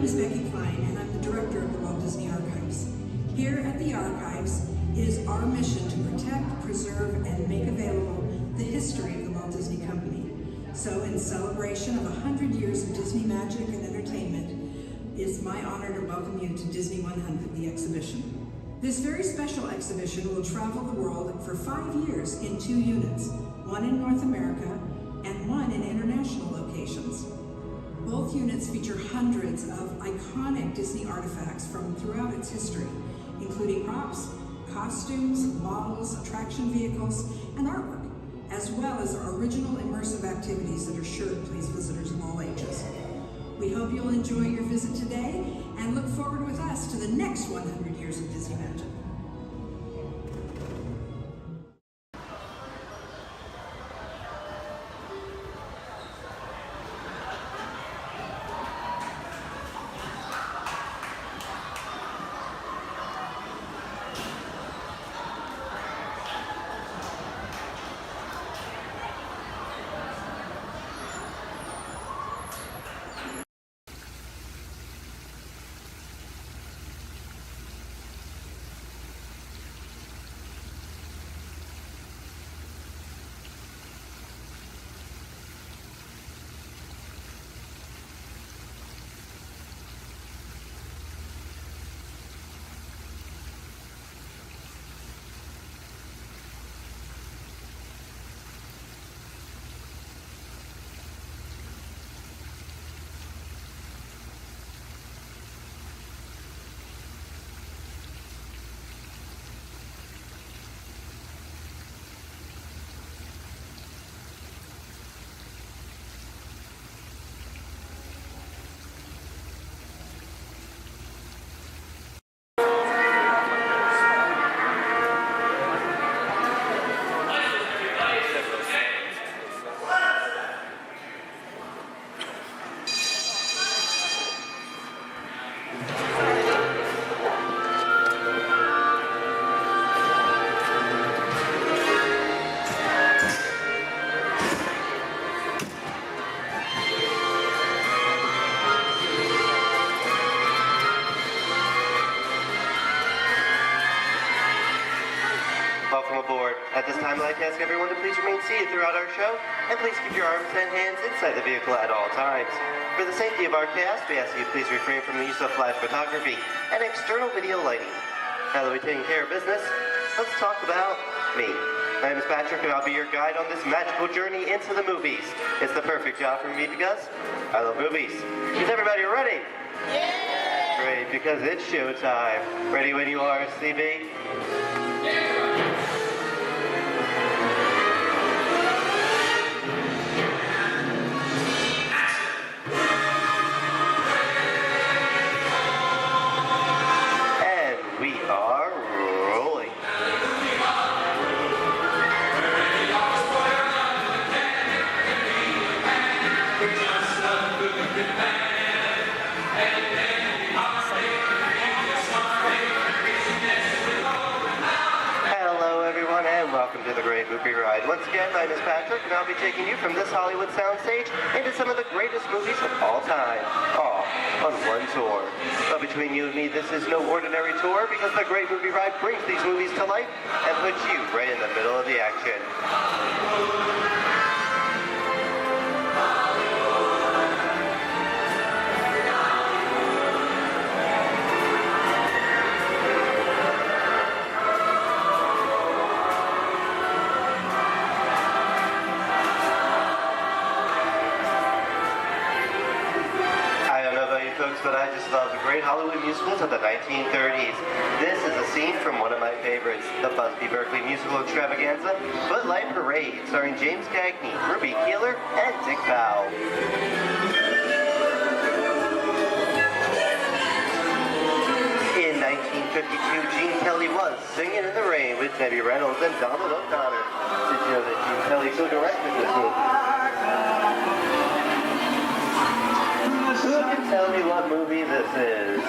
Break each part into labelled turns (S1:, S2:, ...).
S1: and I'm the director of the Walt Disney Archives. Here at the Archives, it is our mission to protect, preserve, and make available the history of the Walt Disney Company. So in celebration of 100 years of Disney magic and entertainment, it's my honor to welcome you to Disney 100, the exhibition. This very special exhibition will travel the world for 5 years in 2 units, one in North America and one in international locations. Both units feature hundreds of iconic Disney artifacts from throughout its history, including props, costumes, models, attraction vehicles, and artwork, as well as our original immersive activities that are sure to please visitors of all ages. We hope you'll enjoy your visit today and look forward with us to the next 100 years of Disney magic.
S2: Welcome aboard. At this time, I'd like to ask everyone to please remain seated throughout our show, and please keep your arms and hands inside the vehicle at all times. For the safety of our cast, we ask you to please refrain from the use of flash photography and external video lighting. Now that we've taken care of business, let's talk about me. My name is Patrick, and I'll be your guide on this magical journey into the movies. It's the perfect job for me because I love movies. Is everybody ready? Yeah! Great, because it's showtime. Ready when you are, CB? Yeah! Welcome to the Great Movie Ride. Once again, my name is Patrick, and I'll be taking you from this Hollywood soundstage into some of the greatest movies of all time, all on one tour. But between you and me, this is no ordinary tour, because the Great Movie Ride brings these movies to life and puts you right in the middle of the action. Folks, but I just love the great Hollywood musicals of the 1930s. This is a scene from one of my favorites, the Busby Berkeley musical extravaganza, Footlight Parade, starring James Cagney, Ruby Keeler, and Dick Powell. In 1952, Gene Kelly was Singing in the Rain with Debbie Reynolds and Donald O'Connor. Did you know that Gene Kelly co-directed this movie? Who can tell me what movie this is?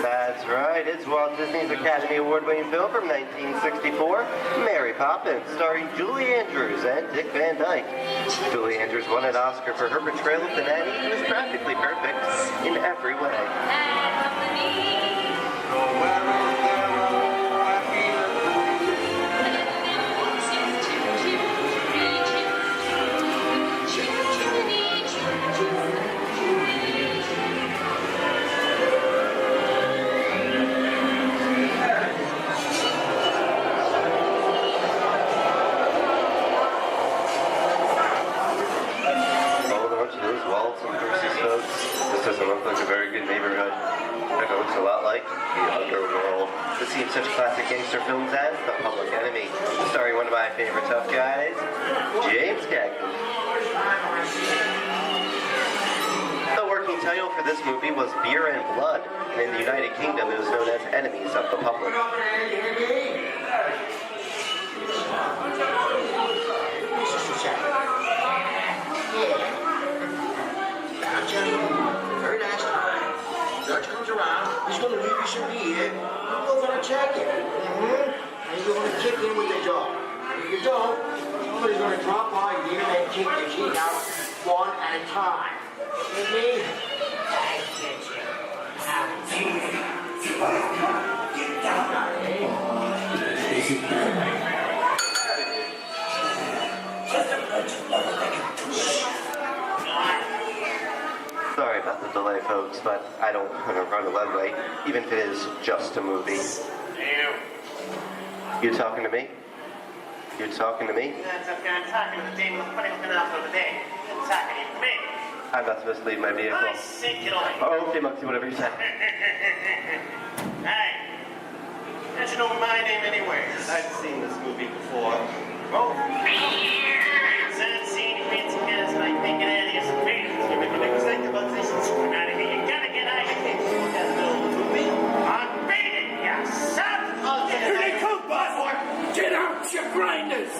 S2: That's right. right, it's Walt Disney's Academy Award-winning film from 1964, Mary Poppins, starring Julie Andrews and Dick Van Dyke. Julie Andrews won an Oscar for her portrayal of the nanny, who was practically perfect in every way. This doesn't look like a very good neighborhood. It looks a lot like the underworld. This seems such classic gangster films as The Public Enemy, starring one of my favorite tough guys, James Cagney. The working title for this movie was Beer and Blood, and in the United Kingdom it was known as Enemies of the Public.
S3: Very nice. Judge comes around, he's going to leave you some beer. You're going to check it. And you're going to kick in with the dog. If you don't, somebody's going to drop by here and kick the key out one at a time. You me? I get you. Get down,
S2: Sorry about the delay, folks, but I don't want to run a red light, even if it is just a movie. You talking to me? You talking to me?
S4: That's okay. I'm talking to the demon who's putting the mouth over there. I'm talking to me.
S2: I'm not supposed to leave my vehicle.
S4: I say get away.
S2: Oh, okay, Moxie, whatever you say.
S4: Hey, you should know my name anyway.
S2: I've seen this movie before.
S4: Oh. I've seen you fancy guys like making out of your surveillance. You make me think about this. Come out of here. You gotta get out of here. That's the movie. I'm beating you, son.
S5: Here they come, boss! Get out, you grinders!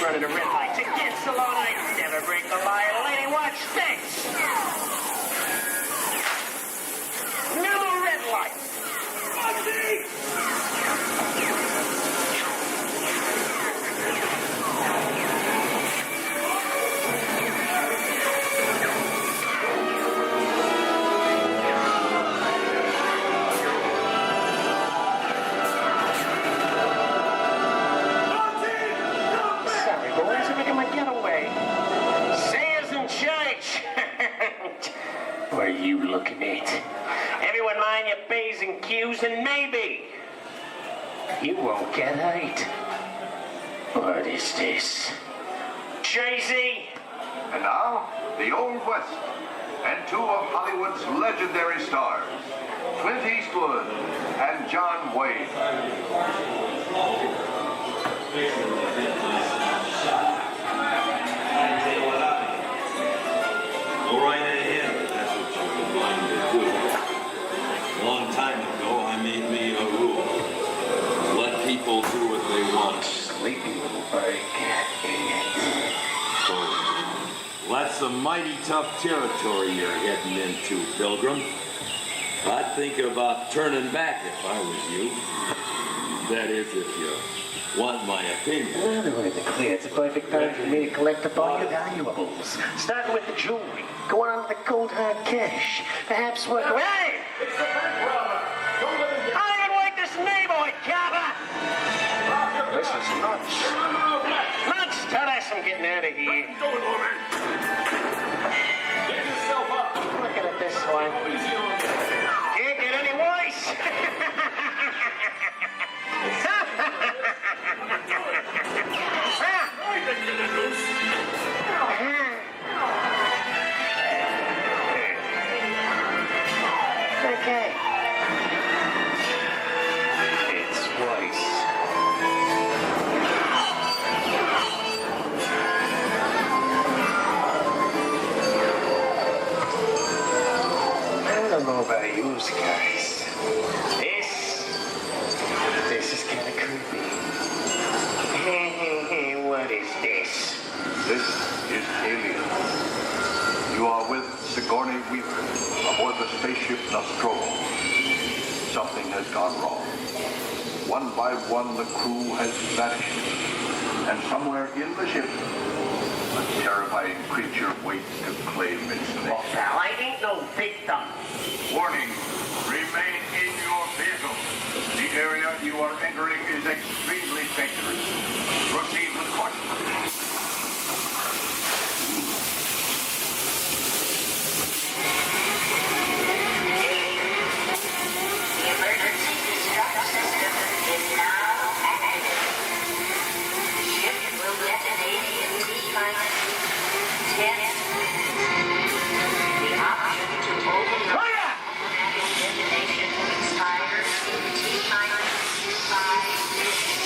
S4: Running a red light against the law, and I never break the law. Lady, watch this. No red light. What are you looking at? Everyone mind your P's and Q's, and maybe you won't get hurt. What is this? Jay-Z?
S6: And now, the Old West, and two of Hollywood's legendary stars, Clint Eastwood and John Wayne.
S7: Go right ahead, if that's what you're going to do. A long time ago, I made me a rule. Let people do what they want.
S4: Sleepy little bird cat,
S7: So, that's some mighty tough territory you're heading into, Pilgrim. I'd think about turning back if I was you. That is, if you want my opinion.
S4: In other words, clear. It's a perfect time for me to collect up all your valuables. Starting with the jewelry, going on to the cold hard cash. Perhaps work. Hey! I don't even like this neighborhood, Kappa! This is nuts. Nuts! Tell us I'm getting out of here.
S5: Get yourself up!
S4: Looking at this one. Can't get any worse! Okay.
S6: Weaver aboard the spaceship Nostromo. Something has gone wrong. One by one, the crew has vanished. And somewhere in the ship, a terrifying creature waits to claim its name.
S4: Oh, pal, I ain't no victim.
S6: Warning, remain in your vehicle. The area you are entering is extremely dangerous. Proceed with caution.
S8: The emergency distress system is now active. Ship will detonate in T-minus 10. The option to override automatic detonation expires in T-minus 5 minutes.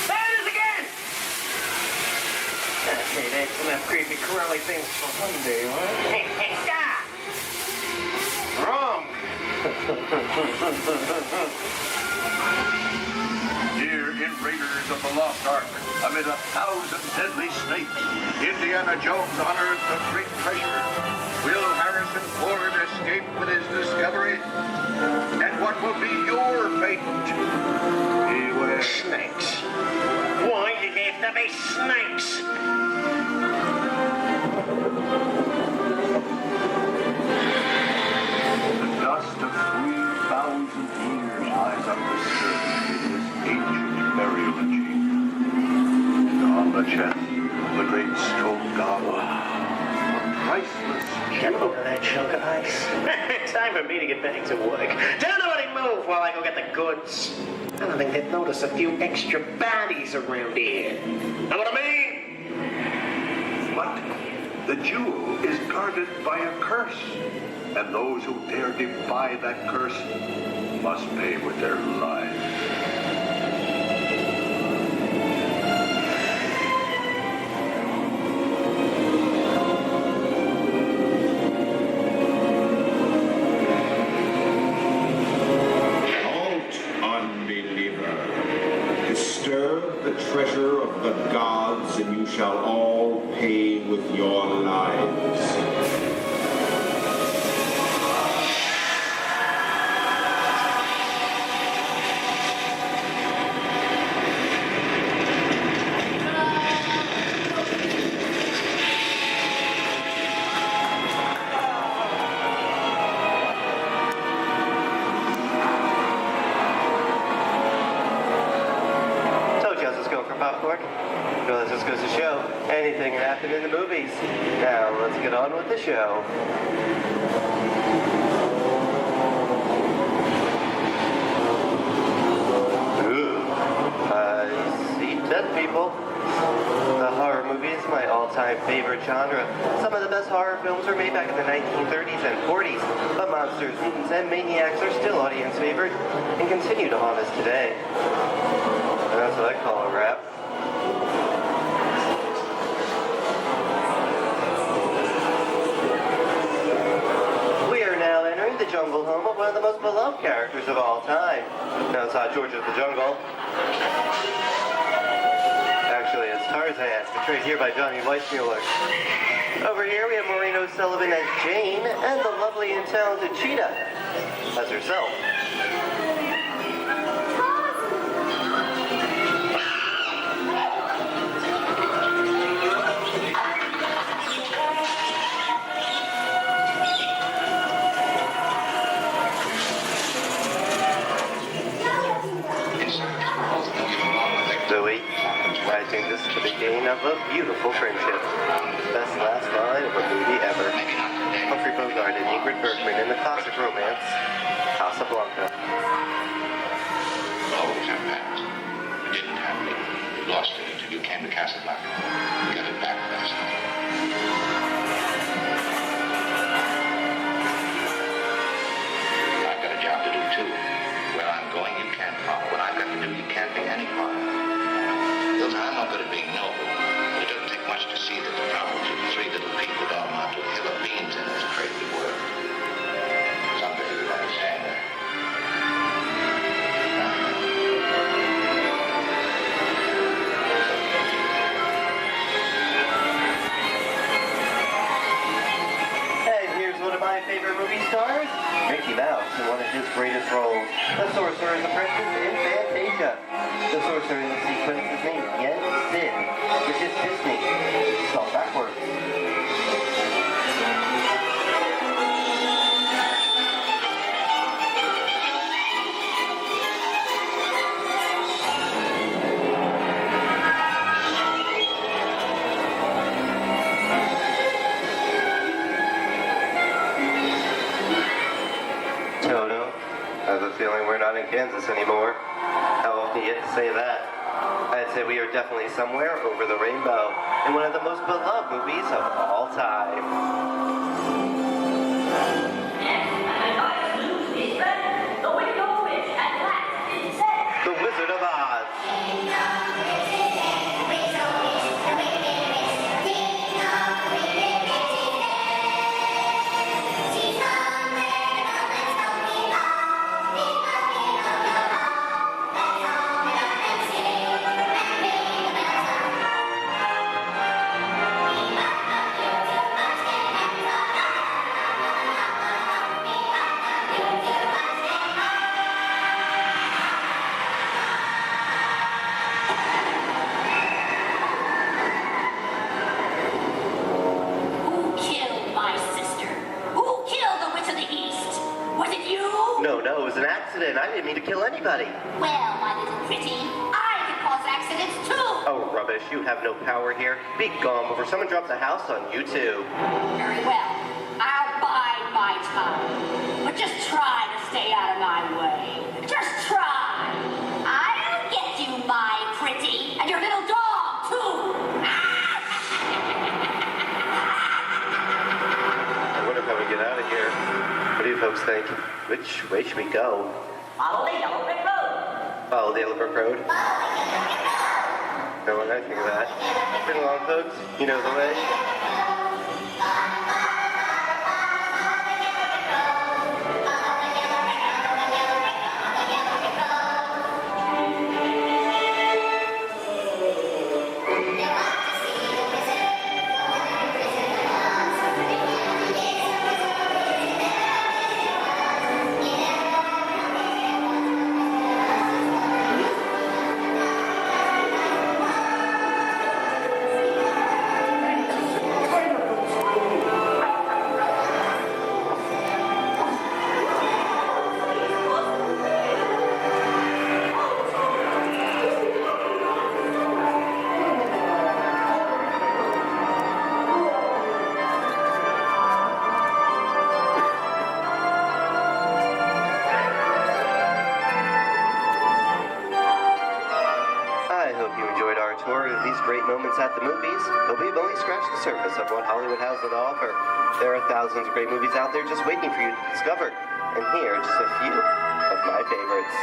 S4: There it is again! Okay, that's some of them creepy, crawly things for Monday, huh? Hey, hey, stop! Wrong!
S6: Here in Raiders of the Lost Ark, amid 1,000 deadly snakes, Indiana Jones unearthed a great treasure. Will Harrison Ford escape with his discovery? And what will be your fate? Beware.
S4: Snakes. Why did they have to be snakes?
S6: The dust of 3,000 years lies undisturbed in this ancient burial chamber. And on the chest of the great stone god, a priceless
S4: Get a load of that chunk of ice. Time for me to get back to work. Don't nobody move while I go get the goods. I don't think they'd notice a few extra bodies around here. Know what I mean?
S6: But the jewel is guarded by a curse, and those who dare defy that curse must pay with their lives.
S9: Halt, unbeliever. Disturb the treasure of the gods, and you shall all pay with your lives.
S2: Told you I was just going for popcorn. Well, this just goes to show anything can happen in the movies. Now, let's get on with the show. Ooh, I see dead people. The horror movie is my all-time favorite genre. Some of the best horror films were made back in the 1930s and 40s, but monsters, mutants, and maniacs are still audience favorite and continue to haunt us today. And that's what I call a wrap. We are now entering the jungle home of one of the most beloved characters of all time. Now it's not George of the Jungle. Actually, it's Tarzan, portrayed here by Johnny Weissmuller. Over here we have Maureen O'Sullivan as Jane, and the lovely and talented Cheetah as herself. Zoe, I think this is the beginning of a beautiful friendship. Best last line of a movie ever. Humphrey Bogart and Ingrid Bergman in the classic romance, Casablanca.
S10: Always have passed. You didn't have me. You lost it until you came to Casablanca. You got it back last night. I've got a job to do too. Where I'm going, you can't follow. What I've got to do, you can't be any part of.
S2: in one of his greatest roles, the Sorcerer's Apprentice in Fantasia. The sorcerer in the sequence is named Yen Sid, which is Disney, spelled backwards. Toto, I have a feeling we're not in Kansas anymore. How often do you get to say that? I'd say we are definitely somewhere over the rainbow in one of the most beloved movies of all time. The Wizard of Oz.
S8: Who killed my sister? Who killed the Witch of the East? Was it you?
S2: No, it was an accident. I didn't mean to kill anybody.
S8: Well, my little pretty, I can cause accidents too.
S2: Oh, rubbish. You have no power here. Be gone before someone drops a house on you, too.
S8: Very well. I'll bide my time. But just try to stay out of my way. Just try. I'll get you, my pretty, and your little dog too.
S2: I wonder how we get out of here. What do you folks think? Which way should we go?
S8: Follow the yellow brick road.
S2: Follow the Yellow Brick Road? No one, I think of that. Bring along, folks. You know the way. Tour of these great moments at the movies, but we've only scratched the surface of what Hollywood has to offer. There are thousands of great movies out there just waiting for you to discover, and here are just a few of my favorites.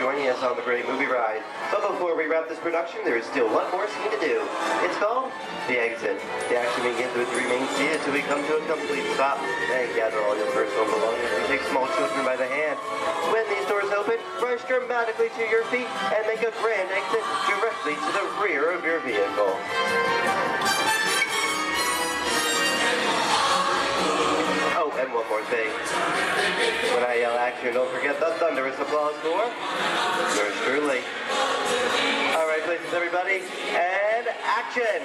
S2: joining us on the great movie ride. But before we wrap this production, there is still one more scene to do. It's called The Exit. The action begins with you remain seated till we come to a complete stop. Then gather all your personal belongings and take small children by the hand. When these doors open, rush dramatically to your feet and make a grand exit directly to the rear of your vehicle. Oh, and one more thing. When I yell action, don't forget the thunderous applause for yours truly. All right, places, everybody, and action!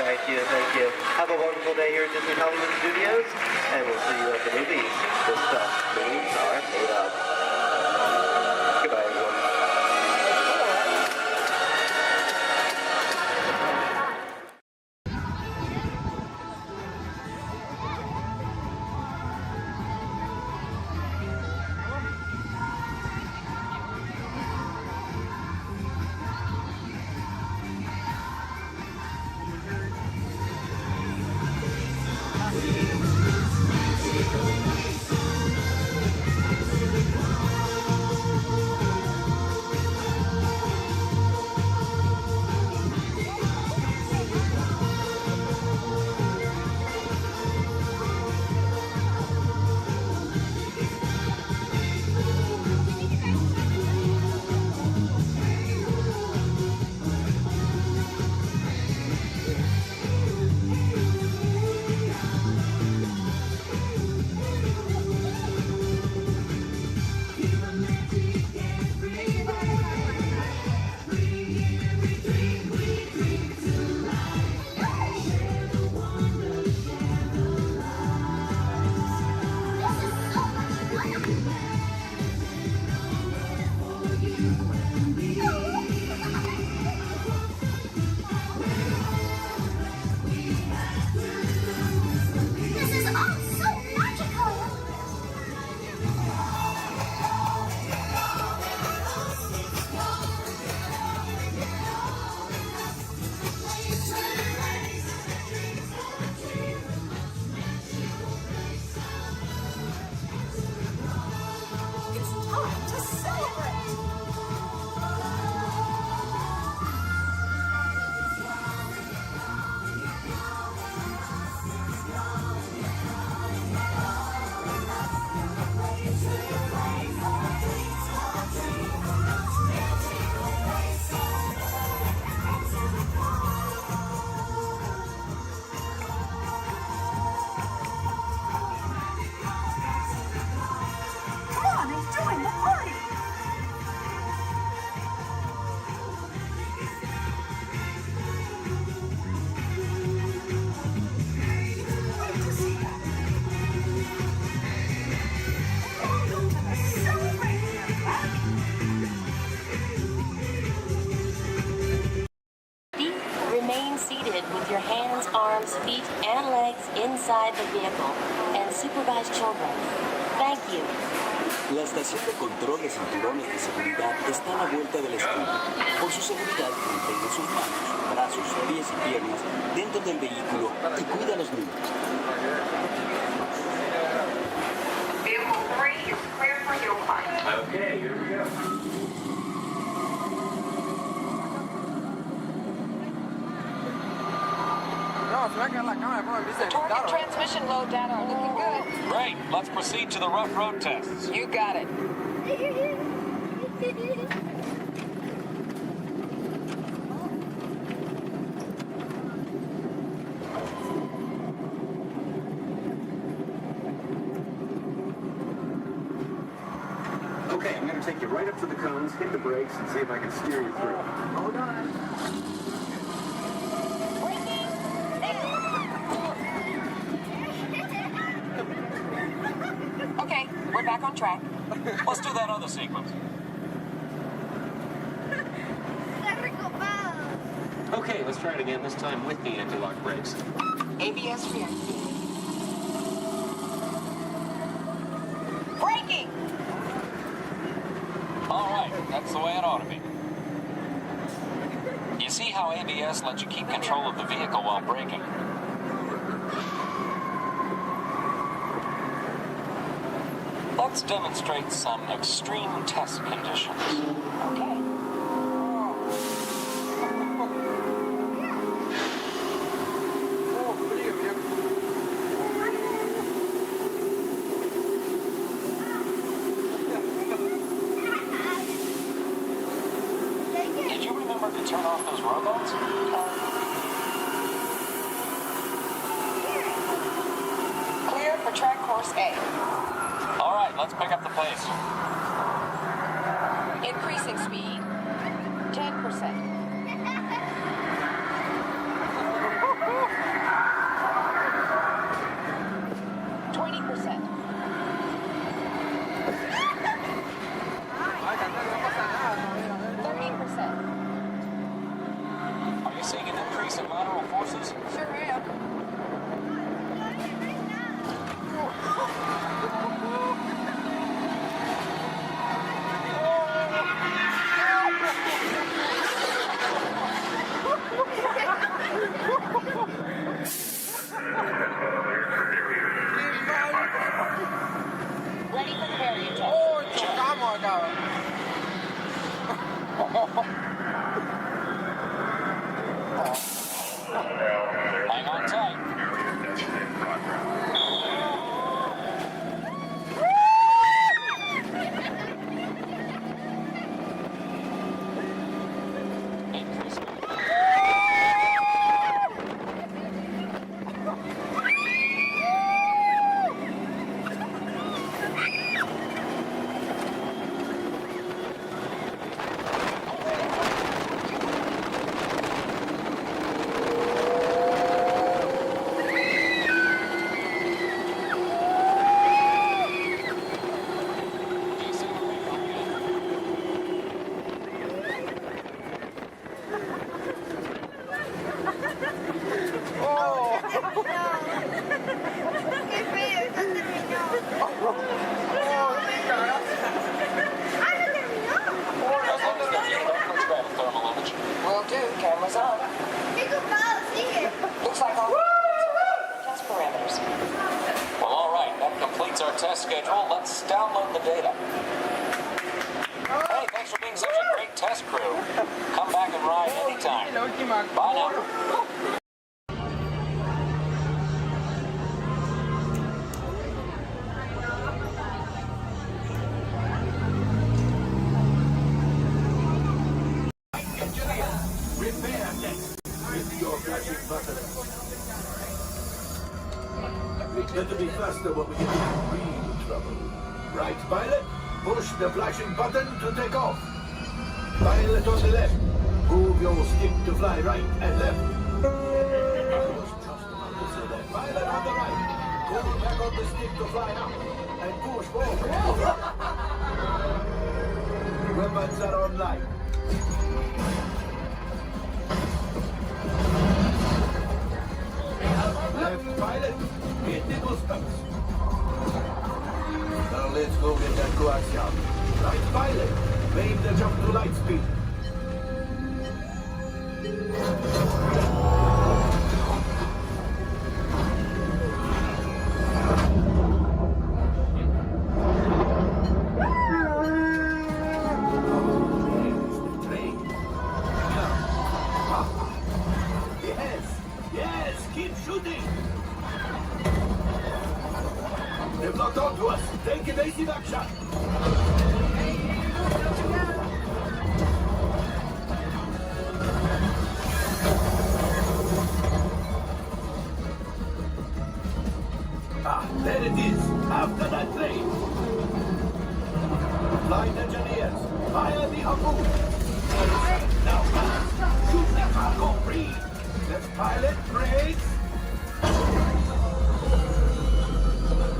S2: Thank you, thank you. Have a wonderful day here at Disney Hollywood Studios, and we'll see you at the movies. The stuff movies are made of. Goodbye, everyone.
S11: Remain seated with your hands, arms, feet, and legs inside the vehicle and supervise children. Thank you.
S12: La estación de control de cinturones de seguridad está a la vuelta del escudo. Por su seguridad, mantenga sus manos, brazos, pies y piernas dentro del vehículo y cuida a los niños.
S13: Vehicle 3 is clear for hill climb.
S4: Okay, here we go.
S13: The torque and transmission load data are looking good.
S14: Great. Let's proceed to the rough road tests.
S13: You got it.
S15: Okay, I'm going to take you right up to the cones, hit the brakes, and see if I can steer you through. Hold on.
S13: Okay, we're back on track.
S14: Let's do that other sequence.
S15: Okay, let's try it again, this time with the anti-lock brakes.
S13: ABS reactivated. Braking!
S14: All right, that's the way it ought to be. You see how ABS lets you keep control of the vehicle while braking? Let's demonstrate some extreme test conditions.
S11: Okay.
S14: Did you remember to turn off those robots?
S13: Clear for track course A.
S14: All right, let's pick up the pace.
S13: Increasing speed. 10%. 20%.
S14: Are you seeing an increase in lateral forces?
S13: Sure am.
S11: Ready for the barrier test.
S14: Hang on tight. Increase.
S13: Will do. Cameras on. Looks like all
S11: Test parameters.
S14: Well, all right, that completes our test schedule. Let's download the data. Hey, thanks for being such a great test crew. Come back and ride anytime. Bye now.
S6: Repair next with your flashing button. We tend to be faster when we get in real trouble. Right, pilot? Push the flashing button to take off. Pilot on the left. Move your stick to fly right and left. Pilot on the right. Pull back on the stick to fly up. And push forward. Weapons are online. Left pilot, hit the goosebumps. Now let's go get that coaxium. Right pilot, make the jump to light speed. Yes, keep shooting. They've locked onto us. Take evasive action. There it is. After that plane. Flight engineers, fire the harpoon. Now, shoot the cargo free. Let's pilot brakes.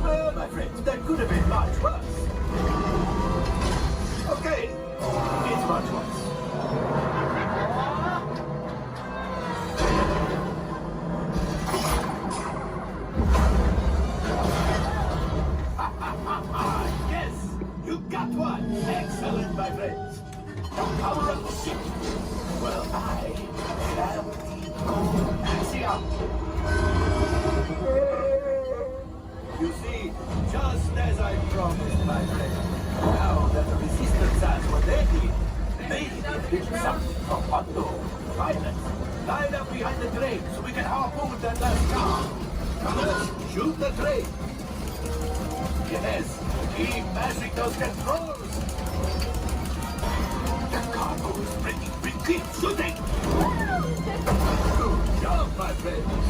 S6: Well, my friends, that could have been much worse. Okay, it's much worse. Yes, you got one. Excellent, my friends. Now power up the ship. Well, I am the Axiom.
S5: You see, just as I promised, my friend. Now that the resistance has what they need, maybe they get something from Otto. Pilots, line up behind the train so we can harpoon that last car. Gunners, shoot the train. Yes, keep mashing those controls. The cargo is breaking. We keep shooting. Good job, my friends.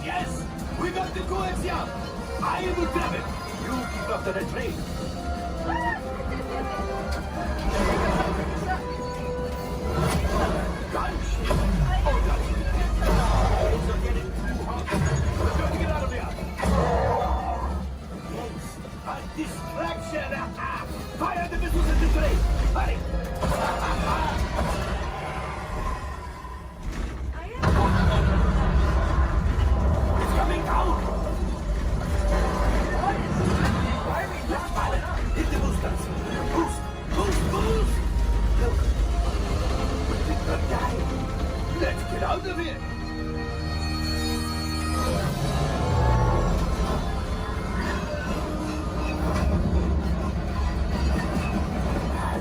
S5: Yes. We got the coaxium. I will grab it. You keep after the train. Gunship. Oh, gunship. Things are getting too hot. We're going to get out of here. Yes, a distraction. Fire the missiles at the train. Hurry. It's coming down. Let's pilot. Hit the boosters. Boost. Look. We did not die. Let's get out of here.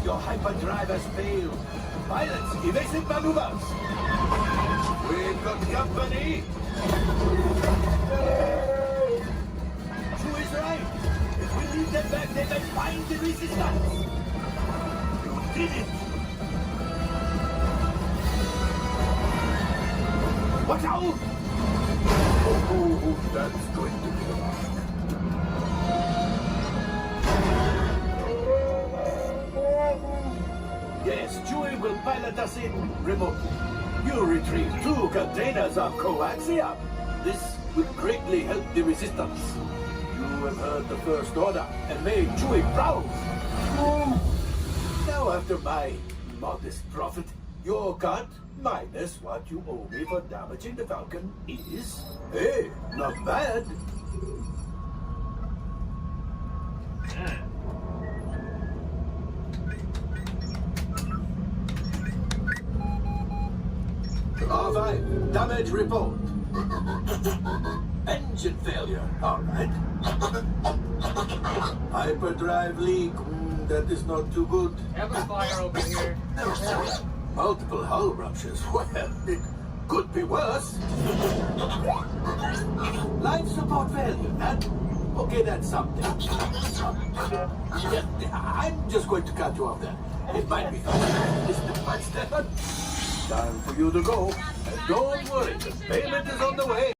S5: Your hyperdrive has failed. Pilots, evasive maneuvers. We've got company. Chew is right. If we leave them back, they may find the resistance. You did it. Watch out! Oh, that's going to be a lot. Yes, Chewie will pilot us in remotely. You retrieve 2 containers of coaxium. This will greatly help the resistance. You have heard the First Order and made Chewie proud. Now, after my modest profit, your cut minus what you owe me for damaging the Falcon is, hey, not bad. R5, damage report. Engine failure, all right. Hyperdrive leak, that is not too good.
S16: Have a fire over here.
S5: Multiple hull ruptures, well, it could be worse. Life support failure, okay, that's something. I'm just going to cut you off there. It might be Mr. Stefan. Time for you to go. And don't worry, the payment is on the way.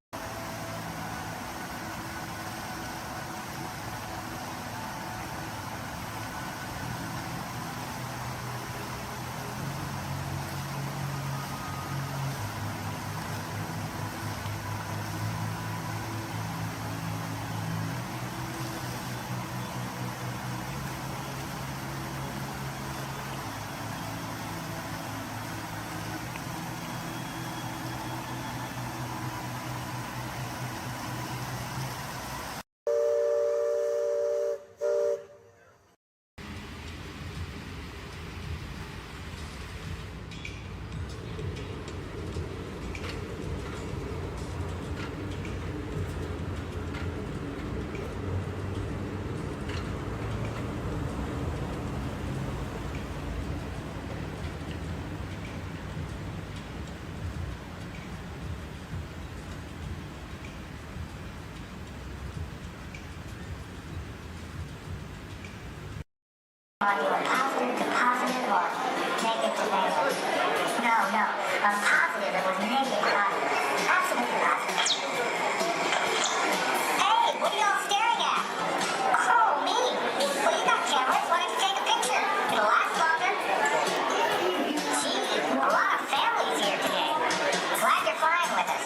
S8: On you a positive to positive or negative to negative? No. A positive that was negative positive. Absolutely positive. Hey, what are y'all staring at? Oh, me? Well, you got cameras. Why don't you take a picture? It'll last longer. Gee, a lot of families here today. Glad you're flying with us.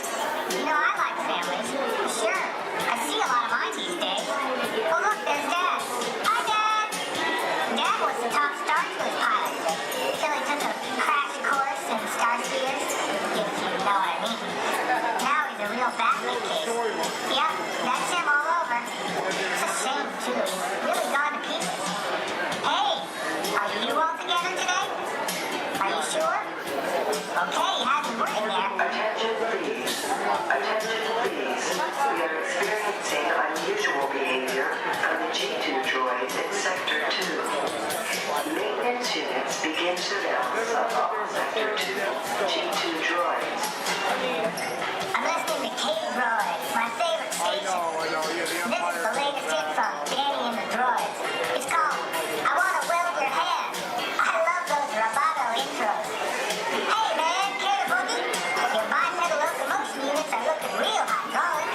S8: You know, I like families. Sure. I see a lot of mine these days. Oh, look, there's Dad. Hi, Dad. Dad was the top star to his pilot until he took a crash course in star speeders, if you know what I mean. Now he's a real Batman case. Yep, that's him all over. It's a shame, too. He's really gone to pieces. Hey, are you all together today? Are you sure? Okay, he has been working there.
S17: Attention, please. We are experiencing
S16: experiencing unusual behavior from the G2 droids in Sector 2. Maintenance units begin surveillance of all Sector 2 G2 droids.
S17: I'm listening to K-Droids, my favorite station. This is the latest hit from Danny and the Droids. It's called I Wanna Weld Your Hand. I love those Roboto intros. Hey man, care to boogie? Your bipedal locomotion units are looking real hydraulic.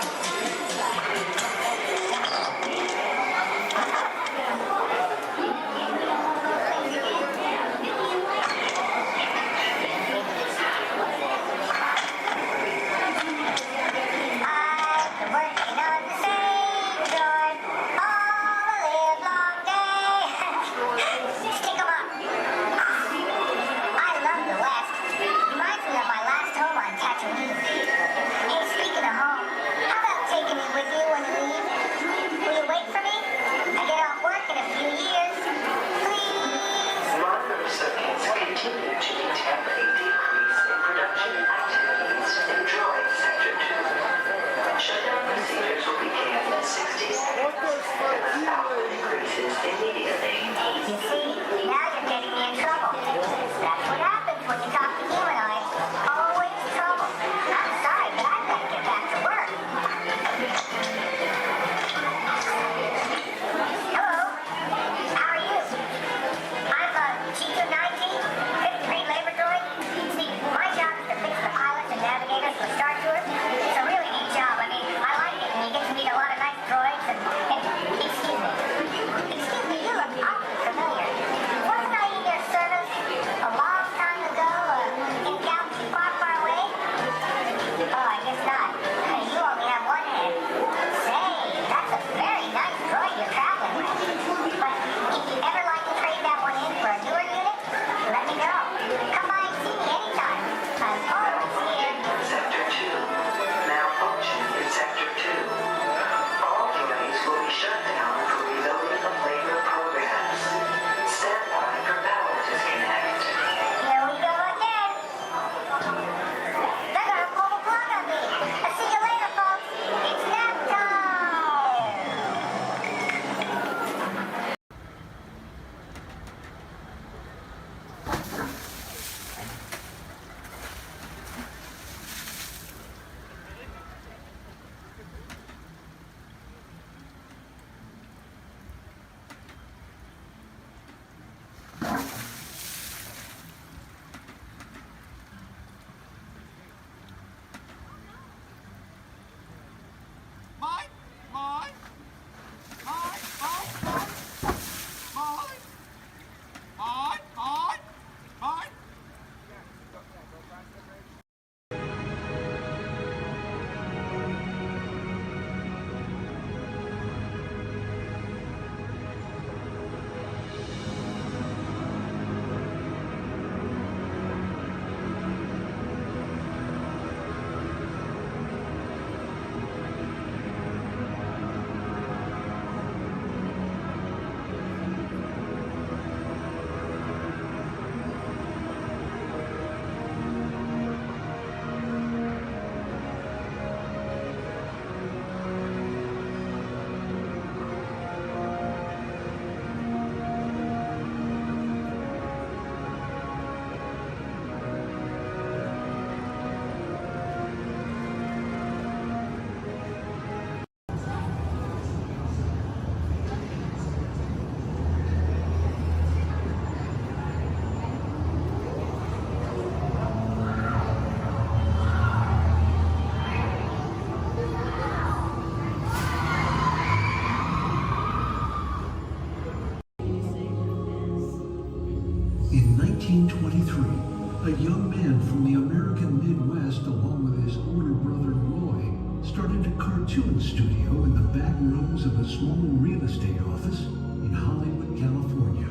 S18: In 1923, a young man from the American Midwest, along with his older brother Roy, started a cartoon studio in the back rooms of a small real estate office in Hollywood, California.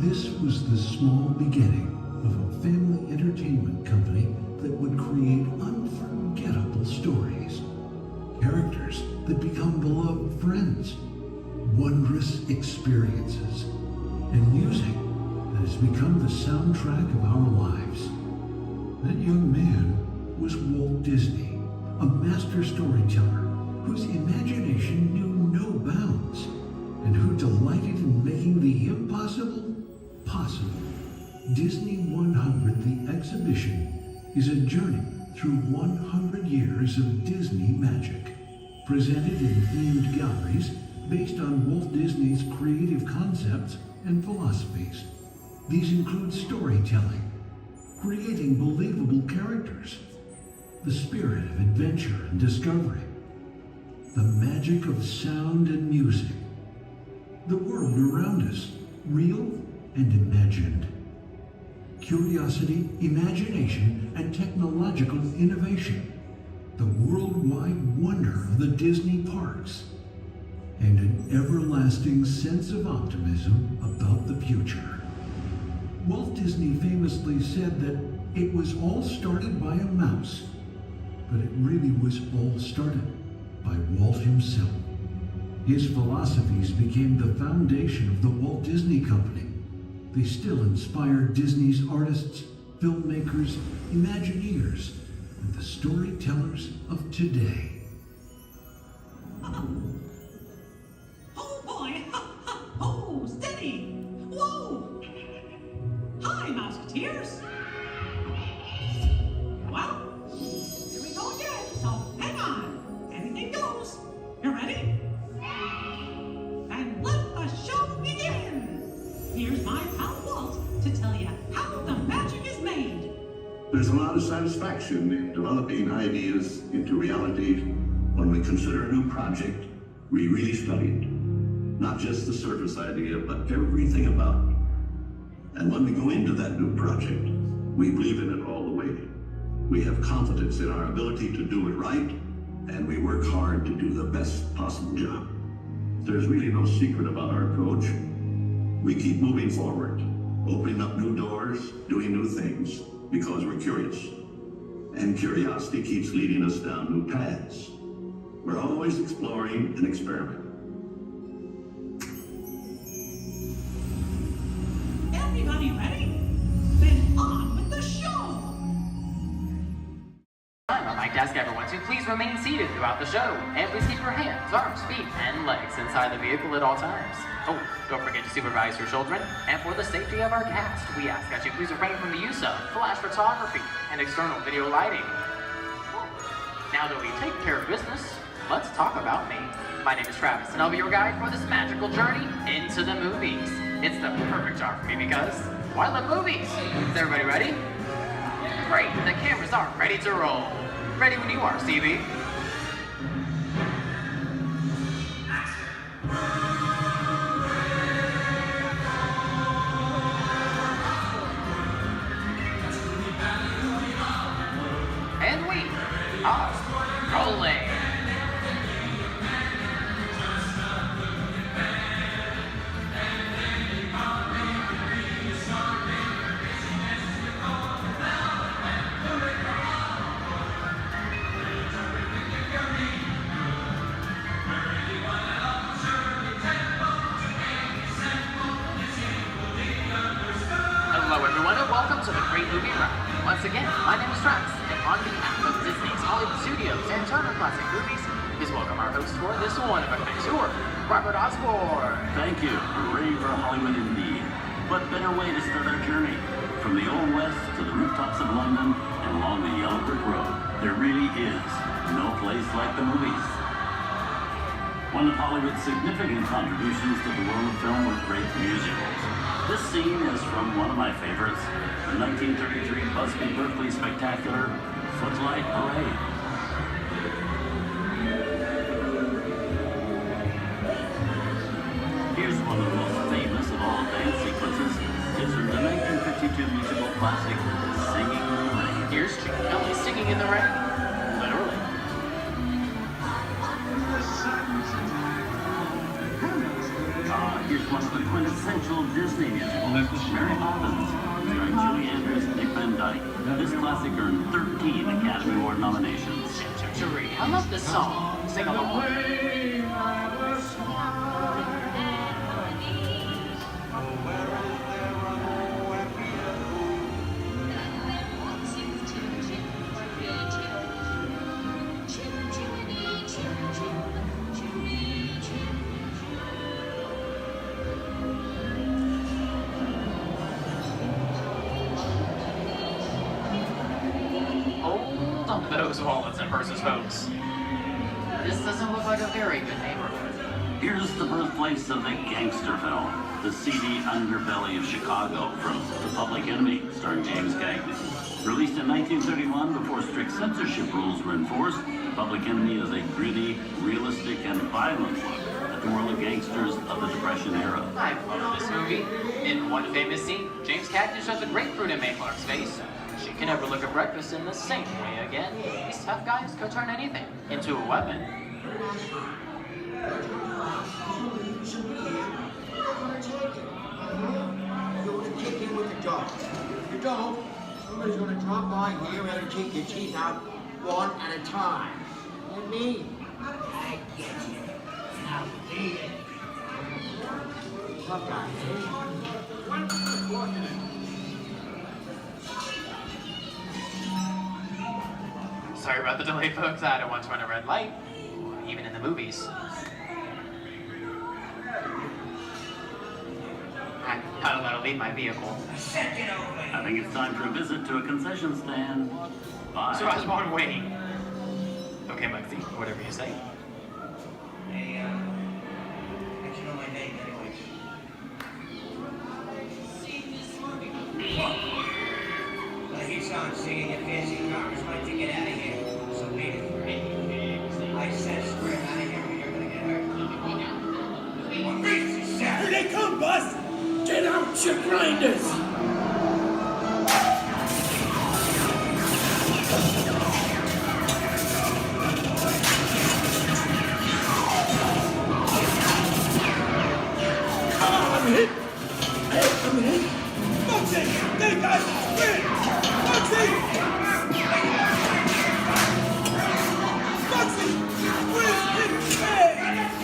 S18: This was the small beginning of a family entertainment company that would create unforgettable stories, characters that become beloved friends, wondrous experiences, and music that has become the soundtrack of our lives. That young man was Walt Disney, a master storyteller whose imagination knew no bounds, and who delighted in making the impossible possible. Disney 100, the exhibition, is a journey through 100 years of Disney magic, presented in themed galleries based on Walt Disney's creative concepts and philosophies. These include storytelling, creating believable characters, the spirit of adventure and discovery, the magic of sound and music, the world around us, real and imagined, curiosity, imagination, and technological innovation, the worldwide wonder of the Disney parks, and an everlasting sense of optimism about the future. Walt Disney famously said that it was all started by a mouse, but it really was all started by Walt himself. His philosophies became the foundation of the Walt Disney Company. They still inspire Disney's artists, filmmakers, Imagineers, and the storytellers of today.
S19: Oh boy! Oh, steady! Whoa! Hi, Mouseketeers! Well, here we go again, so hang on. Anything goes. You ready? And let the show begin! Here's my pal Walt to tell you how the magic is made.
S20: There's a lot of satisfaction in developing ideas into reality when we consider a new project we really studied. Not just the surface idea, but everything about it. And when we go into that new project, we believe in it all the way. We have confidence in our ability to do it right, and we work hard to do the best possible job. There's really no secret about our approach. We keep moving forward, opening up new doors, doing new things, because we're curious. And curiosity keeps leading us down new paths. We're always exploring and experimenting.
S19: Everybody ready? Then on with the show!
S21: On my desk, everyone, to please remain seated throughout the show. And please keep your hands, arms, feet, and legs inside the vehicle at all times. Oh, don't forget to supervise your children. And for the safety of our cast, we ask that you please refrain from the use of flash photography and external video lighting. Now that we've taken care of business, let's talk about me. My name is Travis, and I'll be your guide for this magical journey into the movies. It's the perfect job for me because, well, I love movies. Is everybody ready? Great, the cameras are ready to roll. Ready when you are, CB. And we are rolling. Hello everyone and welcome to the Great Movie Ride. Once again, my name is Travis, and on behalf of Disney's Hollywood Studios and Turner Classic Movies, please welcome our host for this one-of-a-kind tour, Robert Osborne.
S12: Thank you. Hooray for Hollywood indeed. What better way to start our journey? From the Old West to the rooftops of London and along the yellow brick road, there really is no place like the movies. One of Hollywood's significant contributions to the world of film were great musicals. This scene is from one of my favorites, the 1933 Busby Berkeley spectacular, Footlight Parade. Here's one of the most famous of all dance sequences. It's from the 1952 musical classic, Singing in the Rain.
S21: Here's Chick Kelly singing in the rain. Literally.
S12: Here's one of the quintessential Disney musicals, Mary Poppins, starring Julie Andrews and Dick Van Dyke. This classic earned 13 Academy Award nominations.
S21: I love this song. Sing along. those wallets and purses, folks. This doesn't look like a very good neighborhood.
S1: Here's the birthplace of the gangster film, the seedy underbelly of Chicago, from The Public Enemy, starring James Cagney. Released in 1931 before strict censorship rules were enforced, The Public Enemy is a gritty, realistic, and violent look at the world of gangsters of the Depression era.
S21: I love this movie. In one famous scene, James Cagney shoves a grapefruit in May Clark's face. She can never look at breakfast in the same way again. These tough guys could turn anything into a weapon.
S3: You're gonna kick in with the dog. If you don't, somebody's gonna drop by here and take your teeth out one at a time. And me, I get you. Now eat it. Tough guy,
S21: Sorry about the delay, folks. I don't want to run a red light, even in the movies. I don't let her leave my vehicle.
S1: I think it's time for a visit to a concession stand. Bye.
S21: So I was born waiting. Okay, Muggsy, whatever you say.
S22: Hey, how'd you know my name anyways? Well, he sounds singing your fancy cars like to get out of here. So wait it. I said square out of here or you're gonna get hurt.
S5: Here they come, boss! Get out your grinders! I'm hit! Hey, I'm hit! Muggsy! They got spin! Muggsy! Muggsy! Where's hit? Hey!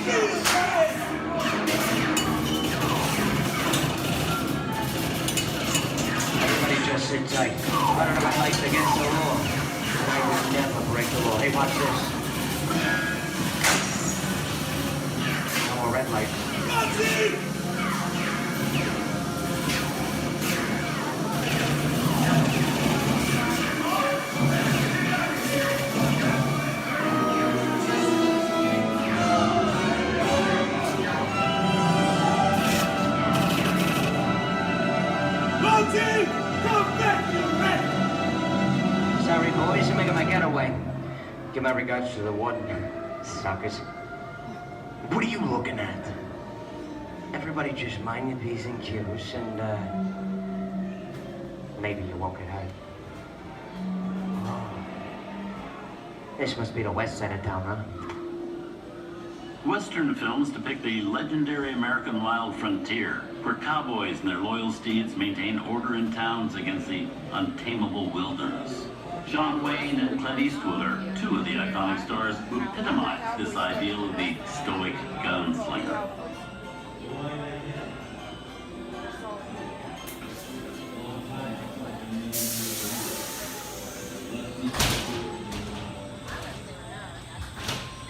S5: Feel hey!
S23: Everybody just sit tight. I don't know my life against the law. I will never break the law. Hey, watch this. No more red light.
S5: Muggsy! Muggsy! Come back, you rat!
S23: Sorry, boys. I'm making my getaway. Give my regards to the warden. Suckers. What are you looking at? Everybody just mind your P's and Q's and, maybe you won't get hurt. Oh. This must be the west side of town, huh?
S1: Western films depict the legendary American wild frontier, where cowboys and their loyal steeds maintain order in towns against the untamable wilderness. John Wayne and Clint Eastwood are two of the iconic stars who epitomize this ideal of the stoic gunslinger.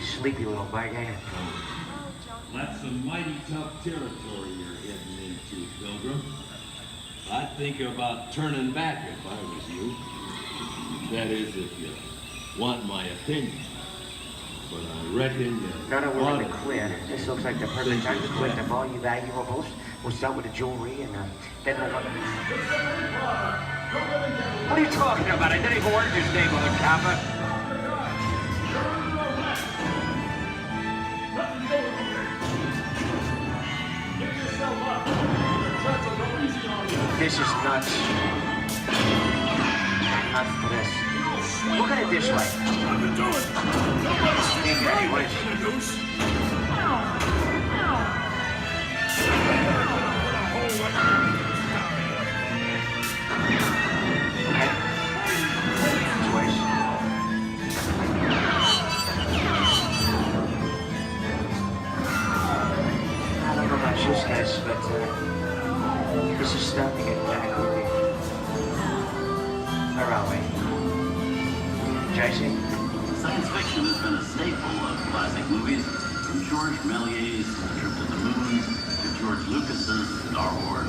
S23: Sleepy little bag, eh?
S7: That's some mighty tough territory you're heading into, Pilgrim. I'd think about turning back if I was you. That is, if you want my opinion. But I reckon you...
S23: Now that we're in the clear, this looks like the perfect time to collect up all your valuables. We'll start with the jewelry and then we'll... What are you talking about? I didn't even order your name, mother copper. This is nuts. Nuts for this. Look at it this way. Ain't got any ways. Okay. This ways. I don't know about you guys, but this is starting to get kind of creepy. Where are we? Jason?
S1: Science fiction has been a staple of classic movies, from George Méliès's Trip to the Moon to George Lucas's Star Wars.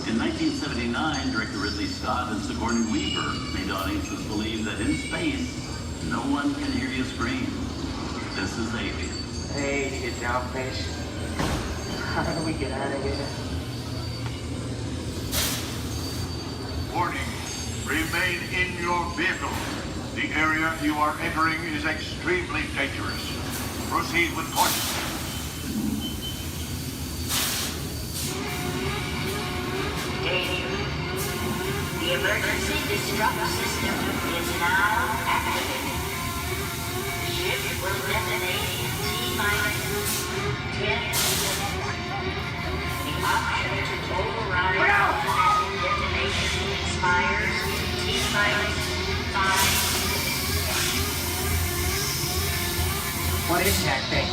S1: In 1979, director Ridley Scott and Sigourney Weaver made audiences believe that in space, No one can hear you scream. This is Avian.
S23: Hey, you dogfish. How do we get out of here?
S6: Warning. Remain in your vehicle. The area you are entering is extremely dangerous. Proceed with caution.
S16: Danger. The emergency disrupt system is now activated. The ship will detonate in T-minus 10 seconds. The option to override automatic detonation expires T-minus 5 seconds.
S23: What is that thing?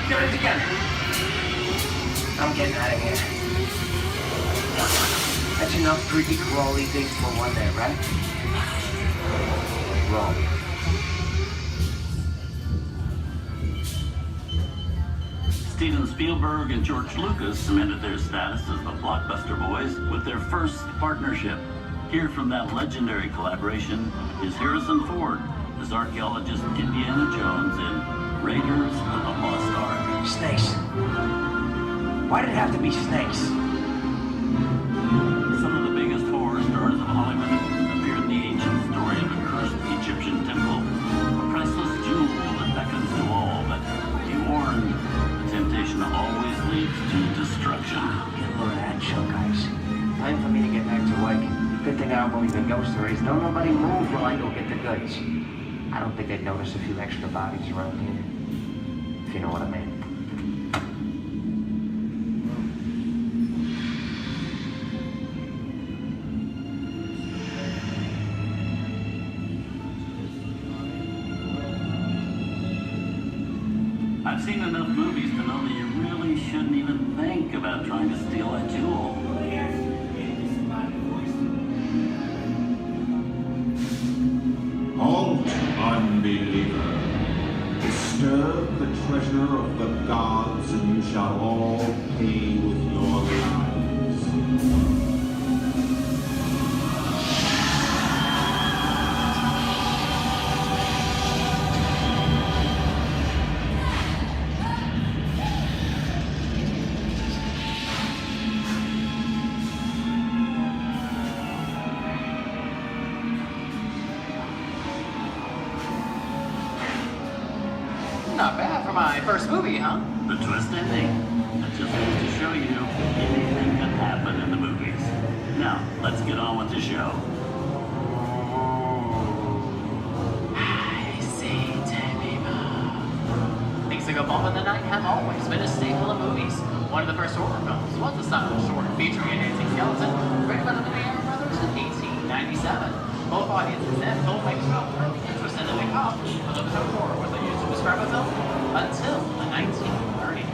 S23: Get it together. I'm getting out of here. That's enough creepy crawly things for one day, right? Wrong.
S1: Steven Spielberg and George Lucas cemented their status as the blockbuster boys with their first partnership. Here from that legendary collaboration is Harrison Ford as archaeologist Indiana Jones in Raiders of the Lost Ark.
S23: Snakes. Why did it have to be snakes?
S1: Some of the biggest horror stars of Hollywood appear in the ancient story of a cursed Egyptian temple, a priceless jewel that beckons to all, but be warned, the temptation always leads to destruction.
S23: Get a load of that show, guys. Time for me to get back to work. Good thing I don't believe in ghost stories. Don't nobody move while I go get the goods. I don't think they'd notice a few extra bodies around here. If you know what I mean.
S1: I've seen enough movies to know that you really shouldn't even think about trying to steal a jewel.
S2: Halt, unbeliever. Disturb the treasure of the gods, and you shall all pay with your lives.
S21: Not bad for my first movie, huh?
S1: The twist ending. That just goes to show you anything can happen in the movies. Now, let's get on with the show.
S21: I see dead people. Things that go bump in the night have always been a staple of movies. One of the first horror films was a silent short featuring a dancing skeleton, written by the Lumiere brothers in 1897. Both audiences and filmmakers were really interested in the macabre, although no horror was used to describe a film until the 1930s.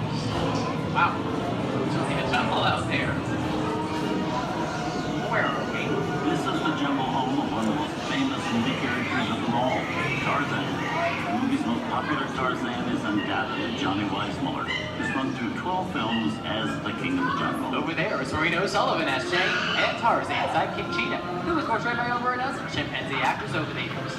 S21: Wow, it's really a jungle out there. Where are we?
S1: This is the jungle home of one of the most famous movie characters of them all, Tarzan. The movie's most popular Tarzan is undoubtedly Johnny Weissmuller, who's run through 12 films as the King of the Jungle.
S21: Over there is Reno Sullivan as Jay, and Tarzan's sidekick Cheetah, who was portrayed by over a dozen chimpanzee actors over the years.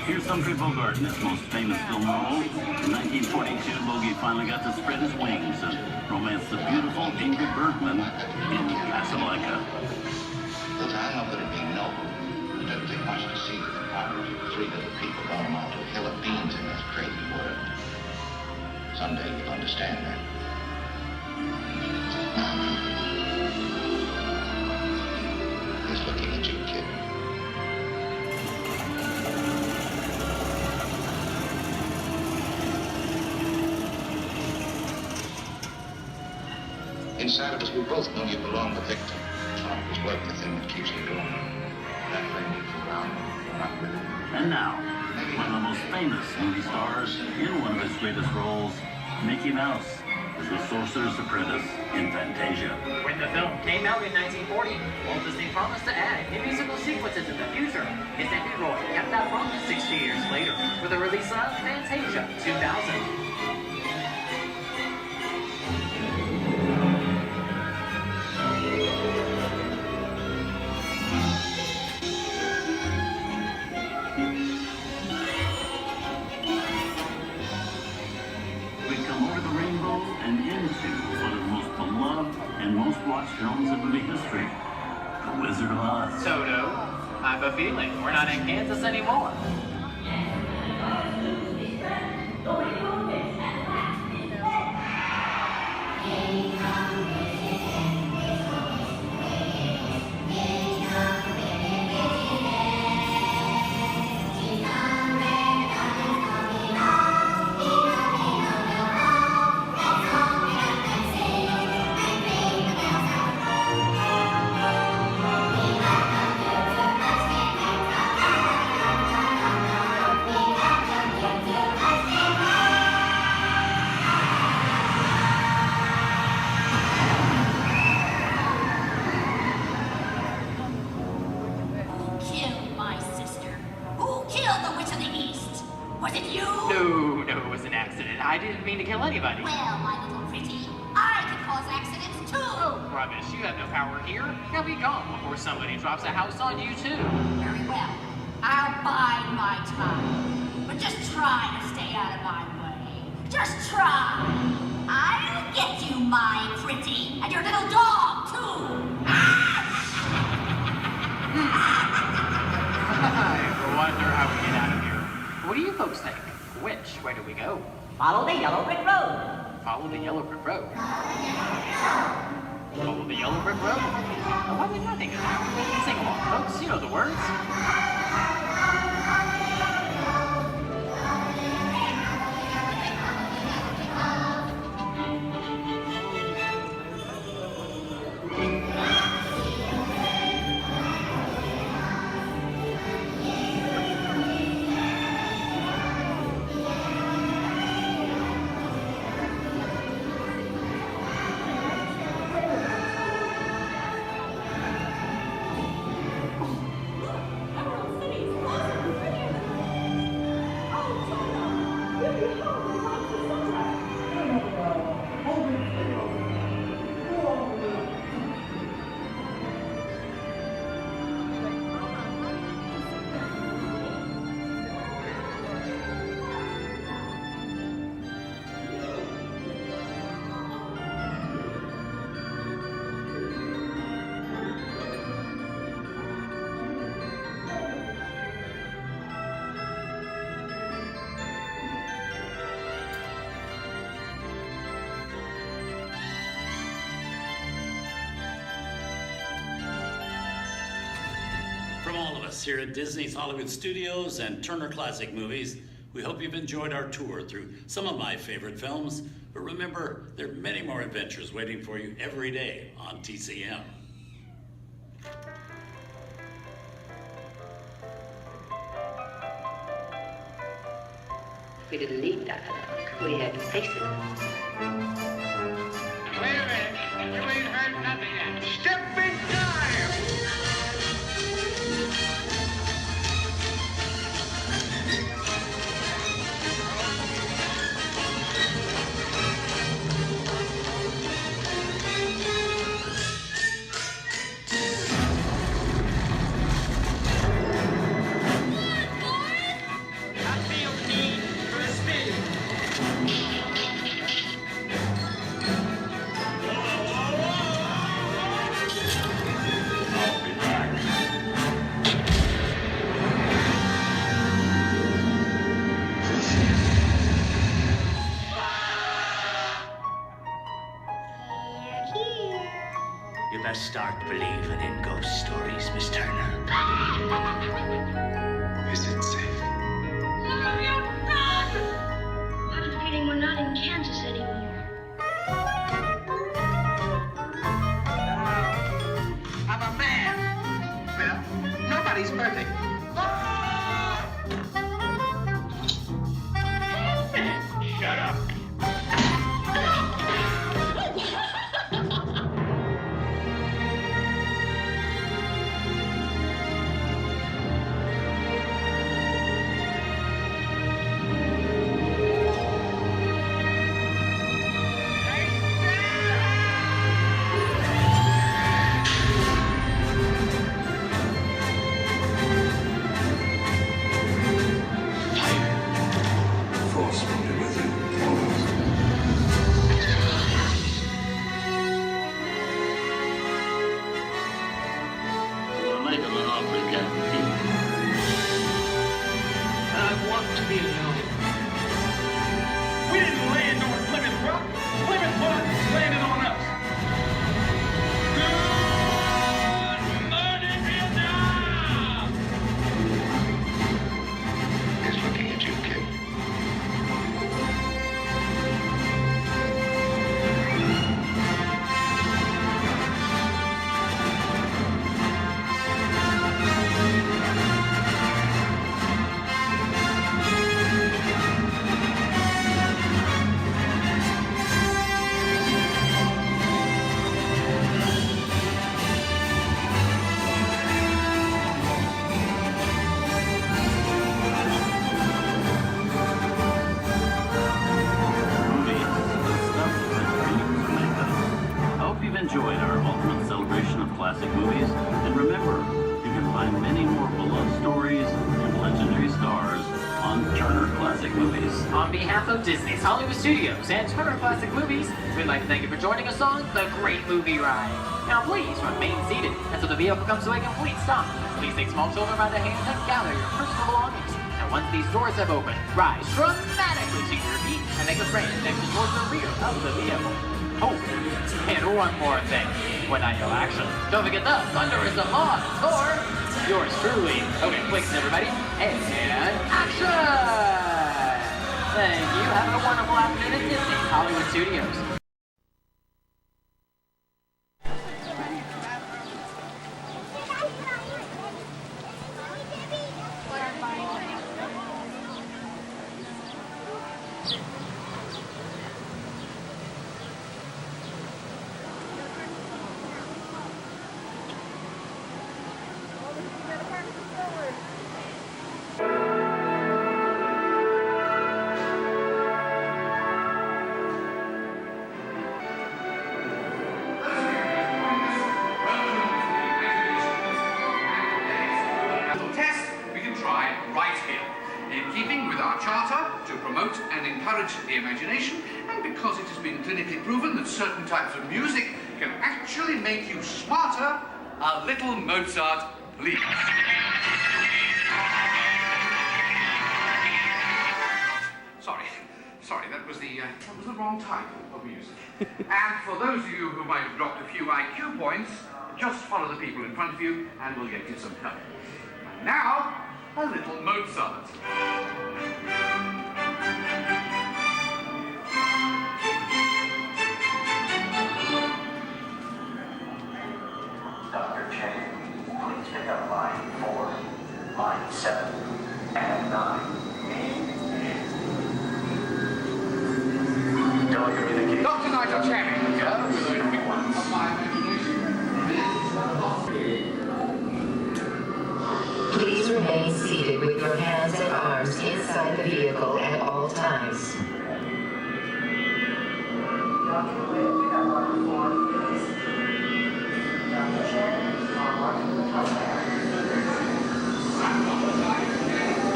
S1: Here's Humphrey Bogart in his most famous film role. In 1942, Bogey finally got to spread his wings and romance the beautiful Ingrid Bergman in Casablanca.
S9: Look, I know that it'd be noble. It doesn't take much to see that the powers of three little people don't amount to a hill of beans in this crazy world. Someday you'll understand that. He's looking at you, kid. Inside of us, we both know you belong to Victor. Heart was work, the thing that keeps you going. That flame keeps you around. You're not with it.
S1: And now, one of the most famous movie stars in one of his greatest roles, Mickey Mouse, as the Sorcerer's Apprentice in Fantasia.
S21: When the film came out in 1940, Walt Disney promised to add new musical sequences in the future. His Andy Roy kept that promise 60 years later with the release of Fantasia 2000.
S1: Most watched films in movie history, The Wizard of Oz.
S21: Toto, I have a feeling we're not in Kansas anymore. I didn't mean to kill anybody.
S8: Well, my little pretty, I can cause accidents too.
S21: Oh, rubbish. You have no power here. You'll be gone before somebody drops a house on you, too.
S8: Very well. I'll bide my time. But just try to stay out of my way. Just try. I'll get you, my pretty, and your little dog, too.
S21: I wonder how we get out of here. What do you folks think? Where do we go?
S4: Follow the yellow brick road.
S21: Follow the yellow brick road. Follow the yellow brick road. Oh, why didn't I think of that? Sing along, folks. You know the words.
S1: From all of us here at Disney's Hollywood Studios and Turner Classic Movies, we hope you've enjoyed our tour through some of my favorite films. But remember, there are many more adventures waiting for you every day on TCM.
S16: We didn't need dialogue. We had faces.
S22: Wait a minute. You ain't heard nothing yet. Step in time!
S10: start believing in ghost stories, Miss Turner? Is it safe?
S17: No, you're not! I have a feeling we're not in Kansas anymore.
S10: I'm a man. Well, nobody's perfect. Shut up.
S1: Enjoyed our ultimate celebration of classic movies, and remember, you can find many more beloved stories and legendary stars on Turner Classic Movies.
S21: On behalf of Disney's Hollywood Studios and Turner Classic Movies, we'd like to thank you for joining us on The Great Movie Ride. Now please remain seated until the vehicle comes to a complete stop. Please take small children by the hand and gather your personal belongings. And once these doors have opened, rise dramatically to your feet and make a grand exit towards the rear of the vehicle. Oh, and one more thing. When I yell action, don't forget the thunder is the law or yours truly. Okay, clicks everybody, and action! Thank you. Have a wonderful afternoon at Disney's Hollywood Studios.
S6: And encourage the imagination, and because it has been clinically proven that certain types of music can actually make you smarter, a little Mozart, please. Sorry, that was the wrong type of music. And for those of you who might have dropped a few IQ points, just follow the people in front of you, and we'll get you some help. And now, a little Mozart.
S10: Dr. Chang, please pick up line 4, line 7, and 9. Telecommunication.
S6: Dr. Nigel Channing here with a quick one of my imagination.
S16: Please remain seated with your hands and arms inside the vehicle at all times.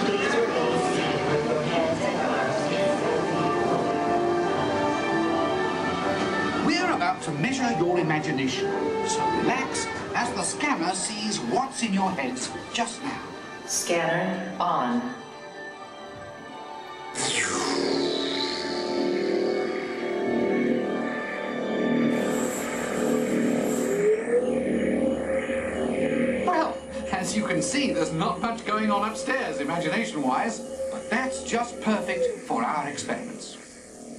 S16: Please remain seated with your hands and arms inside the vehicle.
S6: We're about to measure your imagination, so relax as the scanner sees what's in your heads just now.
S16: Scanner on.
S11: can see, there's not much going on upstairs, imagination-wise, but that's just perfect for our experiments.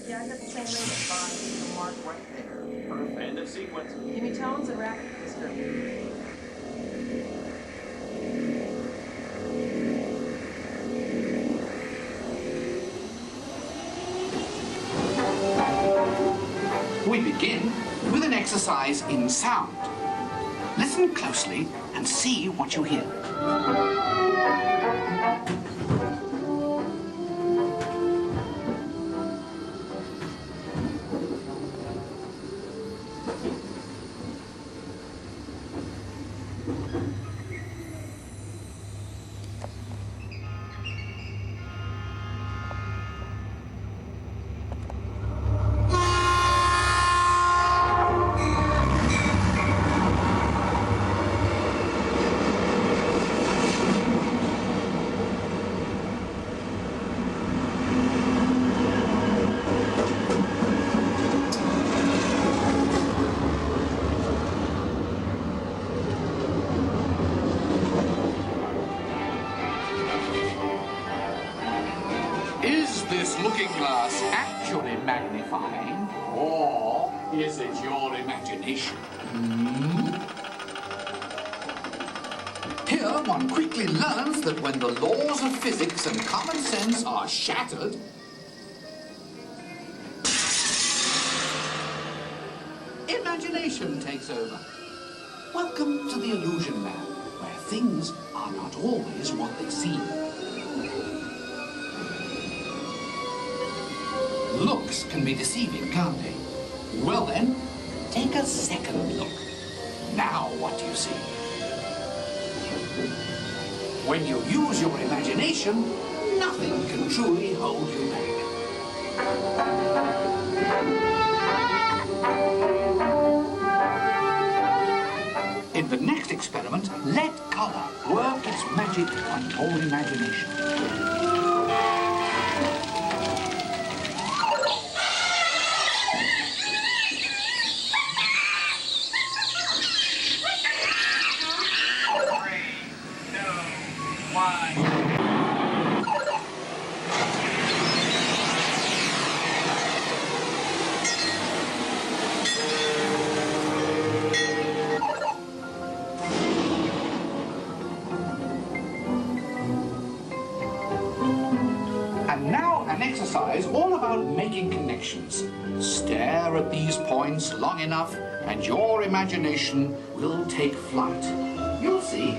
S13: Yeah, I got the same rate of bond, the mark right there. Perfect.
S14: End of sequence.
S13: Give me tones and rapid description.
S11: We begin with an exercise in sound. Listen closely and see what you hear. Is this looking glass actually magnifying, or is it your imagination? Here one quickly learns that when the laws of physics and common sense are shattered, imagination takes over. Welcome to the Illusion Lab, where things are not always what they seem. Looks can be deceiving, can't they? Well then, take a second look. Now what do you see? When you use your imagination, nothing can truly hold you back. In the next experiment, let color work its magic on your imagination. And now an exercise all about making connections. Stare at these points long enough and your imagination will take flight. You'll see.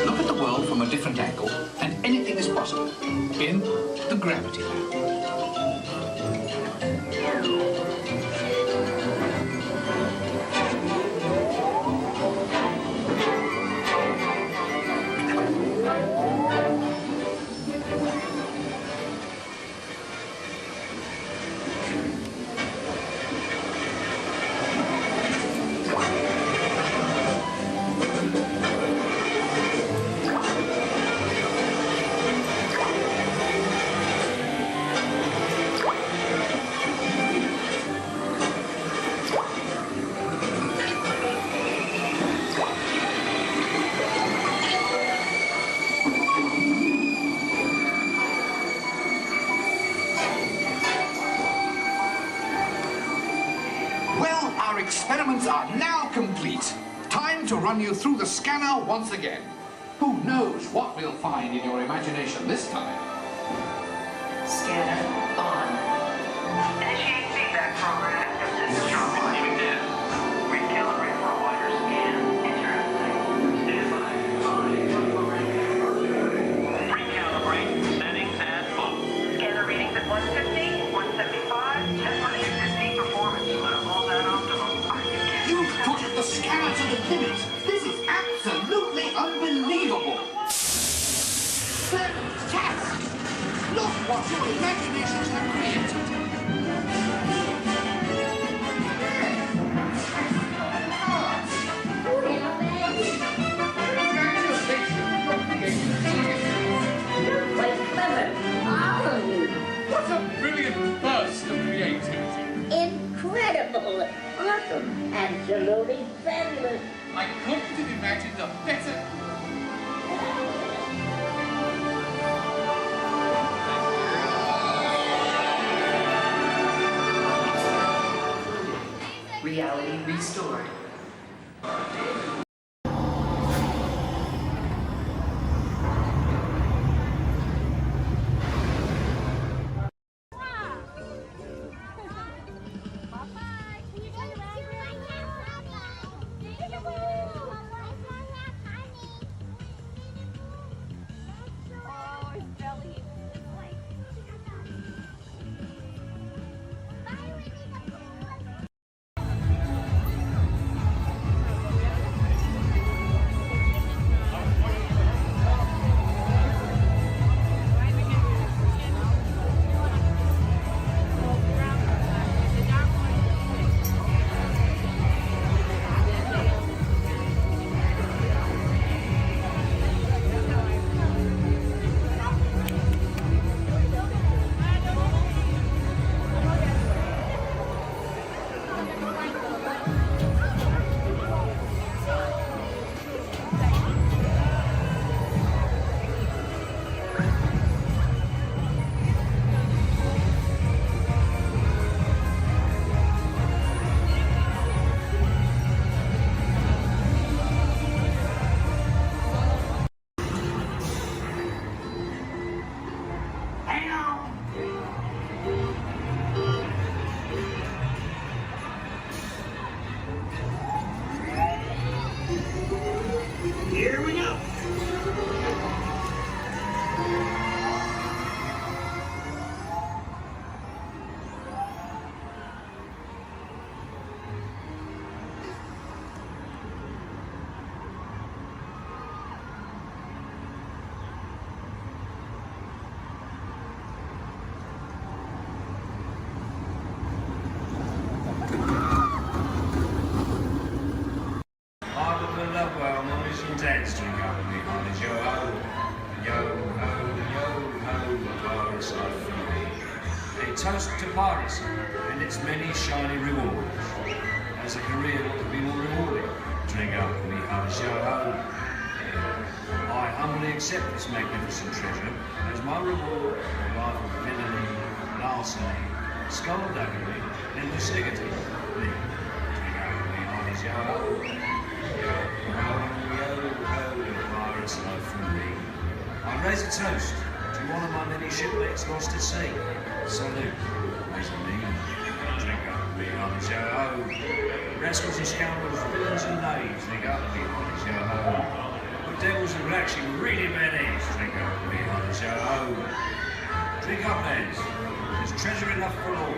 S11: Look at the world from a different angle, and anything is possible in the Gravity Lab. Well, our experiments are now complete. Time to run you through the scanner once again. Who knows what we'll find in your imagination this time?
S16: Scanner on. Initiate feedback program. Strong. Recalibrate for a wider scan. Interesting. Stand by. Recalibrate. Settings at full. Scanner readings at 150, 175. Test for 250 performance levels at optimum.
S11: You've pushed the scanner to the limit. This is absolutely unbelievable. Fantastic! Look what your imaginations have created.
S15: reality restored.
S22: Here we go.
S18: A toast to piracy and its many shiny rewards. As a career, what could be more rewarding? Drink up, we have a show home. I humbly accept this magnificent treasure as my reward for a life of villainy, larceny, skullduggery, and lucidity. Drink up, we have a show home. Pirates love from me. I raise a toast to one of my many shipmates lost at sea. Salute, as a me. Drink up, be on the show. Rascals and scoundrels, villains and knaves, drink up, be on the show. But devils and actually really bad eggs, drink up, be on the show. Drink up, lads. There's treasure enough for all.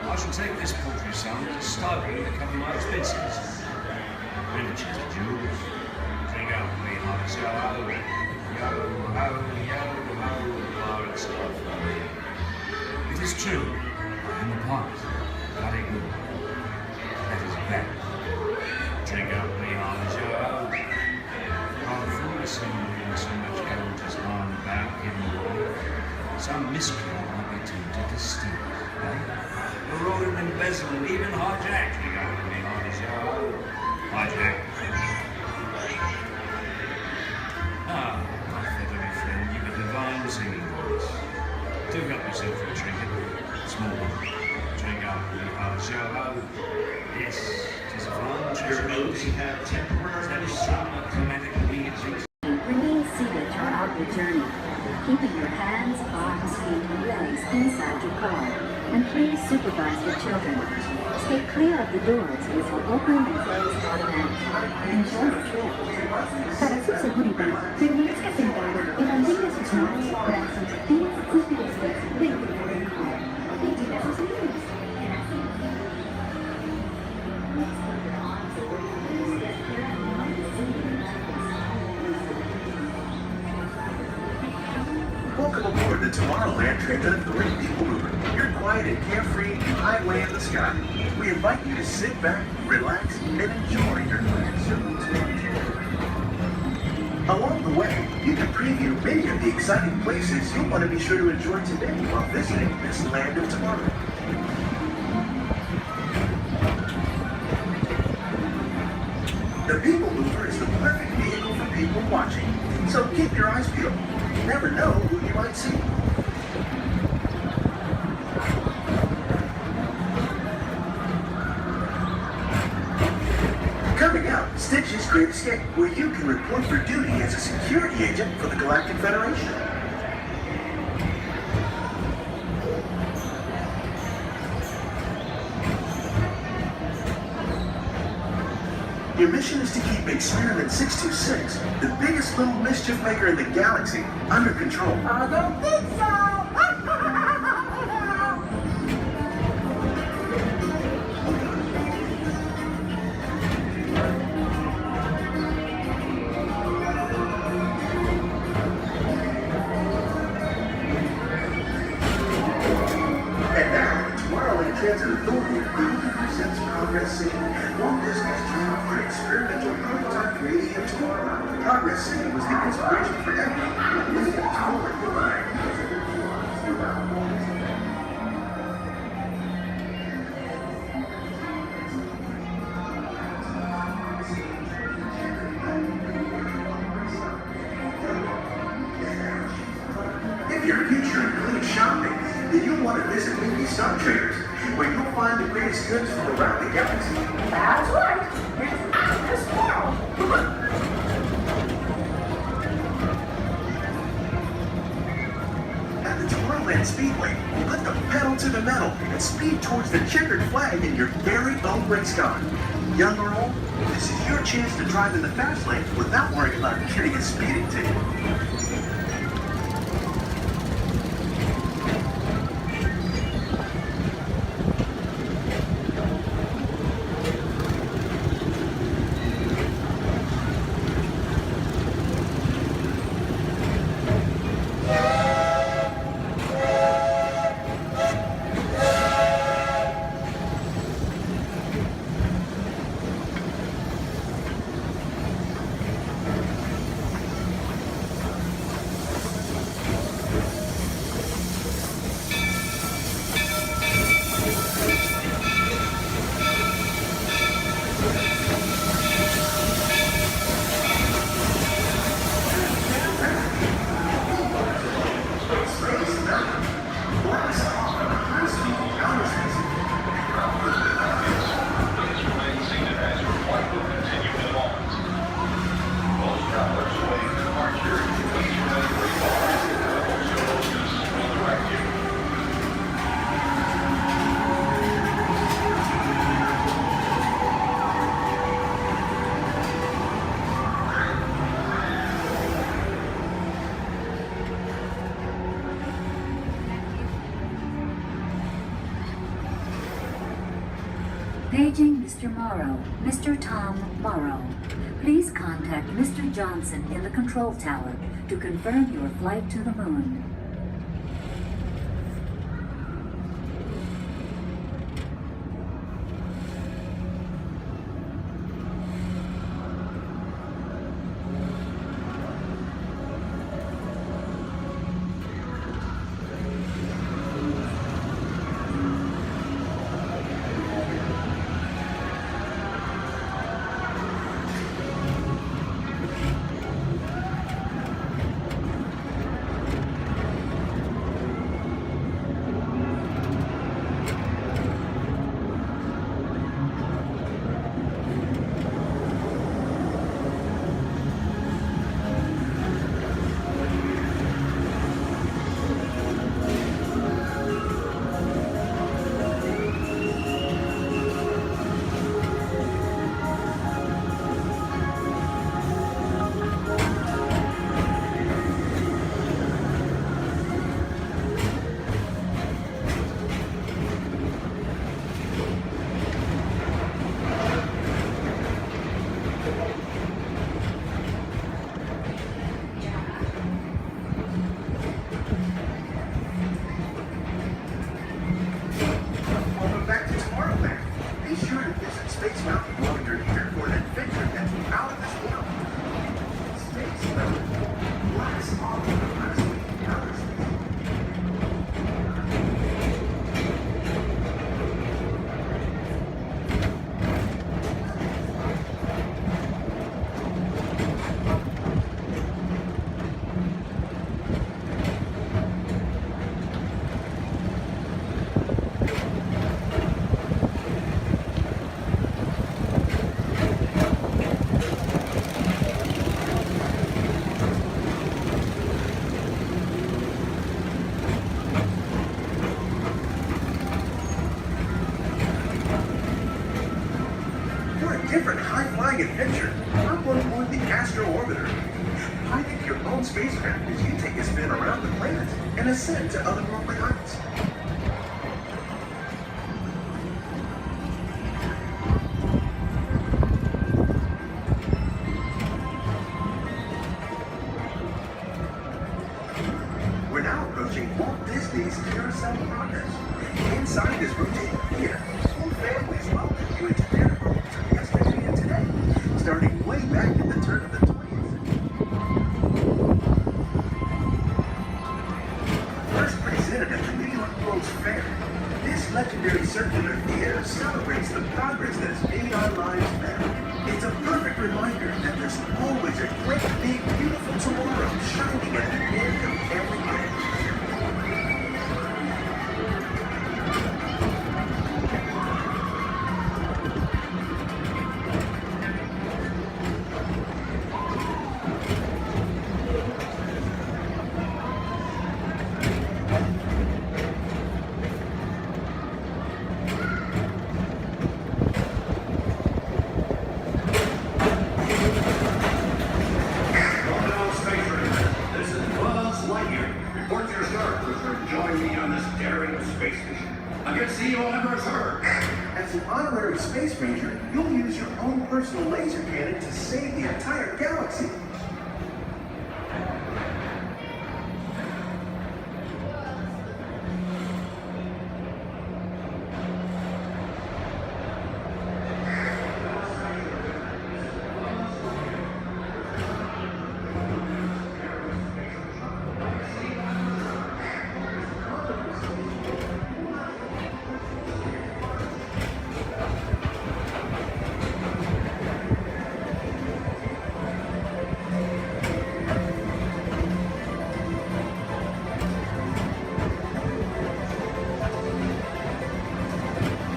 S18: I shall take this paltry sum as a stipend to cover my expenses. Riches and jewels. Drink up, be on the show. Yo ho, pirates love for me. It is true, I am a pirate, bloody good. That is bad. Drink up, me on the show. I'm foolish in so much gold just lying about hidden away. Some miscreant might be tempted to steal it, eh? Or order embezzle and even hijack. Drink up, me on the show. Hijack. Ah. Friend, you've a divine singing voice. Do help yourself for a trinket. Small one. Drink up, you have a show. Yes, tis a fine treasure.
S22: Those who have temporary
S18: some chromatic needs.
S20: Remain seated throughout your journey, keeping your hands, arms, feet, and legs inside your car. And please supervise the children. Stay clear of the doors which will open and close automatically. Enjoy the trip. Para su seguridad, permanezca sentado y mantenga sus manos, brazos, pies y pies dentro del car. Vigila sus límites.
S24: Welcome aboard the Tomorrowland trip of the Great People Mover. Your quiet and carefree highway in the sky. We invite you to sit back, relax, and enjoy your next journey. Along the way, you can preview many of the exciting places you'll want to be sure to enjoy today while visiting this land of tomorrow. The People Mover is the perfect vehicle for people watching, so keep your eyes peeled. You never know who you might see. Stitch's Great Escape, where you can report for duty as a security agent for the Galactic Federation. Your mission is to keep Experiment 626, the biggest little mischief maker in the galaxy, under control.
S17: I don't think so.
S24: Transit Authority proudly presents Progress City, Walt Disney's dream for experimental prototype radiant tomorrow. Progress City was the inspiration for everything moving toward the line. If your future includes shopping, then you'll want to visit Windy Star Traders, where you'll find the greatest goods from around the galaxy.
S17: That's right. It's out this world.
S24: At the Tomorrowland Speedway, put the pedal to the metal and speed towards the checkered flag in your very own race car. Young or old, this is your chance to drive in the fast lane without worrying about getting a speeding ticket.
S20: Paging Mr. Morrow, Mr. Tom Morrow. Please contact Mr. Johnson in the control tower to confirm your flight to the moon.
S24: adventure, hop on board the Astro Orbiter. Pilot your own spacecraft as you take a spin around the planet and ascend to otherworldly heights. We're now approaching Walt Disney's Carousel Progress. Inside this rotating theater, whole families welcome you into their homes from yesterday and today, starting way back at the turn of the 20th century. First presented at the New York World's Fair, this legendary circular theater celebrates the progress that has made our lives better. It's a perfect reminder that there's always a great, big, beautiful tomorrow shining at the end of every day. As an honorary space ranger, you'll use your own personal laser cannon to save the entire galaxy.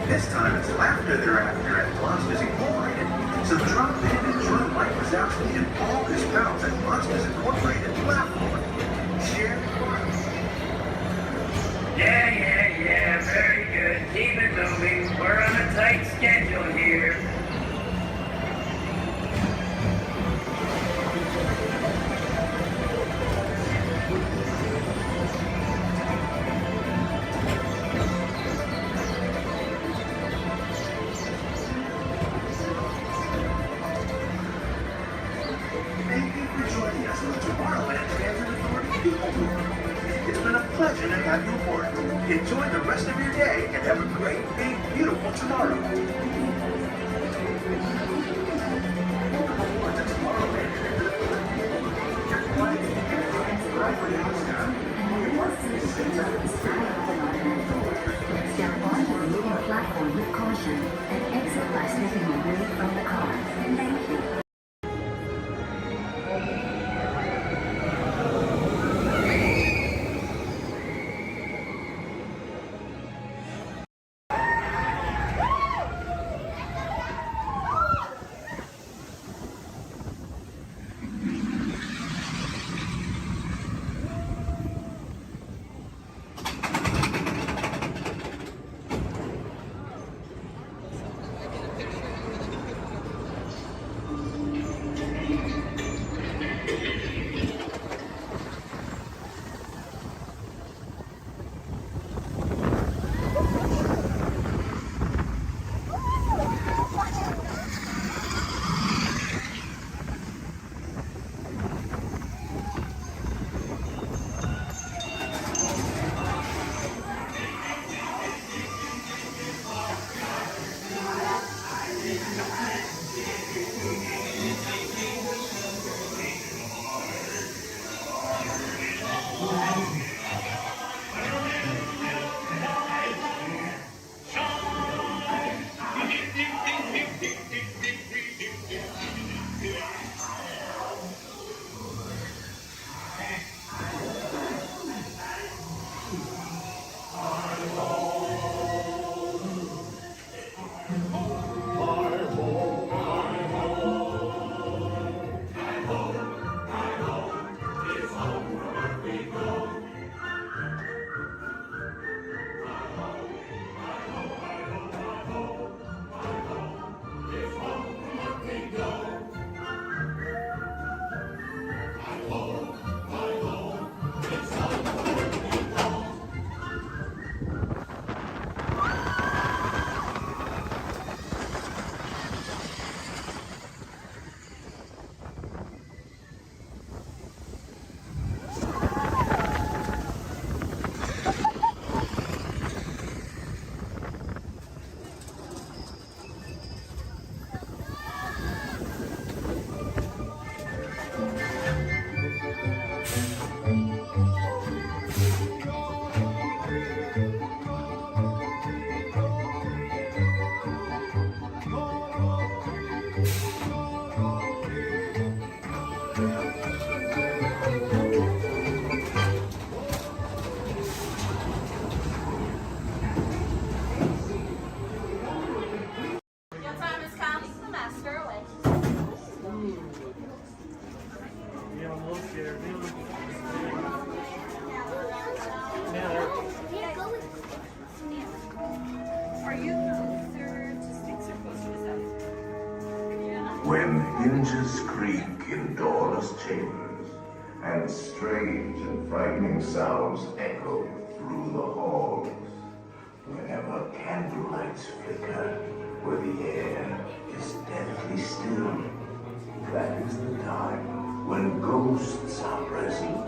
S24: This time it's laughter they're after at Monsters Incorporated. So drop in and join Mike Wazowski and all his pals at Monsters Incorporated. Laugh more. Share fun.
S3: Yeah, very good. Keep it moving. We're on a tight schedule here.
S24: Thank you for joining us on the Tomorrowland Transit Authority People Tour. It's been a pleasure to have you aboard. Enjoy the rest of your day and have a great, big, beautiful tomorrow. Welcome aboard the Tomorrowland Transit Authority. Your flight is right for the Oscar.
S20: Step on the leading platform with caution and exit by stepping away from the car. Thank you.
S12: Go.
S6: When hinges creak in doorless chambers, and strange and frightening sounds echo through the halls, whenever candlelights flicker, where the air is deathly still, that is the time when ghosts are present,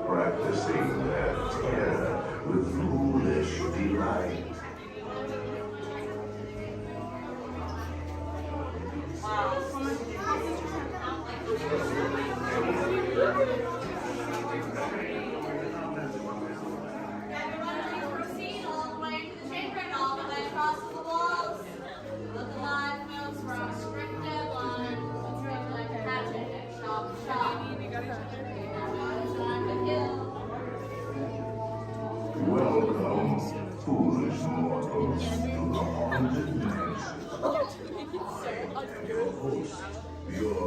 S6: practicing their terror with foolish delight.
S8: Proceed all the way to the chamber and all the way across the walls. Look alive, folks, we're on a strict deadline. Let's go like a hatchet and shop to shop.
S6: Welcome, foolish mortals, to the haunted mansion. And your host, your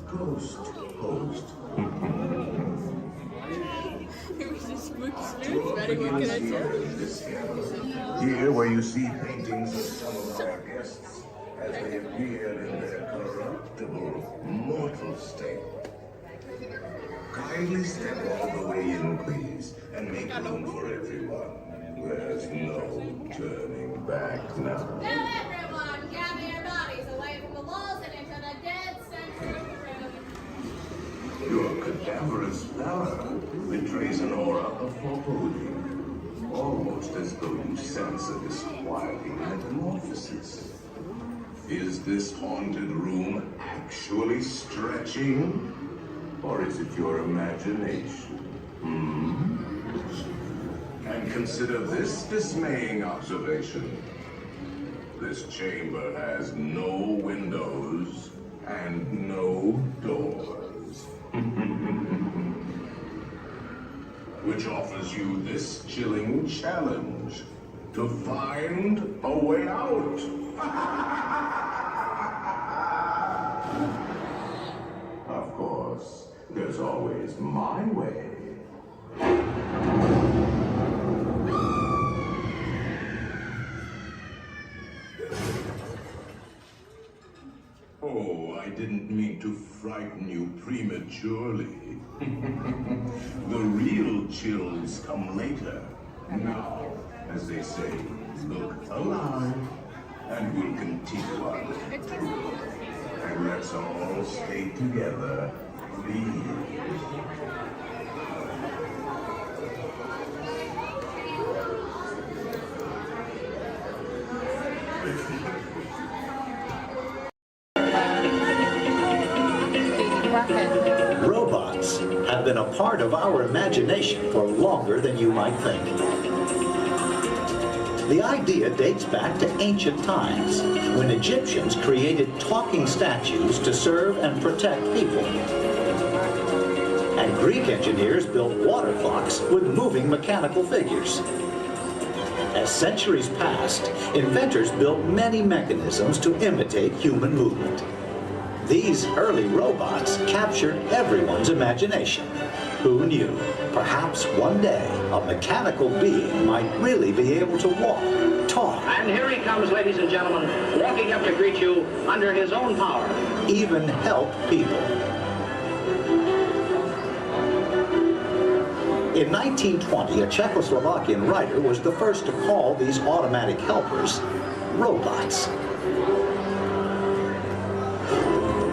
S6: ghost host. Here where you see paintings of some of our guests as they appear in their corruptible, mortal state. Kindly step all the way in, please, and make room for everyone. There's no turning back now.
S8: Now everyone, gather your bodies away from the walls and into the dead center of the room.
S6: Your cadaverous pallor betrays an aura of foreboding, almost as though you sense a disquieting metamorphosis. Is this haunted room actually stretching? Or is it your imagination? And consider this dismaying observation. This chamber has no windows and no doors. Which offers you this chilling challenge to find a way out. Of course, there's always my way. Oh, I didn't mean to frighten you prematurely. The real chills come later. Now, as they say, look alive, and we'll continue on. And let's all stay together, please.
S5: Robots have been a part of our imagination for longer than you might think. The idea dates back to ancient times, when Egyptians created talking statues to serve and protect people. And Greek engineers built water clocks with moving mechanical figures. As centuries passed, inventors built many mechanisms to imitate human movement. These early robots captured everyone's imagination. Who knew? Perhaps one day, a mechanical being might really be able to walk, talk.
S12: And here he comes, ladies and gentlemen, walking up to greet you under his own power.
S5: Even help people. In 1920, a Czechoslovakian writer was the first to call these automatic helpers robots.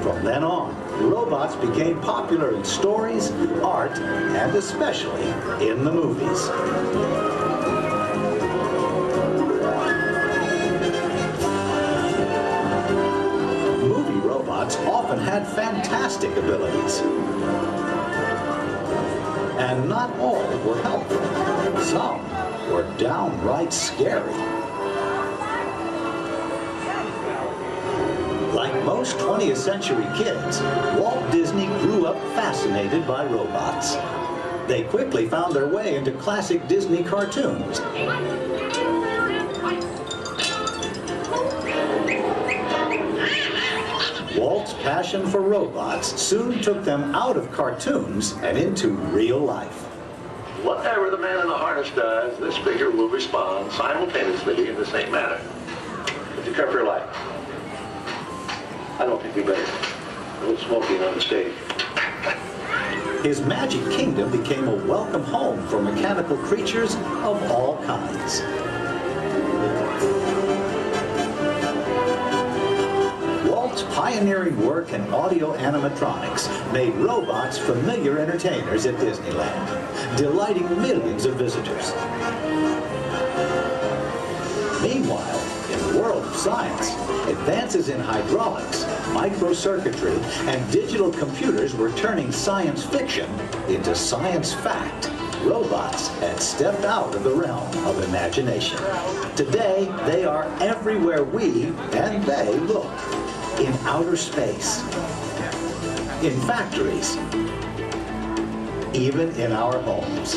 S5: From then on, robots became popular in stories, art, and especially in the movies. Movie robots often had fantastic abilities. And not all were helpful. Some were downright scary. Like most 20th century kids, Walt Disney grew up fascinated by robots. They quickly found their way into classic Disney cartoons. Walt's passion for robots soon took them out of cartoons and into real life.
S7: Whatever the man in the harness does, this figure will respond simultaneously in the same manner. Would you cover your light? I don't think we better. A little smoking on the stage.
S5: His magic kingdom became a welcome home for mechanical creatures of all kinds. Walt's pioneering work in audio animatronics made robots familiar entertainers at Disneyland, delighting millions of visitors. Meanwhile, in the world of science, advances in hydraulics, microcircuitry, and digital computers were turning science fiction into science fact. Robots had stepped out of the realm of imagination. Today, they are everywhere we and they look. In outer space, in factories, even in our homes.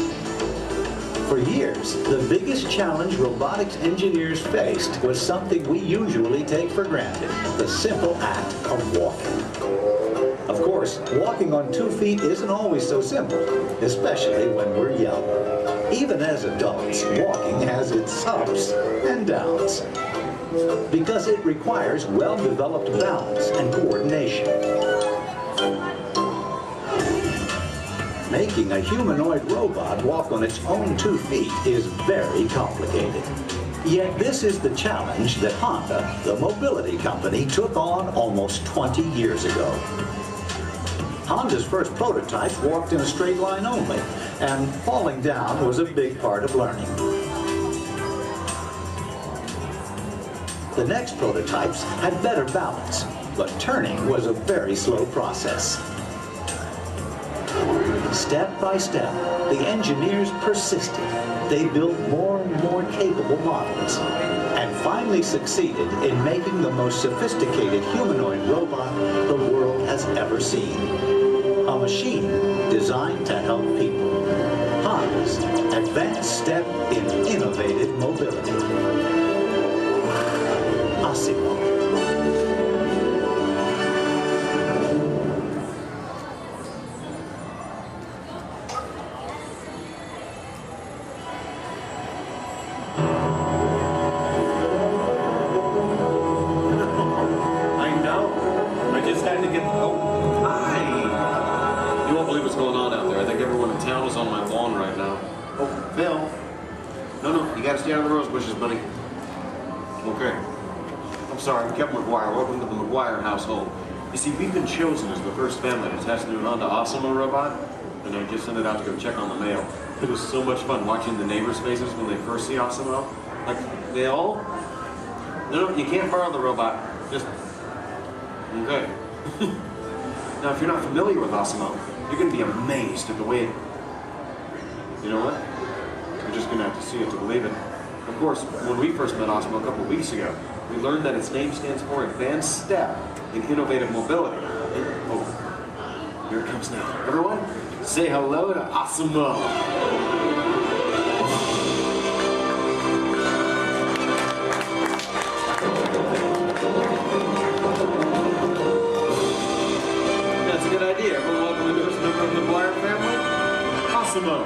S5: For years, the biggest challenge robotics engineers faced was something we usually take for granted, the simple act of walking. Of course, walking on 2 feet isn't always so simple, especially when we're young. Even as adults, walking has its ups and downs, because it requires well-developed balance and coordination. Making a humanoid robot walk on its own 2 feet is very complicated. Yet this is the challenge that Honda, the mobility company, took on almost 20 years ago. Honda's first prototype walked in a straight line only, and falling down was a big part of learning. The next prototypes had better balance, but turning was a very slow process. Step by step, the engineers persisted. They built more and more capable models, and finally succeeded in making the most sophisticated humanoid robot the world has ever seen. A machine designed to help people. Honda's advanced step in innovative mobility.
S2: Household. You see, we've been chosen as the first family to test the new Honda Osimo robot, and I just sent it out to go check on the mail. It was so much fun watching the neighbors' faces when they first see Osimo. Like, they all... No, you can't borrow the robot. Just... Okay. Now, if you're not familiar with Osimo, you're going to be amazed at the way it... You know what? You're just going to have to see it to believe it. Of course, when we first met Osimo a couple of weeks ago, we learned that its name stands for Advanced Step in Innovative Mobility. Oh, here it comes now. Everyone, say hello to Osimo. That's a good idea. Everyone welcome the newest member of the McGuire family, Osimo.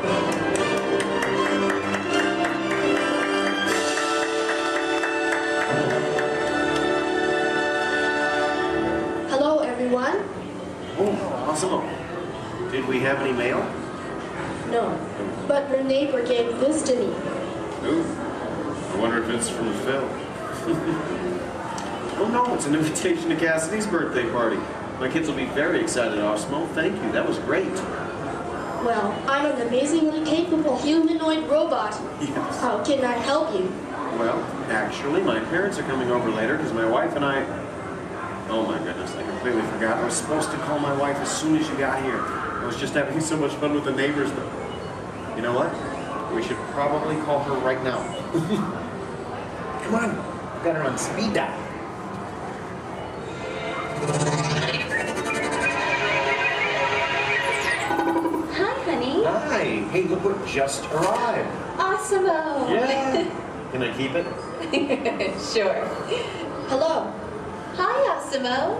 S2: Osimo, did we have any mail?
S15: No, but your neighbor gave this to me.
S2: Ooh, I wonder if it's from Phil. Oh no, it's an invitation to Cassidy's birthday party. My kids will be very excited, Osimo. Thank you, that was great.
S15: Well, I'm an amazingly capable humanoid robot.
S2: Yes.
S15: How can I help you?
S2: Well, actually, my parents are coming over later because my wife and I... Oh my goodness, I completely forgot. I was supposed to call my wife as soon as you got here. I was just having so much fun with the neighbors. You know what? We should probably call her right now. Come on, I've got her on speed dial.
S19: Hi, honey.
S2: Hi. Hey, look what just arrived.
S19: Awesome-o.
S2: Yeah. Can I keep it?
S19: Sure.
S15: Hello.
S19: Hi, Osimo.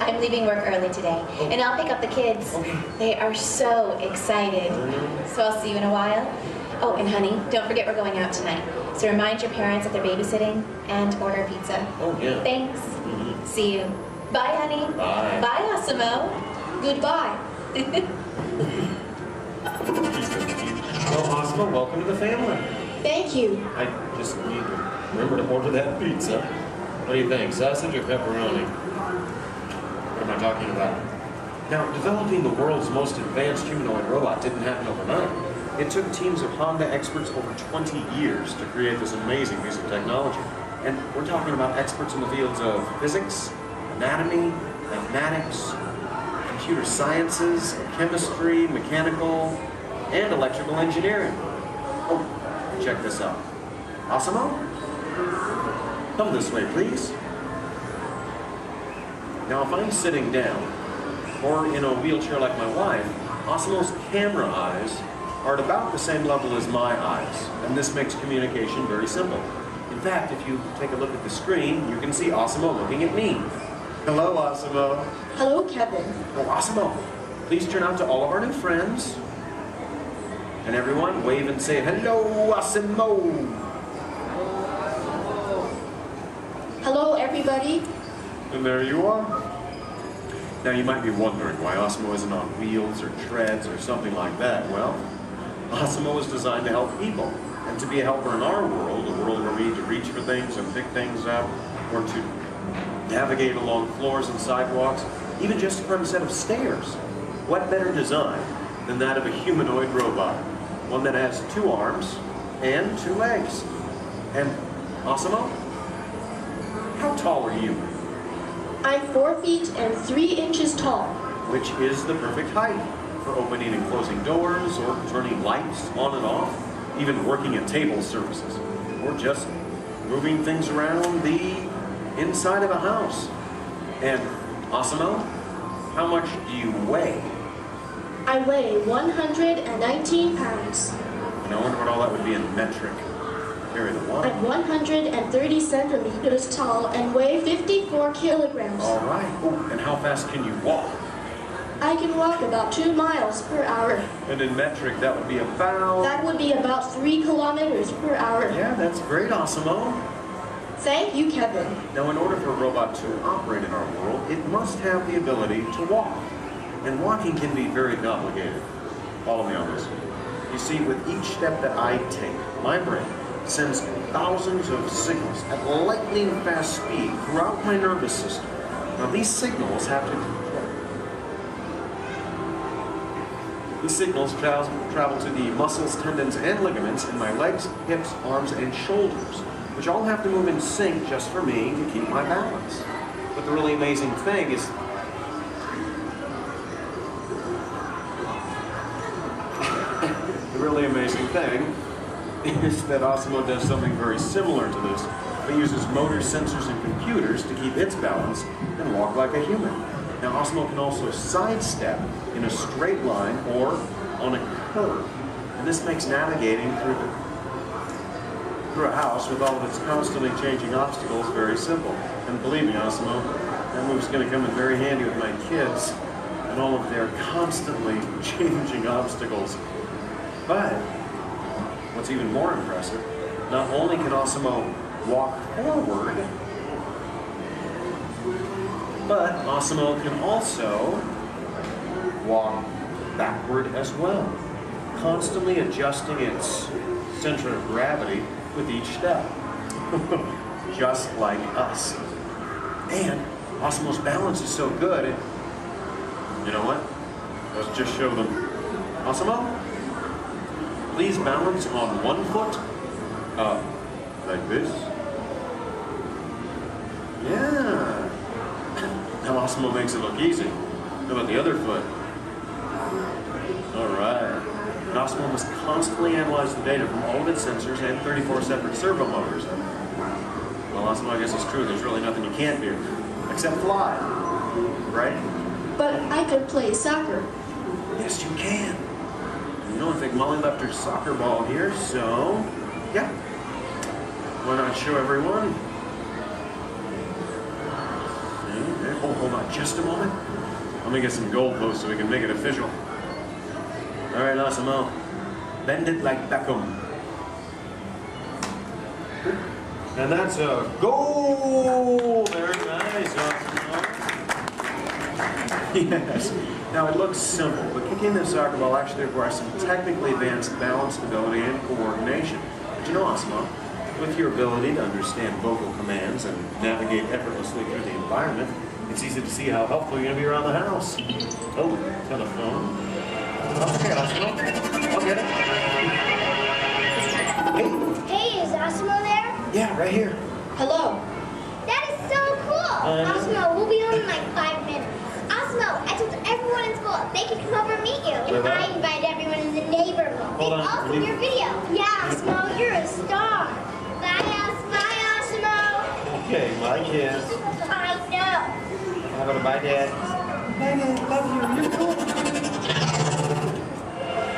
S1: I'm leaving work early today, and I'll pick up the kids.
S2: Okay.
S1: They are so excited. So I'll see you in a while. Oh, and honey, don't forget we're going out tonight. So remind your parents that they're babysitting and order pizza.
S2: Oh, yeah.
S1: Thanks. See you. Bye, honey.
S2: Bye.
S1: Bye, Osimo. Goodbye.
S2: Well, Osmo, welcome to the family.
S15: Thank you.
S2: I just need to remember to order that pizza. What do you think, sausage or pepperoni? What am I talking about? Now, developing the world's most advanced humanoid robot didn't happen overnight. It took teams of Honda experts over 20 years to create this amazing piece of technology. And we're talking about experts in the fields of physics, anatomy, mathematics, computer sciences, chemistry, mechanical, and electrical engineering. Oh, check this out. Osimo? Come this way, please. Now, if I'm sitting down, or in a wheelchair like my wife, Osimo's camera eyes are at about the same level as my eyes, and this makes communication very simple. In fact, if you take a look at the screen, you can see Osimo looking at me. Hello, Osimo.
S15: Hello, Kevin.
S2: Oh, Osimo, please turn out to all of our new friends. And everyone, wave and say, hello, Osimo.
S15: Hello, everybody.
S2: And there you are. Now, you might be wondering why Osimo isn't on wheels or treads or something like that. Well, Osimo is designed to help people, and to be a helper in our world, a world where we need to reach for things and pick things up, or to navigate along floors and sidewalks, even just from a set of stairs. What better design than that of a humanoid robot? One that has 2 arms and 2 legs. And Osimo, how tall are you?
S15: I'm 4 feet and 3 inches tall.
S2: Which is the perfect height for opening and closing doors, or turning lights on and off, even working at table surfaces, or just moving things around the inside of a house. And Osimo, how much do you weigh?
S15: I weigh 119 pounds.
S2: And I wonder what all that would be in metric. Carry the one.
S15: I'm 130 centimeters tall and weigh 54 kilograms.
S2: All right. Oh, and how fast can you walk?
S15: I can walk about 2 miles per hour.
S2: And in metric, that would be about...
S15: That would be about 3 kilometers per hour.
S2: Yeah, that's great, Osimo.
S15: Thank you, Kevin.
S2: Now, in order for a robot to operate in our world, it must have the ability to walk. And walking can be very complicated. Follow me on this. You see, with each step that I take, my brain sends thousands of signals at lightning fast speed throughout my nervous system. Now, these signals travel to the muscles, tendons, and ligaments in my legs, hips, arms, and shoulders, which all have to move in sync just for me to keep my balance. But the really amazing thing is that Osimo does something very similar to this. It uses motors, sensors, and computers to keep its balance and walk like a human. Now, Osimo can also sidestep in a straight line or on a curve. And this makes navigating through a house with all of its constantly changing obstacles very simple. And believe me, Osimo, that move's going to come in very handy with my kids and all of their constantly changing obstacles. But what's even more impressive, not only can Osimo walk forward, but Osimo can also walk backward as well, constantly adjusting its center of gravity with each step, just like us. And Osimo's balance is so good, you know what? Let's just show them. Osimo, please balance on one foot, like this. Yeah. Now Osimo makes it look easy. How about the other foot? All right. And Osimo must constantly analyze the data from all of its sensors and 34 separate servo motors. Well, Osimo, I guess it's true. There's really nothing you can't do, except fly, right?
S15: But I could play soccer.
S2: Yes, you can. You know, I think Molly left her soccer ball here, so yeah. Why not show everyone? Oh, hold on. just a moment? Let me get some goalposts so we can make it official. All right, Osimo. Bend it like Beckham. And that's a goal! Very nice, Osimo. Yes. Now it looks simple, but kicking the soccer ball actually requires some technically advanced balance, stability, and coordination. But you know, Osimo, with your ability to understand vocal commands and navigate effortlessly through the environment, it's easy to see how helpful you're going to be around the house. Oh, telephone. Okay, Osimo. I'll get it. Hey.
S17: Hey, is Osimo there?
S2: Yeah, right here.
S17: Hello. That is so cool. Osimo, we'll be home in like 5 minutes. Osimo, I told everyone in school they can come over and meet you. And I invited everyone in the neighborhood.
S2: Hold on.
S17: Also your video. Yeah, Osimo, you're a star. Bye, Osimo.
S2: Okay, my kids.
S17: I know.
S2: How about a bye, Dad? Bye, Dad. Love you. You're cool.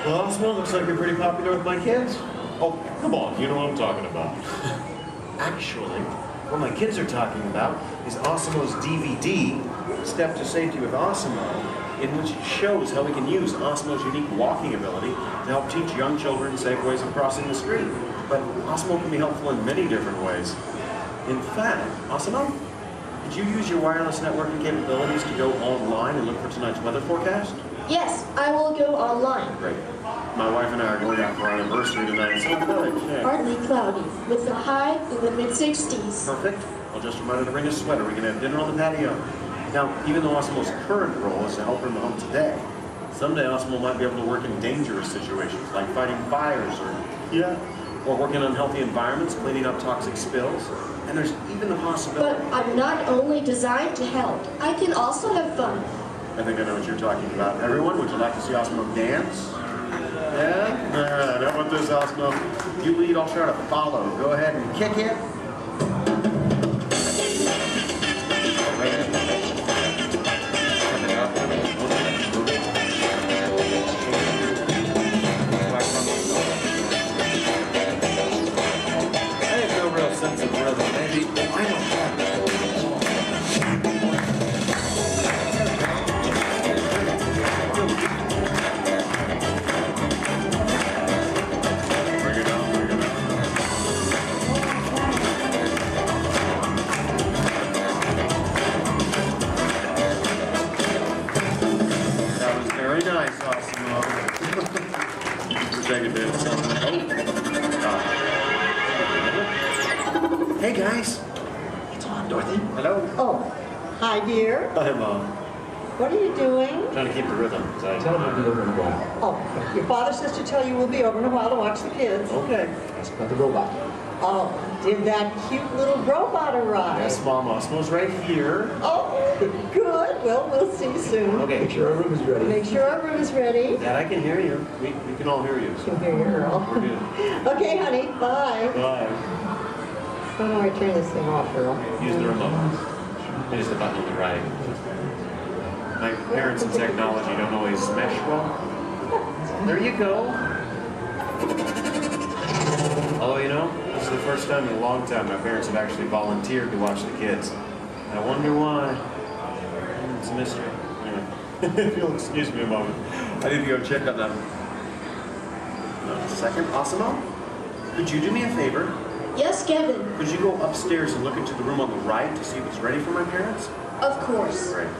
S2: Well, Osimo, looks like you're pretty popular with my kids. Oh, come on. You know what I'm talking about. Actually, what my kids are talking about is Osimo's DVD, Step to Safety with Osimo, in which it shows how we can use Osimo's unique walking ability to help teach young children safe ways of crossing the street. But Osimo can be helpful in many different ways. In fact, Osimo, did you use your wireless networking capabilities to go online and look for tonight's weather forecast?
S15: Yes, I will go online.
S2: Great. My wife and I are going out for our anniversary tonight, so good. Yeah.
S15: Partly cloudy, with a high in the mid-60s.
S2: Perfect. I'll just remind her to bring a sweater. We can have dinner on the patio. Now, even though Osimo's current role is to help her in the home today, someday Osimo might be able to work in dangerous situations, like fighting fires or working in unhealthy environments, cleaning up toxic spills. And there's even the possibility...
S15: But I'm not only designed to help, I can also have fun.
S2: I think I know what you're talking about. Everyone, would you like to see Osimo dance? Yeah? All right, how about this, Osimo? You lead, I'll try to follow. Go ahead and kick it. I have no real sense of rhythm. Maybe I don't have it. Very nice, Osimo. Wish I could do something. Hey, guys. It's on, Dorothy. Hello.
S4: Oh, hi, dear.
S2: Hi, Mom.
S4: What are you doing?
S2: Trying to keep the rhythm.
S4: Tell them we'll be over in a while. Oh, your father says to tell you we'll be over in a while to watch the kids.
S2: Okay.
S4: That's about the robot. Oh, did that cute little robot arrive?
S2: Yes, Mom. Osimo's right here.
S4: Oh, good. Well, we'll see you soon.
S2: Okay.
S4: Make sure our room is ready. Make sure our room is ready.
S2: Dad, I can hear you. We can all hear you. So.
S4: Can hear you, girl.
S2: We're good.
S4: Okay, honey. Bye.
S2: Bye.
S4: How do I turn this thing off, girl?
S2: Use the remote. It is the button on the right. My parents and technology don't always mesh well. There you go. Oh, you know, this is the first time in a long time my parents have actually volunteered to watch the kids. I wonder why. It's a mystery. Anyway, if you'll excuse me a moment, I need to go check on them. A second, Osimo? Could you do me a favor?
S15: Yes, Kevin.
S2: Could you go upstairs and look into the room on the right to see if it's ready for my parents?
S15: Of course.
S2: Great.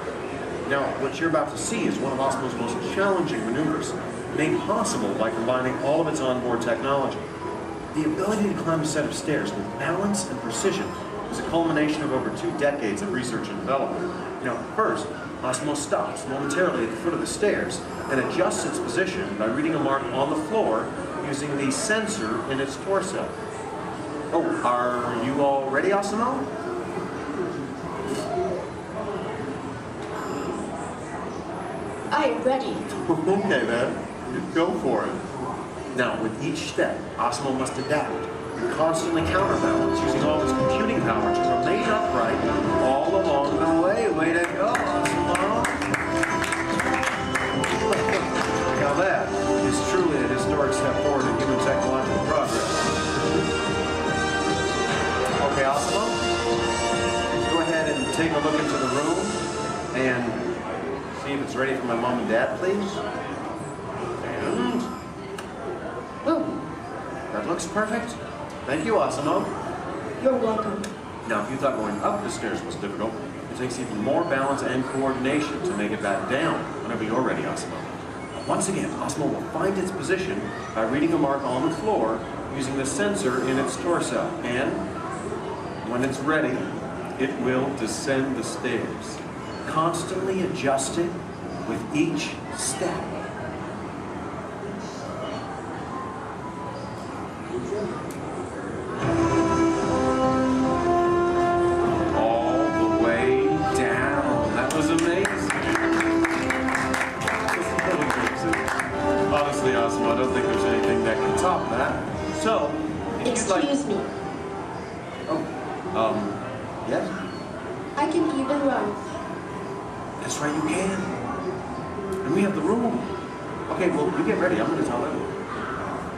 S2: Now, what you're about to see is one of Osimo's most challenging maneuvers, made possible by combining all of its onboard technology. The ability to climb a set of stairs with balance and precision is a culmination of over 2 decades of research and development. Now, first, Osimo stops momentarily at the foot of the stairs and adjusts its position by reading a mark on the floor using the sensor in its torso. Oh, are you all ready, Osimo?
S15: I am ready.
S2: Okay, then. Go for it. Now, with each step, Osimo must adapt and constantly counterbalance using all its computing power to remain upright all along the way. Way to go, Osimo! Now that is truly a historic step forward in human technological progress. Okay, Osimo, go ahead and take a look into the room and See if it's ready for my mom and dad, please. And... oh, that looks perfect. Thank you, Osimo.
S15: You're welcome.
S2: Now, if you thought going up the stairs was difficult, it takes even more balance and coordination to make it back down whenever you're ready, Osimo. Once again, Osimo will find its position by reading a mark on the floor using the sensor in its torso. And when it's ready, it will descend the stairs, constantly adjusting with each step. I don't think there's anything that can top that. So,
S15: excuse me.
S2: Oh, yes?
S15: I can even run.
S2: That's right, you can. And we have the room. Okay, well, you get ready. I'm going to tell them.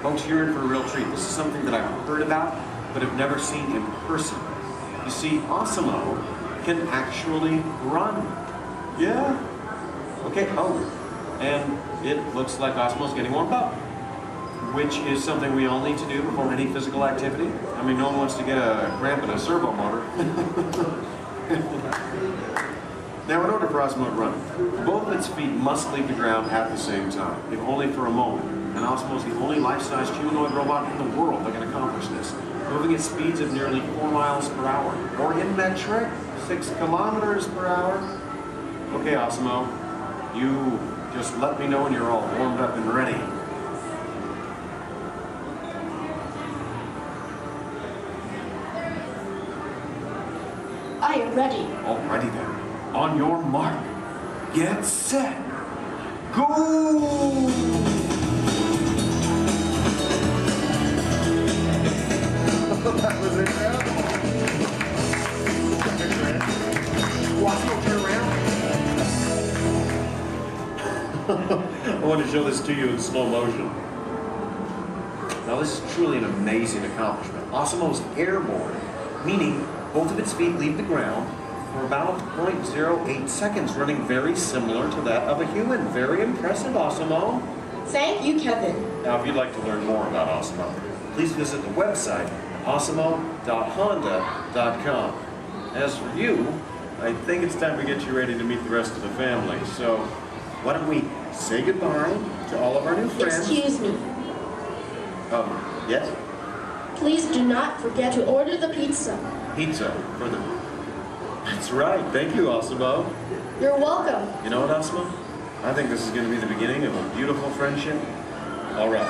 S2: Folks, you're in for a real treat. This is something that I've heard about, but have never seen in person. You see, Osimo can actually run. Yeah. Okay, and it looks like Osimo's getting warmed up, which is something we all need to do before any physical activity. I mean, no one wants to get a cramp in a servo motor. Now, in order for Osimo to run, both its feet must leave the ground at the same time, if only for a moment. And Osimo is the only life-sized humanoid robot in the world that can accomplish this, moving at speeds of nearly 4 miles per hour, or in metric, 6 kilometers per hour. Okay, Osimo, you just let me know when you're all warmed up and ready.
S15: I am ready.
S2: Alrighty then. On your mark, get set, go! That was incredible. Watch turn around. I want to show this to you in slow motion. Now this is truly an amazing accomplishment. Osimo's airborne, meaning both of its feet leave the ground for about 0.08 seconds, running very similar to that of a human. Very impressive, Osimo.
S15: Thank you, Kevin.
S2: Now, if you'd like to learn more about Osimo, please visit the website, osimo.honda.com. As for you, I think it's time to get you ready to meet the rest of the family. So, why don't we say goodbye to all of our new friends?
S15: Excuse me.
S2: Yes?
S15: Please do not forget to order the pizza.
S2: Pizza for the... That's right. Thank you, Osimo.
S15: You're welcome.
S2: You know what, Osimo? I think this is going to be the beginning of a beautiful friendship. All right.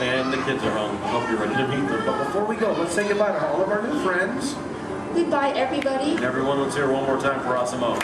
S2: And the kids are home. I hope you're ready to meet them. But before we go, let's say goodbye to all of our new friends.
S15: Goodbye, everybody.
S2: And everyone, let's hear one more time for Osimo.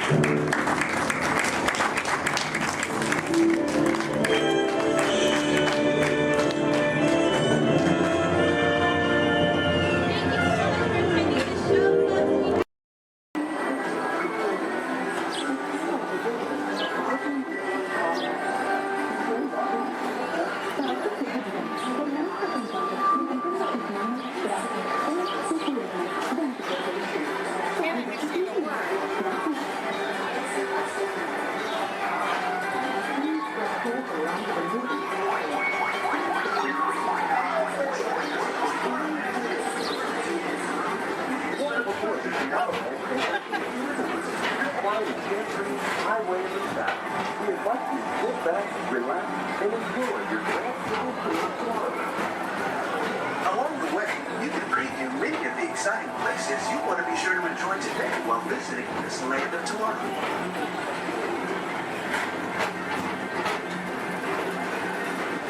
S24: Along the way, you can preview many of the exciting places you want to be sure to enjoy today while visiting this land of tomorrow.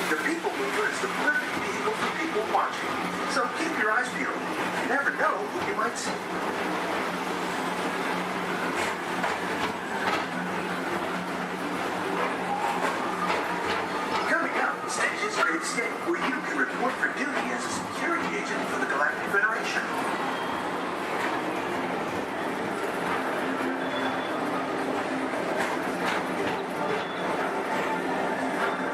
S24: The People Mover is the perfect vehicle for people watching. So keep your eyes peeled. You never know who you might see. Coming up, Stage's Great Escape, where you can report for duty as a security agent for the Galactic Federation.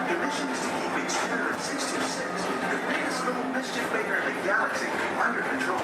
S24: The mission is to keep Experiment 626, the biggest little mischief maker in the galaxy, under control.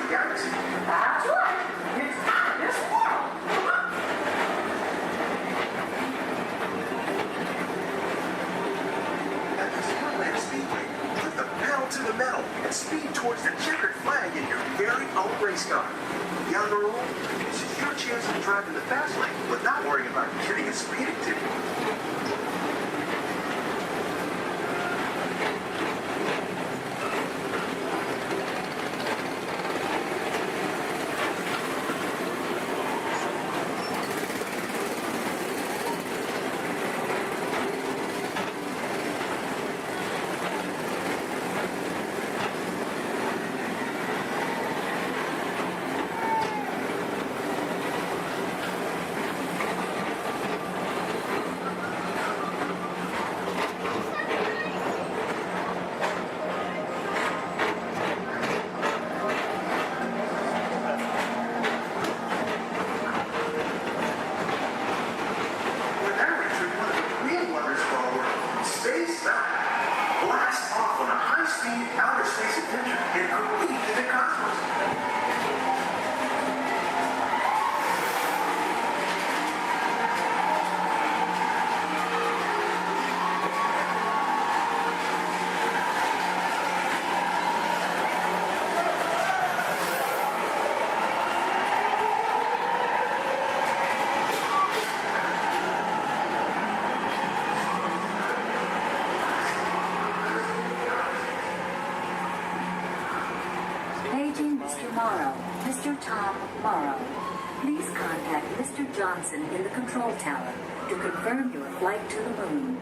S24: the galaxy.
S17: That's right. It's out of this world.
S24: At the Disneyland Speedway, put the pedal to the metal and speed towards the checkered flag in your very own race car. Young or old, this is your chance to drive in the fast lane without worrying about getting a speeding ticket.
S20: Please contact Mr. Johnson in the control tower to confirm your flight to the moon.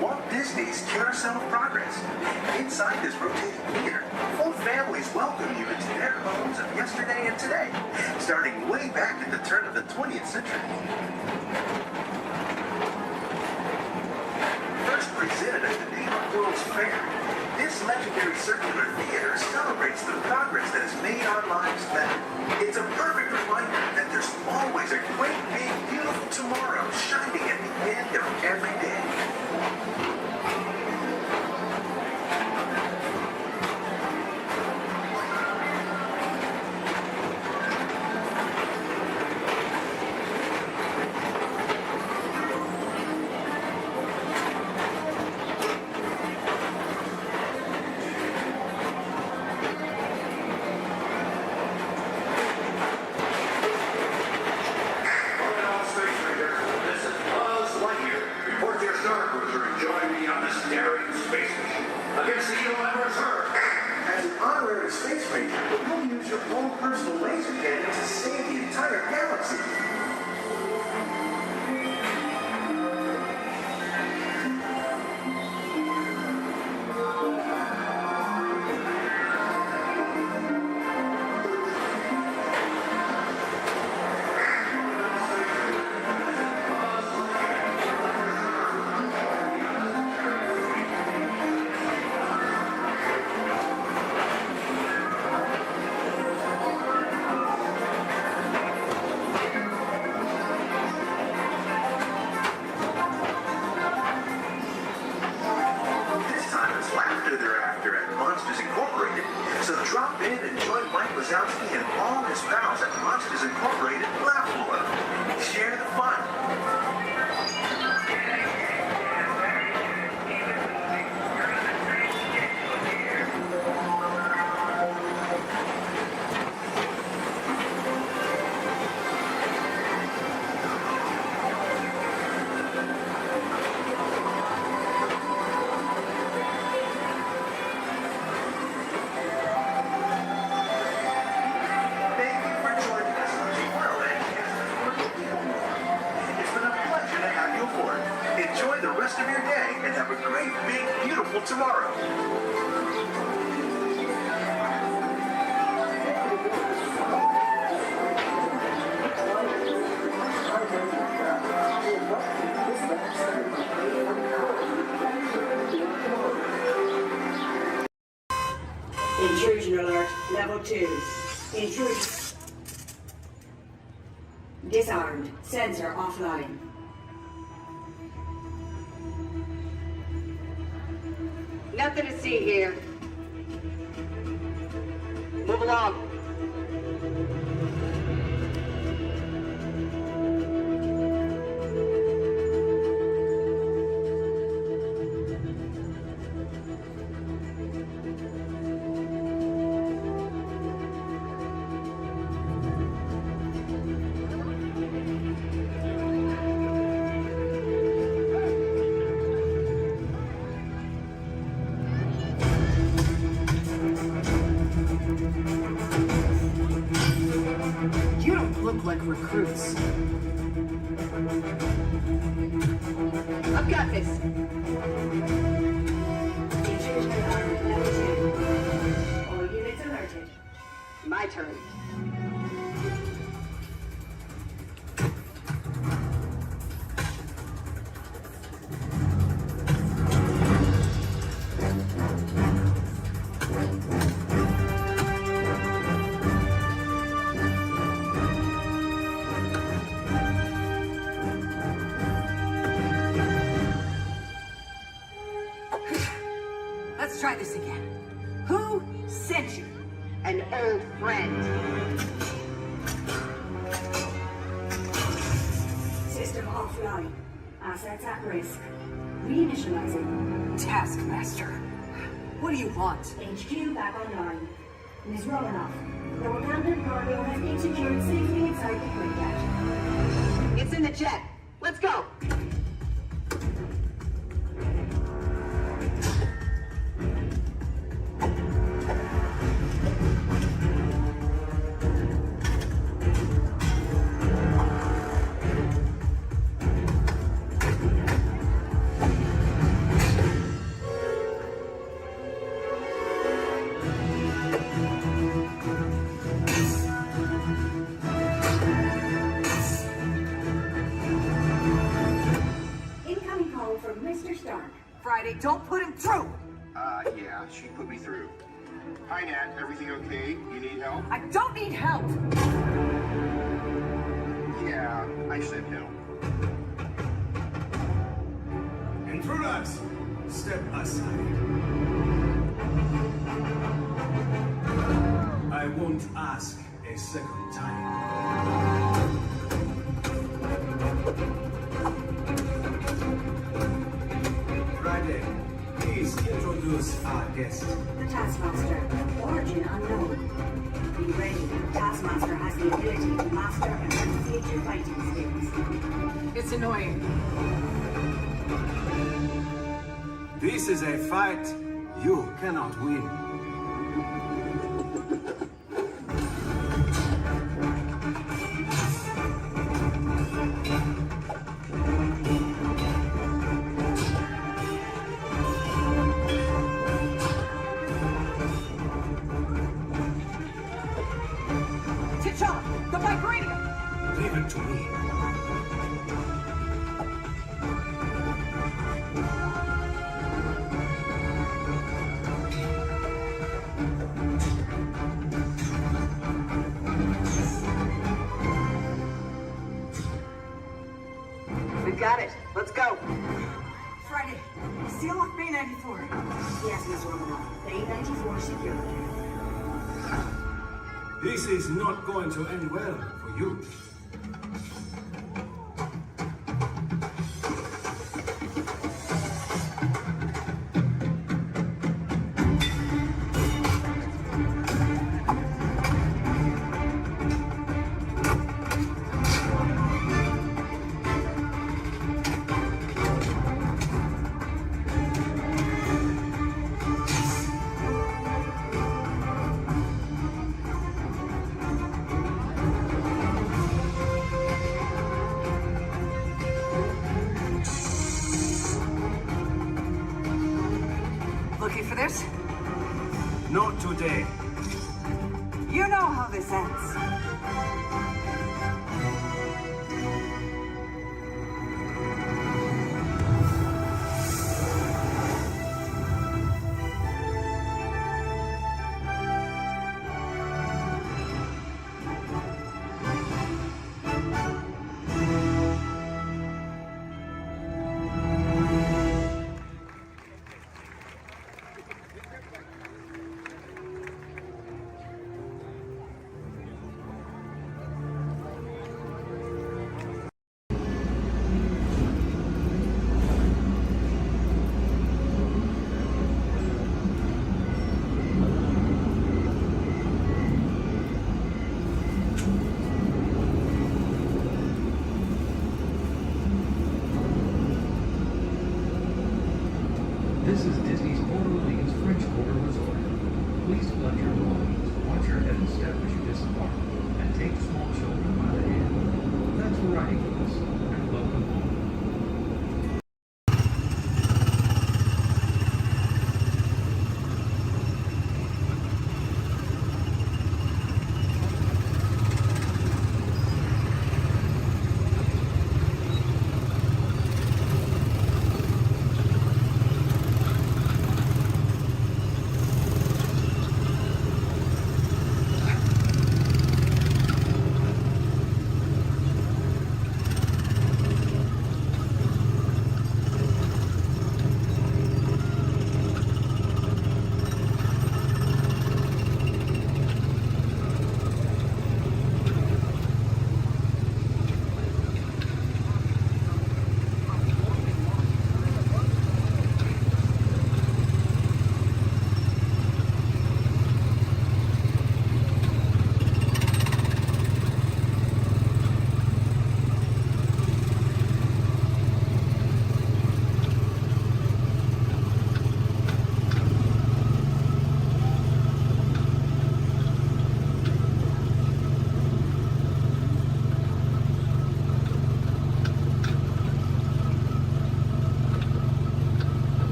S24: Walt Disney's Carousel of Progress. Inside this rotating theater, full families welcome you into their homes of yesterday and today, starting way back at the turn of the 20th century. First presented at the New York World's Fair, this legendary circular theater celebrates the progress that has made our lives better. It's a perfect reminder that there's always a great, big, beautiful tomorrow shining at the end of every day. rest of your day and have a great, big, beautiful tomorrow.
S9: Intrusion alert, level 2. Intrusion. Disarmed. Sensor offline.
S13: Nothing to see here. Move along.
S9: You don't look like recruits.
S13: I've got this.
S9: Intrusion alert, level 2. All units alerted.
S13: My turn.
S9: Let's try this again. Who sent you?
S13: An old friend.
S9: System offline. Assets at risk. Reinitializing. Taskmaster. What do you want? HQ back online. Ms. Romanoff, the Wakandan cargo has been secured safely inside the freight hatch.
S13: It's in the jet. Let's go.
S9: Incoming call from Mr. Stark. Friday, don't put him through!
S24: Yeah, she put me through. Hi, Nat. Everything okay? You need help?
S9: I don't need help!
S24: Yeah, I said help.
S10: Intruders, step aside. I won't ask a second time. Friday, please introduce our guest.
S9: The Taskmaster. Origin unknown. Be ready. Taskmaster has the ability to master and recreate your fighting skills. It's annoying.
S10: This is a fight you cannot win.
S9: T'Challa, the vibranium!
S10: Leave it to me.
S13: We got it. Let's go.
S9: Friday, seal off Bay 94. Yes, Ms. Romanoff. Bay 94 secured.
S10: This is not going to end well for you. Not today.
S9: You know how this ends.
S14: This is Disney's Port Orleans French Quarter Resort. Please collect your belongings, watch your head and step as you disembark, and take small children by the hand. Thanks for riding with us, and welcome home.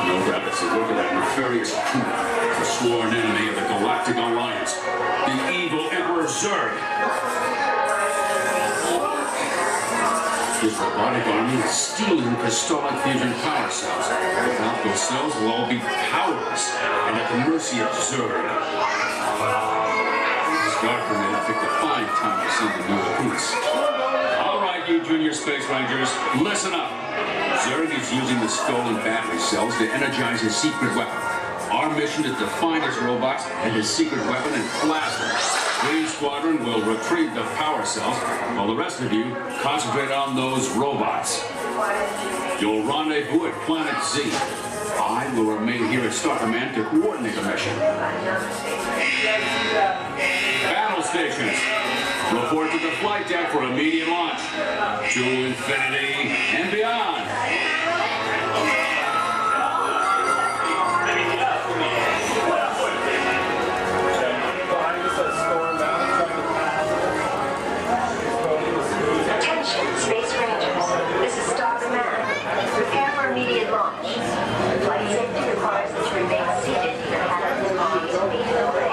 S16: No rabbits to look at that nefarious coup, the sworn enemy of the Galactic Alliance, the evil Emperor Zurg. His robotic army is stealing crystallic fusion power cells. Without those cells, we'll all be powerless and at the mercy of Zurg. Star Command picked a fine time to send the new recruits. All right, you junior space rangers, listen up. Zurg is using the stolen battery cells to energize his secret weapon. Our mission is to find his robots and his secret weapon and blast them. Green Squadron will retrieve the power cells, while the rest of you concentrate on those robots. You'll rendezvous at Planet Z. I will remain here at Star Command to coordinate the mission. Battle stations. Report to the flight deck for immediate launch. To infinity and beyond.
S21: Attention, Space Rangers. This is Star Command. Prepare for immediate launch. Flight safety requires that you remain seated in your cabin while the immediate delay.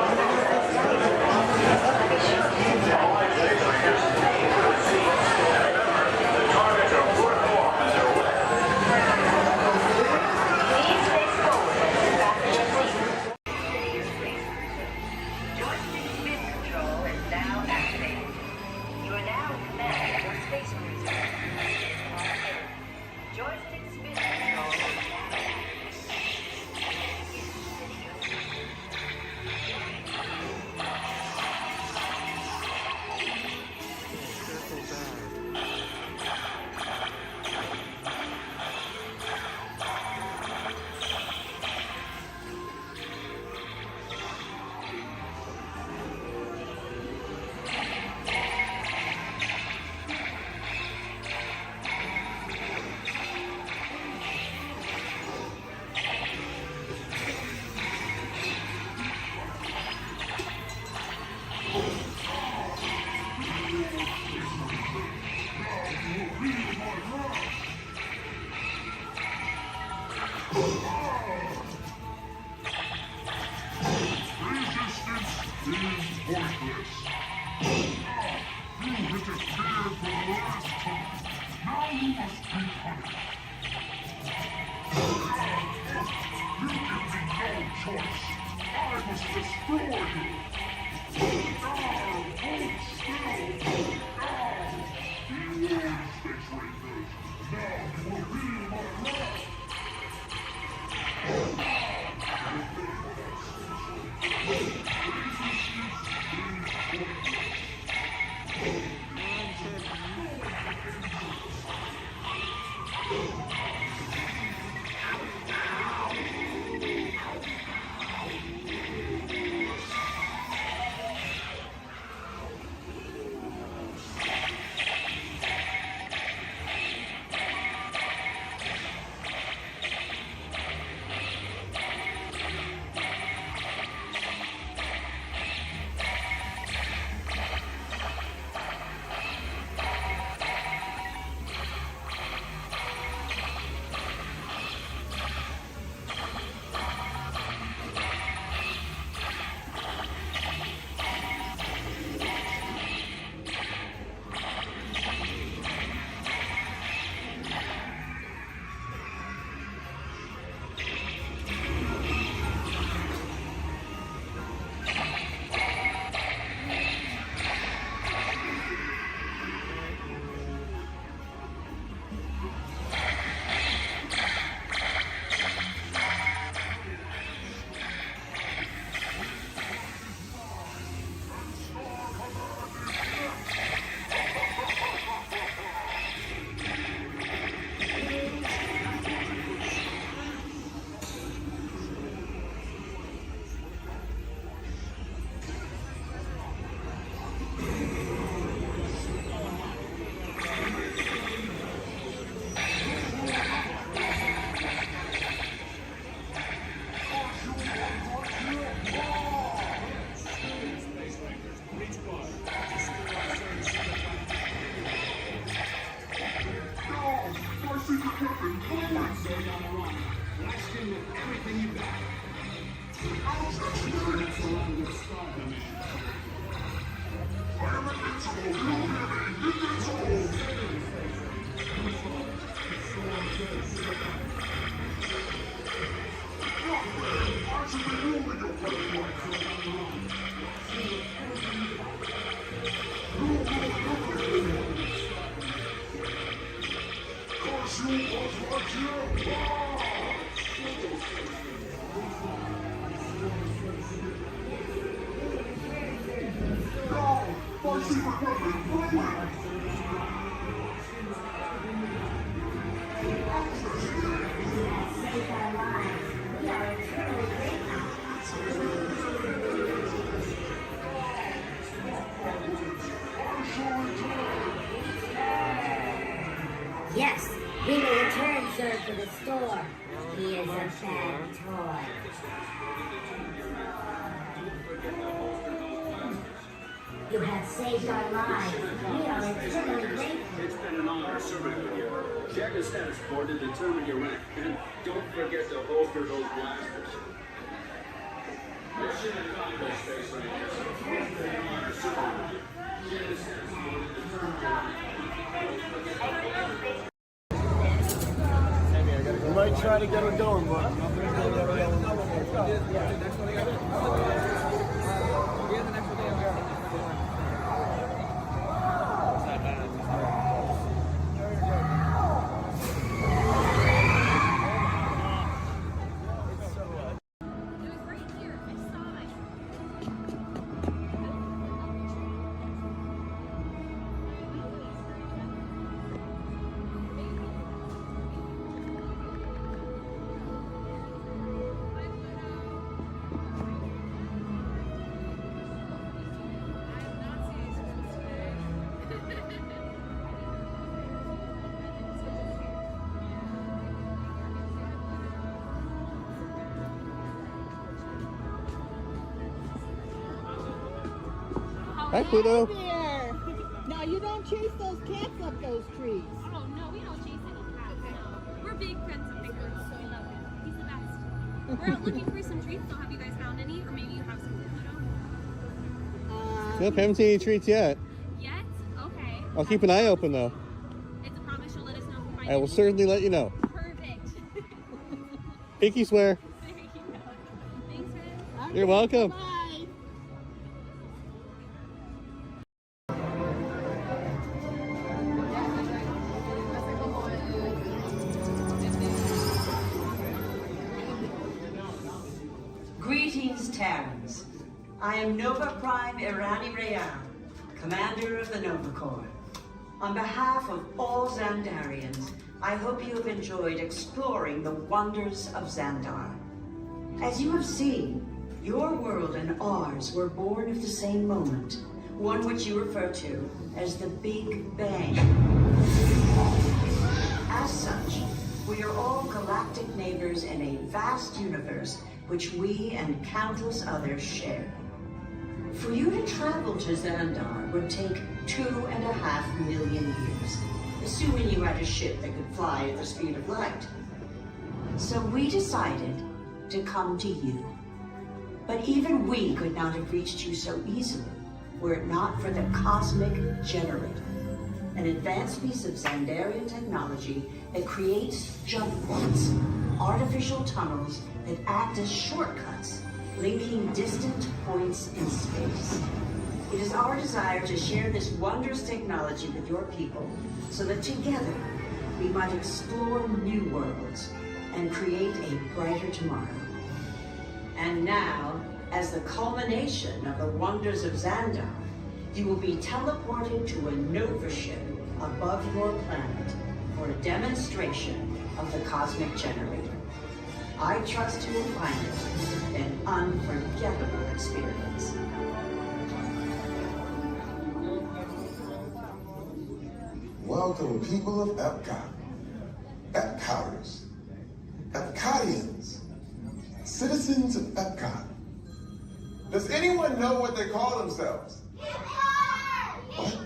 S17: Yes, we will return sir to the store. He is a bad toy. You have saved our lives. We are eternally grateful.
S16: It's been an honor serving with you. Check the status board to determine your rank. And don't forget to holster those blasters. Mission accomplished, Space Rangers. It's been an honor serving with you. Check the status board to determine your rank.
S11: We might try to get her going, but...
S18: Hi, Pluto.
S22: There. Now you don't chase those cats up those trees.
S23: Oh no, we don't chase any cats. No. We're big friends of Pickles, so we love him.
S3: We're out looking for some treats, so have you guys found any? Or maybe you have some Pluto?
S18: Nope, haven't seen any treats yet.
S3: Yet? Okay.
S18: I'll keep an eye open though.
S3: It's a promise you'll let us know if you find
S18: I will certainly let you know.
S3: Perfect.
S18: Pinky swear.
S3: There you go. Thanks, Red.
S18: You're welcome.
S22: Bye.
S4: Greetings, Terrans. I am Nova Prime Irani Rayan, commander of the Nova Corps. On behalf of all Xandarians, I hope you have enjoyed exploring the wonders of Xandar. As you have seen, your world and ours were born of the same moment, one which you refer to as the Big Bang. As such, we are all galactic neighbors in a vast universe which we and countless others share. For you to travel to Xandar would take 2.5 million years, assuming you had a ship that could fly at the speed of light. So we decided to come to you. But even we could not have reached you so easily were it not for the Cosmic Generator, an advanced piece of Xandarian technology that creates jump points, artificial tunnels that act as shortcuts, linking distant points in space. It is our desire to share this wondrous technology with your people so that together we might explore new worlds and create a brighter tomorrow. And now, as the culmination of the wonders of Xandar, you will be teleported to a Nova ship above your planet for a demonstration of the Cosmic Generator. I trust you will find it an unforgettable experience.
S6: Welcome, people of Epcot, Epcoters, Epcotians, citizens of Epcot. Does anyone know what they call themselves? What?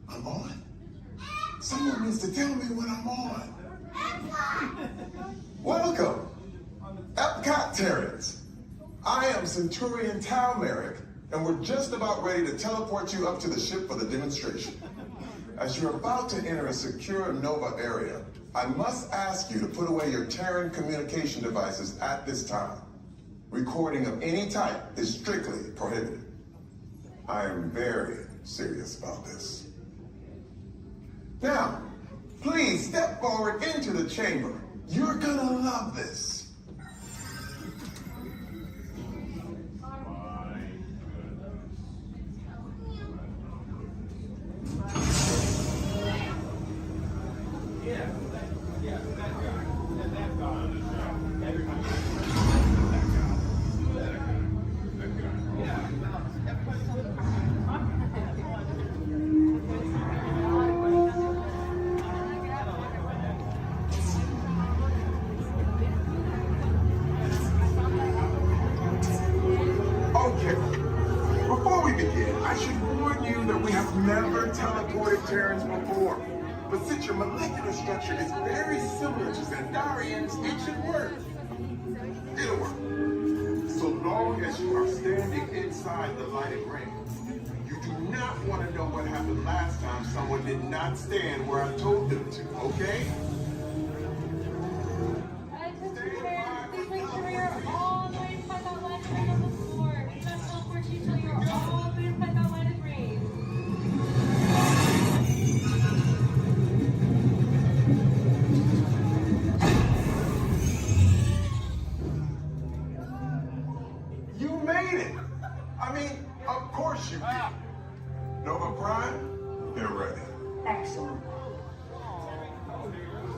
S6: I'm on? Someone needs to tell me what I'm on. Welcome, Epcot Terrans. I am Centurion Tal Merrick, and we're just about ready to teleport you up to the ship for the demonstration. As you're about to enter a secure Nova area, I must ask you to put away your Terran communication devices at this time. Recording of any type is strictly prohibited. I am very serious about this. Now, please step forward into the chamber. You're gonna love this. Before we begin, I should warn you that we have never teleported Terrans before. But since your molecular structure is very similar to Xandarians, it should work. It'll work. So long as you are standing inside the lighted ring. You do not want to know what happened last time someone did not stand where I told them to, okay?
S3: Please make sure you're all the way inside that lighted ring on the floor. We must teleport you till you're all the way inside that lighted ring.
S6: You made it! I mean, of course you did. Nova Prime, they're ready.
S4: Excellent.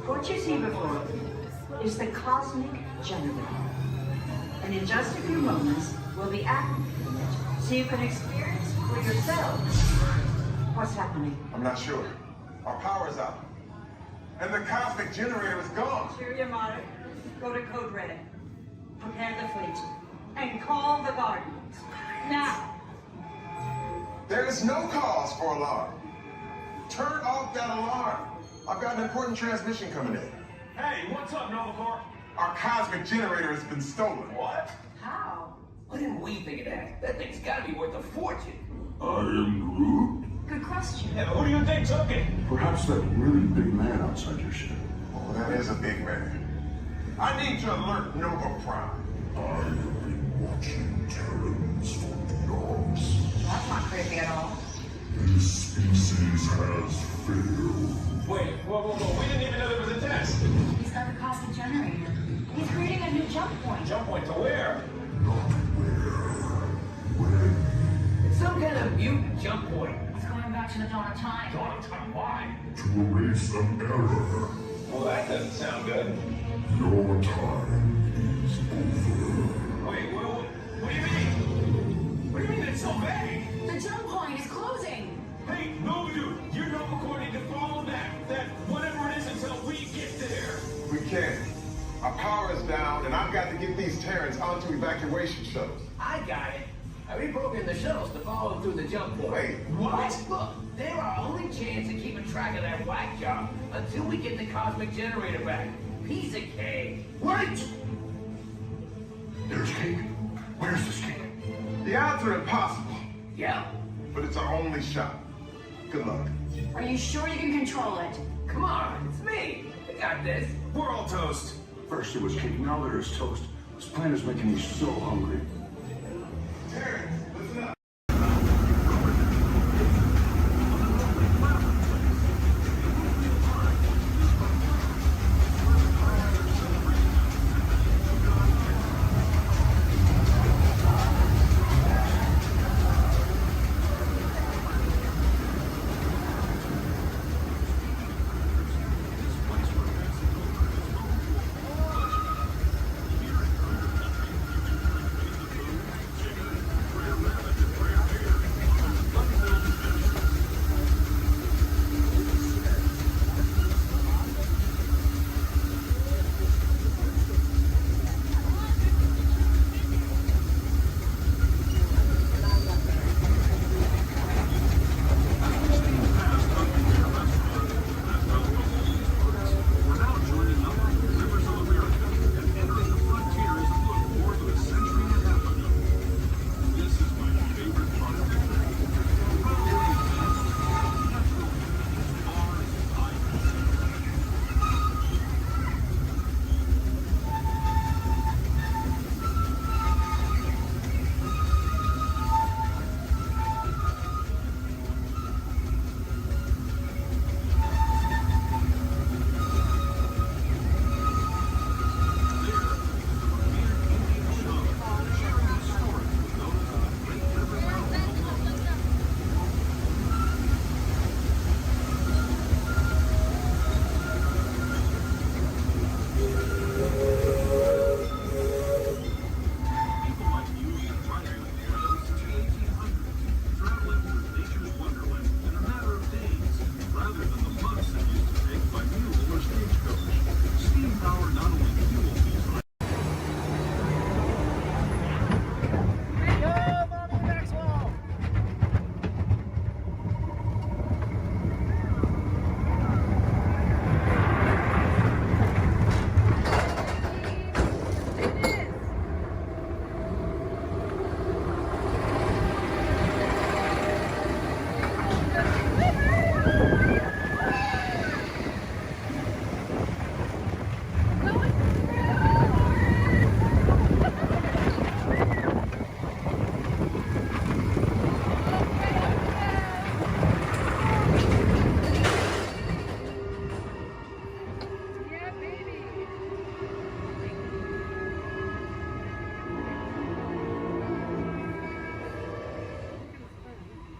S4: What you see before you is the Cosmic Generator. And in just a few moments, we'll be activating it so you can experience for yourselves what's happening.
S6: I'm not sure. Our power's out. And the Cosmic Generator is gone.
S4: Cheer your motto. Go to Code Red. Prepare the fleet. And call the Guardians. Now.
S6: There is no cause for alarm. Turn off that alarm. I've got an important transmission coming in.
S8: Hey, what's up, Nova Corps?
S6: Our cosmic generator has been stolen.
S7: What?
S21: How?
S7: Why didn't we think of that? That thing's gotta be worth a fortune.
S8: I am Groot.
S21: Good question.
S7: Yeah, but who do you think took it?
S8: Perhaps that really big man outside your ship.
S6: Oh, that is a big man. I need to alert Nova Prime.
S8: I have been watching Terrans for eons.
S21: That's not creepy at all.
S8: This species has failed.
S7: Wait, whoa. We didn't even know there was a test.
S21: He's got the cosmic generator. He's creating a new jump point.
S7: Jump point to where?
S8: Not where. When.
S7: It's some kind of mutant jump point.
S21: He's going back to the dawn of time.
S7: Dawn of time, why?
S8: To erase an error.
S7: Well, that doesn't sound good.
S8: Your time is over.
S7: Wait, what do you mean? What do you mean it's so vague?
S21: The jump point is closing.
S7: Hey, no, you're not recording to follow that whatever it is until we get there.
S6: We can't. Our power is down, and I've got to get these Terrans onto evacuation shuttles.
S7: I got it. I reprogrammed the shuttles to follow them through the jump point.
S6: Wait,
S7: what? Look, they're our only chance of keeping track of that whack job until we get the cosmic generator back. Piece of cake.
S8: Wait! There's cake. Where's this cake?
S6: The odds are impossible,
S7: Yeah.
S6: but it's our only shot. Good luck.
S21: Are you sure you can control it?
S7: Come on, it's me. I got this. We're all toast.
S8: First it was cake, now there is toast. This plan is making me so hungry.
S6: Terrans, listen up.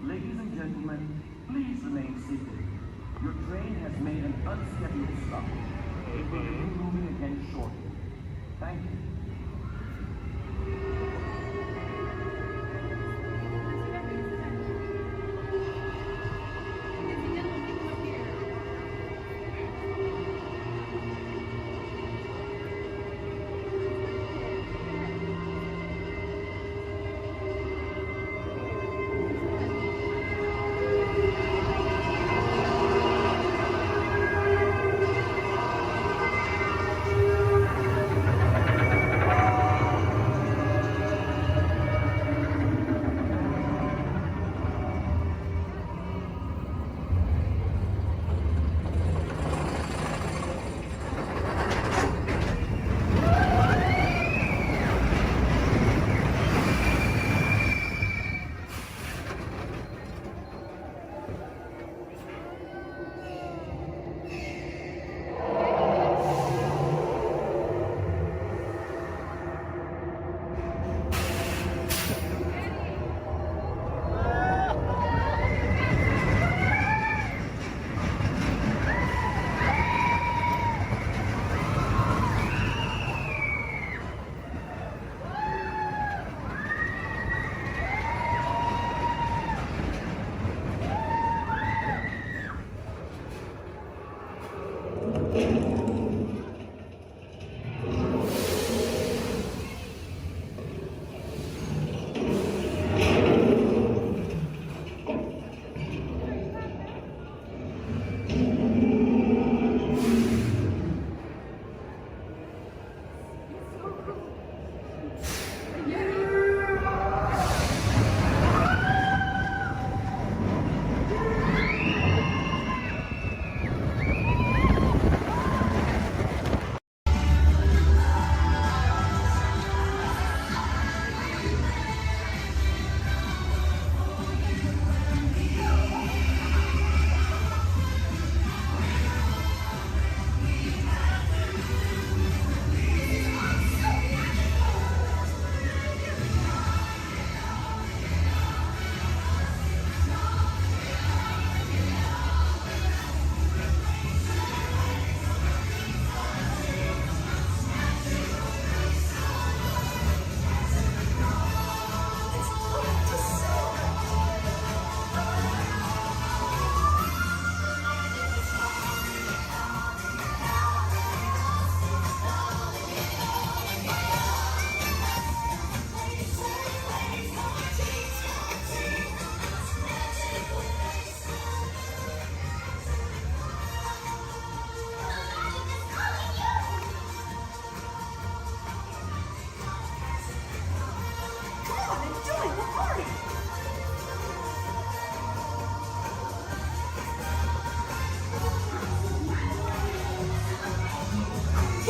S12: Ladies and gentlemen, please remain seated. Your train has made an unscheduled stop. It will be moving again shortly. Thank you.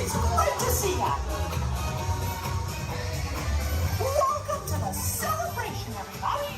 S1: It's great to see ya. Welcome to the celebration, everybody.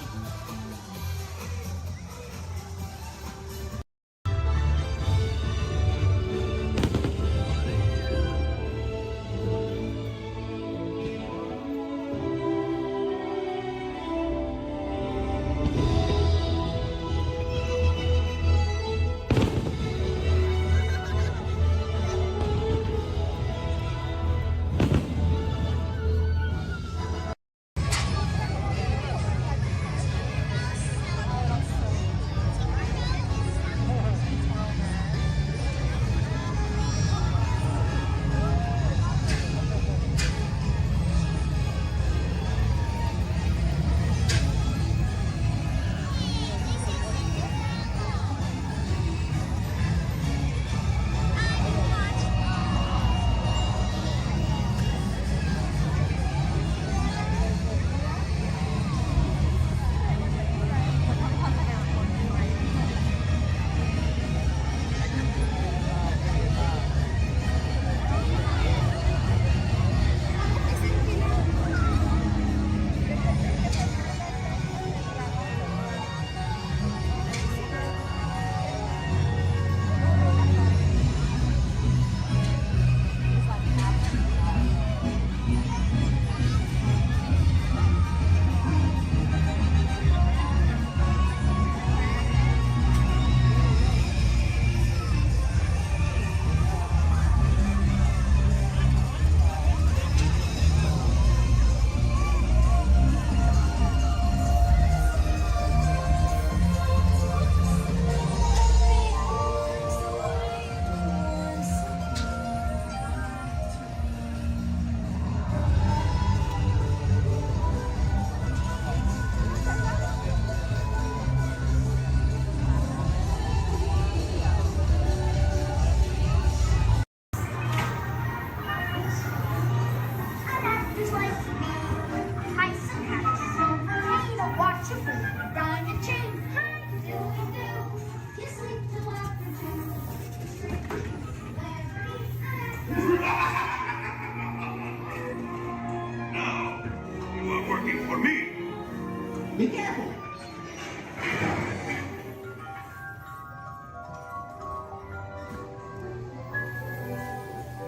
S8: Now, you are working for me.
S1: Be careful.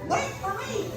S1: Wait for me.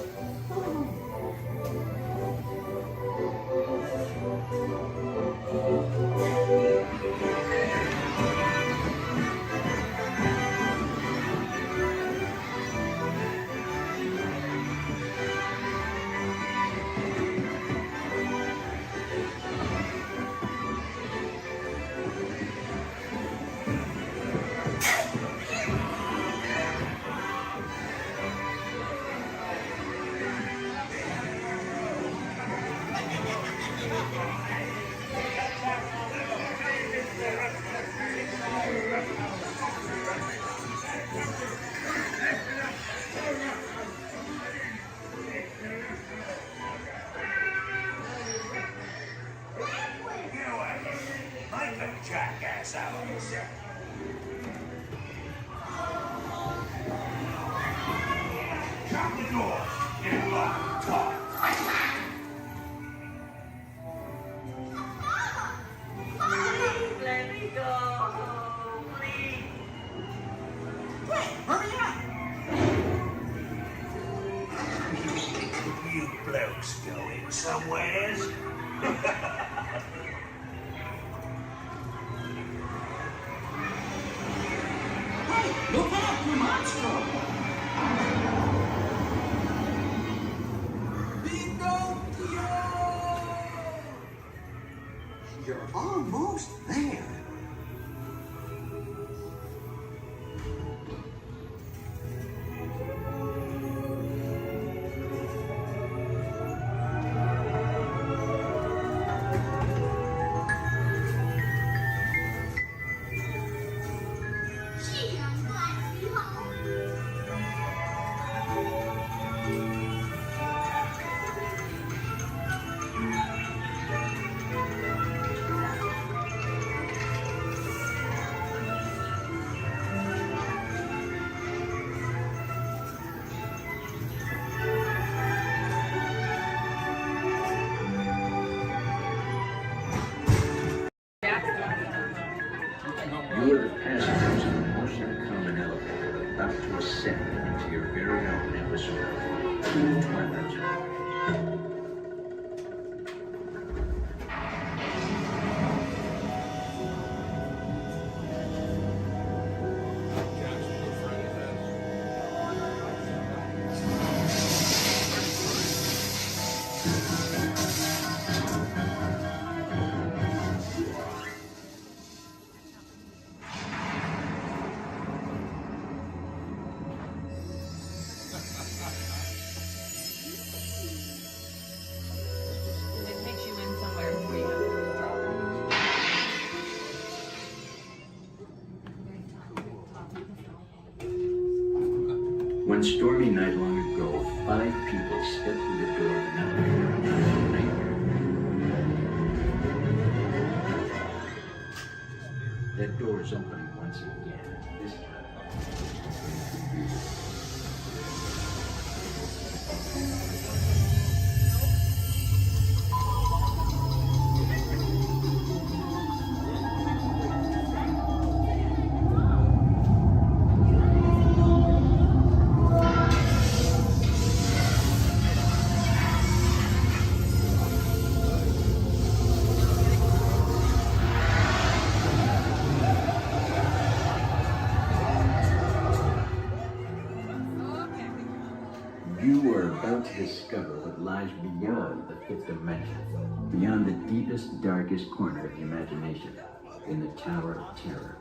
S8: Make a jackass out of yourself. Shut the door. Get locked. Talk.
S1: Please let me go. Please. Quick, hurry up.
S8: You blokes going somewheres?
S1: Hey, look out, you monster. You're almost there.
S12: listen to the Twilight Zone.
S13: It takes you in somewhere before you have to drop.
S12: One stormy night long ago, 5 people stepped through the door of an elevator. That door is opening once again. This time. You are about to discover what lies beyond the 5th dimension, beyond the deepest, darkest corner of the imagination, in the Tower of Terror.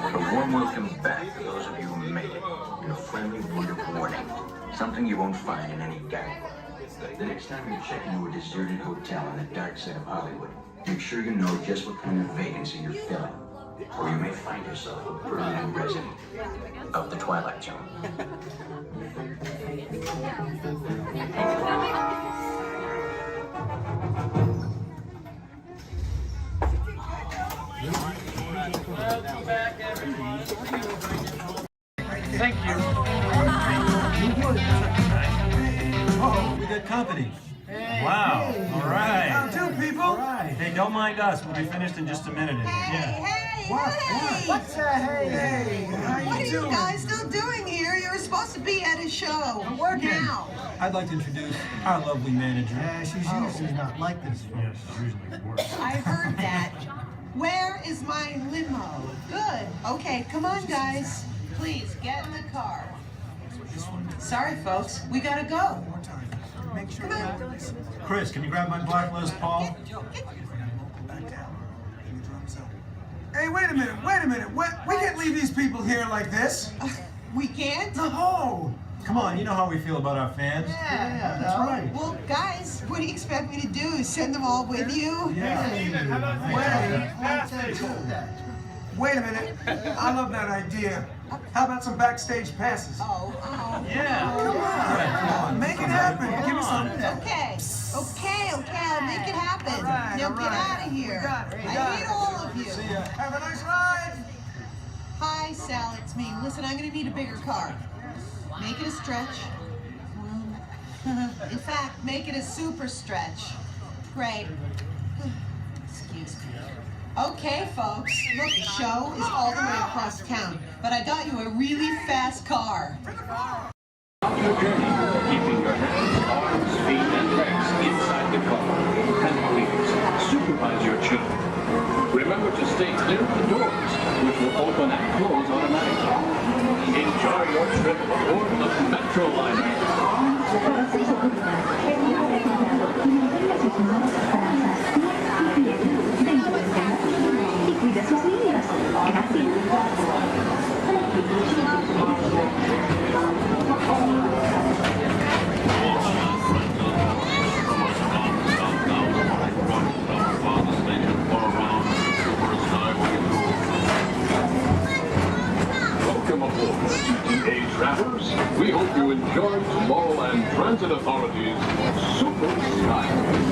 S12: A warm welcome back to those of you who made it, and a friendly word of warning. Something you won't find in any guidebook. The next time you check into a deserted hotel on the dark side of Hollywood, make sure you know just what kind of vacancy you're filling, or you may find yourself a permanent resident of the Twilight Zone. Welcome back, everyone.
S5: Thank you.
S15: Oh, we got company.
S5: Hey,
S15: Wow.
S5: hey.
S15: All right.
S5: How do, people?
S15: All right. Hey, don't mind us. We'll be finished in just a minute.
S5: What's hey? How
S19: What are
S5: you
S19: you
S5: doing?
S19: guys still doing here? You're supposed to be at a show.
S5: I'm working.
S19: Now.
S15: I'd like to introduce our lovely manager.
S5: Yeah, she's usually not like this.
S15: Yes, she's usually worse.
S19: I heard that. Where is my limo? Good. Okay, come on, guys. Please, get in the car. Sorry, folks. We gotta go.
S5: Make sure
S19: Come on.
S15: Chris, can you grab my black Les Paul?
S5: Hey, wait a minute. We can't leave these people here like this.
S19: We can't?
S5: No.
S15: Come on, you know how we feel about our fans.
S19: Yeah,
S15: that's right.
S19: Well, guys, what do you expect me to do? Send them all with you?
S5: Wait a minute. I love that idea. How about some backstage passes?
S19: Oh.
S15: Yeah.
S5: Come on. Make it happen. Give me some.
S19: Okay, I'll make it happen. Now get out of here. I need all of you.
S5: See ya. Have a nice ride.
S19: Hi, Sal, it's me. Listen, I'm gonna need a bigger car. Make it a stretch. In fact, make it a super stretch. Great. Excuse me. Okay, folks. Look, the show is all the way across town, but I got you a really fast car.
S16: Your journey, keeping your hands, arms, feet, and legs inside the car. There are the doors, which will open and close automatically. Enjoy your trip aboard the Metroliner. Welcome aboard, TTA travelers. We hope you enjoy Tomorrowland Transit Authority's Super Skyway.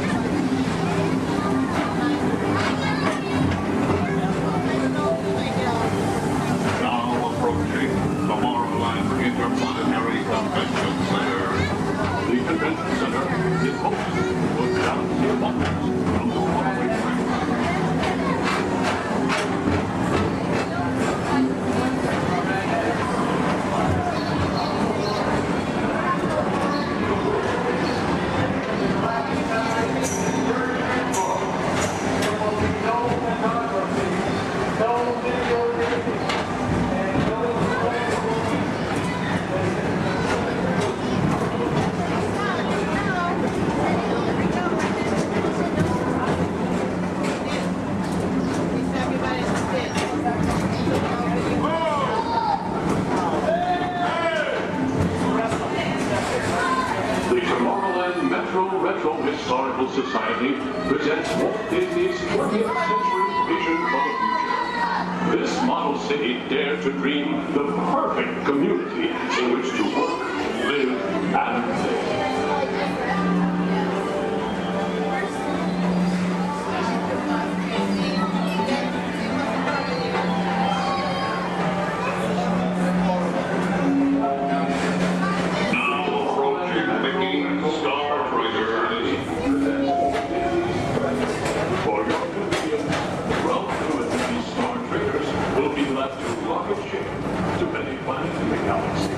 S16: Now approaching Tomorrowland Interplanetary Convention Center. The Convention Center is host to a galaxy of wonders from the following tracks. The Tomorrowland Metro Retro Historical Society presents Walt Disney's 20th century vision for the future. This model city dared to dream the perfect community in which to work, live, and play. To many planets in the galaxy.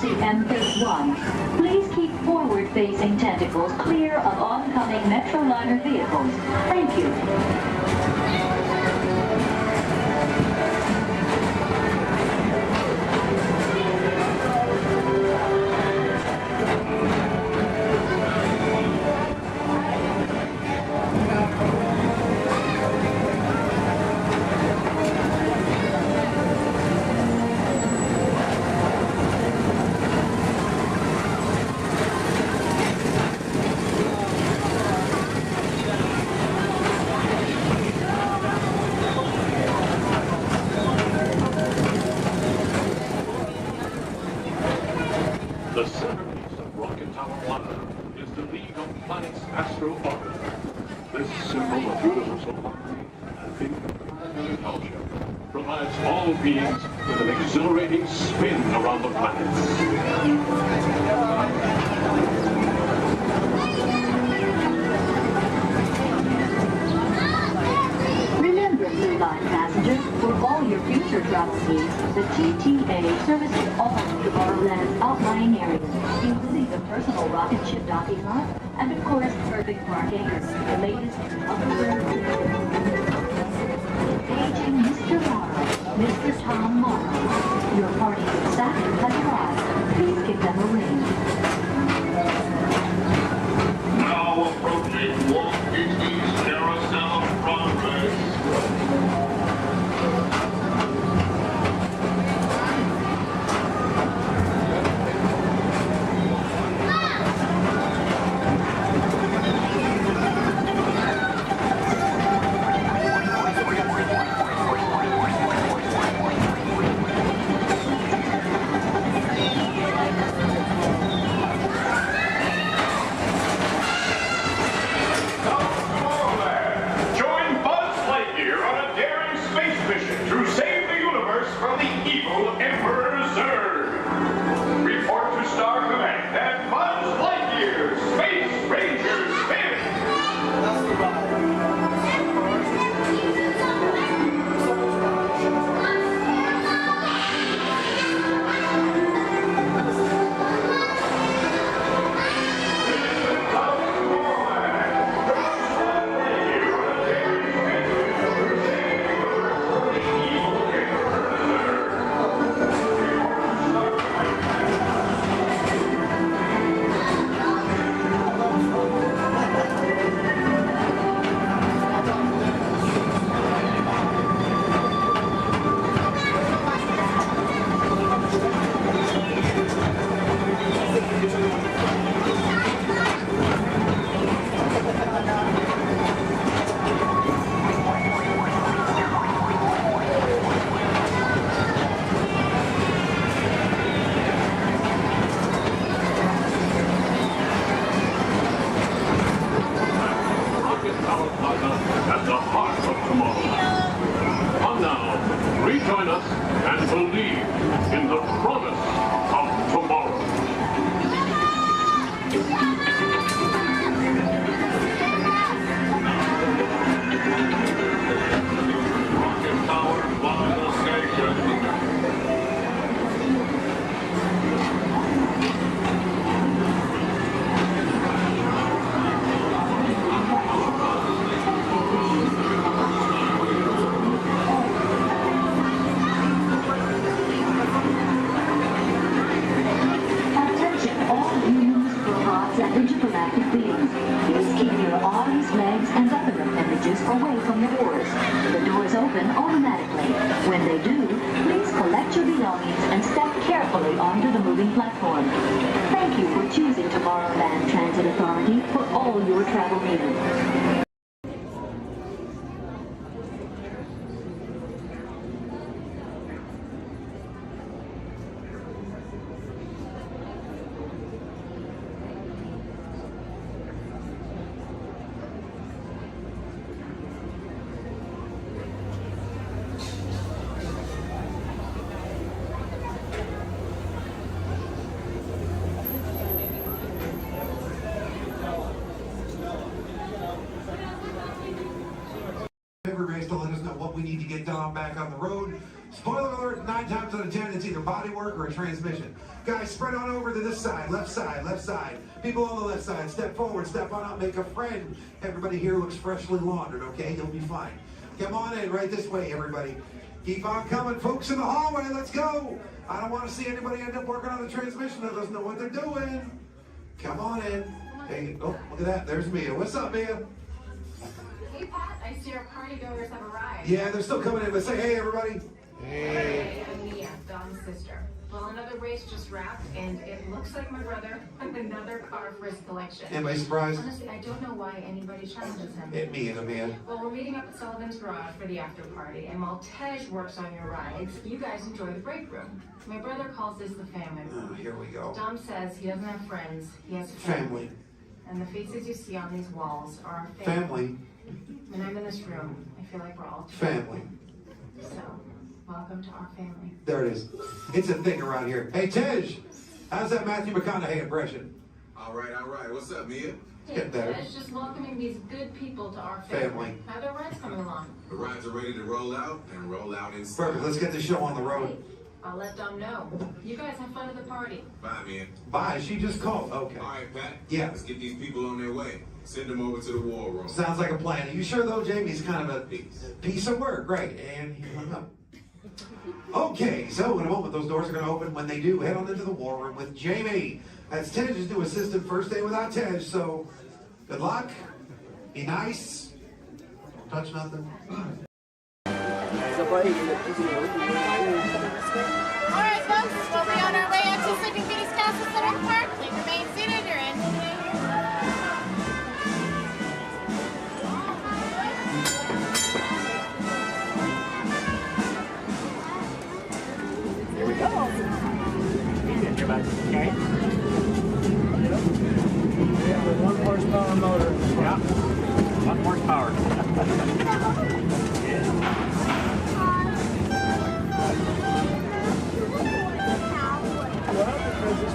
S2: Galaxy M31. Please keep forward-facing tentacles clear of oncoming Metroliner vehicles. Thank you.
S20: The centerpiece of Rocket Tower 1 is the League of Planets Astro Orbiter. This symbol of universal harmony and infinite culture provides all beings with an exhilarating spin around the planets.
S2: Remember, Blue Line passengers, for all your future travel needs, the TTA services all of Tomorrowland's outlying areas, including the personal rocket ship docking lot, and of course, perfect parking, the latest upgrade. Paging Mr. Morrow, Mr. Tom Morrow. Your party's excited has arrived. Please give them a ring.
S20: Now approaching Walt Disney's Carousel of Progress. At the heart of tomorrow. Come now, rejoin us and believe in the promise of tomorrow. Rocket Tower final station.
S2: Intergalactic beings. Please keep your arms, legs, and other appendages away from the doors. The doors open automatically. When they do, please collect your belongings and step carefully onto the moving platform. Thank you for choosing Tomorrowland Transit Authority for all your travel needs.
S23: Everybody's to let us know what we need to get done back on the road. Spoiler alert, 9
S9: 9 times out of 10, it's either body work or a transmission. Guys, spread on over to this side, left side, left side. People on the left side, step forward, step on up, make a friend. Everybody here looks freshly laundered, okay? You'll be fine. Come on in, right this way, everybody. Keep on coming, folks in the hallway, let's go. I don't want to see anybody end up working on the transmission that doesn't know what they're doing. Come on in. Hey, oh, look at that, there's Mia. What's up, Mia?
S21: Hey, Pat, I see our party goers have arrived.
S9: Yeah, they're still coming in, but say hey, everybody.
S21: Hey, I'm Mia, Dom's sister. Well, another race just wrapped, and it looks like my brother has another car for his collection.
S9: Anybody surprised?
S21: Honestly, I don't know why anybody challenges him.
S9: It me and a man.
S21: Well, we're meeting up at Sullivan's Garage for the after party, and while Tej works on your rides, you guys enjoy the break room. My brother calls this the family room.
S9: Oh, here we go.
S21: Dom says he doesn't have friends, he has
S9: Family.
S21: And the faces you see on these walls are our
S9: Family.
S21: When I'm in this room, I feel like we're all
S9: Family.
S21: So, welcome to our family.
S9: There it is. It's a thing around here. Hey, Tej, how's that Matthew McConaughey impression?
S10: All right. What's up, Mia?
S21: Hey,
S9: better.
S21: Tej, just welcoming these good people to our family. How are their rides coming along?
S10: The rides are ready to roll out and roll out in style.
S9: Perfect. Let's get the show on the road.
S21: I'll let Dom know. You guys have fun at the party.
S10: Bye, Mia.
S9: Bye. She just called. Okay.
S10: All right, Pat.
S9: Yeah.
S10: Let's get these people on their way. Send them over to the war room.
S9: Sounds like a plan. Are you sure, though, Jamie's kind of a piece of work? Right. And he hung up. Okay, so in a moment, those doors are going to open. When they do, head on into the war room with Jamie. That's Tej's new assistant. First day without Tej, so good luck. Be nice. Don't touch nothing.
S23: Alright folks, we'll be on our way up to Sleeping Beauty's Castle Center Park. Please remain seated, you're in.
S11: Here we go. Get your back, okay? Yeah, with 1 horsepower motor. Yeah, 1 horsepower. Well, because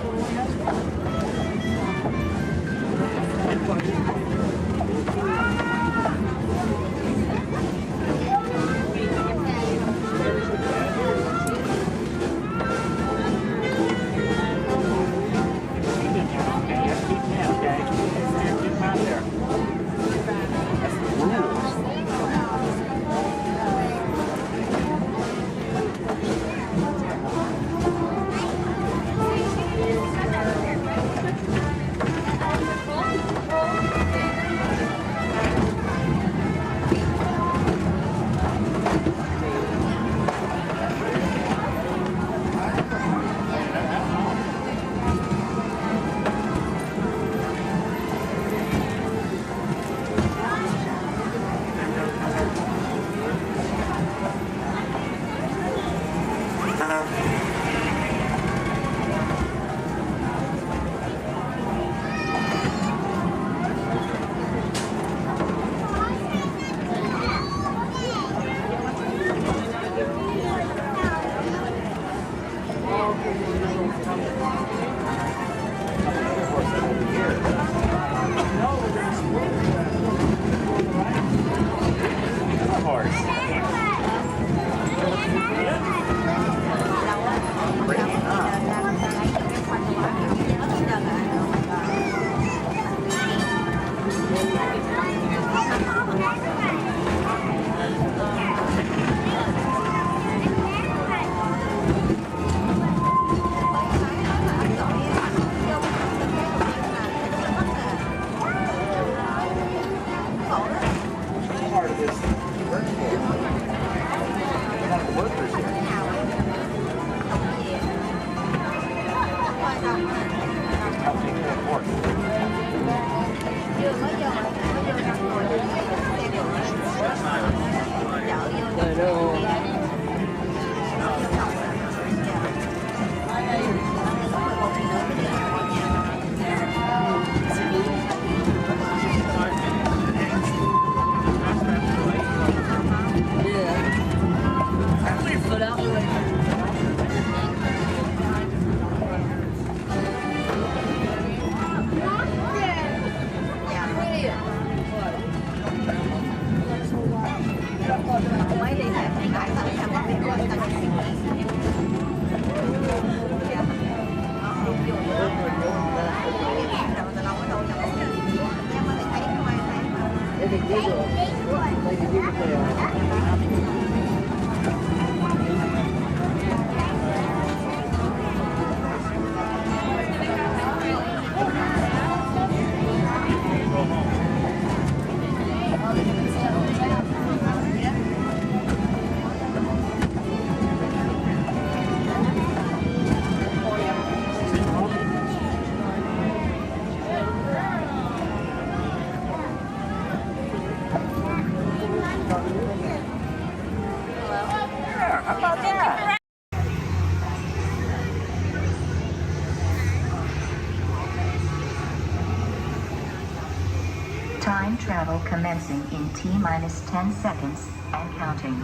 S2: Time travel commencing in T-minus 10 seconds and counting.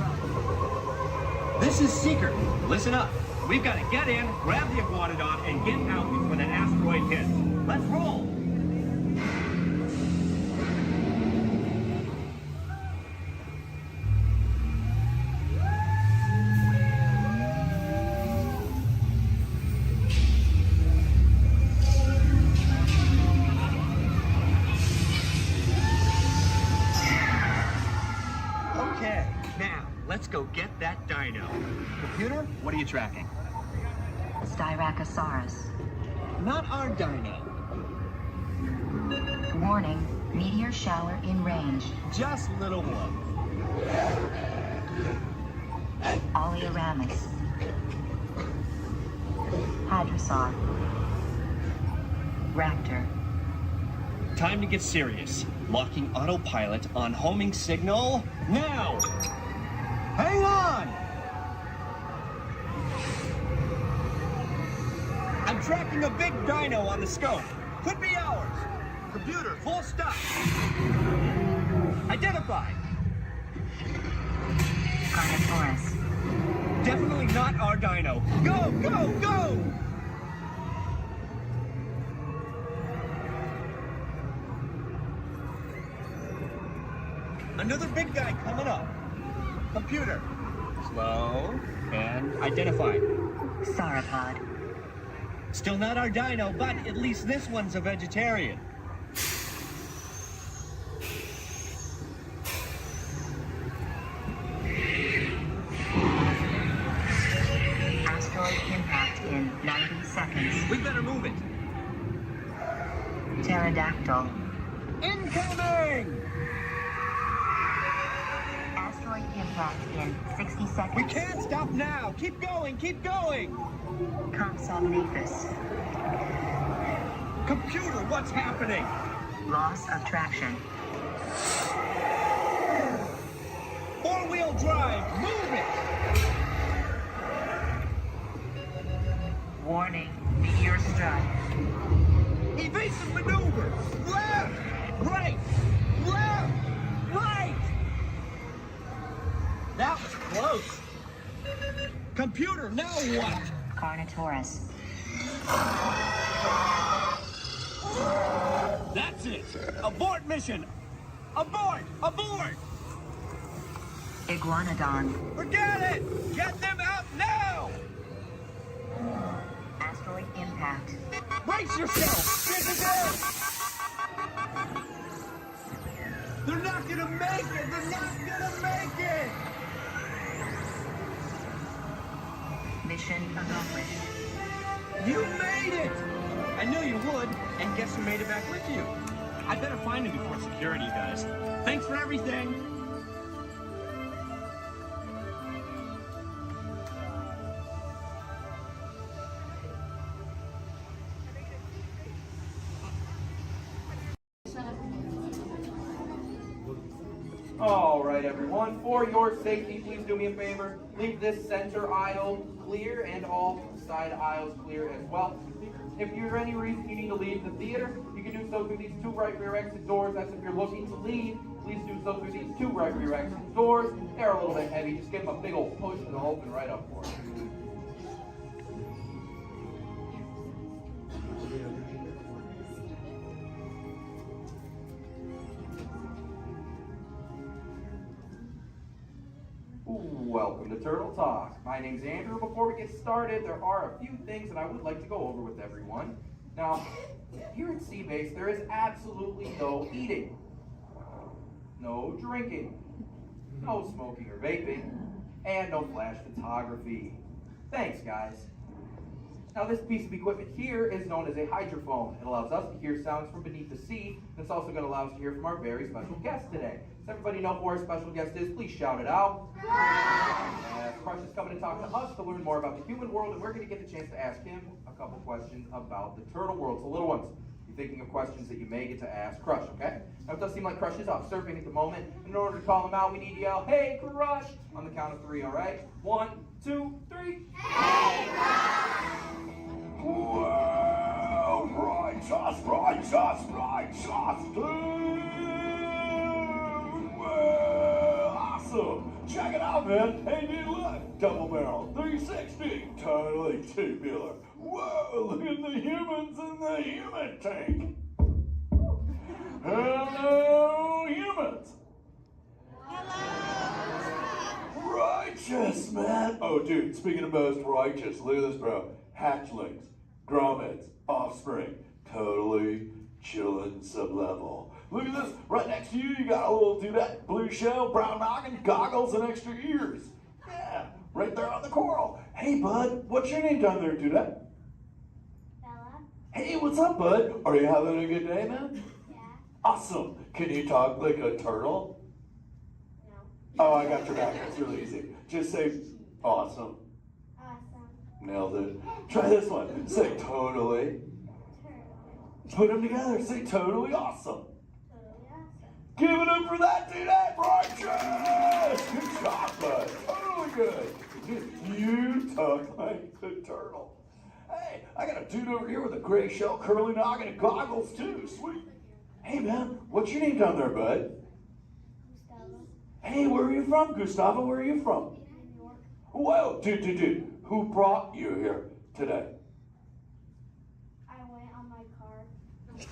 S14: This is Seeker. Listen up. We've got to get in, grab the iguanodon, and get out before that asteroid hits. Let's roll! Okay, now, let's go get that dino. Computer, what are you tracking?
S2: Styracosaurus.
S14: Not our dino.
S2: Warning, meteor shower in range.
S14: Just little one.
S2: Oleoramus. Hadrosaur. Raptor.
S14: Time to get serious. Locking autopilot on homing signal now! Hang on! I'm tracking a big dino on the scope. Could be ours. Computer, full stop. Identified.
S2: Carnotaurus.
S14: Definitely not our dino. Go, go, go! Another big guy coming up. Computer. Slow and identify.
S2: Sauropod.
S14: Still not our dino, but at least this one's a vegetarian.
S2: Asteroid impact in 90 seconds.
S14: We better move it.
S2: Pterodactyl.
S14: Incoming!
S2: Asteroid impact in 60 seconds.
S14: We can't stop now. Keep going, keep going.
S2: Compsognathus.
S14: Computer, what's happening?
S2: Loss of traction.
S14: Four-wheel drive, move it!
S2: Warning, meteor strike.
S14: Evasive maneuver! Left! Right! Left! Right! That was close. Computer, now what?
S2: Carnotaurus.
S14: That's it! Abort mission! Abort! Abort!
S2: Iguanodon.
S14: Forget it! Get them out now!
S2: Asteroid impact.
S14: Brace yourself! This is it! They're not gonna make it! They're not gonna make it!
S2: Mission accomplished.
S14: You made it! I knew you would, and guess who made it back with you? I better find him before security does. Thanks for everything!
S17: All right, everyone, for your safety, please do me a favor. Leave this center aisle clear and all side aisles clear as well. If for any reason you need to leave the theater, you can do so through these two right rear exit doors. That's if you're looking to leave, please do so through these two right rear exit doors. They're a little bit heavy. Just give them a big old push and they'll open right up for you. Welcome to Turtle Talk. My name's Andrew. Before we get started, there are a few things that I would like to go over with everyone. Now, here at Seabase, there is absolutely no eating. no drinking, no smoking or vaping, and no flash photography. Thanks, guys. Now, this piece of equipment here is known as a hydrophone. It allows us to hear sounds from beneath the sea, and it's also going to allow us to hear from our very special guest today. Does everybody know who our special guest is? Please shout it out. Crush is coming to talk to us to learn more about the human world, and we're going to get the chance to ask him a couple questions about the turtle world. So, little ones, you're thinking of questions that you may get to ask Crush, okay? Now, it does seem like Crush is off surfing at the moment. In order to call him out, we need to yell, "Hey, Crush!" on the count of 3, all right? 1, 2, 3. Hey, Crush!
S8: Well, righteous, well, awesome. Check it out, man. Hey, dude, look. Double barrel, 360, totally tubular. Whoa, look at the humans in the human tank. Hello, humans. Righteous, man. Oh, dude, speaking of most righteous, look at this, bro. Hatchlings, grommets, offspring, totally chillin' sub-level. Look at this, right next to you, you got a little dudette, blue shell, brown noggin, goggles, and extra ears. Yeah, right there on the coral. Hey, bud, what's your name down there, dudette?
S21: Bella?
S8: Hey, what's up, bud? Are you having a good day, man?
S21: Yeah.
S8: Awesome. Can you talk like a turtle?
S21: No.
S8: Oh, I got your back. It's really easy. Just say awesome.
S21: Awesome.
S8: Nailed it. Try this one. Say totally. Put them together. Say totally awesome.
S21: Totally awesome.
S8: Give it up for that dude. Hey, righteous. Good job, bud. Totally good. You talk like the turtle. Hey, I got a dude over here with a gray shell, curly noggin, and goggles too. Sweet. Hey, man, what's your name down there, bud?
S21: Gustavo.
S8: Hey, where are you from, Gustavo? Where are you from?
S21: New York.
S8: Whoa, dude. Who brought you here today?
S21: I went on my car.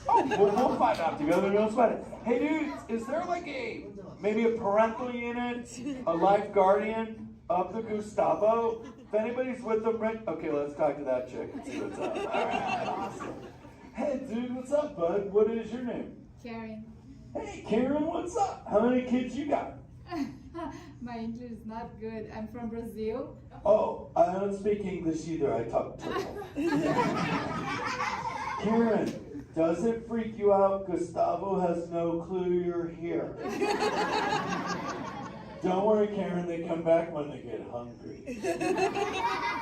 S8: Oh, well, we'll find out together. Don't sweat it. Hey, dudes, is there like maybe a parental unit, a life guardian of the Gustavo? If anybody's with them, right? Okay, let's talk to that chick and see what's up. All right, awesome. Hey, dude, what's up, bud? What is your name?
S3: Karen.
S8: Hey, Karen, what's up? How many kids you got?
S3: My English is not good. I'm from Brazil.
S8: Oh, I don't speak English either. I talk turtle. Karen, does it freak you out? Gustavo has no clue you're here. Don't worry, Karen. They come back when they get hungry.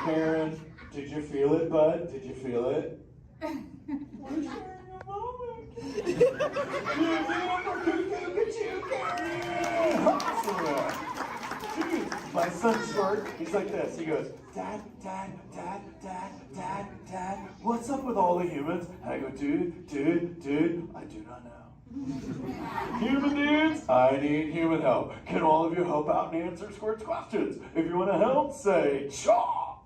S8: Karen, did you feel it, bud? Did you feel it? We're sharing a moment. Awesome. Dude, my son's short. He's like this. He goes, Dad, what's up with all the humans? And I go, dude, I do not know. Human dudes, I need human help. Can all of you help out and answer Squirt's questions? If you want to help, say, Chaw!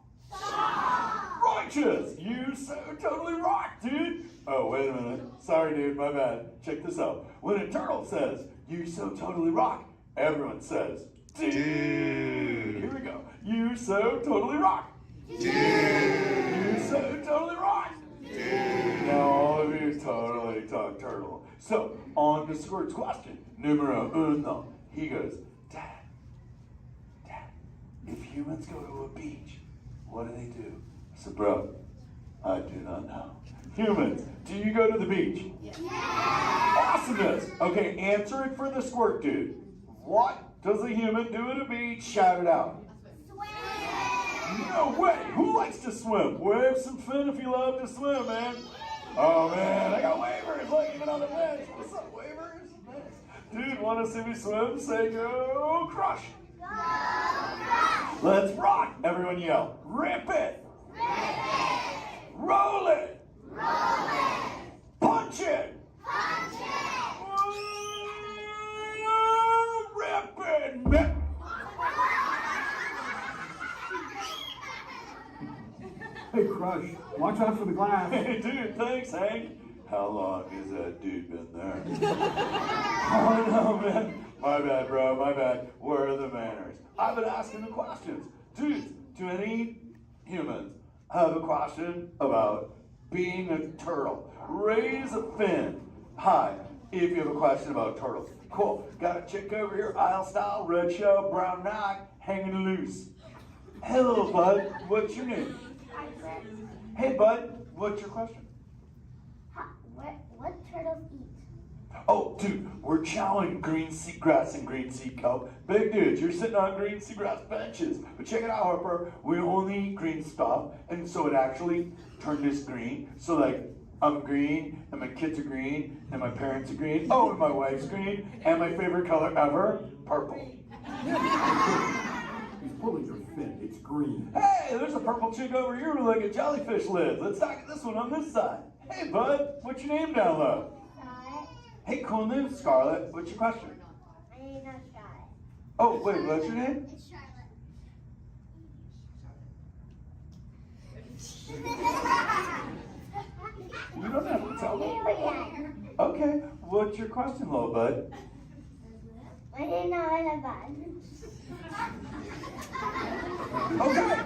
S8: Righteous! You so totally rock, dude! Oh, wait a minute. Sorry, dude, my bad. Check this out. When a turtle says, you so totally rock, everyone says, dude! Here we go. You so totally rock! Dude! You so totally rock! Dude! Now all of you totally talk turtle. So, on to Squirt's question. Numero uno. He goes, Dad, if humans go to a beach, what do they do? I said, bro, I do not know. Humans, do you go to the beach? Yeah. Awesomeness. Okay, answer it for the Squirt dude. What does a human do at a beach? Shout it out. Swim. No way. Who likes to swim? Wave some fin if you love to swim, man. Oh, man, I got wavers. Look, even on the bench. What's up, wavers? Nice. Dude, want to see me swim? Say go crush. Go crush. Let's rock. Everyone yell. Rip it. Rip it. Roll it. Roll it. Punch it. Punch it. Rip it.
S11: Hey, Crush, watch out for the glass.
S8: Hey, dude, thanks, Hank. How long has that dude been there? Oh, no, man. My bad, bro, my bad. Where are the manners? I've been asking the questions. Dudes, do any humans have a question about being a turtle? Raise a fin. Hi, if you have a question about turtles. Cool. Got a chick over here, aisle style, red shell, brown knock, hanging loose. Hello, bud. What's your name? Hey, bud. What's your question?
S21: What turtles eat?
S8: Oh, dude, we're chowing green seagrass and green sea kelp. Big dudes, you're sitting on green seagrass benches. But check it out, Harper. We only eat green stuff, and so it actually turned us green. So, like, I'm green, and my kids are green, and my parents are green. Oh, and my wife's green, and my favorite color ever, purple.
S4: He's pulling your fin. It's green.
S8: Hey, there's a purple chick over here with like a jellyfish lid. Let's talk at this one on this side. Hey, bud, what's your name down low? Hey, cool name, Scarlett. What's your question?
S21: My name's not Scarlett.
S8: Oh, wait, what's your name?
S21: It's Charlotte.
S8: You don't have to tell me. Okay, what's your question, little bud?
S21: My name's not
S8: Okay.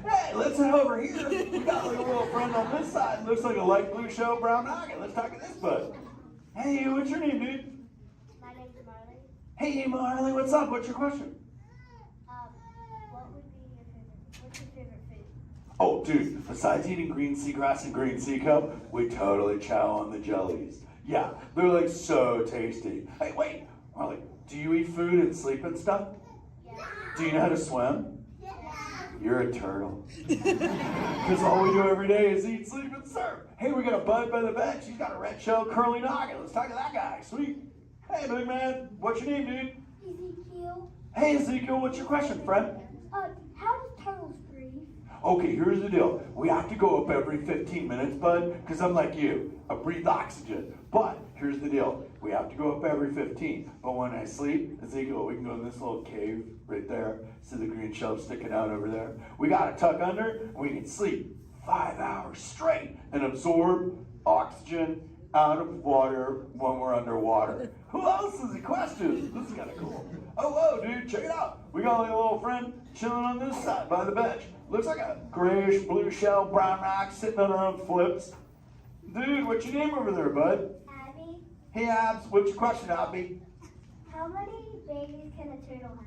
S8: Hey, let's head over here. We got like a little friend on this side. Looks like a light blue shell, brown noggin. Let's talk to this bud. Hey, what's your name, dude?
S21: My name's Marley.
S8: Hey, Marley, what's up? What's your question?
S21: What's your favorite food?
S8: Oh, dude, besides eating green seagrass and green sea kelp, we totally chow on the jellies. Yeah, they're like so tasty. Hey, wait, Marley, do you eat food and sleep and stuff?
S21: Yeah.
S8: Do you know how to swim?
S21: Yeah.
S8: You're a turtle. Because all we do every day is eat, sleep, and surf. Hey, we got a bud by the bench. He's got a red shell curly noggin. Let's talk to that guy. Sweet. Hey, big man. What's your name, dude?
S21: Ezekiel.
S8: Hey, Ezekiel. What's your question, friend?
S21: How do turtles breathe?
S8: Okay, here's the deal. We have to go up every 15 minutes, bud, because I'm like you. I breathe oxygen. But here's the deal. We have to go up every 15. But when I sleep, Ezekiel, we can go in this little cave right there. See the green shelf sticking out over there? We got to tuck under, and we can sleep 5 hours straight and absorb oxygen out of water when we're underwater. Who else has a question? This is kind of cool. Oh, whoa, dude, check it out. We got like a little friend chilling on this side by the bench. Looks like a grayish blue shell, brown rock sitting on her own flips. Dude, what's your name over there, bud?
S21: Abby.
S8: Hey, Abs, what's your question, Abby?
S21: How many babies can a turtle have?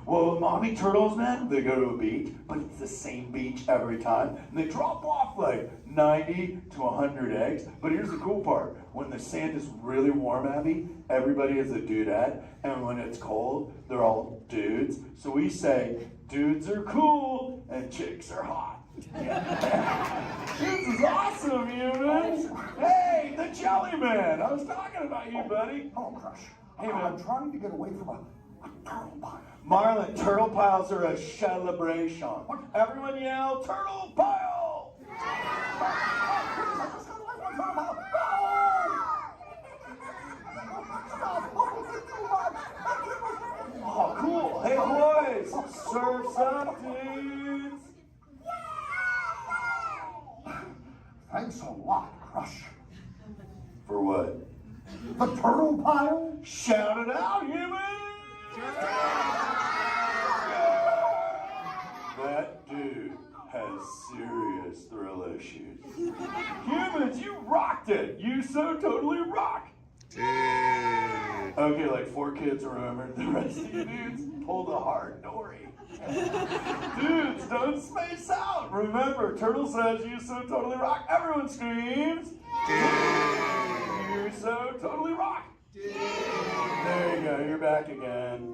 S8: Well, mommy turtles, man, they go to a beach, but it's the same beach every time. And they drop off like 90 to 100 eggs. But here's the cool part. When the sand is really warm, Abby, everybody is a dudette. And when it's cold, they're all dudes. So we say, dudes are cool and chicks are hot. This is awesome, humans. Hey, the Jelly Man. I was talking about you, buddy.
S4: Oh, Crush.
S8: Hey, man.
S4: I'm trying to get away from a turtle pile.
S8: Marlon, turtle piles are a celebration. Everyone yell, turtle pile! Oh, cool. Hey, boys, surf's up, dudes.
S4: Thanks a lot, Crush.
S8: For what?
S4: The turtle pile?
S8: Shout it out, humans! That dude has serious thrill issues. Humans, you rocked it! You so totally rock! Okay, like 4 kids remembered. The rest of you dudes pulled a hard dory. Dudes, don't space out! Remember, Turtle says you so totally rock. Everyone screams! You so totally rock! There you go, you're back again.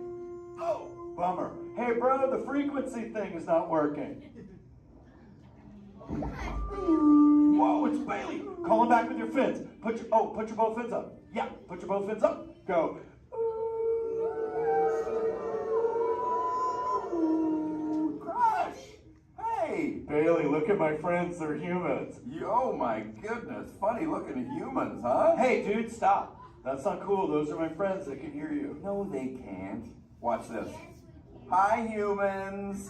S8: Oh, bummer. Hey, bro, the frequency thing is not working. Whoa, it's Bailey. Call him back with your fins. Put your both fins up. Yeah, put your both fins up. Go. Crush. Hey, Bailey, look at my friends. They're humans.
S18: Oh my goodness, funny looking humans, huh?
S8: Hey, dude, stop. That's not cool. Those are my friends. They can hear you.
S18: No, they can't. Watch this. Hi, humans.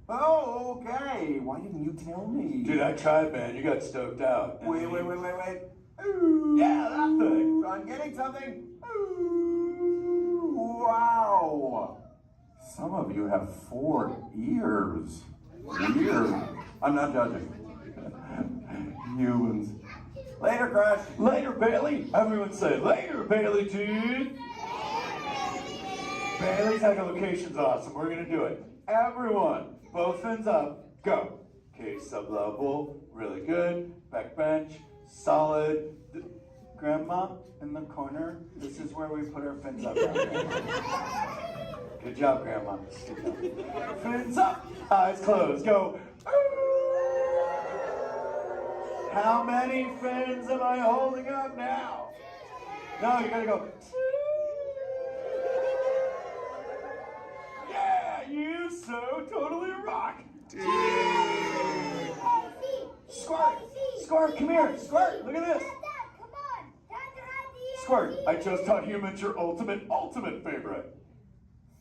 S18: Oh, okay. Why didn't you tell me?
S8: Dude, I tried, man. You got stoked out.
S18: Wait.
S8: Ooh. Yeah, that thing.
S18: I'm getting something. Ooh, wow. Some of you have 4 ears. Weird. I'm not judging. Humans.
S8: Later, Crush. Later, Bailey. Everyone say, later, Bailey, dude. Bailey's echolocation's awesome. We're going to do it. Everyone, both fins up. Go. Okay, sublevel. Really good. Back bench. Solid. Grandma, in the corner. This is where we put our fins up. Good job, Grandma. Good job. Fins up. Eyes closed. Go. How many fins am I holding up now? No, you gotta go. Yeah, you so totally rock. Squirt, Squirt, come here. Squirt, look at this. Squirt, I just taught humans your ultimate favorite.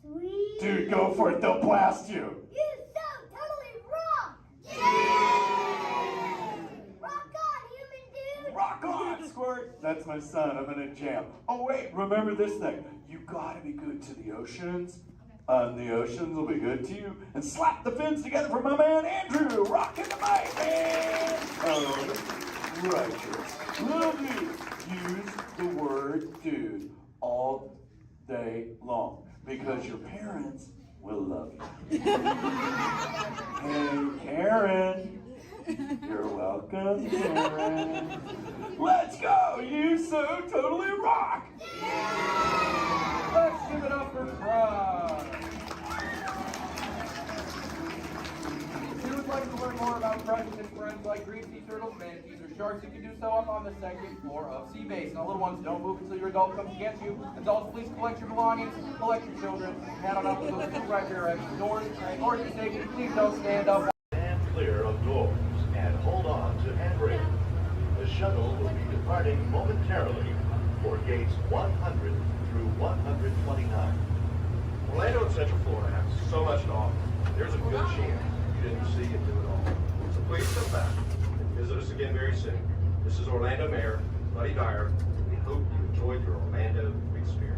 S21: Sweet.
S8: Dude, go for it. They'll blast you.
S21: You so totally rock. Yeah! Rock on, human dude.
S8: Rock on, Squirt. That's my son. I'm in a jam. Oh, wait. Remember this thing. You gotta be good to the oceans. And the oceans will be good to you. And slap the fins together for my man Andrew. Rockin' the mic, man. Oh, righteous. Lovely. Use the word dude all day long because your parents will love you. Hey, Karen. You're welcome, Karen. Let's go. You so totally rock.
S17: Let's give it up for Crush. If you would like to learn more about Crush and friends like green sea turtles, manatees, or sharks, you can do so up on the second floor of Sea Base. Now, little ones, don't move until your adult comes to get you. Adults, please collect your belongings, collect your children, head on up to those two right here exit doors. Or if you're safety, please don't stand up.
S20: Stand clear of doors and hold on to handrails. The shuttle will be departing momentarily for gates 100 through 129.
S6: Orlando and Central Florida have so much to offer. There's a good chance you didn't see and do it all. So please come back and visit us again very soon. This is Orlando Mayor Buddy Dyer. We hope you enjoyed your Orlando experience.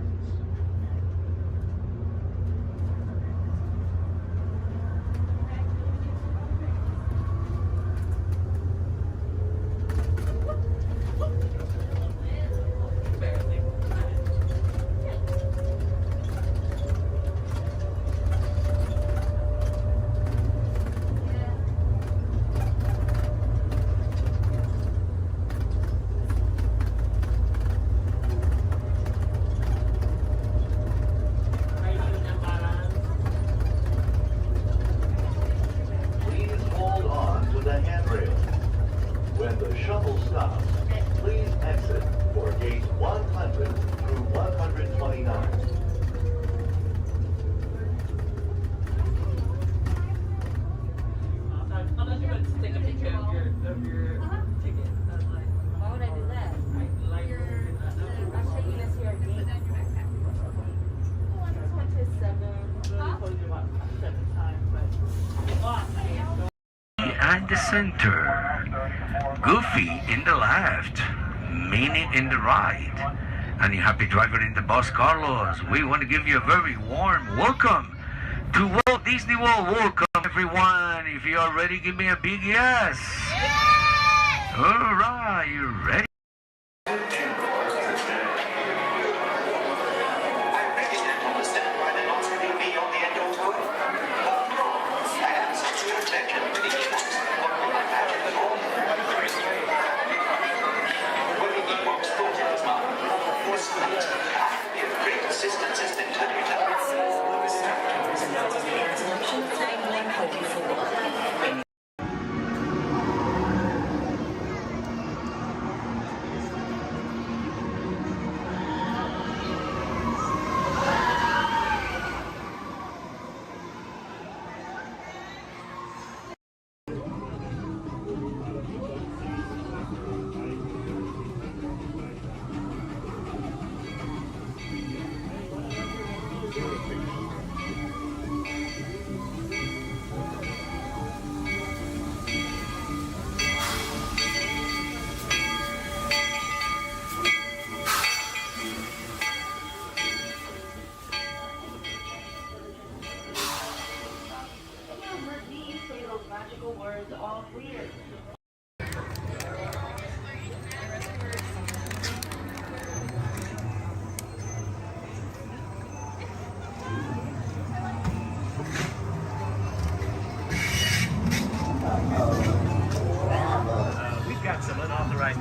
S7: At the center, Goofy in the left, Minnie in the right, and your happy driver in the bus, Carlos. We want to give you a very warm welcome to Walt Disney World. Welcome, everyone. If you are ready, give me a big yes. Yes! All right, you ready?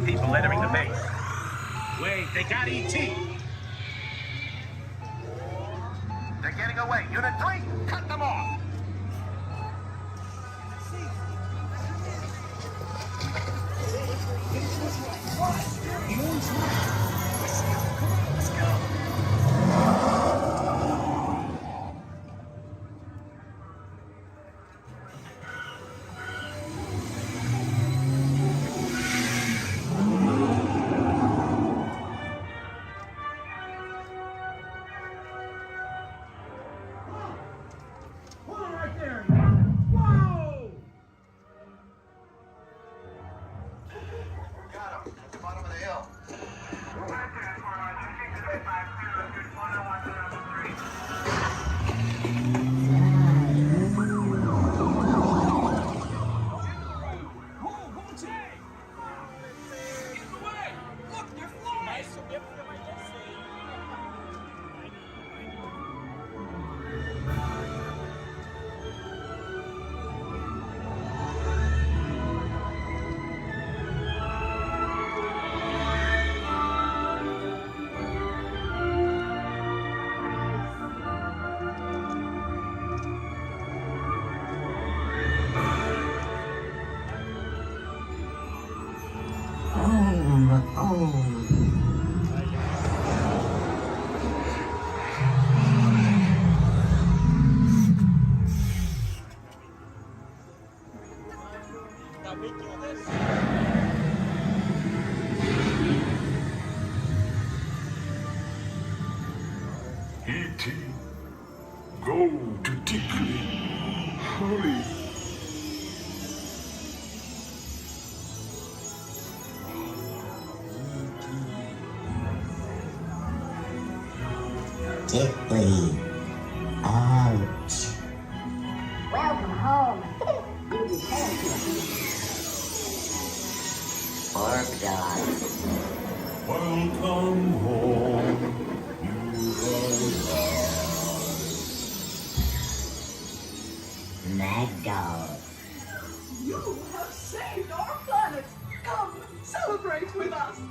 S14: people entering the base. Wait, they got ET.
S1: They're getting away. Unit 3, cut them off.
S20: E.T. Go to Tickly. Hurry.
S13: Tickly. Ouch.
S21: Welcome home. You returned to
S13: Orc dog.
S20: Welcome home.
S13: Mad dog.
S22: You have saved our planet. Come, celebrate with us.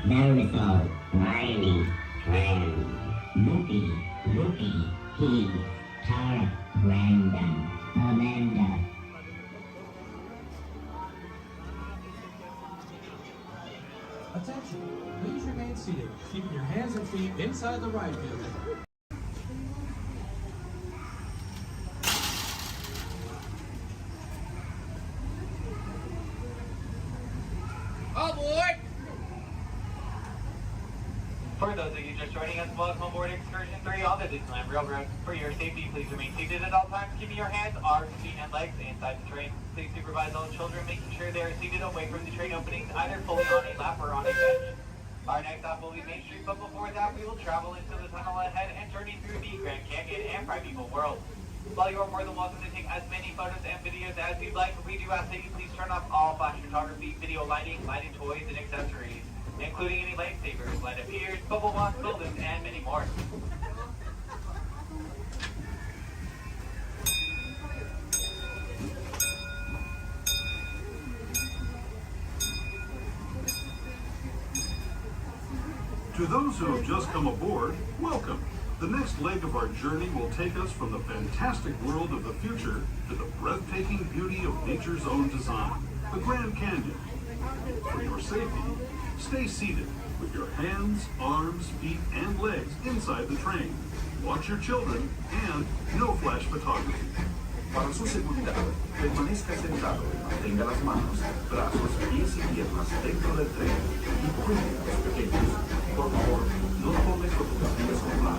S13: Beautiful, mighty friend. Loopy, Pete, Tara, Brandon, Amanda.
S24: Attention, please remain seated, keeping your hands and feet inside the ride vehicle.
S17: Aboard! For those of you just joining us, welcome aboard Excursion 3 on the Disneyland Railroad. For your safety, please remain seated at all times, keeping your hands, arms, feet, and legs inside the train. Please supervise all children, making sure they are seated away from the train openings, either fully on a lap or on a bench. Our next stop will be Main Street, but before that, we will travel into the tunnel ahead and journey through the Grand Canyon and Primeval World. While you are more than welcome to take as many photos and videos as you'd like, we do ask that you please turn off all flash photography, video lighting, lighted toys, and accessories, including any lightsabers, light up ears, bubble box buildings, and many more.
S25: To those who have just come aboard, welcome. The next leg of our journey will take us from the fantastic world of the future to the breathtaking beauty of nature's own design, the Grand Canyon. For your safety, stay seated, with your hands, arms, feet, and legs inside the train. Watch your children and no flash photography.
S5: Para su seguridad, permanezca sentado y mantenga las manos, brazos, pies y piernas dentro del tren y cuide a los pequeños. Por favor, no tome fotografías con flash.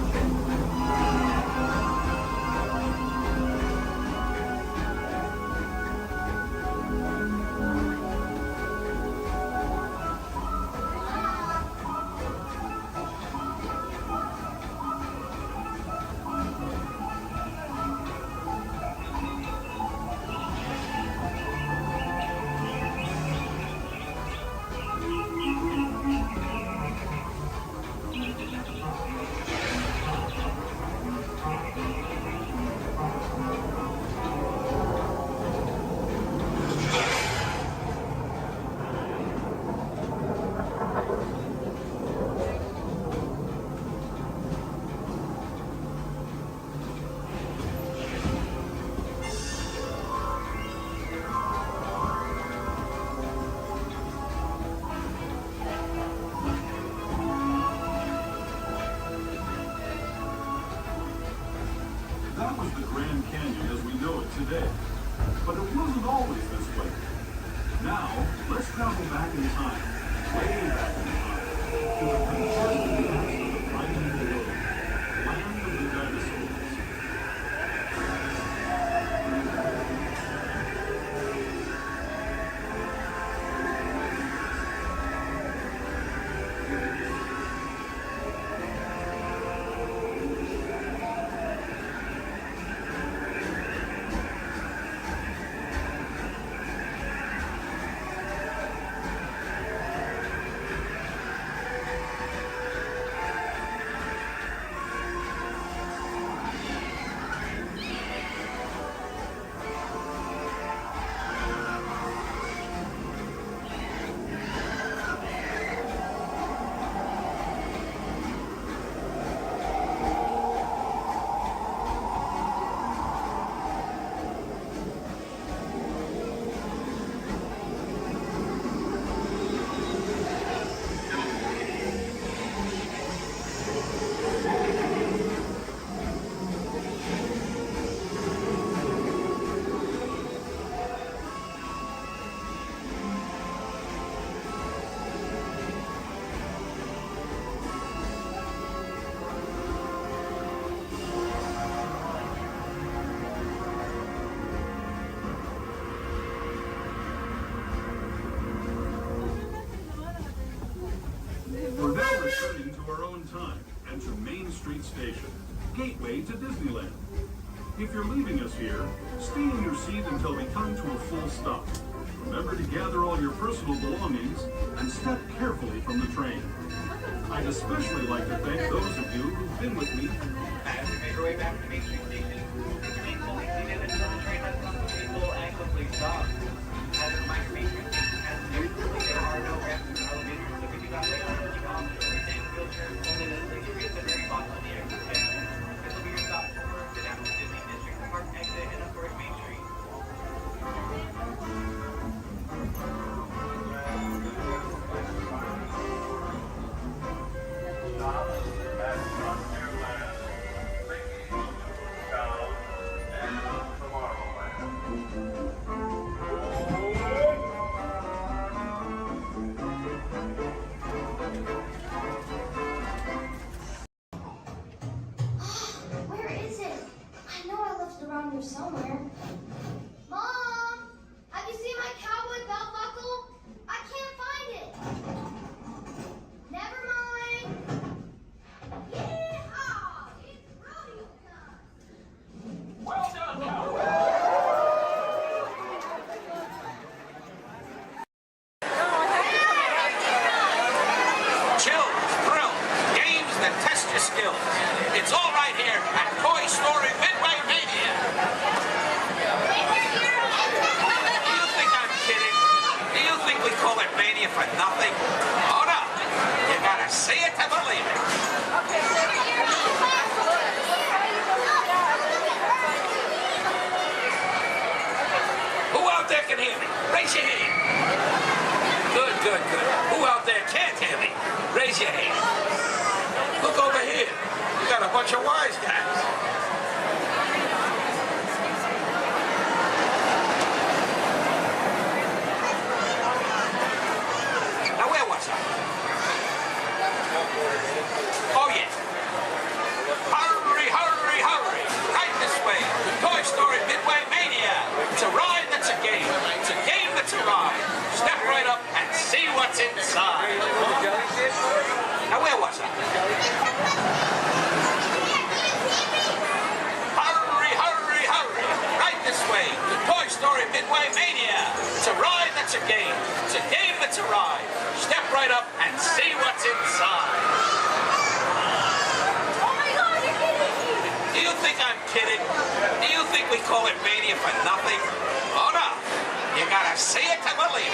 S25: That was the Grand Canyon as we know it today. But it wasn't always this way. Now, let's travel back in time, way back in time, to the prehistoric past of the primeval world, land of the dinosaurs. We're now returning to our own time and to Main Street Station, gateway to Disneyland. If you're leaving us here, stay in your seat until we come to a full stop. Remember to gather all your personal belongings and step carefully from the train. I'd especially like to thank those of you who've been with me.
S17: As we make our way back to Main Street Station, remain fully seated until the train has come to a full and complete stop. As a reminder, Main Street Station has very there are no ramps or elevators, so if you do not wait on the off or stand wheelchairs, only necessarily reach the very bottom of the exit stand. This will be your stop for the National Disney District Park exit and of course Main Street.
S12: Where is it? I know I left it around here somewhere. Mom! Have you seen my cowboy belt buckle? I can't find it. Never mind. Yeehaw! It's rodeo time.
S1: Well done, cowboy.
S7: Chills, thrills, games that test your skills. It's all right here at Toy Story Midway Mania. Do you think I'm kidding? Do you think we call it Mania for nothing? Oh no, you gotta see it to believe it. Who out there can hear me? Raise your hand. Good, good, good. Who out there can't hear me? Raise your
S1: bunch of wise guys. Now, where was I? Oh, yeah. Hurry, hurry, hurry. Right this way. Toy Story Midway Mania. It's a ride that's a game. It's a game that's a ride. Step right up and see what's inside. Now, where was I? Hurry, hurry, hurry. Right this way. The Toy Story Midway Mania. It's a ride that's a game. It's a game that's a ride. Step right up and see what's inside. Do you think I'm kidding? Do you think we call it Mania for nothing? Oh, no. You gotta see it to believe it.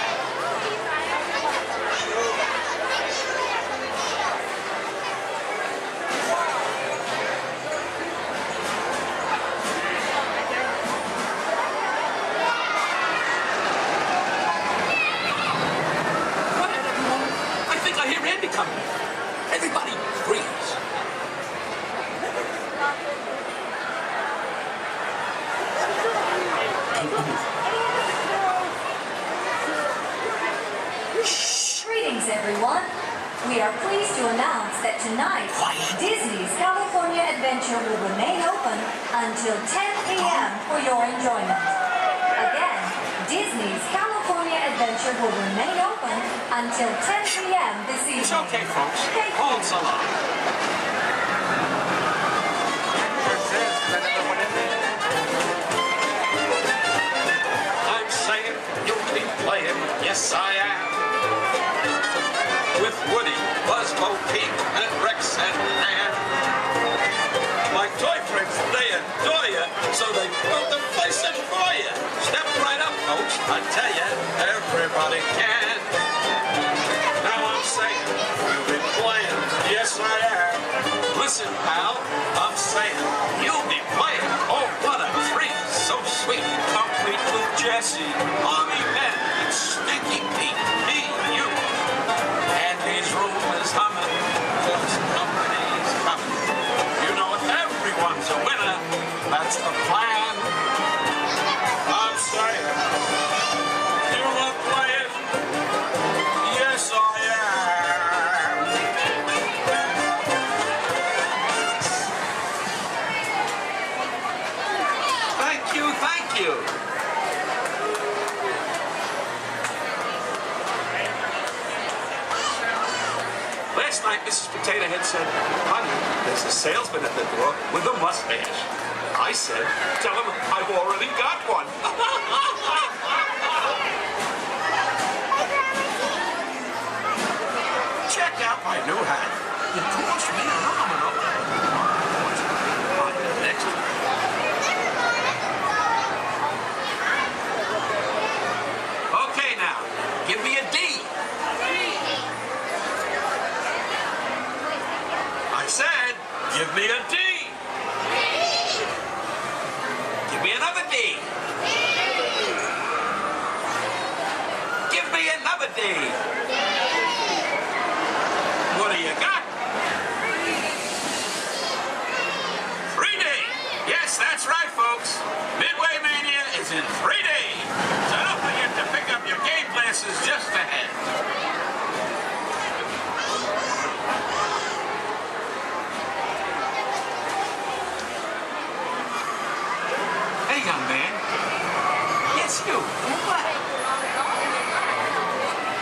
S1: Quiet, everyone. I think I hear Andy coming. Everybody, freeze.
S2: Greetings, everyone. We are pleased to announce that tonight, Disney's California Adventure will remain open until 10 p.m. for your enjoyment. Again, Disney's California Adventure will remain open until 10 p.m. this evening.
S1: It's okay, folks. Hold so long. I'm saying you'll be playing, yes I am. With Woody, Buzz, Bo Peep, and Rex and Ann. My toy friends, they adore you, so they built the place in for you. Step right up, folks. I tell you, everybody can. Now I'm saying, you'll be playing, yes I am. Listen, pal, I'm saying, you'll be playing. Oh, what a treat, so sweet. Complete with Jesse, Mommy Ben, and Stinky Pete, me, you. Andy's room is humming, cause company's coming. You know everyone's a winner, that's the plan. I'm saying, you are playing, yes I am. Thank you, thank you. Last night, Mrs. Potato Head said, honey, there's a salesman at the door with a mustache. I said, tell him I've already got one. Check out my new hat. It cost me an arm and a next. Okay, now, give me a D. I said, give me a D. Give me another D. Give me another D. What do you got? 3D. Yes, that's right, folks. Midway Mania is in 3D. So don't forget to pick up your game glasses just ahead. Hey, young man. Yes, you. What?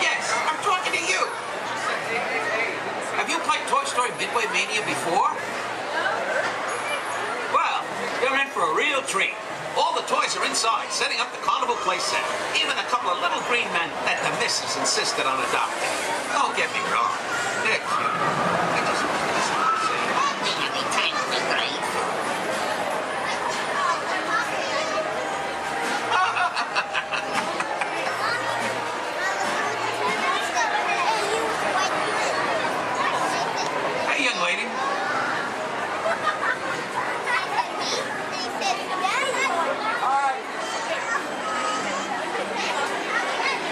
S1: Yes, I'm talking to you. Have you played Toy Story Midway Mania before? Well, you're in for a real treat. All the toys are inside, setting up the carnival play set. Even a couple of little green men that the missus insisted on adopting. Don't get me wrong. They're cute. I just want to say. Hey, young lady.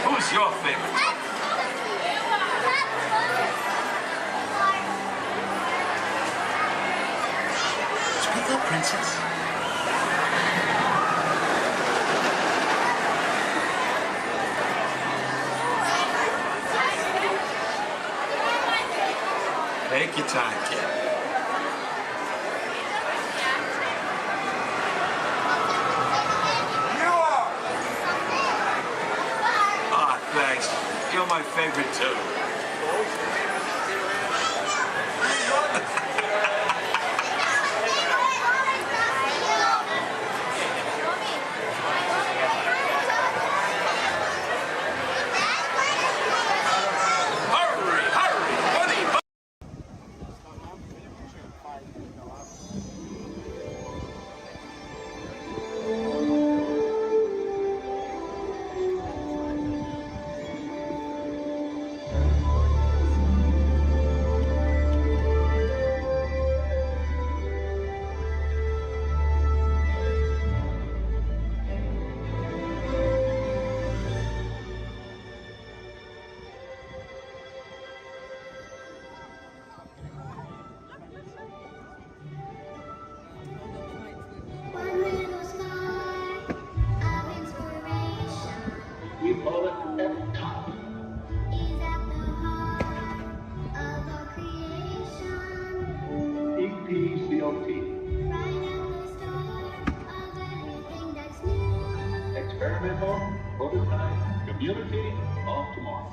S1: Who's your favorite? Take your time, kid. You are! Ah, thanks. You're my favorite, too.
S20: We call it F-Top. EPCOT. Experimental, prototype, community of tomorrow.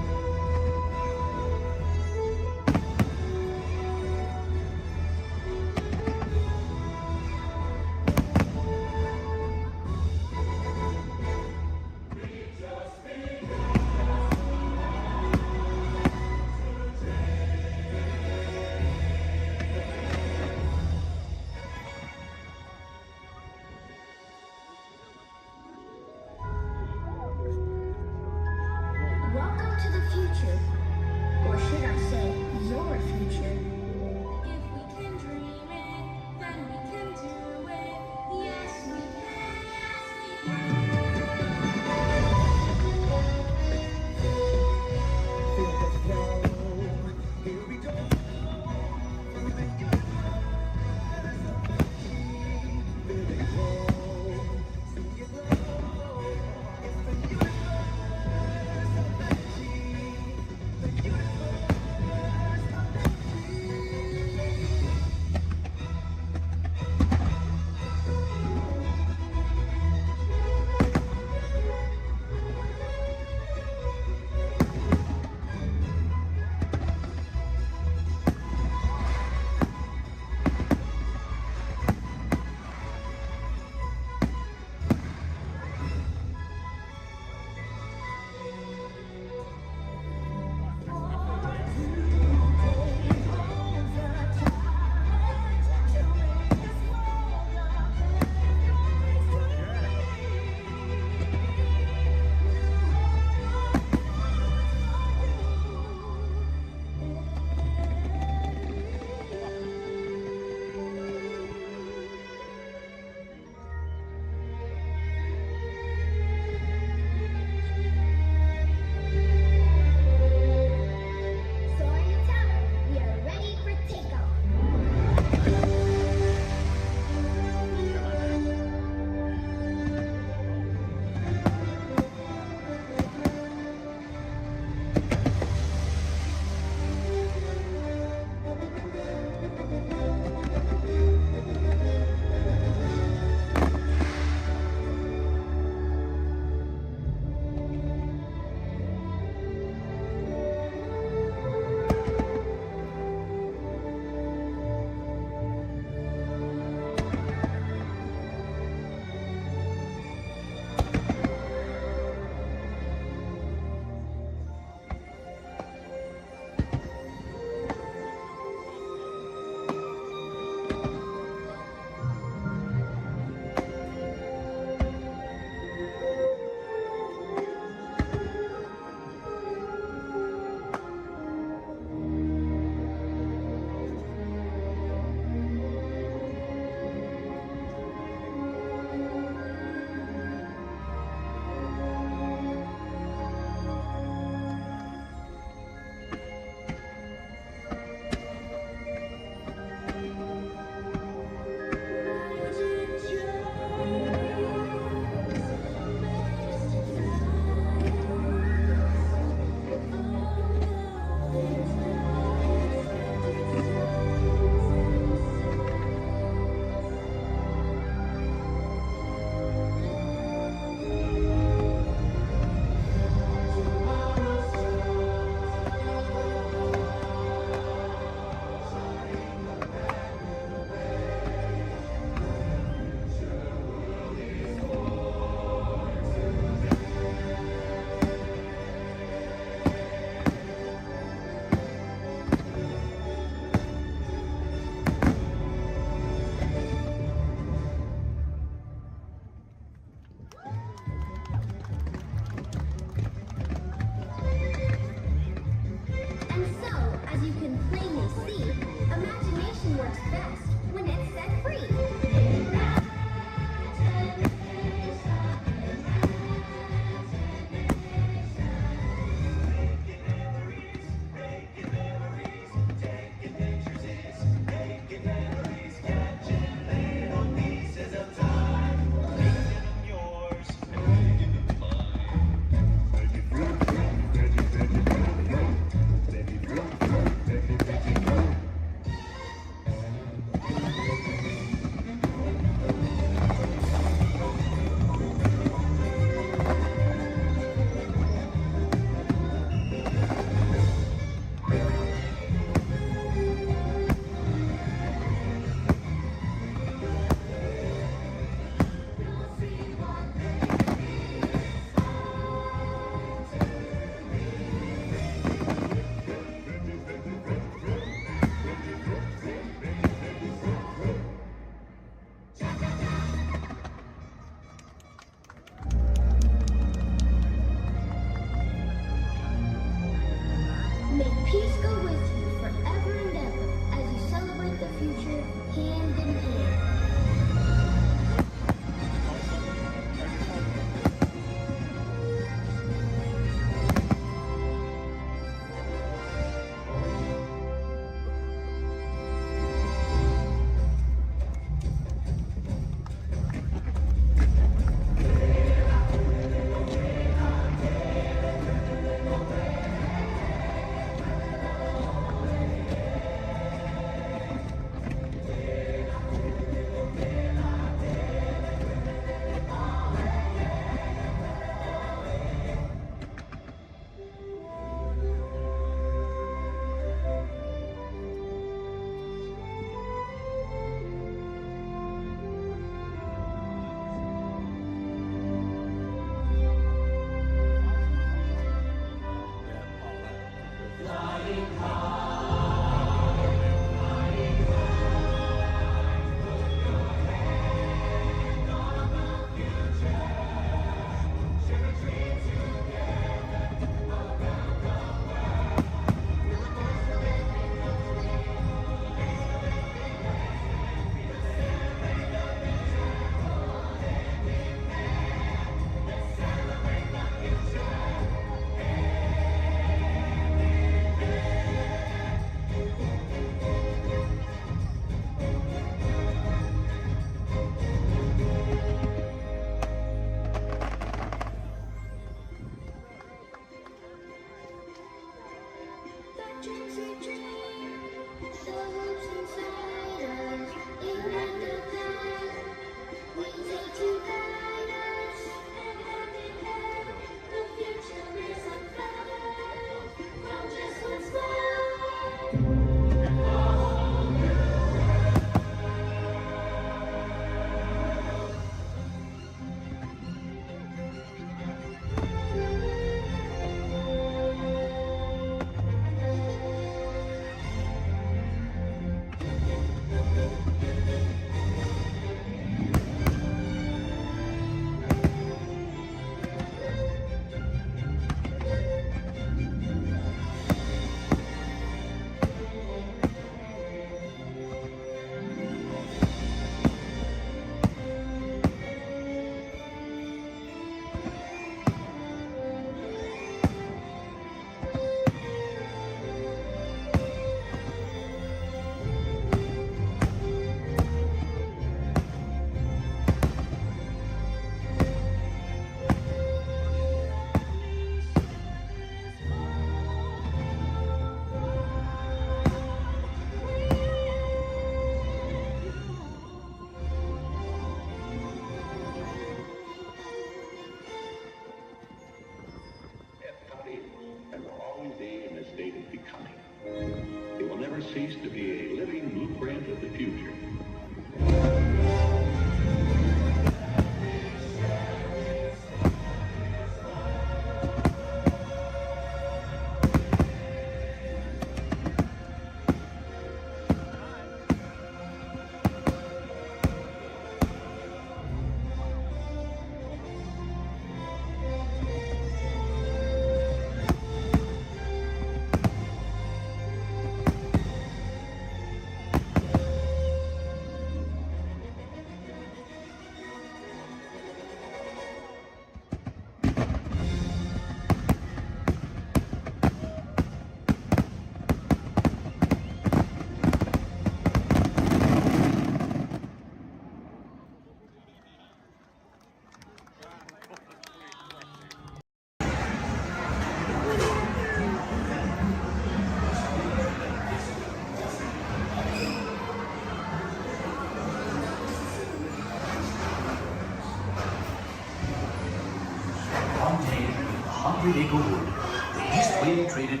S5: every acre wood. The East Wind traded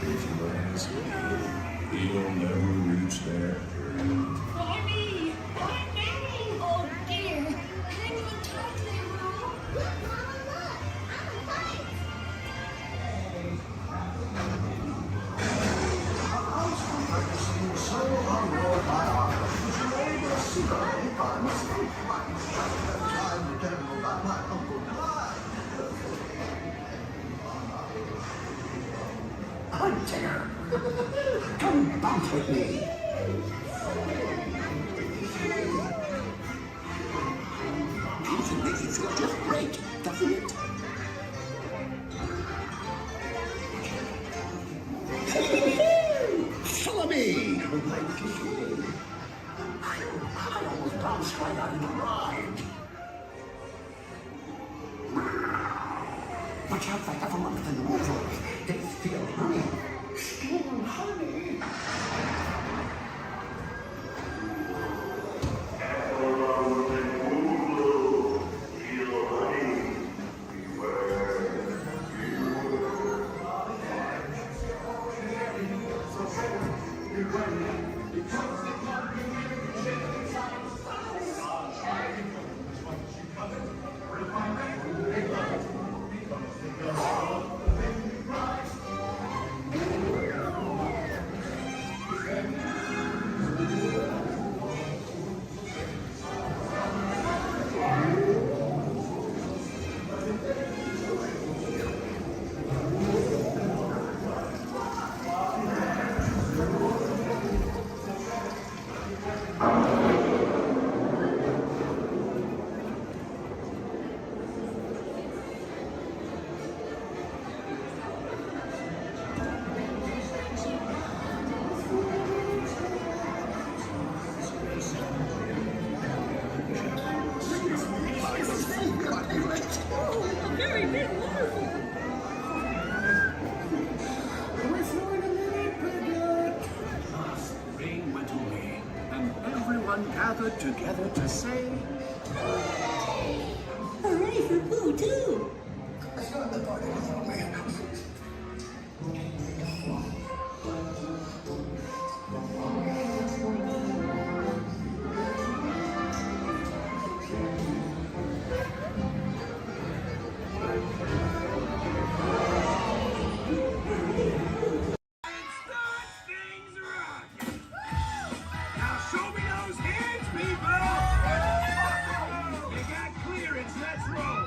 S5: If you ask me, he'll never reach there.
S12: Barney! Barney! Oh dear! Can't even talk to them, Mom. Look, Mama, look! I'm a fight!
S4: So hungover by our able to secretly by mistake. Time to tell about my Uncle Clyde. Hunter, come bounce with me. Music makes you feel just great, doesn't it? Follow me! I almost bounced right out of the ride. Watch out for everyone in the water. They steal honey. Steal honey?
S5: Rain went away, and everyone gathered together to say,
S22: Hooray for Pooh, too!
S5: Now show me those hands, people! You got clearance, let's roll!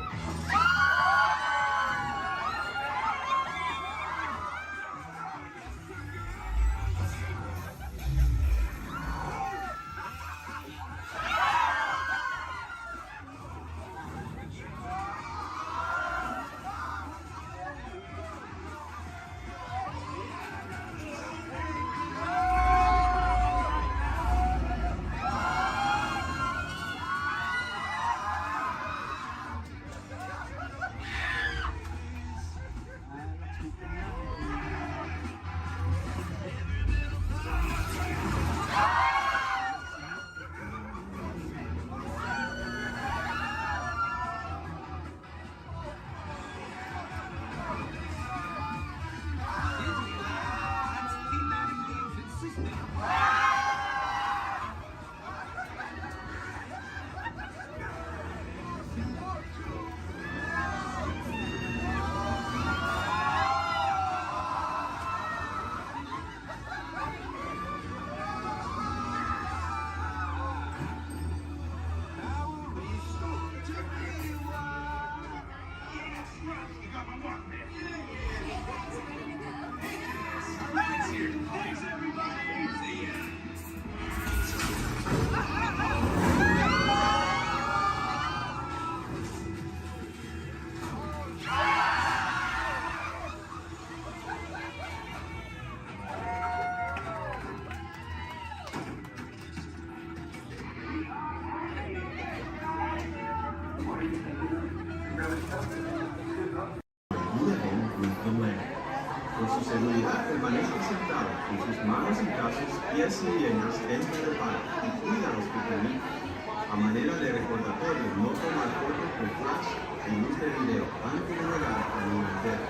S5: Por su seguridad, permanezca sentado con sus manos y brazos, pies y miembros dentro del bar y cuida a los pequeños.
S9: A manera de recordatorio, no tomar fotos con flash y luz de video antes de llegar a un hotel.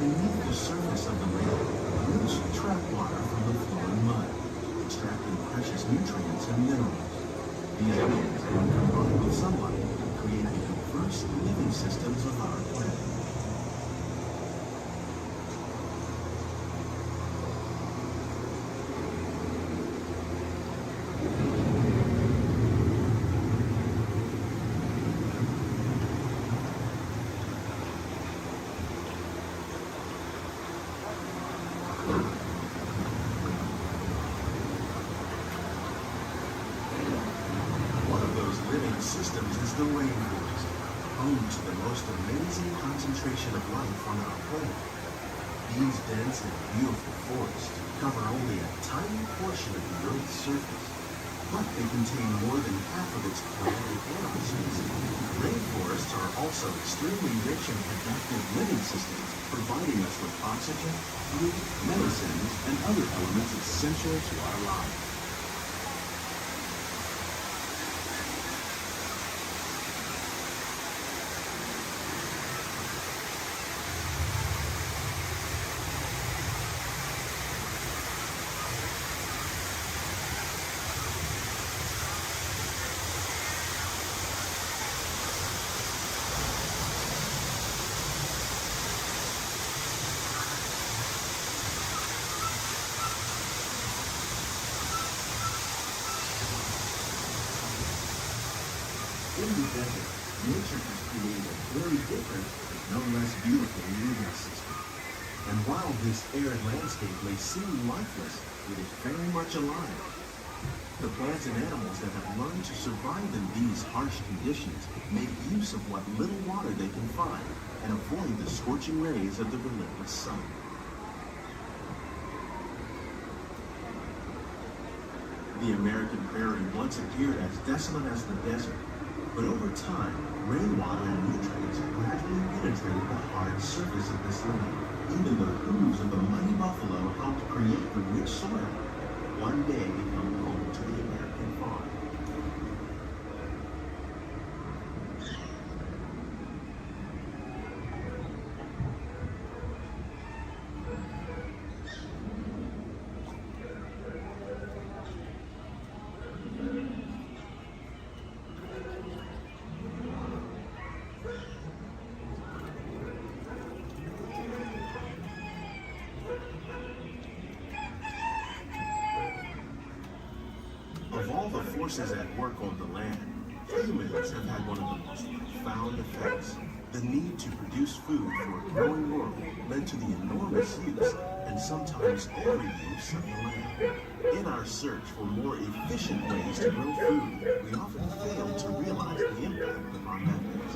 S9: Beneath the surface of the lake, roots trap water from the flowing mud, extracting precious nutrients and minerals. These elements, when combined with sunlight, create the diverse living systems of our planet. Systems is the rainforest, home to the most amazing concentration of life on our planet. These dense and beautiful forests cover only a tiny portion of the Earth's surface, but they contain more than half of its plant and animal species. Rainforests are also extremely rich in productive living systems, providing us with oxygen, food, medicines, and other elements essential to our lives. In the desert, nature has created a very different, but no less beautiful living system. And while this arid landscape may seem lifeless, it is very much alive. The plants and animals that have learned to survive in these harsh conditions make use of what little water they can find and avoid the scorching rays of the relentless sun. The American prairie once appeared as desolate as the desert, but over time, rainwater and nutrients gradually penetrated the hard surface of this land. Even the hooves of the mighty buffalo helped create the rich soil, one day become home to the American farm. Of all the forces at work on the land, humans have had one of the most profound effects. The need to produce food for a growing world led to the enormous use and sometimes overuse of the land. In our search for more efficient ways to grow food, we often fail to realize the impact of our methods.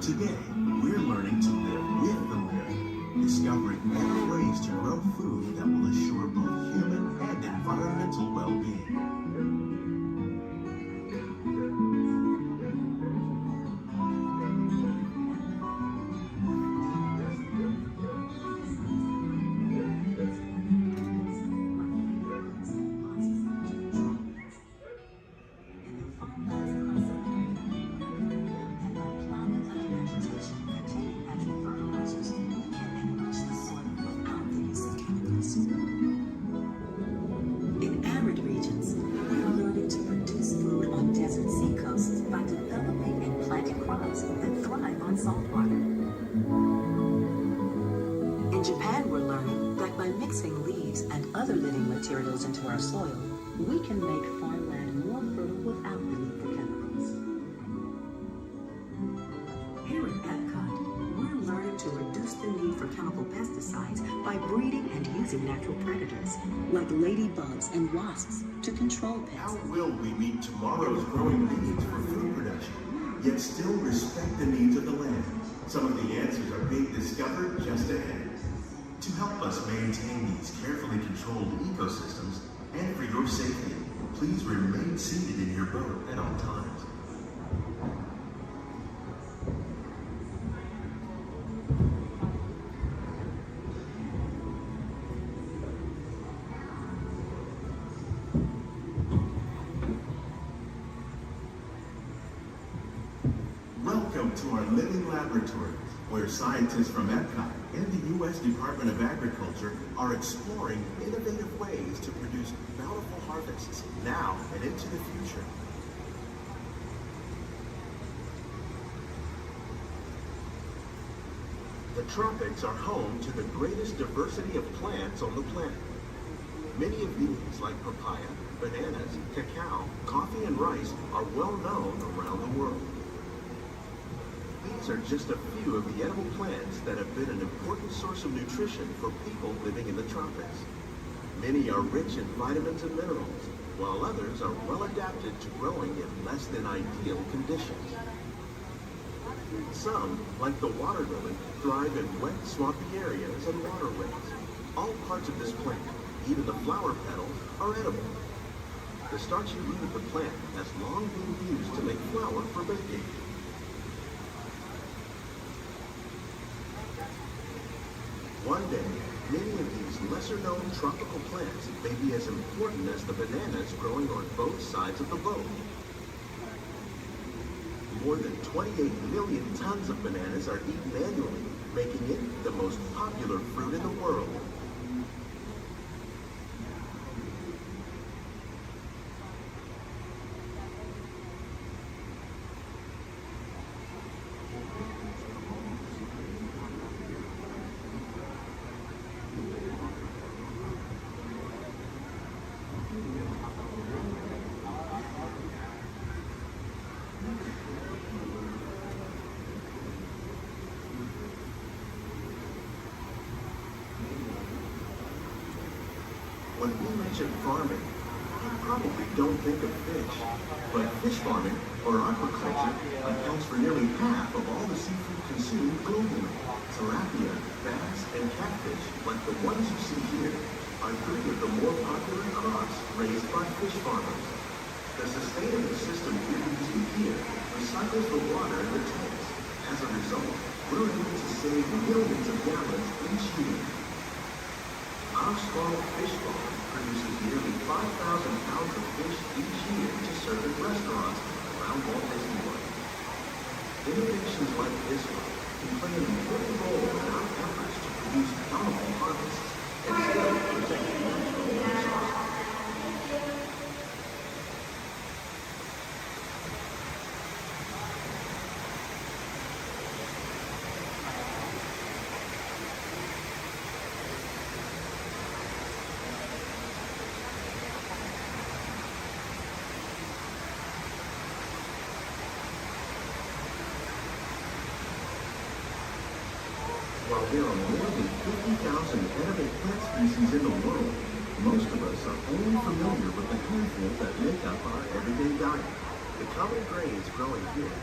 S9: Today, we're learning to live with the land, discover discovering better ways to grow food that will assure both human and environmental well-being.
S10: In arid regions, we're learning to produce food on desert seacoasts by developing and planting crops that thrive on salt water. In Japan, we're learning that by mixing leaves and other living materials into our soil, we can make farmland more fertile without the need for chemicals. Here at Epcot, we're learning to reduce the need for chemical pesticides by breeding and using natural predators, like ladybugs and wasps, to control pests.
S9: How will we meet tomorrow's growing needs for food production, yet still respect the needs of the land? Some of the answers are being discovered just ahead. To help us maintain these carefully controlled ecosystems, and for your safety, please remain seated in your boat at all times. Welcome to our living laboratory, where scientists from Epcot and the U.S. Department of Agriculture are exploring innovative ways to produce bountiful harvests now and into the future. The tropics are home to the greatest diversity of plants on the planet. Many of these, like papaya, bananas, cacao, coffee, and rice, are well known around the world. These are just a few of the edible plants that have been an important source of nutrition for people living in the tropics. Many are rich in vitamins and minerals, while others are well adapted to growing in less than ideal conditions. Some, like the water lily, thrive in wet, swampy areas and waterways. All parts of this plant, even the flower petals, are edible. The starchy root of the plant has long been used to make flour for baking. One day, many of these lesser-known tropical plants may be as important as the bananas growing on both sides of the boat. More than 28 million tons of bananas are eaten annually, making it the most popular fruit in the world. When we mention farming, you probably don't think of fish. But fish farming, or aquaculture, accounts for nearly half of all the seafood consumed globally. Tilapia, bass, and catfish, like the ones you see here, are three of the more popular crops raised by fish farmers. The sustainable system you're using here recycles the water in the tanks. As a result, we're able to save millions of gallons each year. Our small fish farm produces nearly 5,000 pounds of fish each year to serve in restaurants around Walt Disney World. Innovations like this one can play an important role in our efforts to produce bountiful harvests and still protect the natural resources. While there are more than 50,000 edible plant species in the world, most of us are only familiar with the handful that make up our everyday diet. The common grains growing here,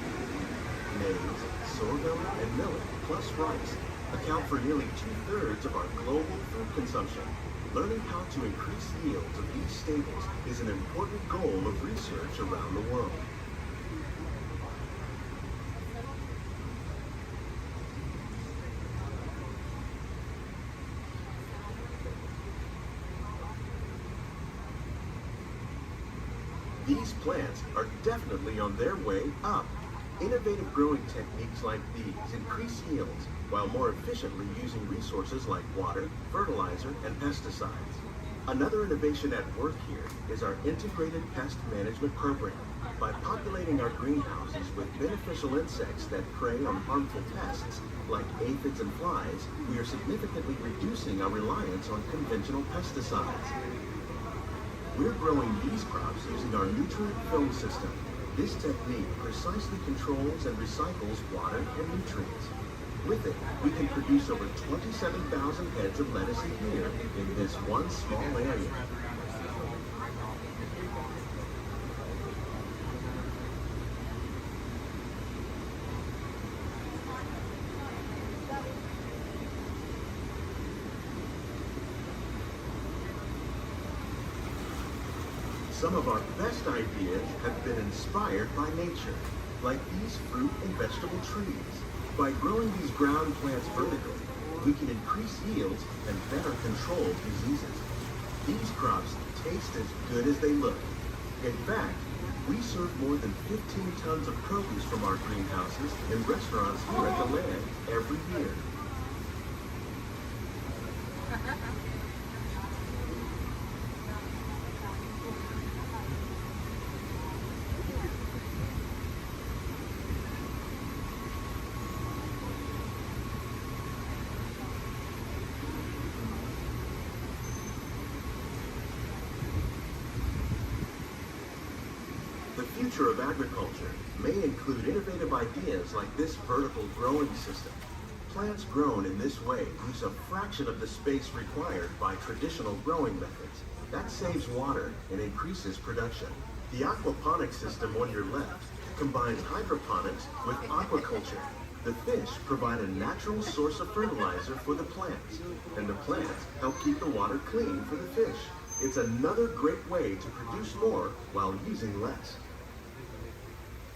S9: maize, sorghum, and millet, plus rice, account for nearly 2/3 of our global food consumption. Learning how to increase yields of these staples is an important goal of research around the world. These plants are definitely on their way up. Innovative growing techniques like these increase yields while more efficiently using resources like water, fertilizer, and pesticides. Another innovation at work here is our integrated pest management program. By populating our greenhouses with beneficial insects that prey on harmful pests like aphids and flies, we are significantly reducing our reliance on conventional pesticides. We're growing these crops using our nutrient film system. This technique precisely controls and recycles water and nutrients. With it, we can produce over 27,000 heads of lettuce a year in this one small area. Some of our best ideas have been inspired by nature, like these fruit and vegetable trees. By growing these ground plants vertically, we can increase yields and better control diseases. These crops taste as good as they look. In fact, we serve more than 15 tons of produce from our greenhouses in restaurants here at the Land every year. The future of agriculture may include innovative ideas like this vertical growing system. Plants grown in this way use a fraction of the space required by traditional growing methods. That saves water and increases production. The aquaponics system on your left combines hydroponics with aquaculture. The fish provide a natural source of fertilizer for the plants, and the plants help keep the water clean for the fish. It's another great way to produce more while using less.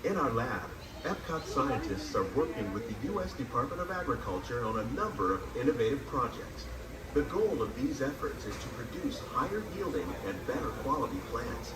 S9: In our lab, Epcot scientists are working with the U.S. Department of Agriculture on a number of innovative projects. The goal of these efforts is to produce higher yielding and better quality plants.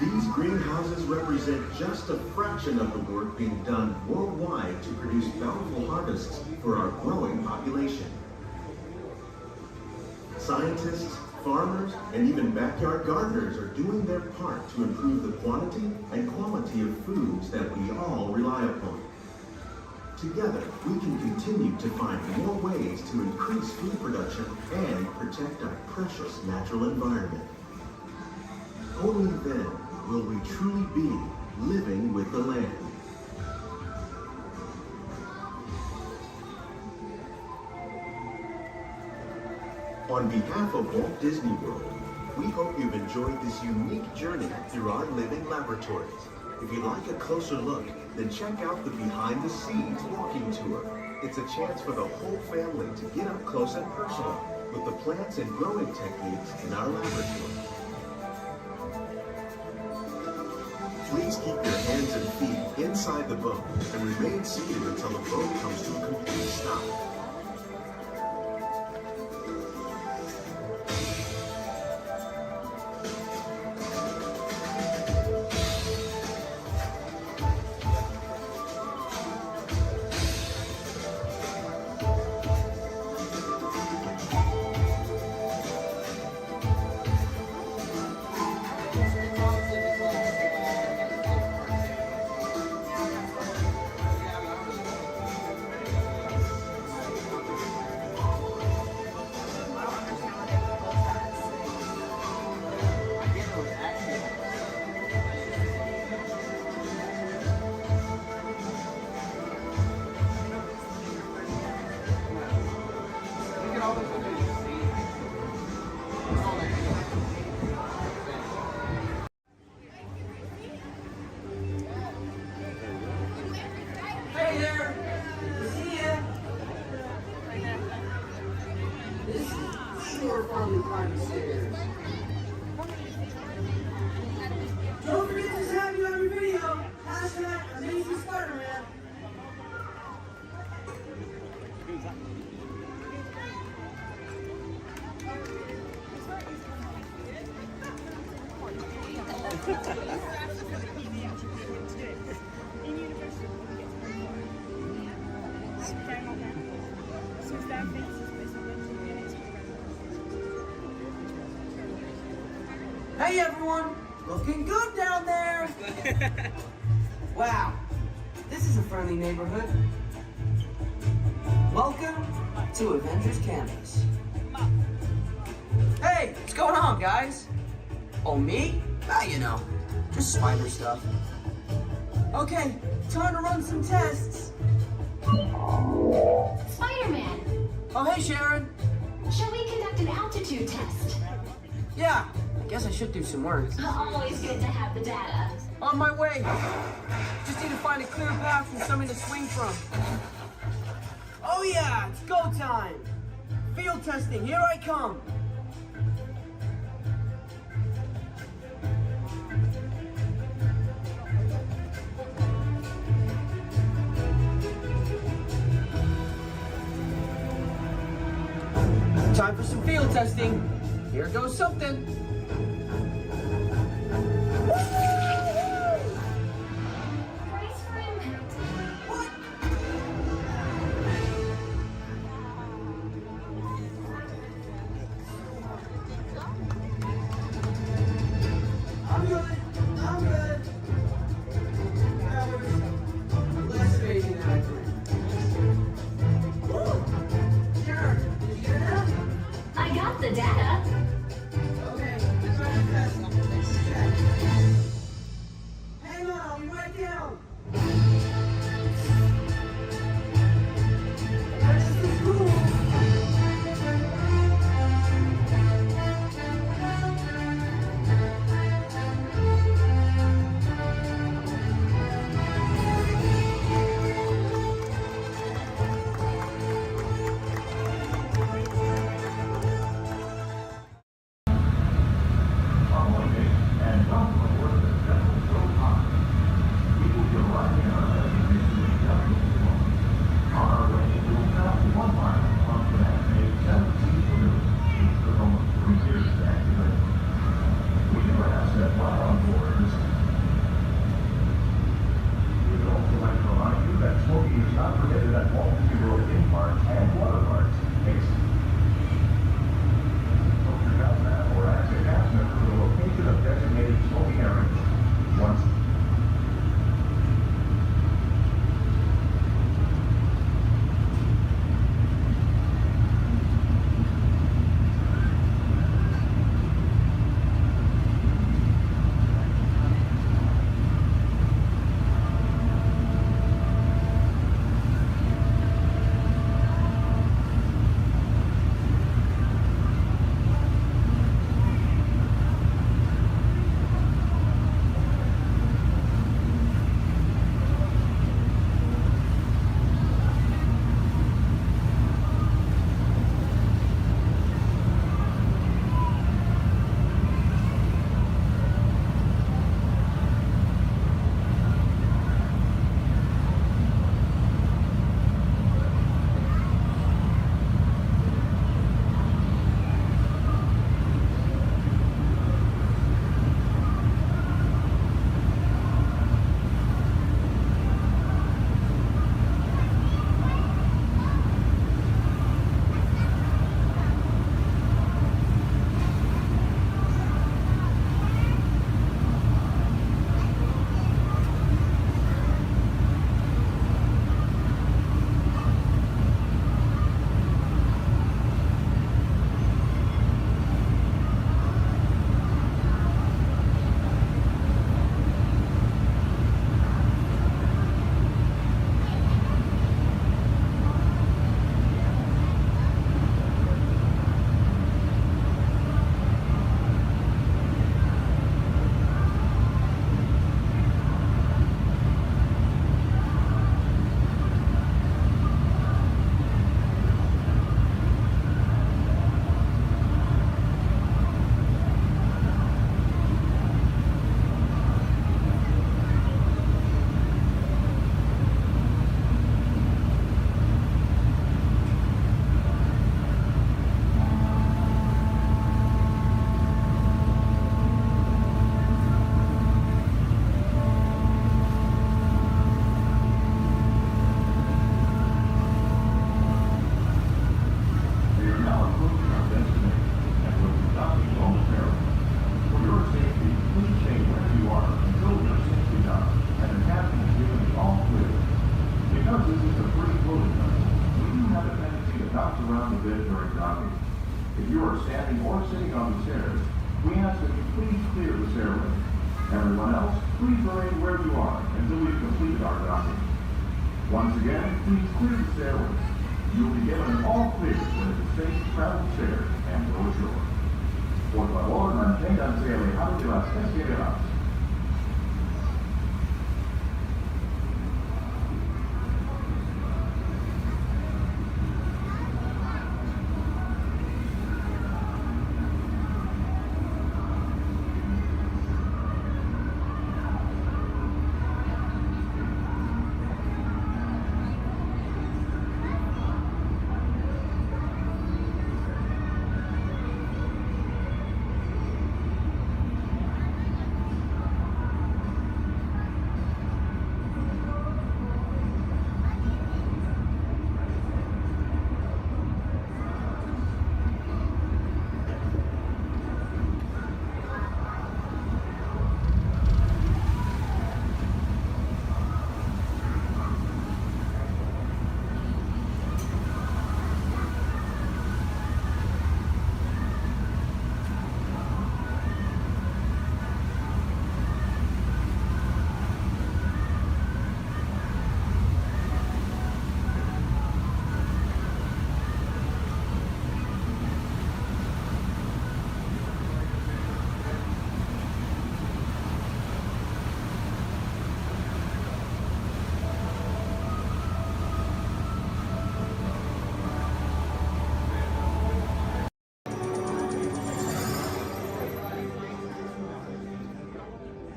S9: These greenhouses represent just a fraction of the work being done worldwide to produce bountiful harvests for our growing population. Scientists, farmers, and even backyard gardeners are doing their part to improve the quantity and quality of foods that we all rely upon. Together, we can continue to find more ways to increase food production and protect our precious natural environment. Only then will we truly be living with the land. On behalf of Walt Disney World, we hope you've enjoyed this unique journey through our living laboratories. If you'd like a closer look, then check out the Behind the Scenes walking tour. It's a chance for the whole family to get up close and personal with the plants and growing techniques in our laboratory. Please keep your hands and feet inside the boat and remain seated until the boat comes to a complete stop.
S3: Hey everyone, looking good down there. Wow, this is a friendly neighborhood. Welcome to Avengers Campus. Hey, what's going on, guys? Oh, me? Ah, you know, just spider stuff. Okay, time to run some tests.
S15: Spider-Man,
S3: Oh, hey, Sharon.
S15: shall we conduct an altitude test?
S3: Yeah, I guess I should do some work.
S15: Always good to have the data.
S3: On my way. Just need to find a clear path and something to swing from. Oh yeah, it's go time. Field testing, here I come. Time for some field testing. Here goes something.
S15: Brace for impact.
S3: I'm good. That was less crazy than I thought. Sure. Did you get that?
S15: I got the data.
S3: Okay.
S5: If you are standing or sitting on the stairs, we ask that you please clear the stairway. Everyone else, please remain where you are until we've completed our docking. Once again, please clear the stairway. You will be given an all clear when it is safe to travel stairs and go ashore. Por favor, manténganse alejados de las escaleras.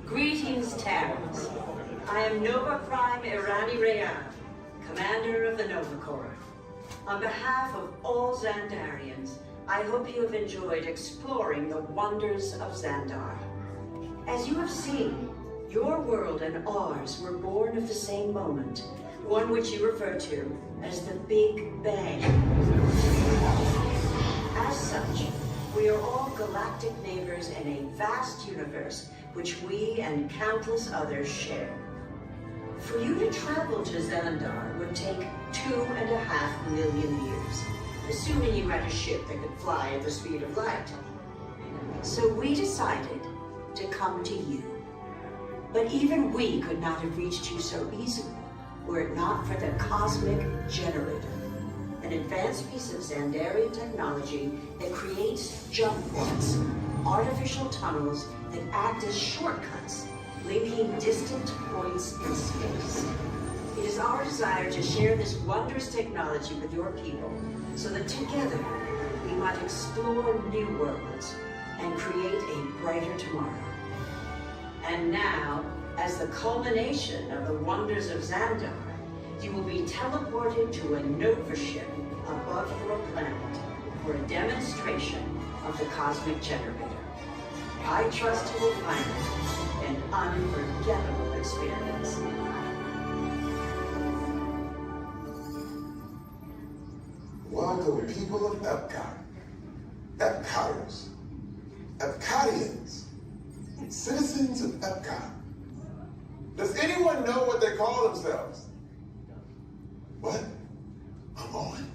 S11: Greetings, Terrans. I am Nova Prime Irani Rayan, commander of the Nova Corps. On behalf of all Xandarians, I hope you have enjoyed exploring the wonders of Xandar. As you have seen, your world and ours were born of the same moment, one which you refer to as the Big Bang. As such, we are all galactic neighbors in a vast universe which we and countless others share. For you to travel to Xandar would take 2.5 million years, assuming you had a ship that could fly at the speed of light. So we decided to come to you. But even we could not have reached you so easily were it not for the Cosmic Generator, an advanced piece of Xandarian technology that creates jump points, artificial tunnels that act as shortcuts, linking distant points in space. It is our desire to share this wondrous technology with your people so that together we might explore new worlds and create a brighter tomorrow. And now, as the culmination of the wonders of Xandar, you will be teleported to a Nova ship above your planet for a demonstration of the Cosmic Generator. I trust you will find it an unforgettable experience.
S16: Welcome, people of Epcot, Epcoters, Epcotians, citizens of Epcot. Does anyone know what they call themselves? What? I'm on?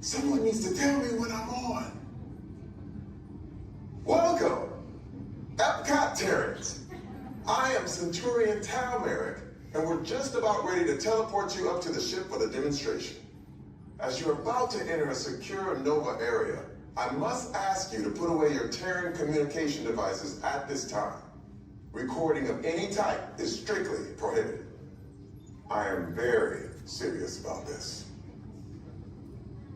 S16: Someone needs to tell me what I'm on. Welcome, Epcot Terrans. I am Centurion Tal Merrick, and we're just about ready to teleport you up to the ship for the demonstration. As you're about to enter a secure Nova area, I must ask you to put away your Terran communication devices at this time. Recording of any type is strictly prohibited. I am very serious about this.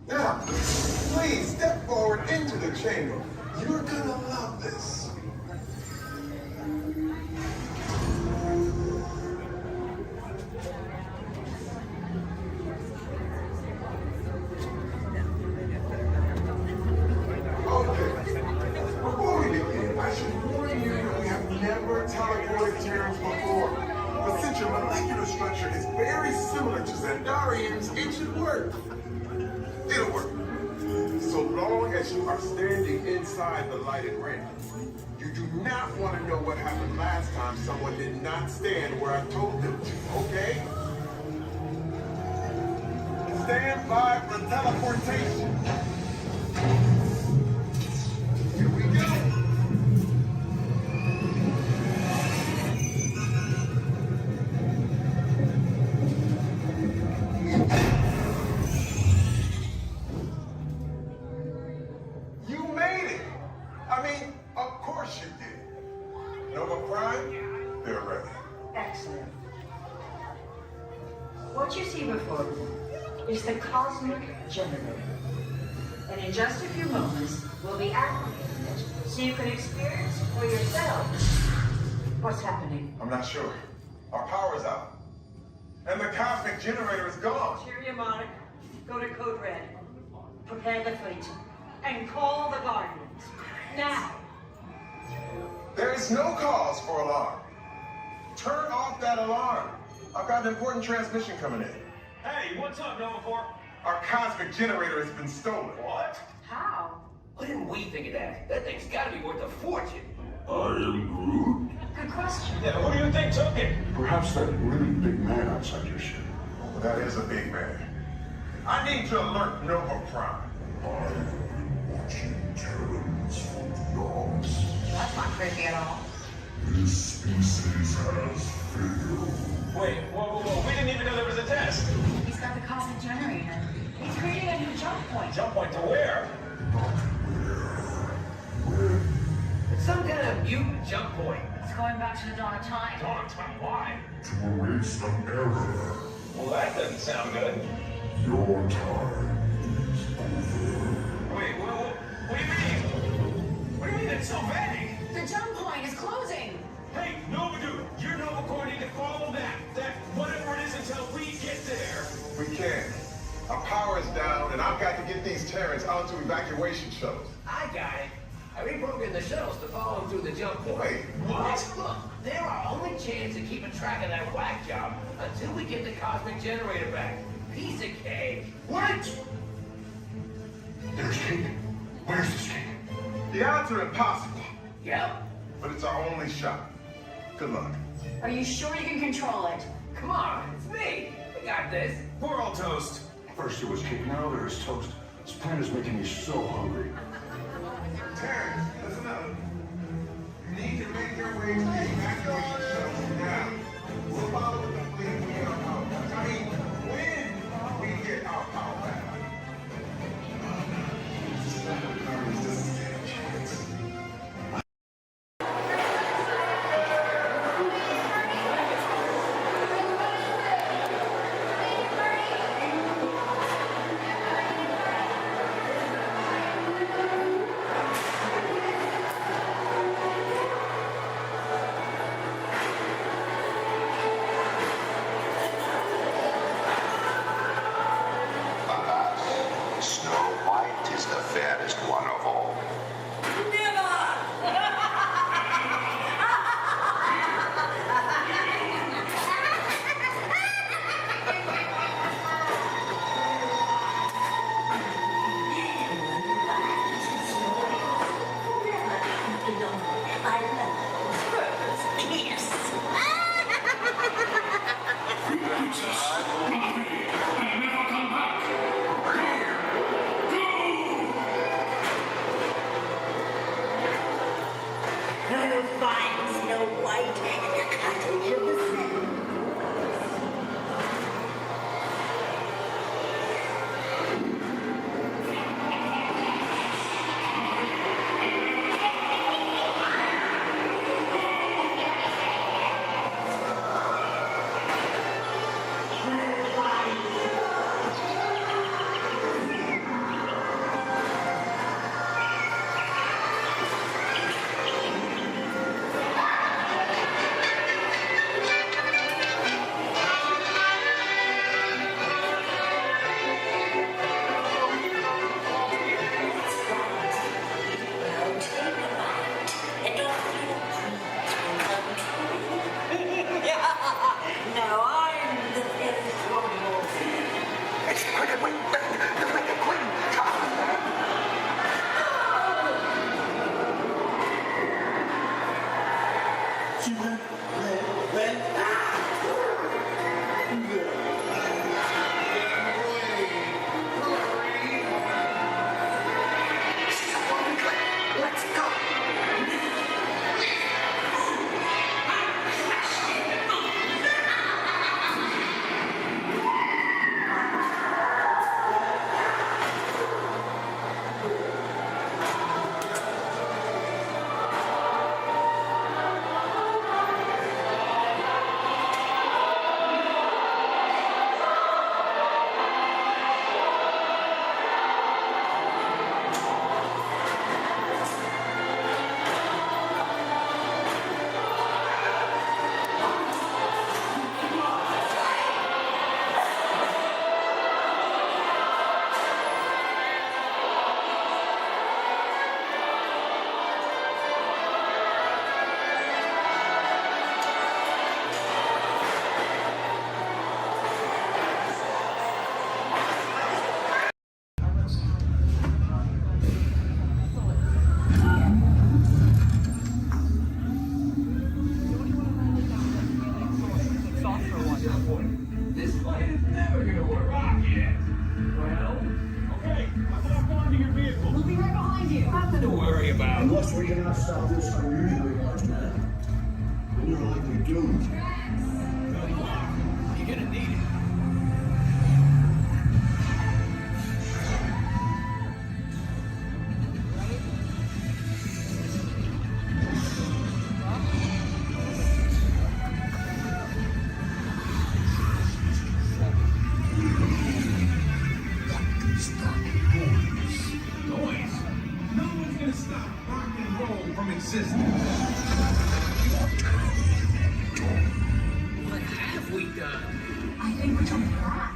S16: Now, please step forward into the chamber. You're gonna love this. Before we begin, I should warn you that we have never teleported Terrans before. But since your molecular structure is very similar to Xandarians, it should work. It'll work. So long as you are standing inside the lighted ramp. You do not want to know what happened last time someone did not stand where I told them to, okay? Stand by for teleportation. Prime, they're ready.
S11: Excellent. What you see before you is the cosmic generator. And in just a few moments, we'll be activating it so you can experience for yourselves what's happening.
S16: I'm not sure. Our power's out. And the cosmic generator is gone.
S11: Cheerio, Monarch. Go to Code Red. Prepare the fleet. And call the Guardians. Now.
S16: There is no cause for alarm. Turn off that alarm. I've got an important transmission coming in.
S1: Hey, what's up, Nova Corps?
S16: Our cosmic generator has been stolen.
S1: What?
S11: How?
S6: Why didn't we think of that? That thing's gotta be worth a fortune.
S5: I am Groot.
S11: Good question.
S1: Yeah, who do you think took it?
S5: Perhaps that really big man outside your ship.
S16: Well, that is a big man. I need to alert Nova Prime.
S5: I'm watching Terrans from the dogs.
S21: That's not creepy at all.
S5: This species has failed.
S1: Wait, whoa. We didn't even know there was a test.
S21: He's got the cosmic generator. He's creating a new jump point.
S1: Jump point to where?
S6: It's some kind of mutant jump point.
S21: It's going back to the dawn of time.
S1: Dawn of time, why?
S5: To erase an error.
S1: Well, that doesn't sound good.
S5: Your time is over.
S1: Wait, what do you mean? What do you mean it's so vague?
S21: The jump point is closing.
S1: Hey, Nova Dude, your Nova Corps need to follow that whatever it is until we get there.
S16: We can't. Our power is down, and I've got to get these Terrans onto evacuation shuttles.
S6: I got it. I reprogrammed the shuttles to follow them through the jump point.
S16: Wait, what?
S6: Look, they're our only chance of keeping track of that whack job until we get the cosmic generator back. Piece of cake.
S5: Wait! There's cake. Where's this cake?
S16: The odds are impossible,
S6: Yep.
S16: but it's our only shot. Good luck.
S21: Are you sure you can control it?
S6: Come on, it's me. We got this.
S1: We're all toast.
S5: First it was cake, now there's toast. This plan is making me so hungry.
S16: Terrans, listen up. You need to make your way to the evacuation shuttles now. We'll follow the fleet when we get our power back. I mean, when we get our power back. This doesn't stand a chance.
S8: Snow White is the fairest one of all.
S6: point. This plan is never gonna work. Rock it. Well, okay, I've locked onto your vehicle.
S15: We'll be right behind you.
S6: Nothing to worry about.
S4: Unless we cannot stop this unusually large man, then you're likely doomed.
S6: Good luck. You're gonna need it.
S1: Noise. No one's gonna stop rock and roll from existing.
S6: What have we done?
S15: I think we're coming back.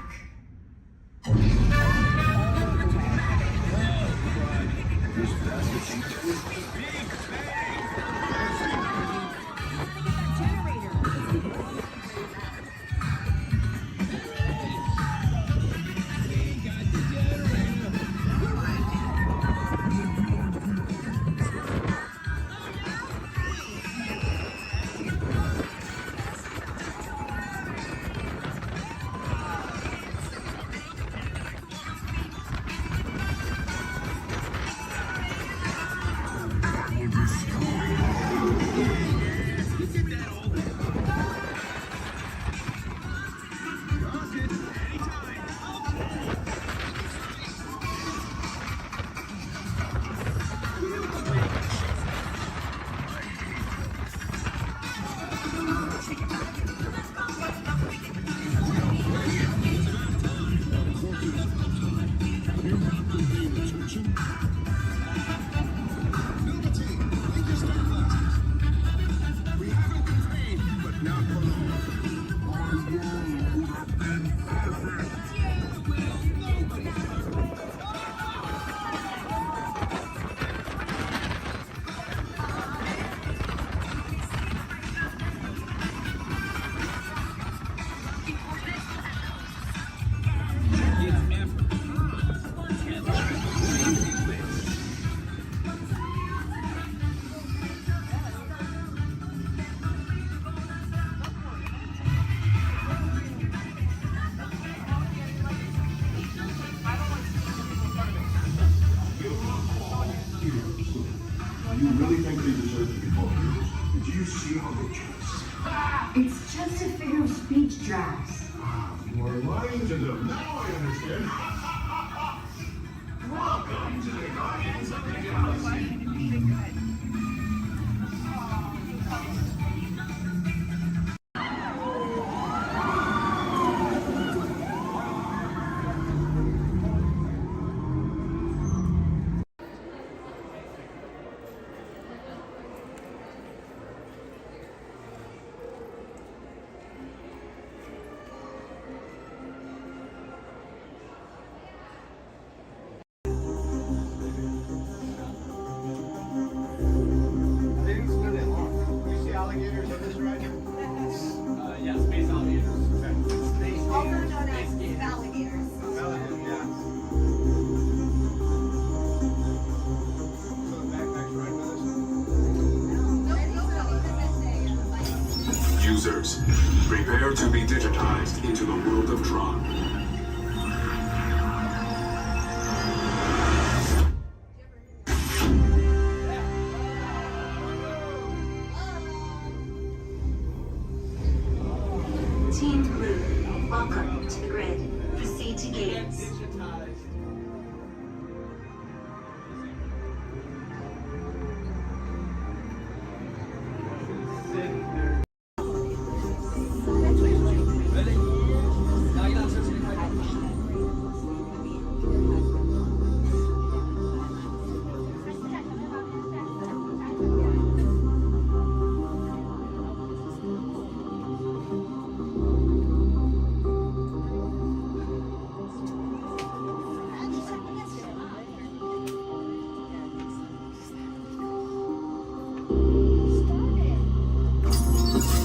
S4: You really think they deserve to be called heroes? Did you see how they dress?
S15: It's just a figure of speech, Drax.
S4: You are lying to them. Now I understand. Welcome to the Guardians of the Galaxy.
S5: Users, prepare to be digitized into the world of Tron.
S21: Team Blue, welcome to the grid. Proceed to gates.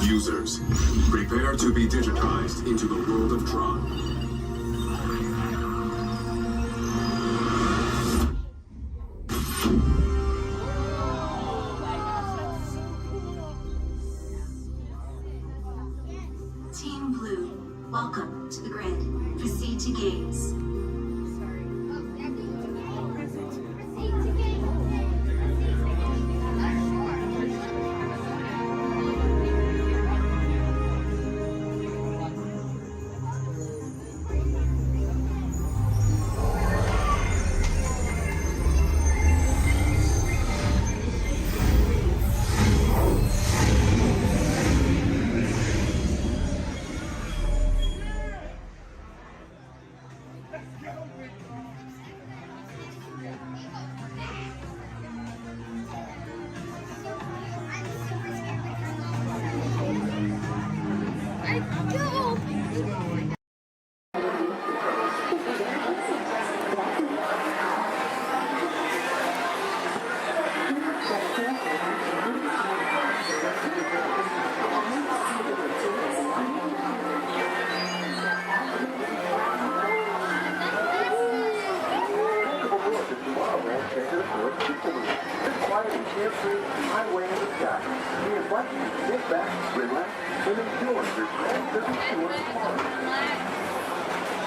S5: Users, prepare to be digitized into the world of Tron.
S21: Team Blue,
S10: Welcome to the grid. Proceed to gates.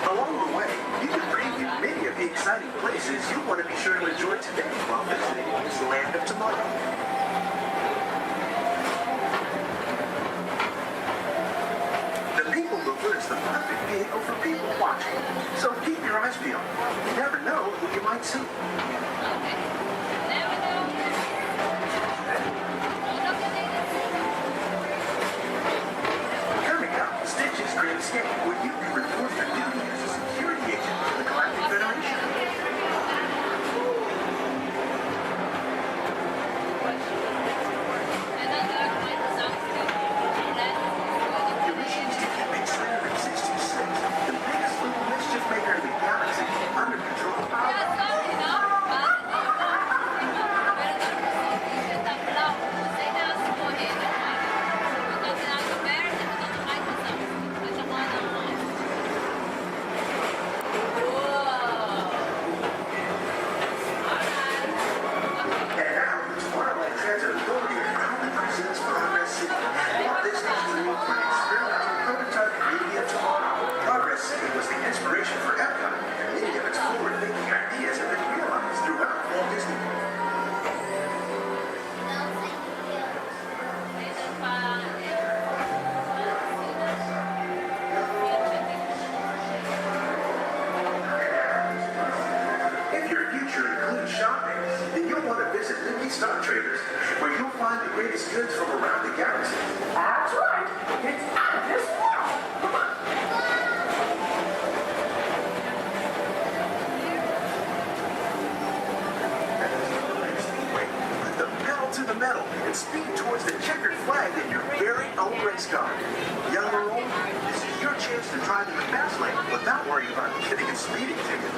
S9: Along the way, you can preview many of the exciting places you'll want to be sure to enjoy today while visiting this land of tomorrow. The People Mover is the perfect vehicle for people watching, so keep your eyes peeled. You never know who you might see. Coming up, Stitch's Great Escape, where you can report your duty as a security agent for the Galactic Federation. Your mission is to keep Excitement 66, the biggest little mischief maker in the galaxy, under control. And now, Tomorrowland Transit Authority proudly presents Progress City, Walt Disney's dream for an experimental prototype media tomorrow. Progress City was the inspiration for Epcot, and many of its forward-thinking ideas have been realized throughout Walt Disney World. If your future includes shopping, then you'll want to visit Mickey Star Traders, where you'll find the greatest goods from around the galaxy.
S6: That's right. It's at this world. Come on.
S9: Speedway, put the pedal to the metal and speed towards the checkered flag in your very own race car. Young or old, this is your chance to drive in the fast lane without worrying about getting a speeding ticket.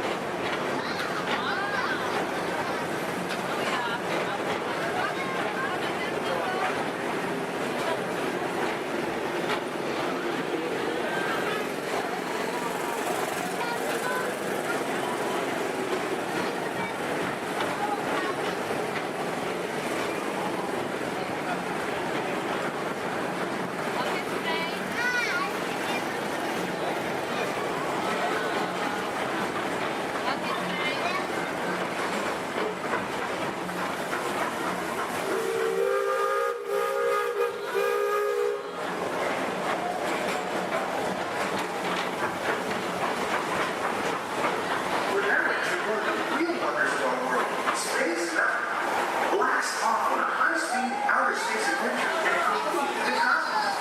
S9: We're now entering one of the real wonders of our world, space travel. Blast off on a high-speed outer space adventure and complete the cosmos.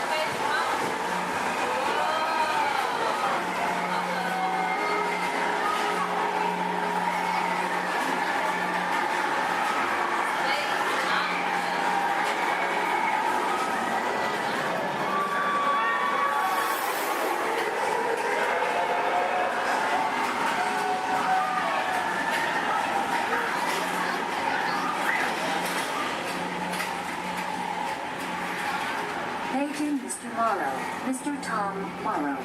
S2: Paging Mr. Morrow, Mr. Tom Morrow.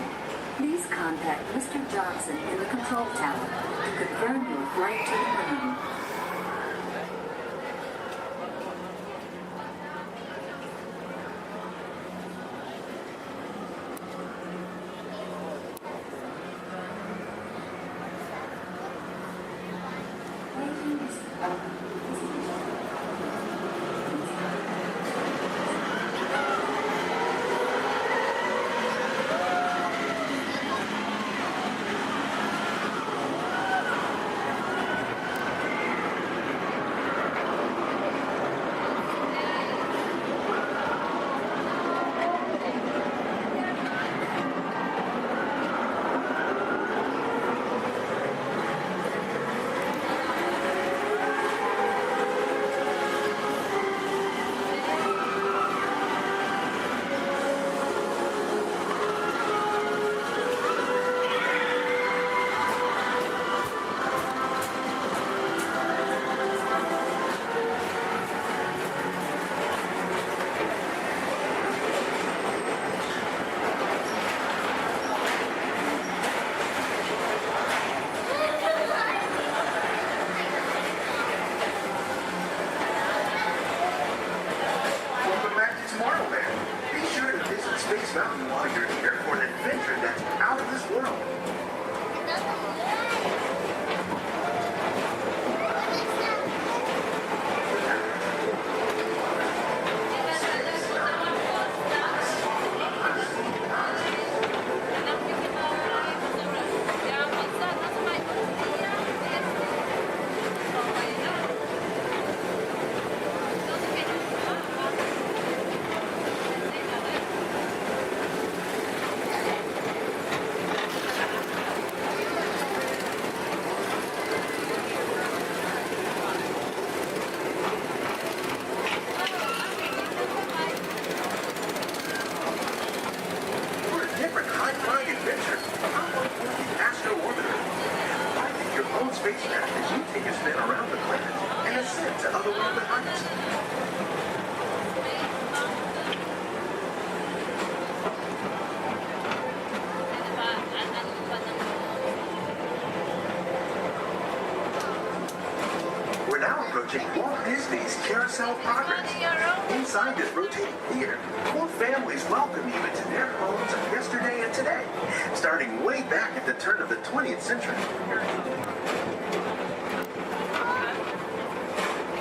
S2: Please contact Mr. Johnson in the control tower to confirm your flight to the moon.
S13: Welcome back to Tomorrowland. Be sure to visit Space Mountain while you're here for an adventure that's out of this world. For a different high-flying adventure, how about the Astro Orbiter? Find your own spacecraft as you take a spin around the planet and ascend to otherworldly heights. We're now approaching Walt Disney's Carousel of Progress. Inside this rotating theater, more families welcome you into their homes of yesterday and today, starting way back at the turn of the 20th century.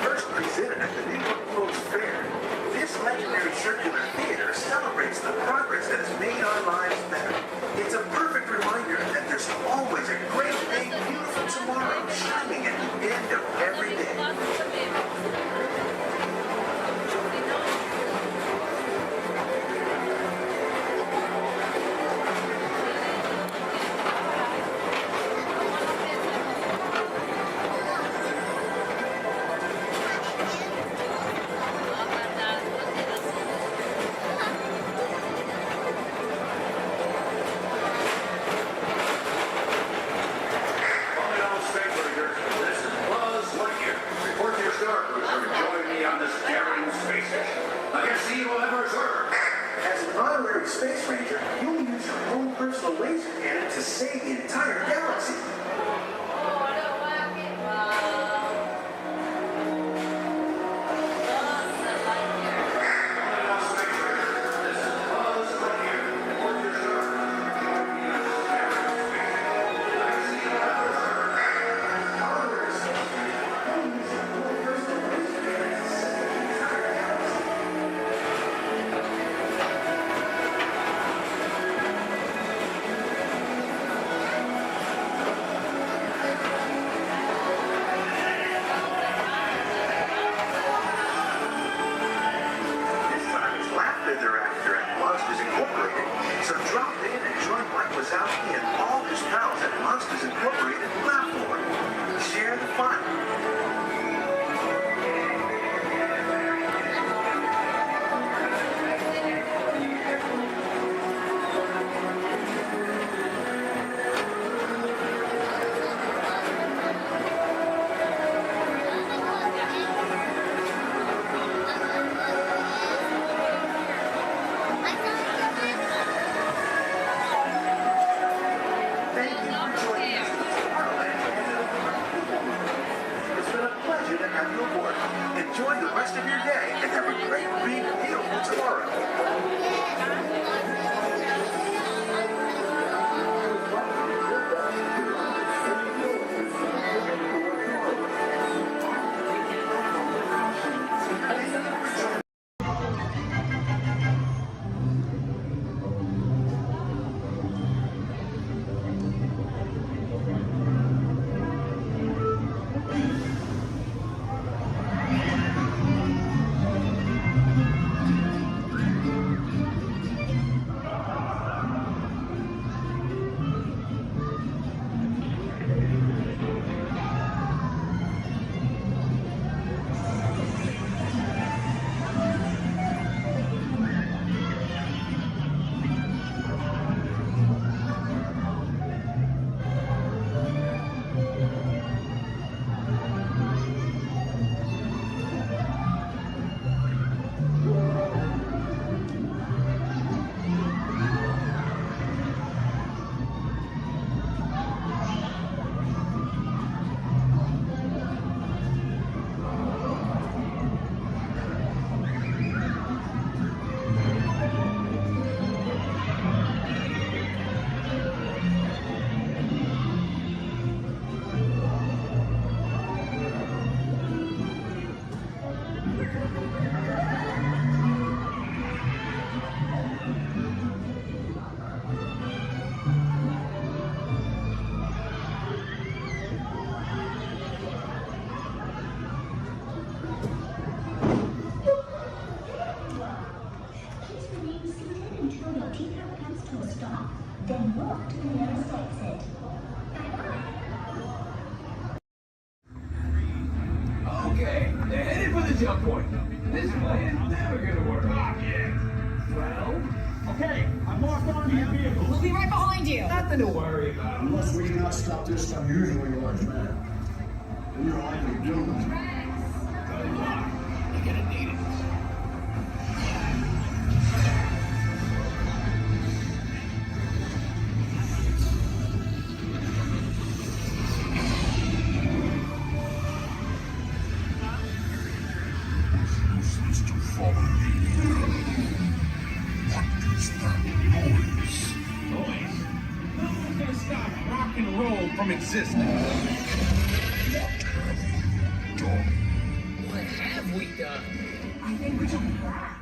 S13: First presented at the New York Folks Fair, this legendary circular theater celebrates the progress that has made our lives better. It's a perfect reminder that there's always a great, big, beautiful tomorrow shining at the end of every day. As an honorary space ranger, you'll use your own personal laser cannon to save the entire galaxy.
S2: Tito comes to a stop, then walk to the nearest exit.
S6: Okay, they're headed for the jump point. This plan is never gonna work. Well, okay, I'm locked onto your vehicle.
S14: We'll be right behind you.
S6: Nothing to worry about.
S4: Unless we cannot stop this unusually large man. We are likely doomed.
S6: Good luck. You're gonna need it.
S20: Useless to follow me. What is that noise?
S6: Noise? No one's gonna stop rock and roll from existing. What have we done?
S14: I think we took it back.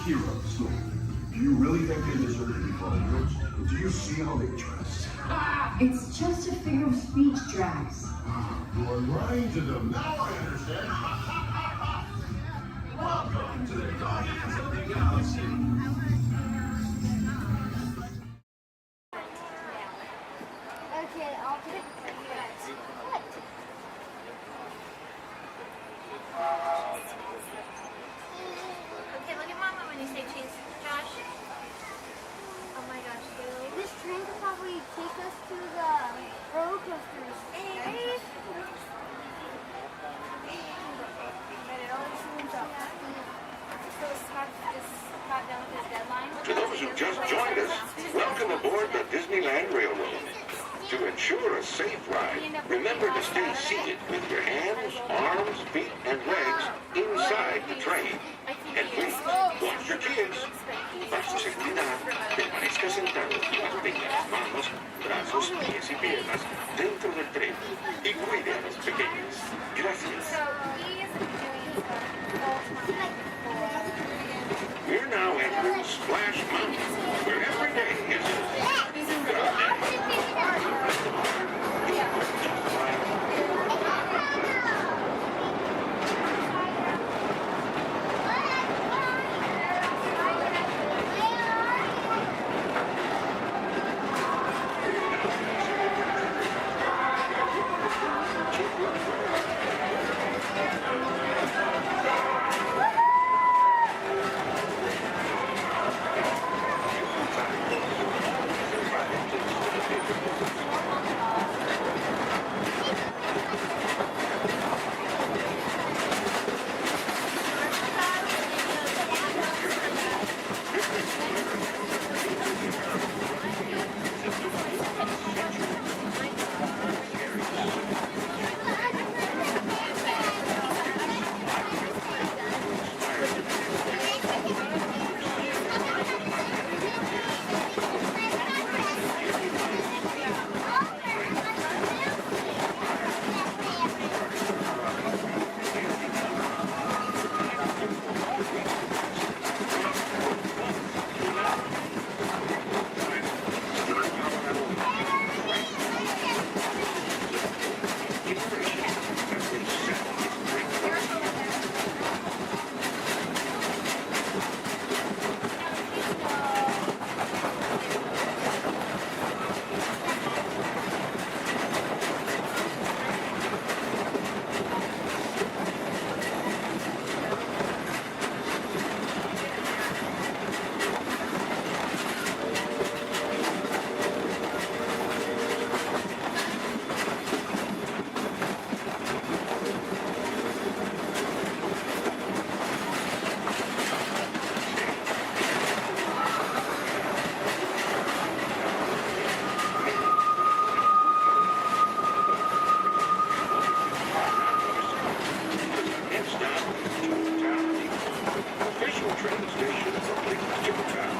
S4: Heroes. Do you really think they deserve to be called heroes? Do you see how they dress?
S15: It's just a figure of speech, Drax.
S4: You are lying to them. Now I understand. Welcome to the Guardians of the Galaxy.
S12: Okay, I'll pick what?
S18: Okay, look at Mama when you say cheese. Josh? Oh my gosh, dude.
S12: This train could probably take us to the roller coasters.
S18: Hey.
S8: To those who just joined us, welcome aboard the Disneyland Railroad. To ensure a safe ride, remember to stay seated with your hands, arms, feet, and legs inside the train. And please, watch your kids. Para su seguridad, permanezca sentado y mantenga las manos, brazos, pies y piernas dentro del tren. Y cuide a los pequeños. Gracias. We're now entering Splash Mountain, where every day is train station from River Town.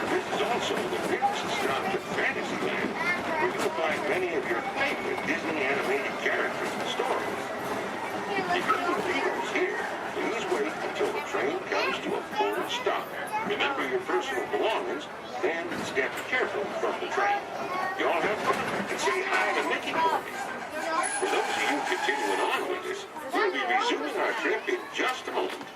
S8: This is also the biggest stop at Fantasyland, where you will find many of your favorite Disney animated characters and stories. If you need leaders here, please wait until the train comes to a full stop. Remember your personal belongings, then step carefully from the train. You all have fun and say hi to Mickey for me. For those of you continuing on with us, we'll be resuming our trip in just a moment.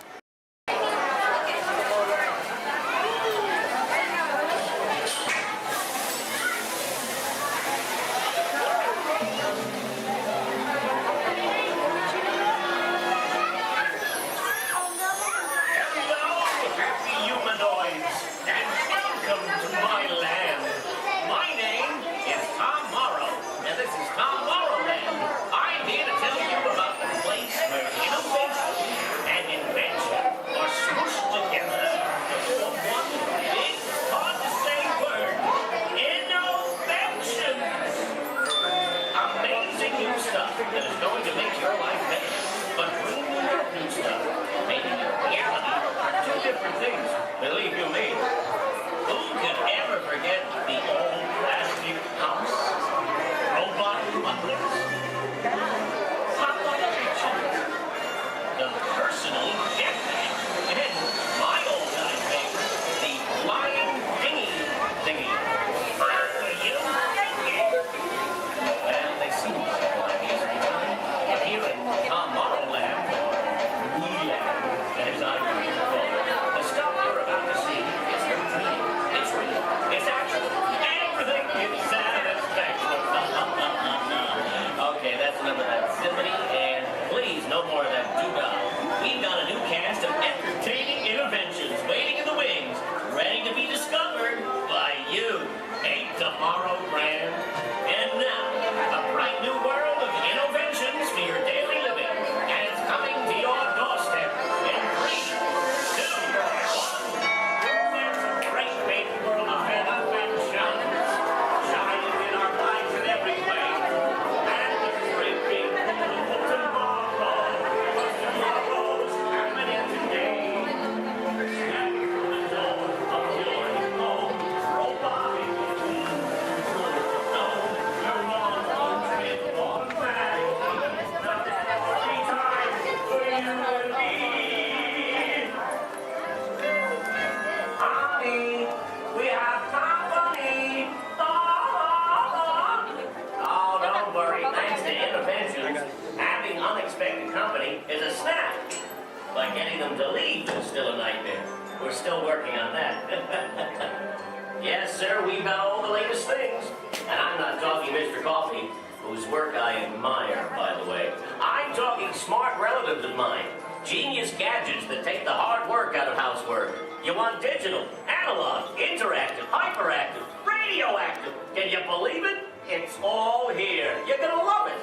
S17: Yes, sir, we've got all the latest things. And I'm not talking Mr. Coffee, whose work I admire, by the way. I'm talking smart relatives of mine. Genius gadgets that take the hard work out of housework. You want digital, analog, interactive, hyperactive, radioactive. Can you believe it? It's all here. You're gonna love it.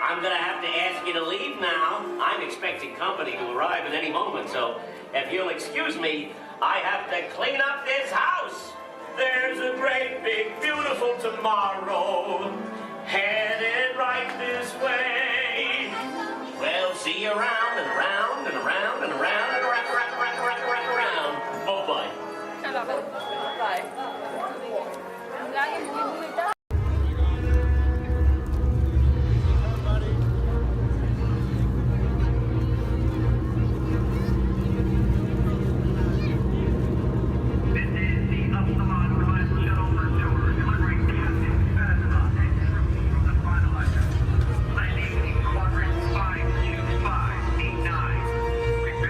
S17: I'm gonna have to ask you to leave now. I'm expecting company to arrive at any moment, so if you'll excuse me, I have to clean up this house. There's a great, big, beautiful tomorrow headed right this way. Well, see you around and around and around and around and around. Oh, bye.
S19: Prepare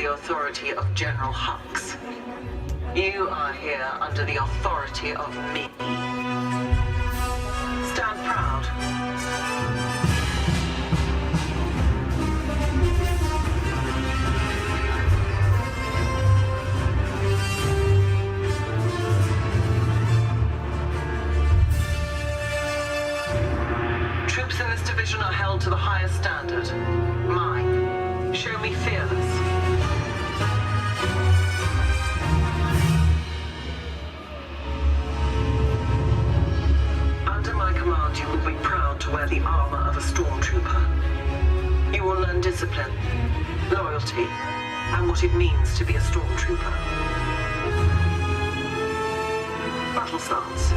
S10: the authority of General Hux. You are here under the authority of me. Stand proud. Troops in this division are held to the highest standard. Mine. Show me fearless. Under my command, you will be proud to wear the armor of a stormtrooper. You will learn discipline, loyalty, and what it means to be a stormtrooper. Battle stance.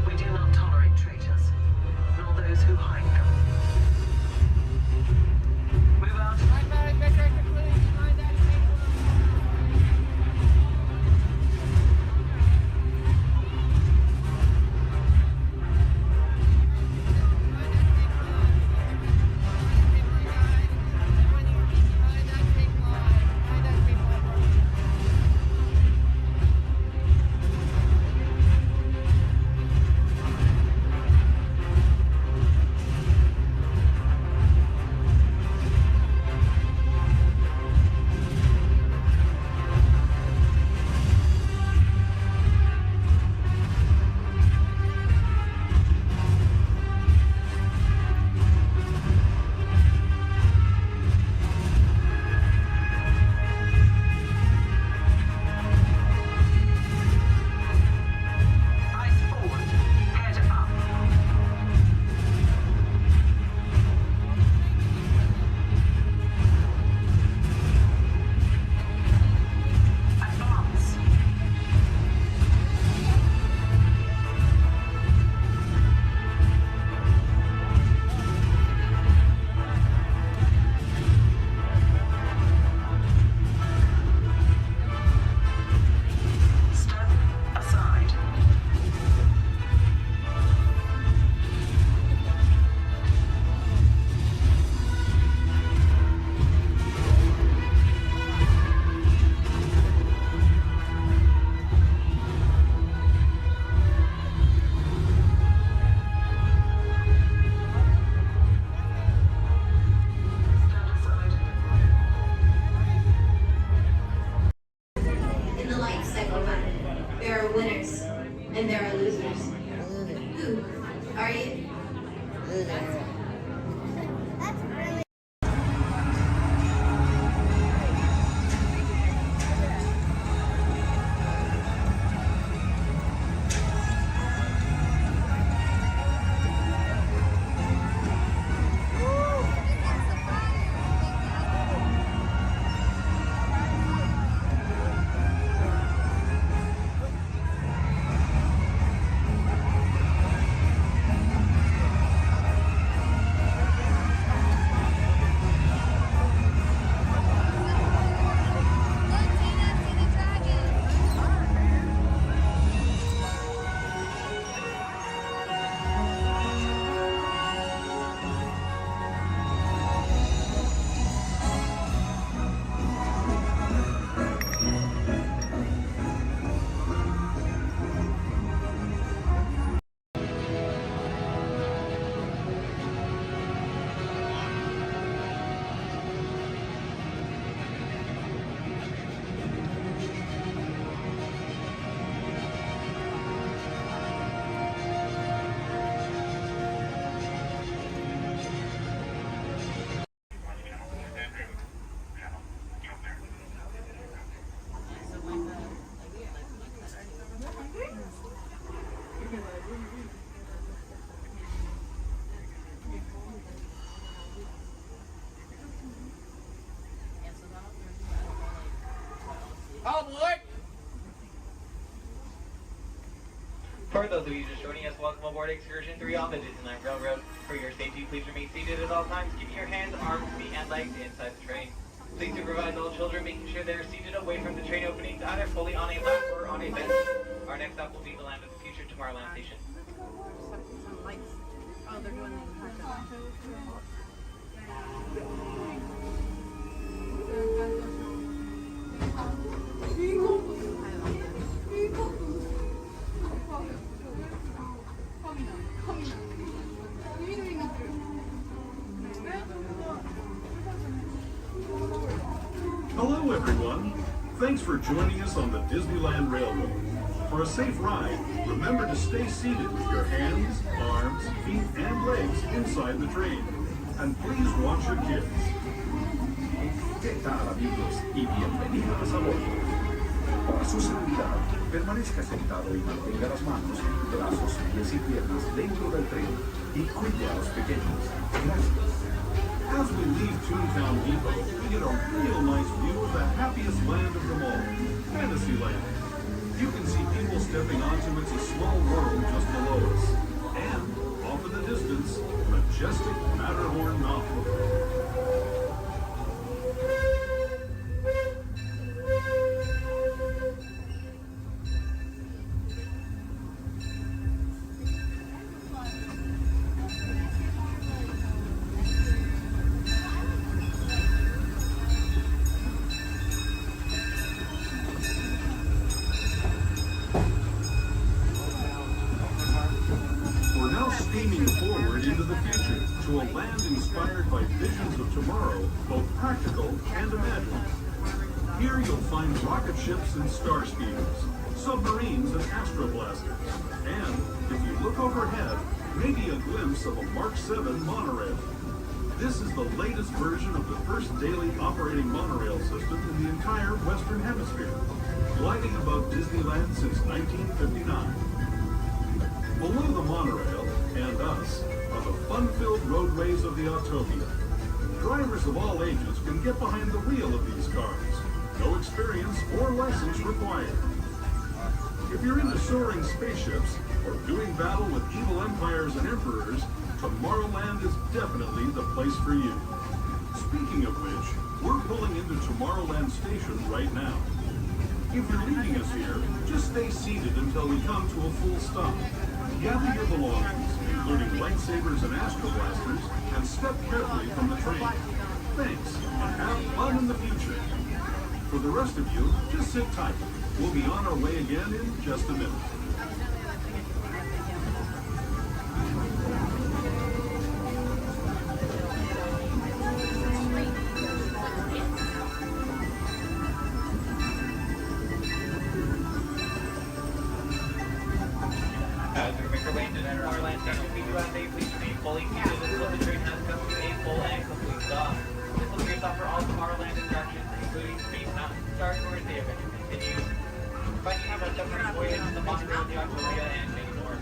S10: We do not tolerate
S7: All aboard!
S19: For those of you just joining us, welcome aboard Excursion 3 on the Disneyland Railroad. For your safety, please remain seated at all times, keeping your hands, arms, feet, and legs inside the train. Please supervise all children, making sure they are seated away from the train openings, either fully on a lap or on a bench. Our next stop will be the Land of the Future, Tomorrowland Station.
S18: Oh, they're doing
S5: Hello, everyone. Thanks for joining us on the Disneyland Railroad. For a safe ride, remember to stay seated with your hands, arms, feet, and legs inside the train. And please watch your kids.
S23: ¿Qué tal, amigos? Y bienvenidos a bordo. Para su seguridad, permanezca sentado y mantenga las manos, brazos, pies y piernas dentro del tren y cuide a los pequeños. Gracias.
S5: As we leave Toontown Depot, we get a real nice view of the happiest land of them all, Fantasyland. You can see people stepping onto It's a Small World just below us. And, off in the distance, majestic Matterhorn Mountain. Steaming forward into the future to a land inspired by visions of tomorrow, both practical and imagined. Here you'll find rocket ships and star speeders, submarines and astroblasters, and, if you look overhead, maybe a glimpse of a Mark 7 monorail. This is the latest version of the first daily operating monorail system in the entire Western Hemisphere, gliding above Disneyland since 1959. Below the monorail, and us, are the fun-filled roadways of the Autopia. Drivers of all ages can get behind the wheel of these cars. No experience or license required. If you're into soaring spaceships or doing battle with evil empires and emperors, Tomorrowland is definitely the place for you. Speaking of which, we're pulling into Tomorrowland Station right now. If you're leaving us here, just stay seated until we come to a full stop. Gather your belongings, including lightsabers and astroblasters, and step carefully from the train. Thanks, and have fun in the future. For the rest of you, just sit tight. We'll be on our way again in just a minute.
S19: As we make our way into Tomorrowland Station, we do ask that you please remain fully seated until the train has come to a full and complete stop. This will be your stop for all Tomorrowland attractions, including Space Mountain, Star Tours, the adventure continues. But you have our submarine voyage, the monorail, the Autopia, and many more.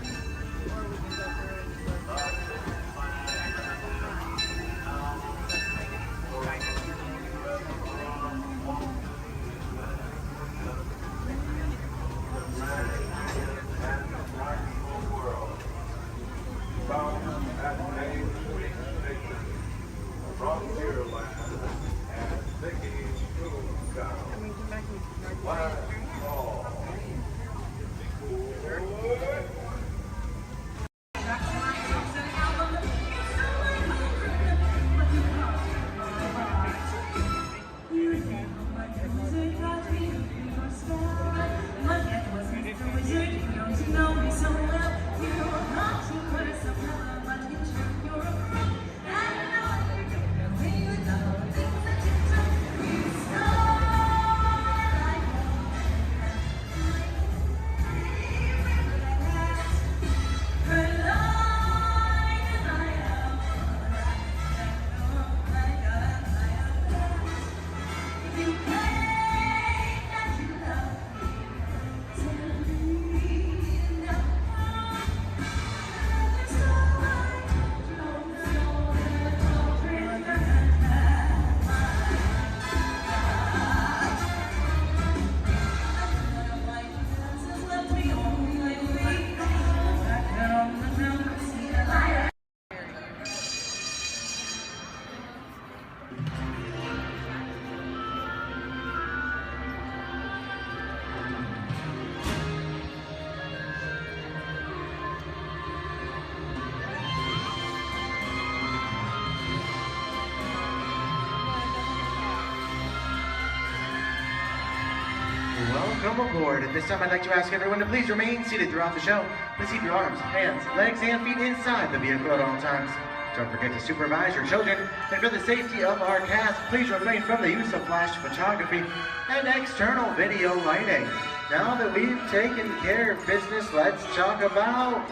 S3: Welcome aboard. At this time, I'd like to ask everyone to please remain seated throughout the show. Please keep your arms, hands, legs, and feet inside the vehicle at all times. Don't forget to supervise your children. And for the safety of our cast, please refrain from the use of flash photography and external video lighting. Now that we've taken care of business, let's talk about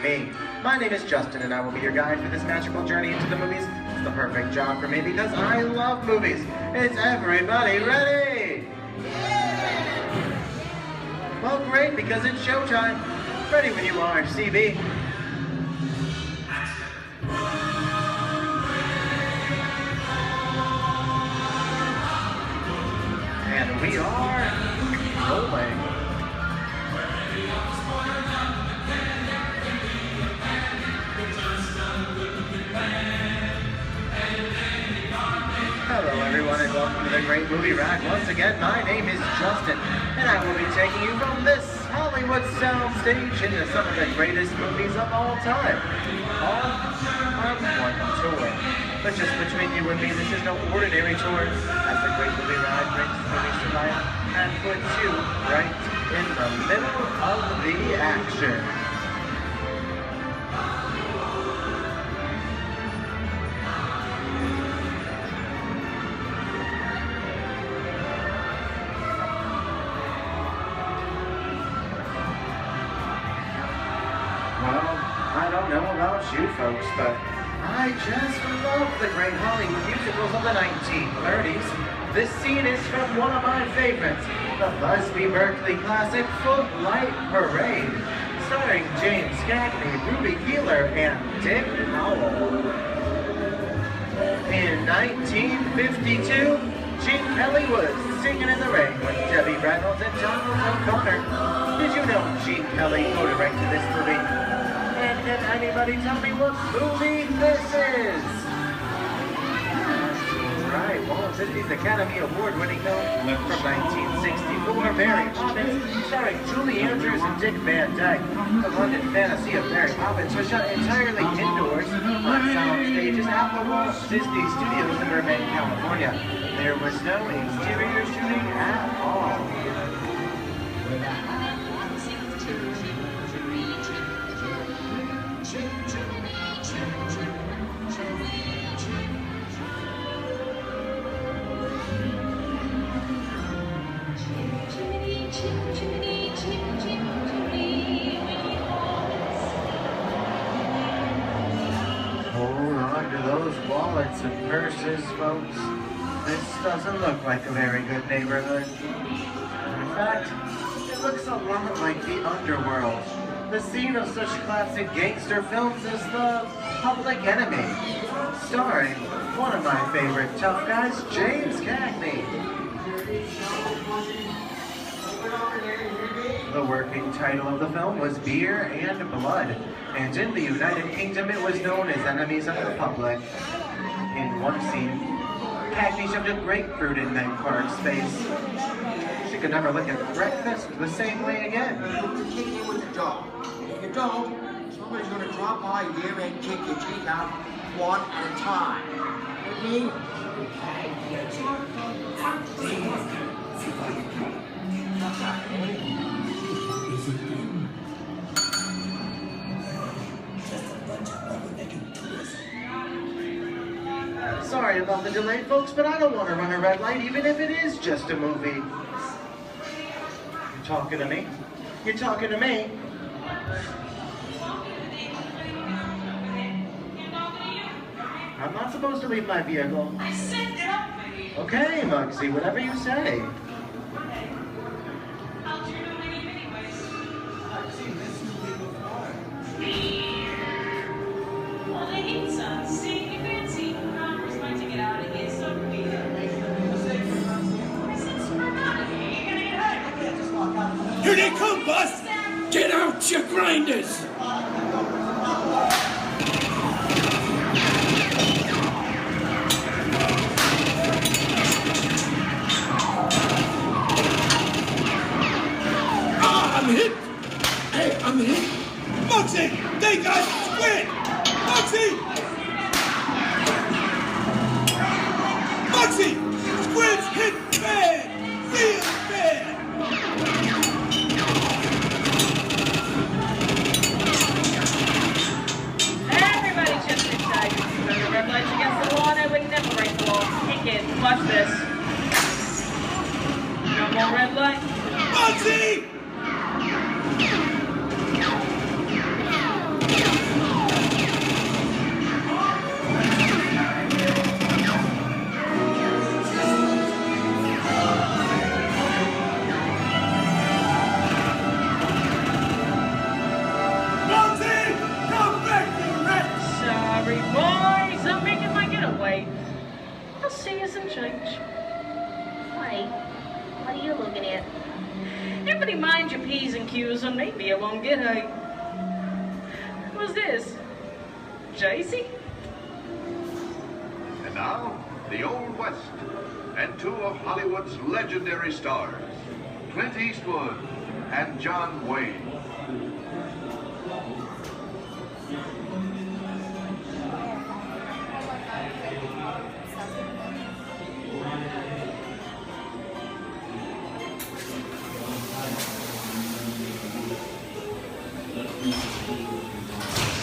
S3: me. My name is Justin, and I will be your guide for this magical journey into the movies. It's the perfect job for me because I love movies. Is everybody ready? Well, great, because it's showtime. Ready when you are, CB. And we are rolling. Hello everyone and welcome to the Great Movie Ride. Once again, my name is Justin and I will be taking you from this Hollywood soundstage into some of the greatest movies of all time. All on one tour. But just between you and me, this is no ordinary tour, as the Great Movie Ride brings movies to life and puts you right in the middle of the action. I don't know about you folks, but I just love the great Hollywood musicals of the 1930s. This scene is from one of my favorites, the Busby Berkeley classic Footlight Parade, starring James Cagney, Ruby Keeler, and Dick Powell. In 1952, Gene Kelly was singing in the rain with Debbie Reynolds and Donald O'Connor. Did you know Gene Kelly co-directed this movie? And can anybody tell me what movie this is? That's right, Walt Disney's Academy Award-winning film from 1964, Mary Poppins, starring Julie Andrews and Dick Van Dyke. The London fantasy of Mary Poppins was shot entirely indoors on sound stages at the Walt Disney Studios in Burbank, California. There was no exterior shooting at all. Hold on to those wallets and purses, folks. This doesn't look like a very good neighborhood. In fact, it looks a lot like the underworld. The scene of such classic gangster films as The Public Enemy, starring one of my favorite tough guys, James Cagney. The working title of the film was Beer and Blood, and in the United Kingdom it was known as Enemies of the Public. In one scene, Cagney shoved a grapefruit in Meg Clark's face. She could never look at breakfast the same way again.
S7: Kick you with the dog. If you don't, somebody's gonna drop by here and kick your teeth out one at a time. With me?
S3: Sorry about the delay, folks, but I don't want to run a red light, even if it is just a movie. You talking to me? You talking to me? I'm not supposed to leave my vehicle. Okay, Muggsy, whatever you say.
S1: Here they come, boss! Get out your grinders! Ah, I'm hit! Hey, I'm hit! Muggsy! They got Squid! Muggsy! Muggsy! Squid's hit bad! Real bad!
S11: on, red light.
S1: Bugsy!
S11: Sorry, boys. I'm making my getaway. I'll see you some change.
S21: Why? What are you looking at?
S11: Everybody mind your P's and Q's and maybe you won't get a... Who's this? JC?
S16: And now, the Old West, and two of Hollywood's legendary stars, Clint Eastwood and John Wayne.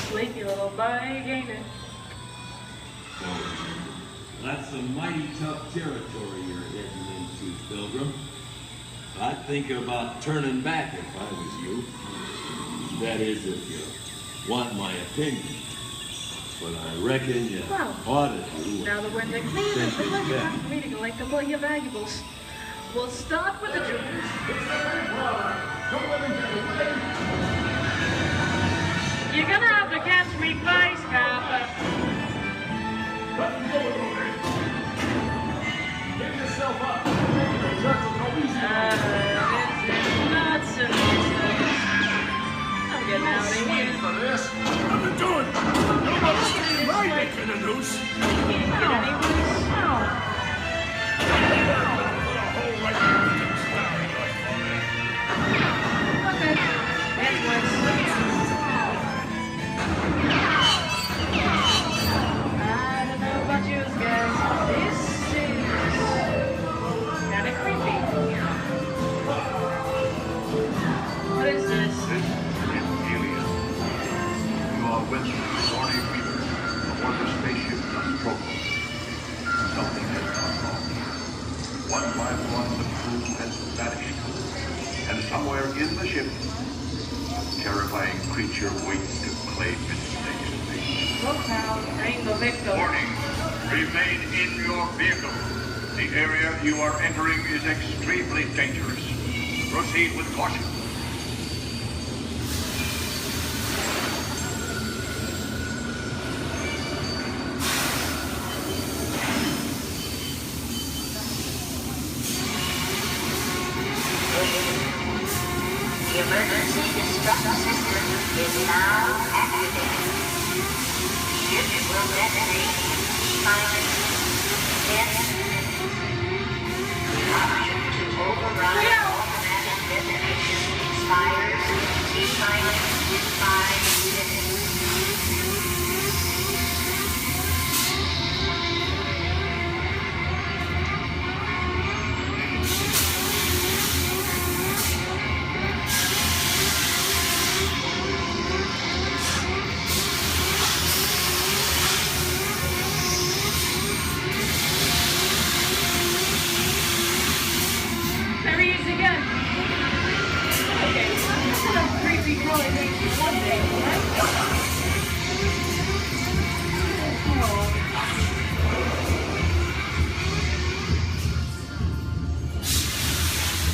S11: Sleepy little bag, ain't it?
S22: That's some mighty tough territory you're heading into, Pilgrim. I'd think about turning back if I was you. That is, if you want my opinion. But I reckon you ought to do
S11: Now that we're in the clear, it's a pleasure time for me to collect up all your valuables. We'll start with the jewels. You're gonna have to catch me face, Copper.
S6: Get yourself up. The church will go easy.
S11: Nuts and business. I'm getting out of here.
S6: For this. What are you doing? Nobody's standing right making a noose.
S11: Can't get any worse. Okay. That's worse. I don't know about you guys. This is kind of creepy. What is this?
S16: This is Alien. You are with Morning Reaper aboard the spaceship Nostromo. Something has gone wrong here. One by one, the crew has vanished. And somewhere in the ship, a terrifying creature waits to claim its next fate.
S11: Look now, name the victim.
S16: Warning, remain in your vehicle. The area you are entering is extremely dangerous. Proceed with caution.
S21: The emergency destruct system is now activated. Ship will detonate in 10 minutes. The option to override automatic detonation expires in 5 minutes.
S11: There he is again. Okay, this is a creepy crawly thing one day, right?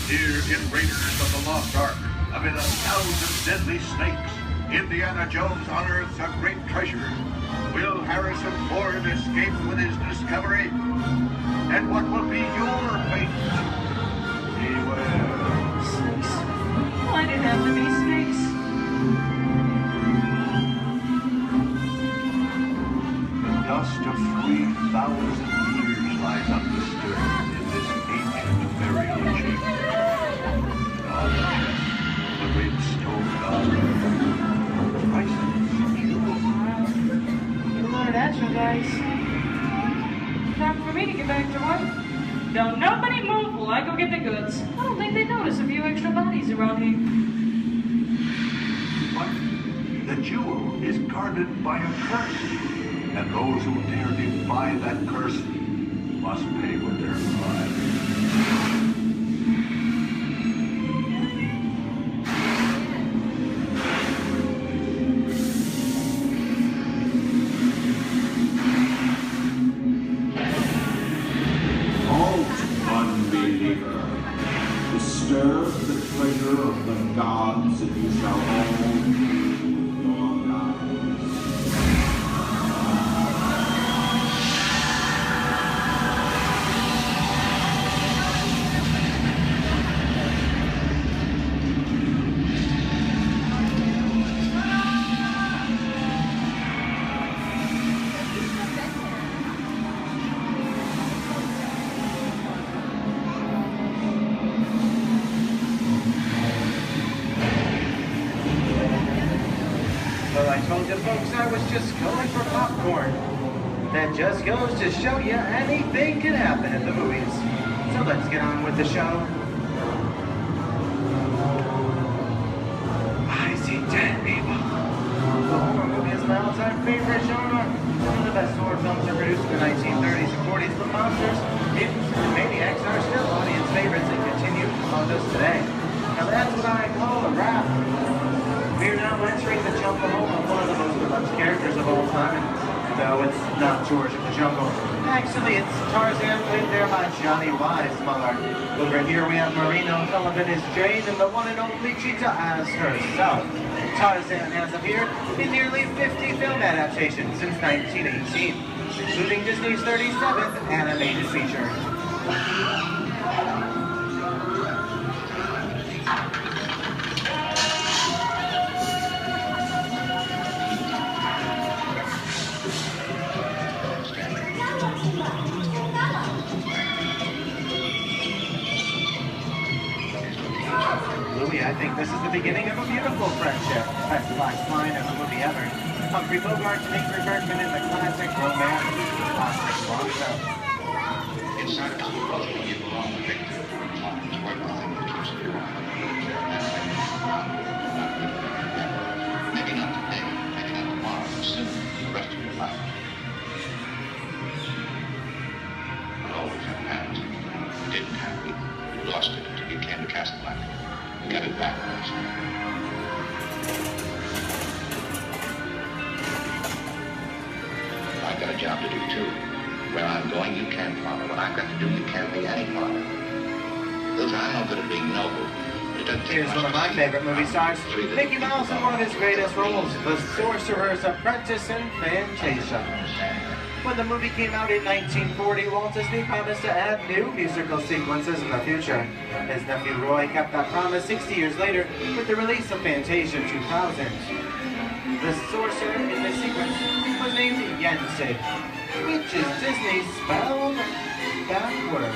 S16: Here in Raiders of the Lost Ark, amid 1,000 deadly snakes, Indiana Jones unearths a great treasure. Will Harrison Ford escape with his discovery? And what will be your fate? Beware.
S11: Snakes. Why did it have to be snakes?
S16: The dust of 3,000 years lies undisturbed in this ancient burial chamber. On the chest, the great stone god. Priceless jewels.
S11: Get a load of action, guys. Time for me to get back to work. Don't nobody move while I go get the goods. I don't think they notice a few extra bodies around here.
S16: But the jewel is guarded by a curse, and those who dare defy that curse must pay with their lives.
S5: unbeliever. Disturb the pleasure of the gods, and you shall all lose your lives.
S3: Well, I told you folks I was just going for popcorn. That just goes to show you anything can happen at the movies. So let's get on with the show. I see dead people. The horror movie is my all-time favorite genre. Some of the best horror films are produced in the 1930s and 40s, but monsters, mutants, and maniacs are still audience favorites and continue to haunt us today. Now that's what I call a wrap. We are now entering the jungle home of one of the most beloved characters of all time. No, it's not George of the Jungle. Actually, it's Tarzan, played there by Johnny Weissmuller. Over here we have Marino, Elephant is Jane, and the one and only Cheetah as herself. Tarzan has appeared in nearly 50 film adaptations since 1918, including Disney's 37th animated feature. I think this is the beginning of a beautiful friendship. That's the last line of the movie ever. Humphrey Bogart and Ingrid Bergman in the classic romance. Classic long-show.
S16: Inside of you, both of you belong to Victor. It's worth nothing to us. Maybe not today, maybe not tomorrow, but soon, the rest of your life. You'll always have past. You didn't have it. You lost it until you came to Casablanca. Get it back first. I've got a job to do too. Where I'm going, you can't follow. What I've got to do, you can't be any part of. Those are no good at being noble. But it doesn't take
S3: Here's
S16: much
S3: one of my favorite movie stars, Mickey Mouse in one of his greatest roles, The Sorcerer's Apprentice in Fantasia. When the movie came out in 1940, Walt Disney promised to add new musical sequences in the future. His nephew Roy kept that promise 60 years later with the release of Fantasia 2000. The sorcerer in the sequence was named Yensid, which is Disney spelled backwards.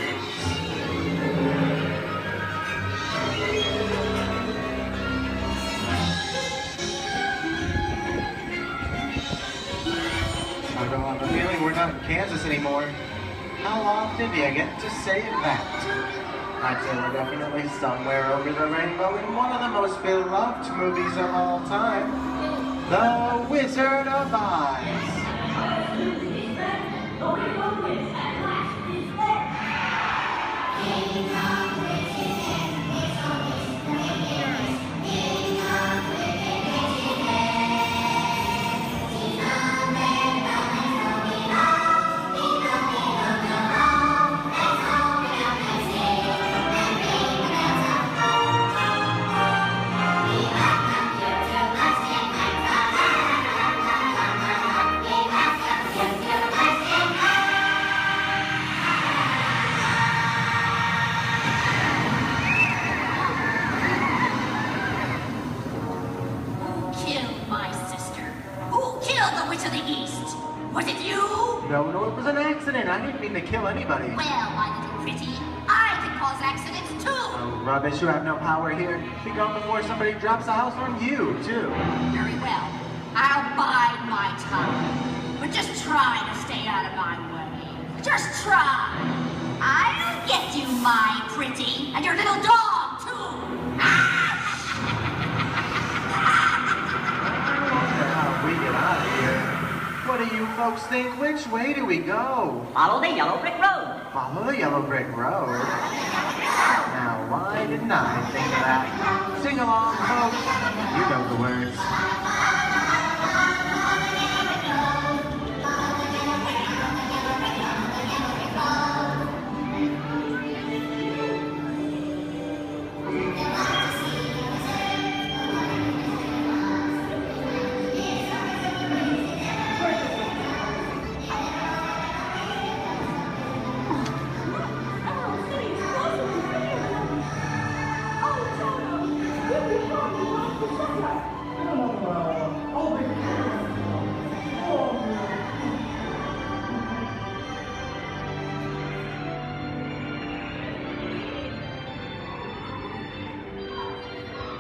S3: I don't have a feeling we're not in Kansas anymore. How often do you get to say that? I'd say we're definitely somewhere over the rainbow in one of the most beloved movies of all time, The Wizard of Oz. No, it was an accident. I didn't mean to kill anybody.
S2: Well, my little pretty, I can cause accidents too.
S3: Oh, rubbish. You have no power here. Be gone before somebody drops a house on you, too.
S2: Very well. I'll bide my time. But just try to stay out of my way. Just try. I'll get you, my pretty, and your little dog, too.
S3: How we get out of here. What do you folks think? Which way do we go?
S9: Follow the yellow brick road.
S3: Follow the yellow brick road? Now, why didn't I think of that? Sing along, folks. You know the words.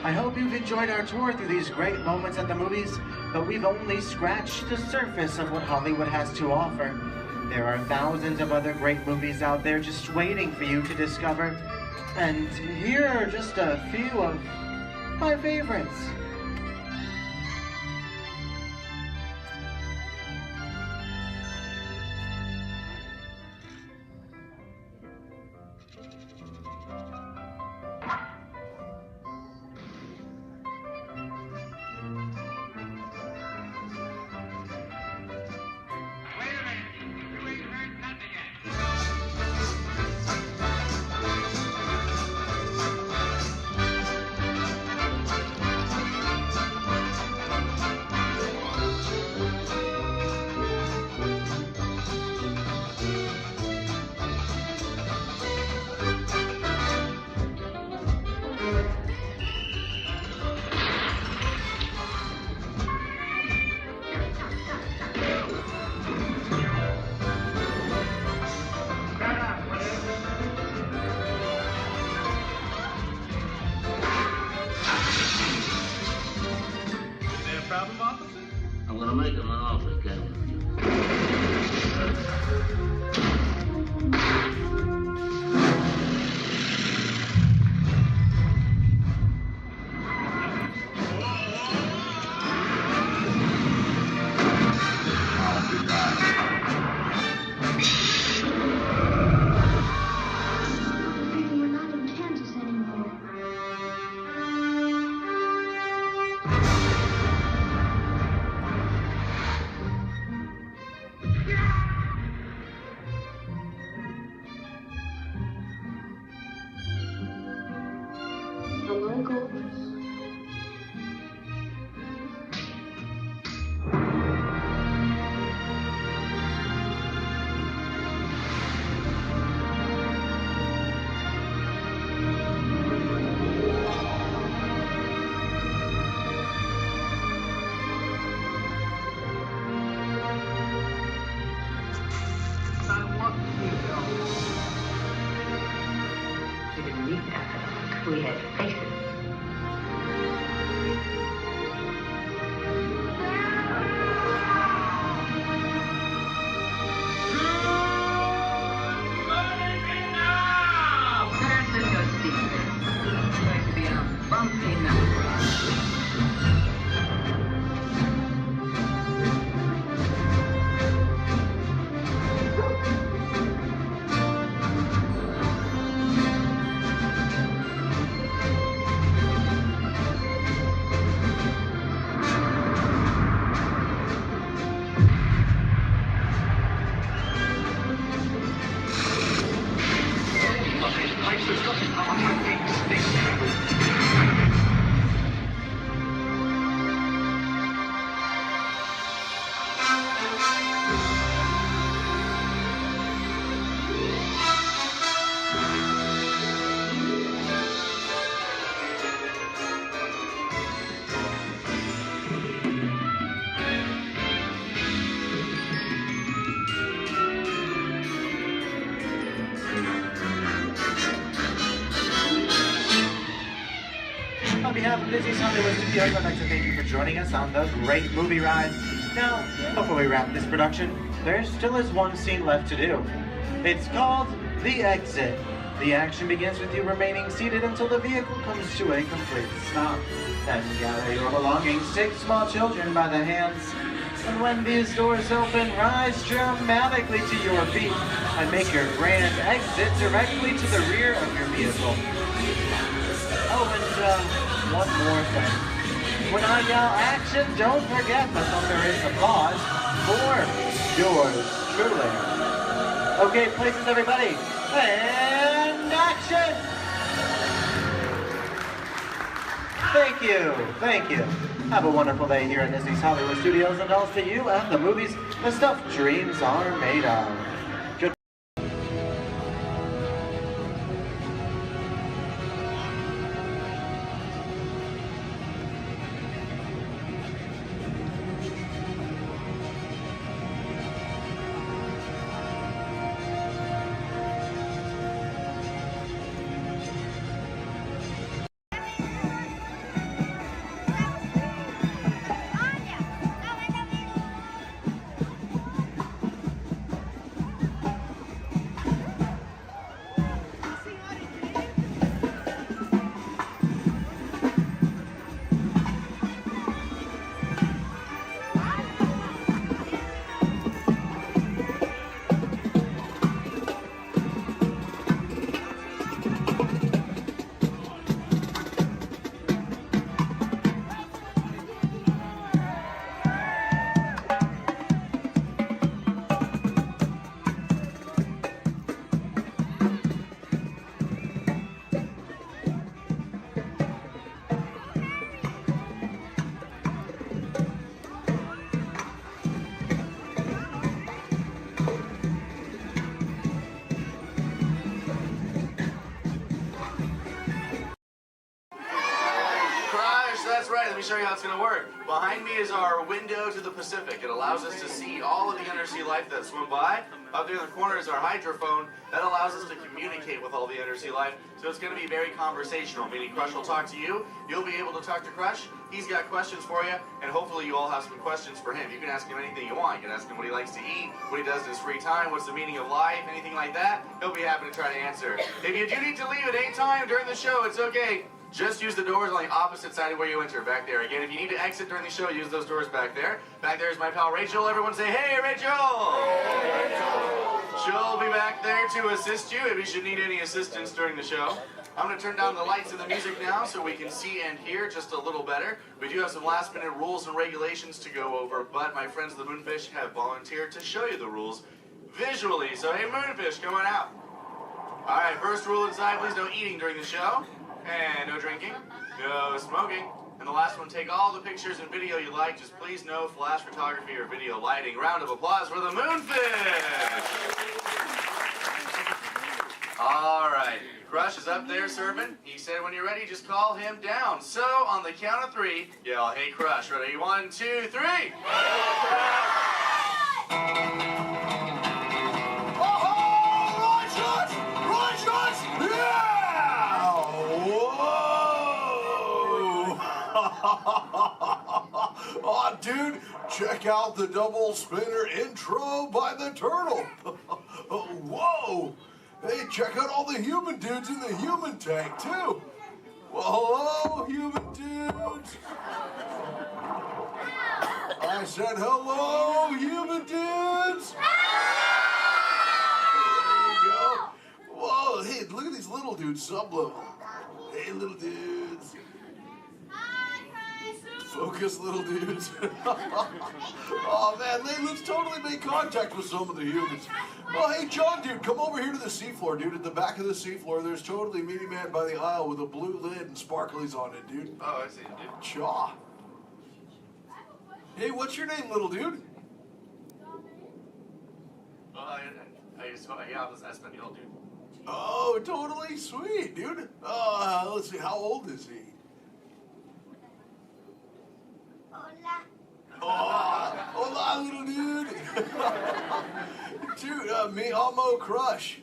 S3: I hope you've enjoyed our tour through these great moments at the movies, but we've only scratched the surface of what Hollywood has to offer. There are thousands of other great movies out there just waiting for you to discover. And here are just a few of my favorites.
S9: I'm gonna make him an offer, Captain.
S12: We're not in Kansas anymore. The locals.
S21: I want you to go. We didn't need that. We had faces. San Francisco, Steve. It's going to be a bumpy night.
S3: On behalf of Disney's Hollywood Studios, I'd like to thank you for joining us on the great movie ride. Now, before we wrap this production, there still is one scene left to do. It's called The Exit. The action begins with you remaining seated until the vehicle comes to a complete stop. Then gather your belongings, take small children by the hands, and when these doors open, rise dramatically to your feet and make your grand exit directly to the rear of your vehicle. Oh, and one more thing. When I yell action, don't forget that there is applause for yours truly. Okay, places everybody, and action! Thank you. Have a wonderful day here at Disney's Hollywood Studios, and I'll see you at the movies the stuff dreams are made of. Good.
S13: let me show you how it's going to work. Behind me is our window to the Pacific. It allows us to see all of the undersea life that swim by. Up there in the corner is our hydrophone. That allows us to communicate with all the undersea life. So it's going to be very conversational, meaning Crush will talk to you. You'll be able to talk to Crush. He's got questions for you, and hopefully you all have some questions for him. You can ask him anything you want. You can ask him what he likes to eat, what he does in his free time, what's the meaning of life, anything like that. He'll be happy to try to answer. If you do need to leave at any time during the show, it's okay. Just use the doors on the opposite side of where you enter, back there. Again, if you need to exit during the show, use those doors back there. Back there is my pal Rachel. Everyone say, hey, Rachel! Hey, Rachel! She'll be back there to assist you if you should need any assistance during the show. I'm going to turn down the lights and the music now so we can see and hear just a little better. We do have some last-minute rules and regulations to go over, but my friends the Moonfish have volunteered to show you the rules visually. So, hey, Moonfish, come on out. All right, first rule inside, please no eating during the show. And no drinking, no smoking. And the last one, take all the pictures and video you like, just please no flash photography or video lighting. Round of applause for the Moonfish! All right, Crush is up there serving. He said when you're ready, just call him down. So, on the count of 3, yell, hey Crush. Ready, 1, 2, 3! Hey,
S14: Oh, dude, check out the double spinner intro by the turtle. Whoa! Hey, check out all the human dudes in the human tank, too. Well, hello, human dudes. I said hello, human dudes. There you go. Whoa, hey, look at these little dudes, sublevel. Hey, little dudes. Focus, little dudes. Oh, man, let's totally make contact with some of the humans. Oh, hey, John, dude, come over here to the seafloor, dude. At the back of the seafloor, there's totally Meaty Man by the aisle with a blue lid and sparklies on it, dude.
S13: Oh, I see, dude.
S14: Chaw. Hey, what's your name, little dude?
S13: Well, yeah, that's Espanol, dude.
S14: Oh, totally sweet, dude. Let's see, how old is he? Hola, little dude. Dude, me amo Crush.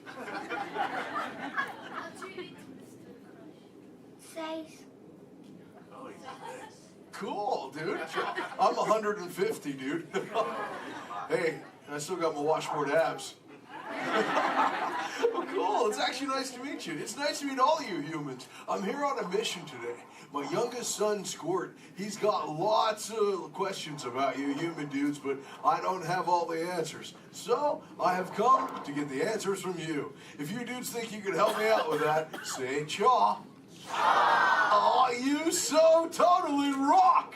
S12: 6.
S14: Cool, dude. I'm 150, dude. Hey, I still got my washboard abs. Well, cool. It's actually nice to meet you. It's nice to meet all you humans. I'm here on a mission today. My youngest son, Squirt, he's got lots of questions about you human dudes, but I don't have all the answers. So, I have come to get the answers from you. If you dudes think you could help me out with that, say chaw. Oh, you so totally rock!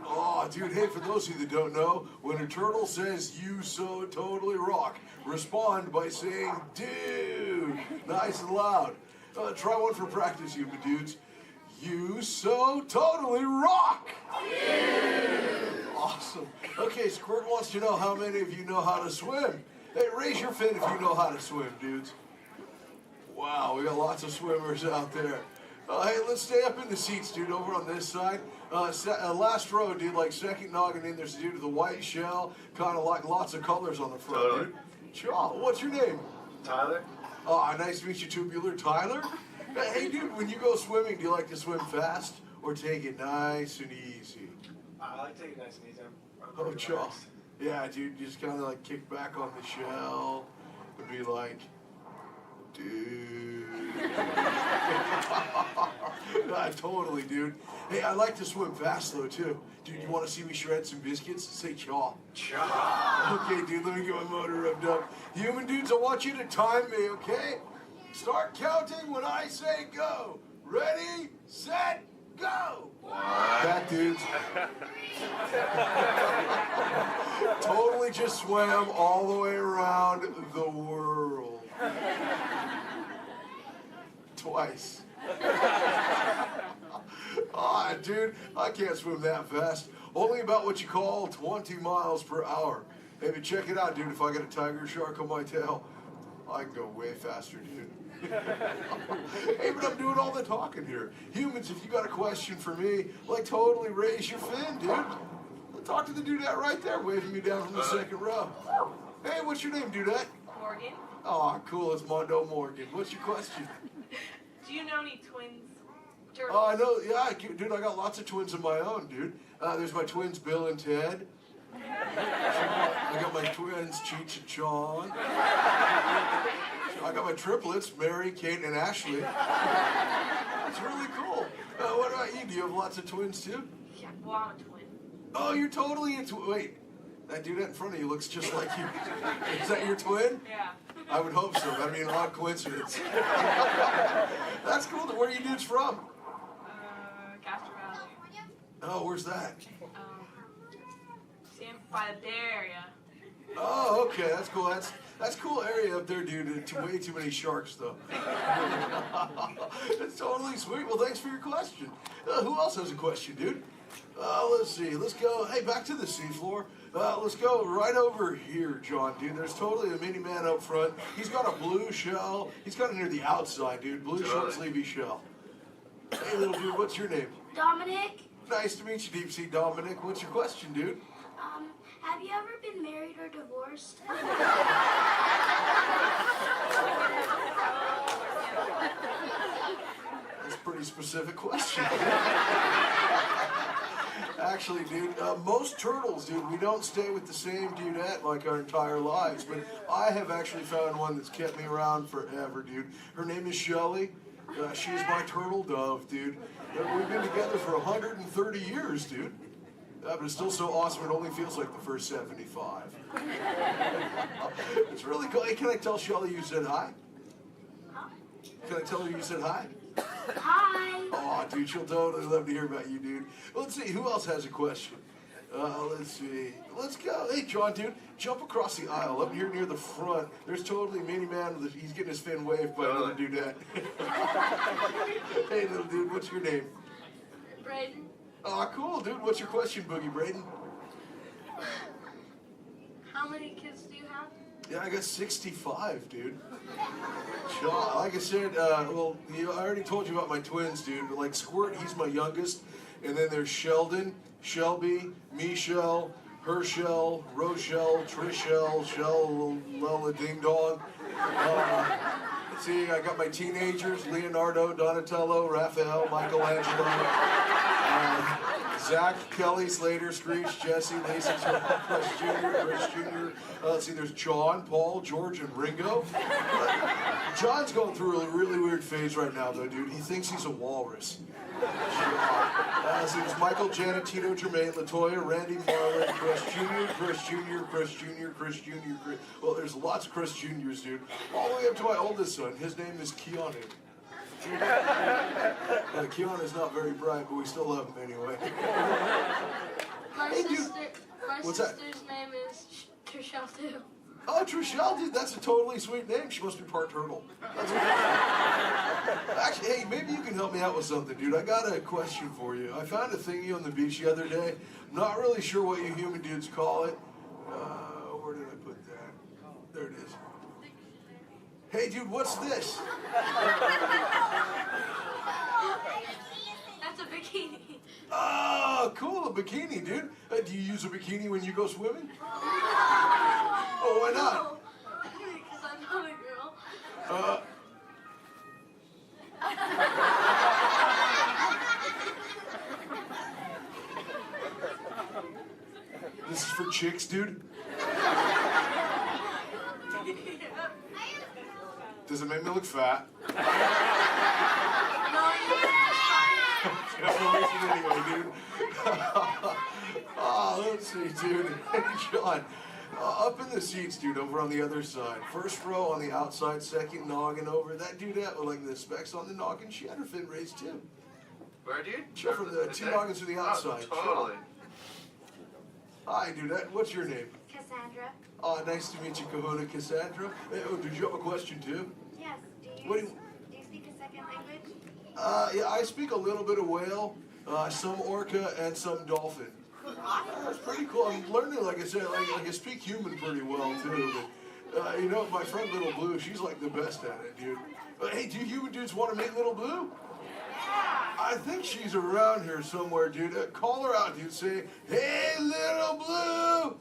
S14: Oh, dude, hey, for those of you that don't know, when a turtle says, you so totally rock, respond by saying, dude, nice and loud. Try one for practice, human dudes. You so totally rock! Awesome. Okay, Squirt wants to know how many of you know how to swim. Hey, raise your fin if you know how to swim, dudes. Wow, we got lots of swimmers out there. Hey, let's stay up in the seats, dude, over on this side. Last row, dude, like second noggin in, there's a dude with a white shell, kind of like lots of colors on the front, dude. Chaw, what's your name?
S20: Tyler.
S14: Oh, nice to meet you, Tubular. Tyler? Hey, dude, when you go swimming, do you like to swim fast or take it nice and easy?
S20: I like to take it nice and easy.
S14: Oh, chaw. Yeah, dude, just kind of like kick back on the shell and be like, dude. Totally, dude. Hey, I like to swim fast, though, too. Dude, you want to see me shred some biscuits? Say chaw. Chaw. Okay, dude, let me get my motor revved up. Human dudes, I want you to time me, okay? Start counting when I say go. Ready, set, go. Back, dudes. Totally just swam all the way around the world. Twice. Ah, dude, I can't swim that fast. Only about what you call 20 miles per hour. Hey, but check it out, dude, if I got a tiger shark on my tail. I can go way faster, dude. Hey, but I'm doing all the talking here. Humans, if you got a question for me, like totally raise your fin, dude. Talk to the dudette right there, waving me down from the second row. Hey, what's your name, dudette?
S4: Morgan.
S14: Oh, cool, it's Mondo Morgan. What's your question?
S4: Do you know any twins?
S14: Oh, I know, yeah, dude, I got lots of twins of my own, dude. There's my twins, Bill and Ted. I got my twins, Cheech and John. I got my triplets, Mary, Kate, and Ashley. That's really cool. What about you? Do you have lots of twins, too?
S4: Yeah, well, I'm a twin.
S14: Oh, you're totally a twin. Wait, that dude in front of you looks just like you. Is that your twin?
S4: Yeah.
S14: I would hope so. That'd be an odd coincidence. That's cool. Where are you dudes from?
S4: Castro Valley.
S14: Oh, where's that?
S4: By the Bay Area.
S14: Oh, okay. That's cool. That's a cool area up there, dude. Way too many sharks, though. It's totally sweet. Well, thanks for your question. Who else has a question, dude? Let's see. Let's go. Hey, back to the seafloor. Let's go right over here, John, dude. There's totally a mini man up front. He's got a blue shell. He's got it near the outside, dude. Blue short sleevey shell. Hey, little dude, what's your name?
S12: Dominic,
S14: Nice to meet you, Deep Sea Dominic. What's your question, dude?
S12: have you ever been married or divorced?
S14: That's a pretty specific question. Actually, dude, most turtles, dude, we don't stay with the same dudette like our entire lives, but I have actually found one that's kept me around forever, dude. Her name is Shelly. She's my turtle dove, dude. We've been together for 130 years, dude. But it's still so awesome, it only feels like the first 75. It's really cool. Hey, can I tell Shelly you said hi? Can I tell her you said hi?
S12: Hi.
S14: Oh, dude, she'll totally love to hear about you, dude. Let's see, who else has a question? Let's see. Let's go. Hey, John, dude, jump across the aisle up here near the front. There's totally a mini man. He's getting his fin waved by another dudette. Hey, little dude, what's your name?
S12: Braden.
S14: Oh, cool, dude. What's your question, Boogie Braden?
S12: How many kids do you have?
S14: Yeah, I got 65, dude. John, like I said, well, I already told you about my twins, dude. Like Squirt, he's my youngest. And then there's Sheldon, Shelby, Michelle, Herschel, Rochelle, Trishelle, Shell, Lola Ding Dong. Let's see, I got my teenagers, Leonardo, Donatello, Raphael, Michelangelo, Zach, Kelly, Slater, Screech, Jesse, Lacey, Chris Jr. Let's see, there's John, Paul, George, and Ringo. John's going through a really weird phase right now, though, dude. He thinks he's a walrus. So there's Michael, Janet, Tito, Jermaine, LaToya, Randy, Marlon, Chris Jr., Chris Jr., Chris Jr., Chris Jr., Chris... Well, there's lots of Chris Jr.'s, dude. All the way up to my oldest son. His name is Keanu. Keanu's not very bright, but we still love him anyway.
S12: My
S14: What's
S12: sister's name is Trishelle, too.
S14: Oh, Trishelle, dude, that's a totally sweet name. She must be part turtle. Actually, hey, maybe you can help me out with something, dude. I got a question for you. I found a thingy on the beach the other day. Not really sure what you human dudes call it. Where did I put that? There it is. Hey, dude, what's this?
S12: That's a bikini.
S14: Oh, cool, a bikini, dude. Do you use a bikini when you go swimming? Oh, why not?
S12: Because I'm not a girl.
S14: This is for chicks, dude? Does it make me look fat? Anyway, dude. Oh, let's see, dude. Hey, John. Up in the seats, dude, over on the other side. First row on the outside, second noggin over. That dude with like the specs on the noggin, she had her fin raised too.
S13: Where, dude?
S14: Show from the two noggins to the outside.
S13: Oh, totally.
S14: Hi, dude. What's your name?
S12: Cassandra.
S14: Oh, nice to meet you, Kahuna Cassandra. Hey, oh, did you have a question too?
S12: Yes. Do you speak a second language?
S14: Yeah, I speak a little bit of whale, some orca, and some dolphin. That's pretty cool. I'm learning, like I said, like I speak human pretty well too. But You know, my friend Little Blue, she's like the best at it, dude. Hey, do you human dudes want to meet Little Blue? I think she's around here somewhere, dude. Call her out, dude. Say, hey, Little Blue!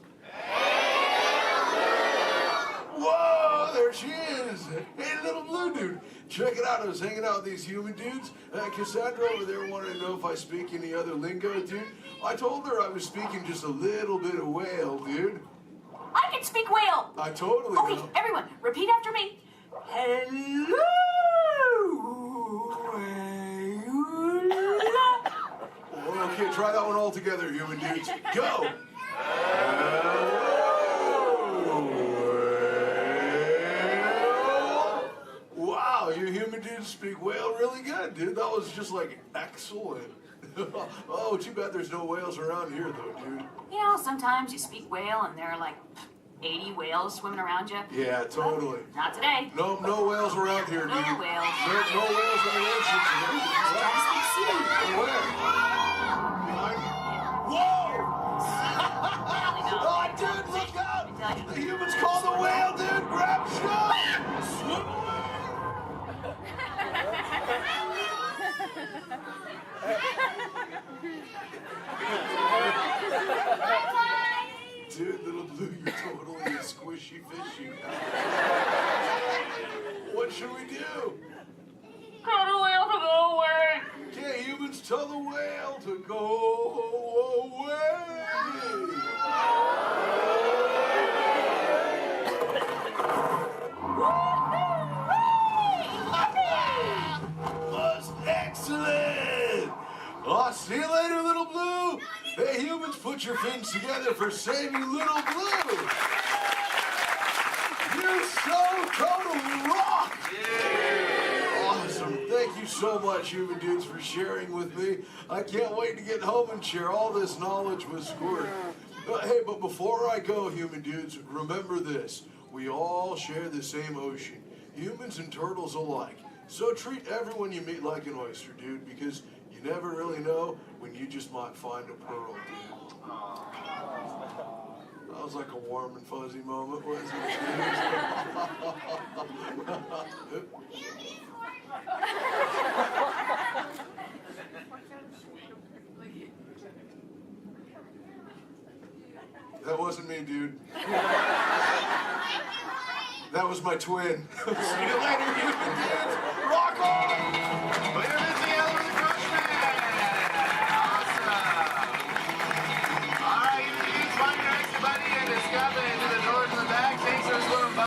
S14: Whoa, there she is. Hey, Little Blue dude. Check it out. I was hanging out with these human dudes. Cassandra over there wanted to know if I speak any other lingo, dude. I told her I was speaking just a little bit of whale, dude.
S2: I can speak whale.
S14: I totally
S2: Okay,
S14: know.
S2: everyone, repeat after me. Hello.
S14: Okay, try that one all together, human dudes. Go. Wow, you human dudes speak whale really good, dude. That was just like excellent. Oh, too bad there's no whales around here, though, dude.
S2: You know, sometimes you speak whale and there are like 80 whales swimming around you.
S14: Yeah, totally.
S2: Not today.
S14: No whales around here, dude.
S2: No whales.
S14: No whales in the ocean today.
S2: Try to speak sea.
S14: Where? Whoa! Oh, dude, look out! The humans call the whale, dude! Grab stuff! Swim away! Dude, Little Blue, you're totally a squishy fishy. What should we do?
S11: Tell the whale to go away.
S14: Okay, humans, tell the whale to go away. Was excellent. I'll see you later, Little Blue. Hey, humans, put your fins together for saving Little Blue. You so totally rock. Awesome. Thank you so much, human dudes, for sharing with me. I can't wait to get home and share all this knowledge with Squirt. Hey, but before I go, human dudes, remember this. We all share the same ocean, humans and turtles alike. So treat everyone you meet like an oyster, dude, because you never really know when you just might find a pearl, dude. That was like a warm and fuzzy moment, wasn't it? That wasn't me, dude. That was my twin. See you later, human dudes. Rock on!
S13: Later, Miss the Elder Coachman. Awesome. All right, you dudes, find your next buddy and discover into the doors in the back. Thanks for swimming by.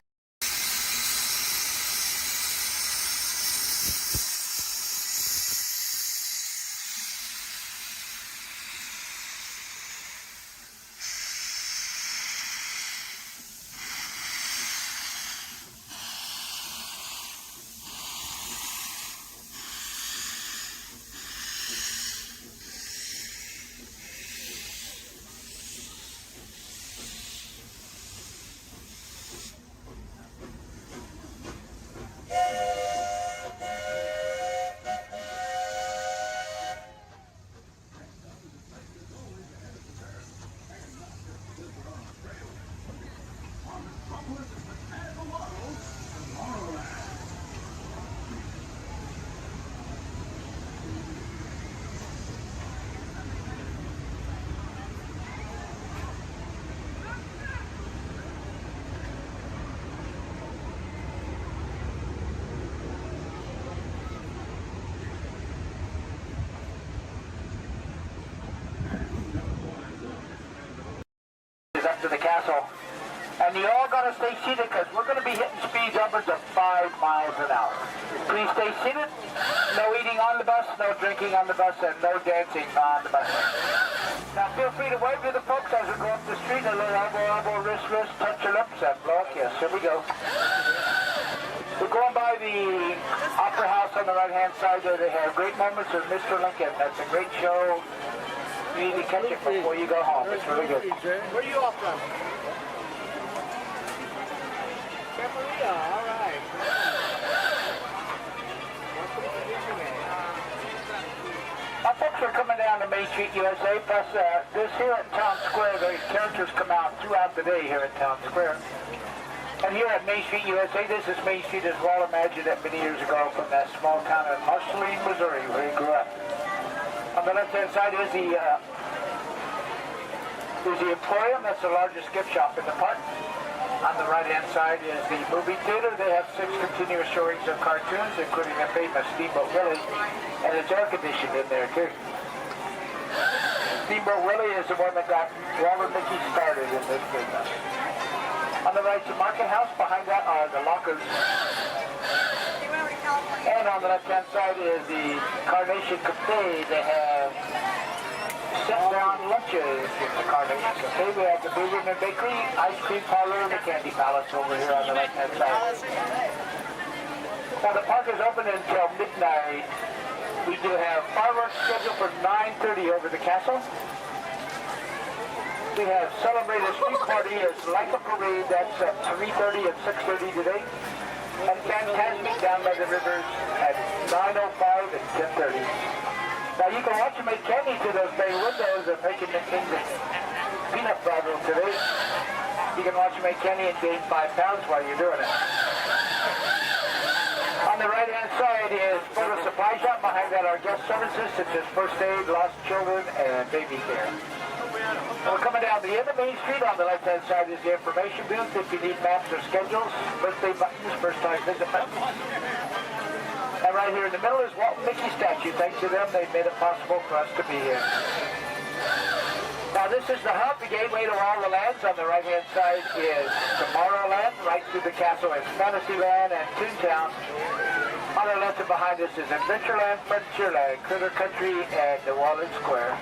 S8: Up to the castle, and you all got to stay seated because we're going to be hitting speeds upwards of 5 miles an hour. Please stay seated. No eating on the bus, no drinking on the bus, and no dancing on the bus. Now feel free to wave to the folks as we go up the street. A little elbow, wrist, touch your lips, and blow up. Yes, here we go. We're going by the Opera House on the right-hand side there. They have great moments with Mr. Lincoln. That's a great show. You need to catch it before you go home. It's really good.
S7: Where are you off from? Camarilla, all right.
S8: Our folks are coming down to Main Street, USA. Plus, this here at Town Square, the characters come out throughout the day here at Town Square. And here at Main Street, USA, this is Main Street as Walt imagined it many years ago from that small town in Marceline, Missouri, where he grew up. On the left-hand side is the Emporium. That's the largest gift shop in the park. On the right-hand side is the movie theater. They have 6 continuous showings of cartoons, including the famous Steamboat Willie, and it's air-conditioned in there, too. Steamboat Willie is the one that got Walt and Mickey started in this business. On the right's the market house. Behind that are the lockers. And on the left-hand side is the Carnation Cafe. They have sit-down lunches in the Carnation Cafe. We have the Blue Ribbon Bakery, Ice Cream Parlor, and the Candy Palace over here on the right-hand side. Now the park is open until midnight. We do have fireworks scheduled for 9:30 over the castle. We have celebrated street party as like a parade. That's at 3:30 and 6:30 today. And Fantastic down by the rivers at 9:05 and 10:30. Now you can watch them make candy to those bay windows of making the peanut bottle today. You can watch them make candy and gain 5 pounds while you're doing it. On the right-hand side is photo supply shop. Behind that are guest services such as first aid, lost children, and baby care. We're coming down the end of Main Street. On the left-hand side is the information booth if you need maps or schedules, birthday buttons, first-time visit buttons. And right here in the middle is Walt and Mickey statue. Thanks to them, they made it possible for us to be here. Now this is the hub, the gateway to all the lands. On the right-hand side is Tomorrowland. Right through the castle is Fantasyland and Toontown. On the left and behind us is Adventureland, Frontierland, Critter Country, and New Orleans Square.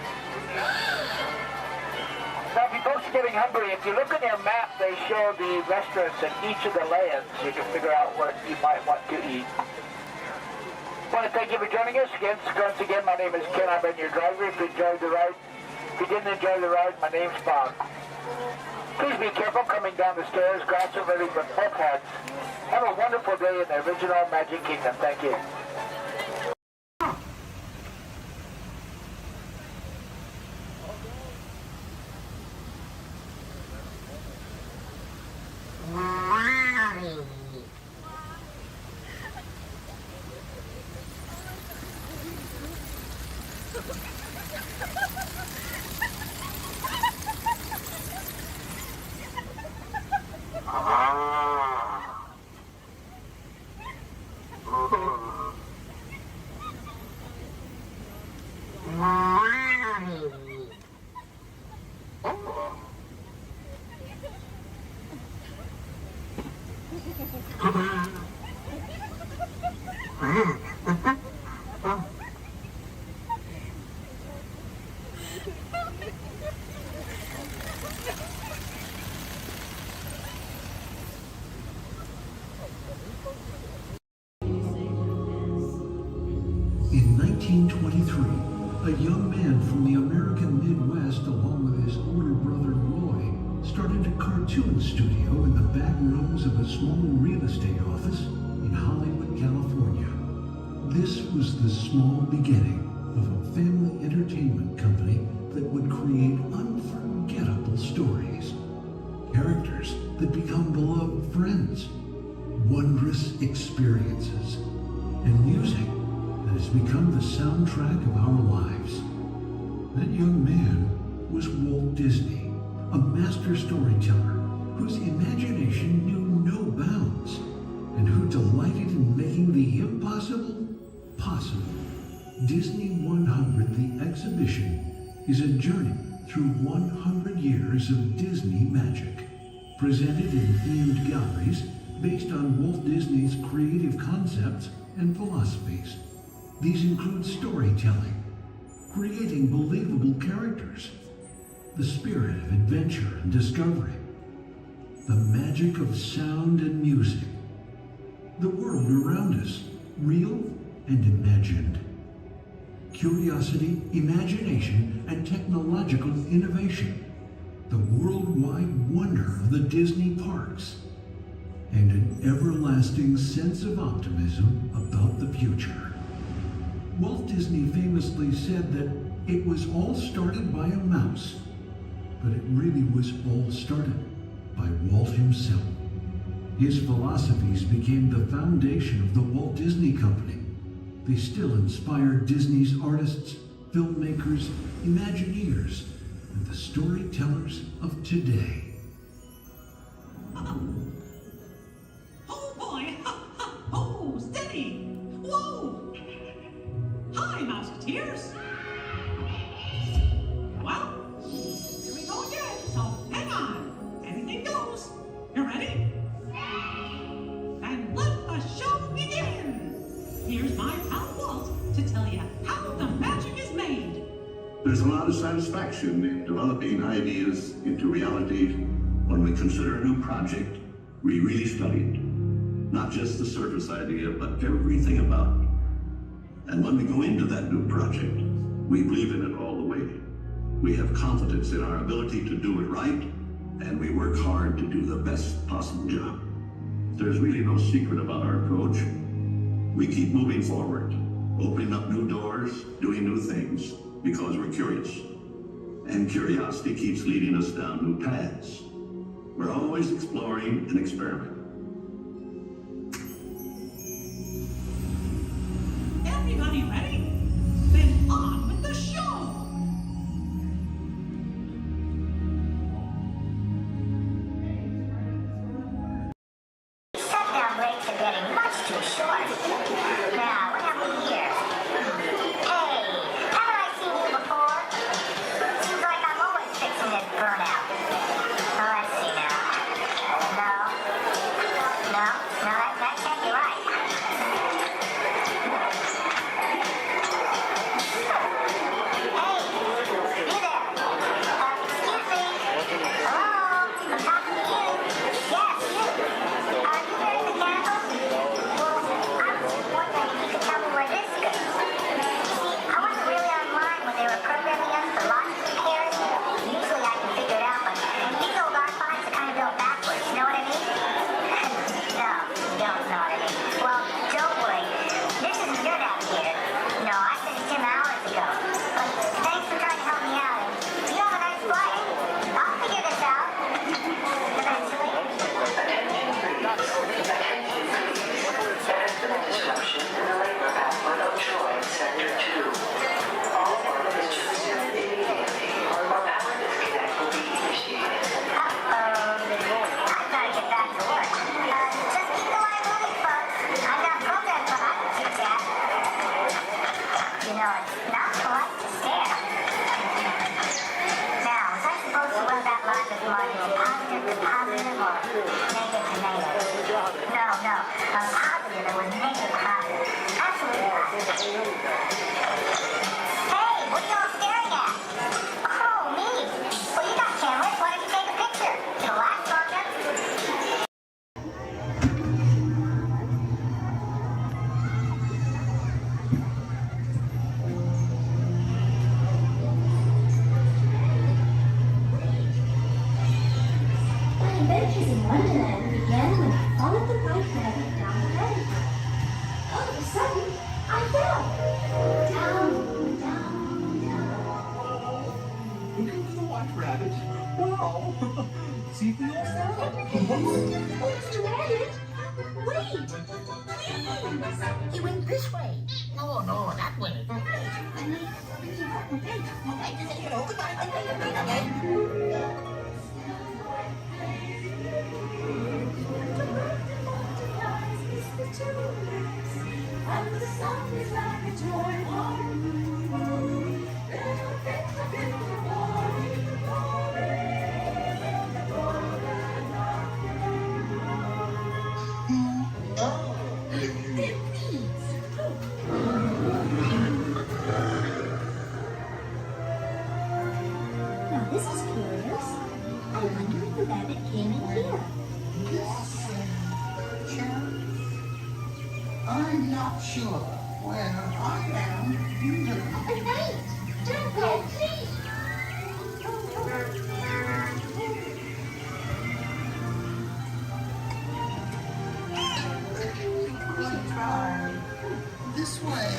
S8: Now, if you folks are getting hungry, if you look at your map, they show the restaurants in each of the lands. You can figure out what you might want to eat. I want to thank you for joining us. Once again, my name is Ken. I've been your driver. If you enjoyed the ride, if you didn't enjoy the ride, my name's Bob. Please be careful coming down the stairs. Grass are ready for both hats. Have a wonderful day in the original Magic Kingdom. Thank you.
S10: In 1923, a young man from the American Midwest, along with his older brother Roy, started a cartoon studio in the back rooms of a small real estate office in Hollywood, California. This was the small beginning of a family entertainment company that would create unforgettable stories, characters that become beloved friends, wondrous experiences, and music that has become the soundtrack of our lives. That young man was Walt Disney, a master storyteller whose imagination knew no bounds and who delighted in making the impossible possible. Disney 100, the exhibition, is a journey through 100 years of Disney magic, presented in themed galleries based on Walt Disney's creative concepts and philosophies. These include storytelling, creating believable characters, the spirit of adventure and discovery, the magic of sound and music, the world around us, real and imagined, curiosity, imagination, and technological innovation, the worldwide wonder of the Disney parks, and an everlasting sense of optimism about the future. Walt Disney famously said that it was all started by a mouse, but it really was all started by Walt himself. His philosophies became the foundation of the Walt Disney Company. They still inspire Disney's artists, filmmakers, Imagineers, and the storytellers of today.
S15: Oh boy! Oh, steady! Whoa! Hi, Mouseketeers! Well, here we go again, so hang on. Anything goes. You ready? And let the show begin! Here's my pal Walt to tell you how the magic is made.
S16: There's a lot of satisfaction in developing ideas into reality when we consider a new project we really studied. Not just the surface idea, but everything about it. And when we go into that new project, we believe in it all the way. We have confidence in our ability to do it right, and we work hard to do the best possible job. There's really no secret about our approach. We keep moving forward, opening up new doors, doing new things, because we're curious. And curiosity keeps leading us down new paths. We're always exploring and experimenting.
S15: Everybody ready? Then on with the show!
S21: Shutdown breaks are getting much too short. Now, what have we here? Hey, haven't I seen you before? Seems like I'm always fixing this burnout. Oh, let's see now. No, that can't be right.
S15: See for yourself.
S12: Oh, Mr. Rabbit! Wait! Please!
S17: He went this way. No, that way.
S12: And the sun is like a toy. Now this is curious. I wonder if the rabbit came in here.
S17: I'm not sure. Where I am, you do.
S12: Wait! Don't go, please!
S17: Try this way.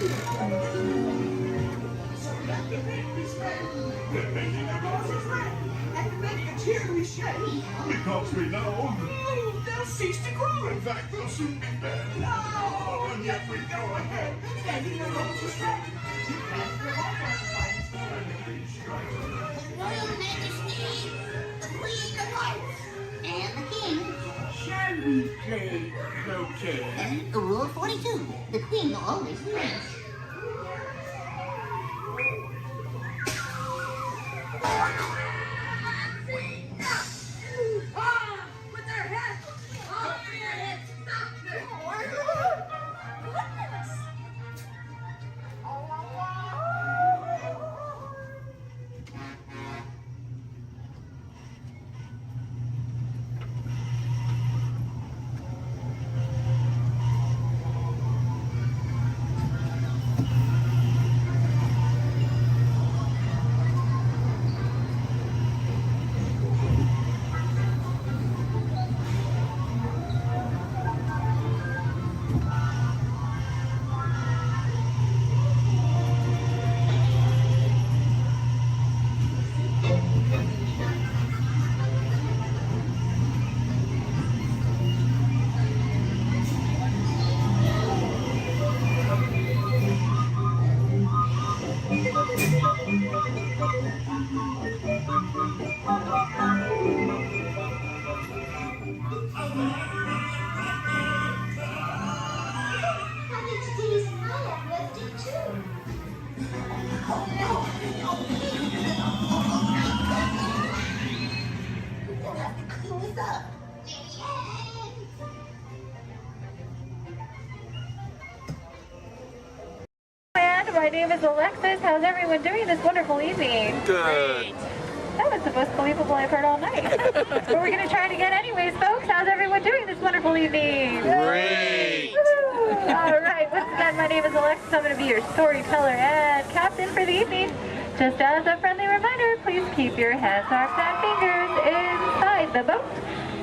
S5: They're making the bosses red and make the cheer we shake. Because we know.
S15: Oh, they'll
S6: cease to grow. In fact, they'll soon be dead. No, and yet we go ahead, begging the roads to strike. You can't survive our fights.
S21: Royal Majesty, the Queen of Hearts, and the King.
S6: Shall we play croquet?
S21: Rule 42, the Queen always wins.
S6: With their heads! Off your heads!
S11: My name is Alexis. How's everyone doing this wonderful evening?
S18: Good.
S11: That was the most believable I've heard all night. But we're going to try it again anyways, folks. How's everyone doing this wonderful evening?
S18: Great.
S11: All right. Once again, my name is Alexis. I'm going to be your storyteller and captain for the evening. Just as a friendly reminder, please keep your hands, arms, and fingers inside the boat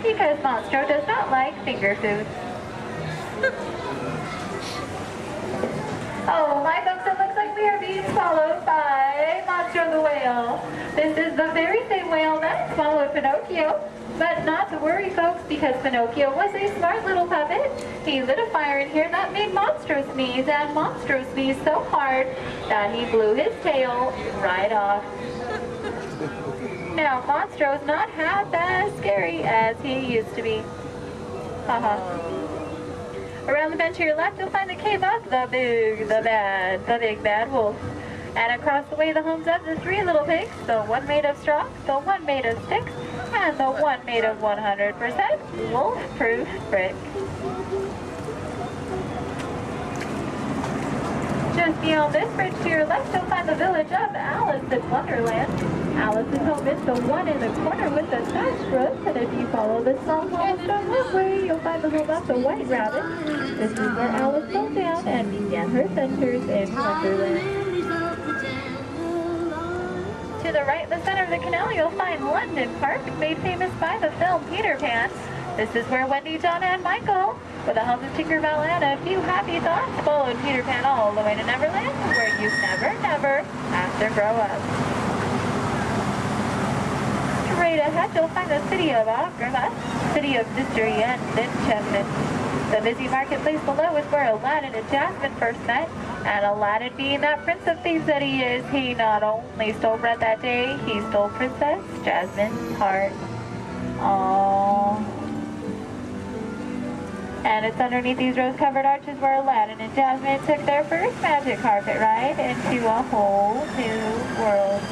S11: because Monstro does not like finger food. Oh, my folks, it looks like we are being swallowed by Monstro the whale. This is the very same whale that swallowed Pinocchio. But not to worry, folks, because Pinocchio was a smart little puppet. He lit a fire in here that made Monstro sneeze, and Monstro sneezed so hard that he blew his tail right off. Now, Monstro's not half as scary as he used to be. Haha. Around the bench to your left, you'll find the cave of the big bad wolf. And across the way, the homes of the three little pigs, the one made of straw, the one made of sticks, and the one made of 100% wolf-proof brick. Just beyond this bridge to your left, you'll find the village of Alice in Wonderland. Alice's home is the one in the corner with the thatched roof, and if you follow the small cobblestone walkway, you'll find the home of the White Rabbit. This is where Alice settled down and began her adventures in Wonderland. To the right, in the center of the canal, you'll find London Park, made famous by the film Peter Pan. This is where Wendy, John, and Michael, with a hum of Tinkerbell and a few happy thoughts, followed Peter Pan all the way to Neverland, where you never have to grow up. Straight ahead, you'll find the city of Agrabah, city of mystery and enchantment. The busy marketplace below is where Aladdin and Jasmine first met, and Aladdin, being that prince of thieves that he is, he not only stole bread that day, he stole Princess Jasmine's heart. Aww. And it's underneath these rose-covered arches where Aladdin and Jasmine took their first magic carpet ride into a whole new world.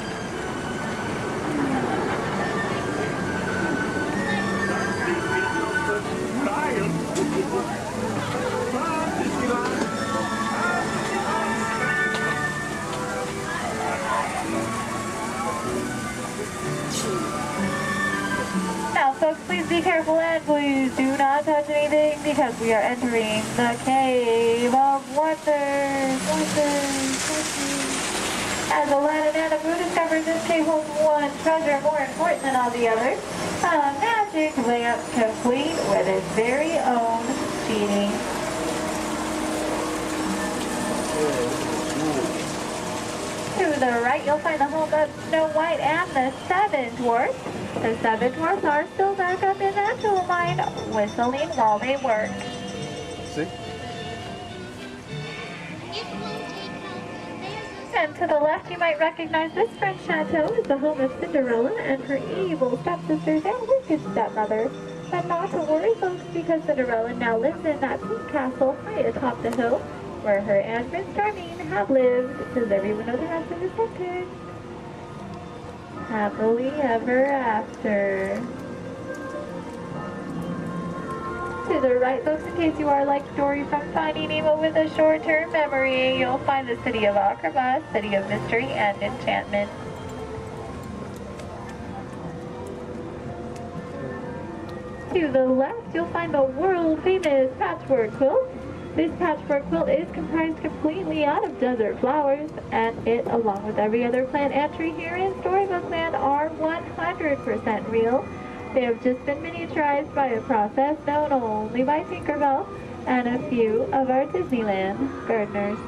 S11: Now, folks, please be careful and please do not touch anything because we are entering the Cave of Wonders. As Aladdin and Abu discovered, this cave holds one treasure more important than all the others. A magic lamp complete with its very own genie. To the right, you'll find the home of Snow White and the Seven Dwarfs. The 7 dwarfs are still back up in that jewel mine, whistling while they work.
S14: See?
S11: And to the left, you might recognize this French chateau is the home of Cinderella and her evil stepsisters and wicked stepmother. But not to worry, folks, because Cinderella now lives in that pink castle high atop the hill, where her and Prince Charming have lived. Does everyone know the rest of the sentence? Happily ever after. To the right, folks, in case you are like Dory from Finding Nemo with a short-term memory, you'll find the city of Agrabah, city of mystery and enchantment. To the left, you'll find the world-famous patchwork quilt. This patchwork quilt is comprised completely out of desert flowers, and it, along with every other plant and tree here in Storybook Land, are 100% real. They have just been miniaturized by a process known only by Tinkerbell and a few of our Disneyland gardeners.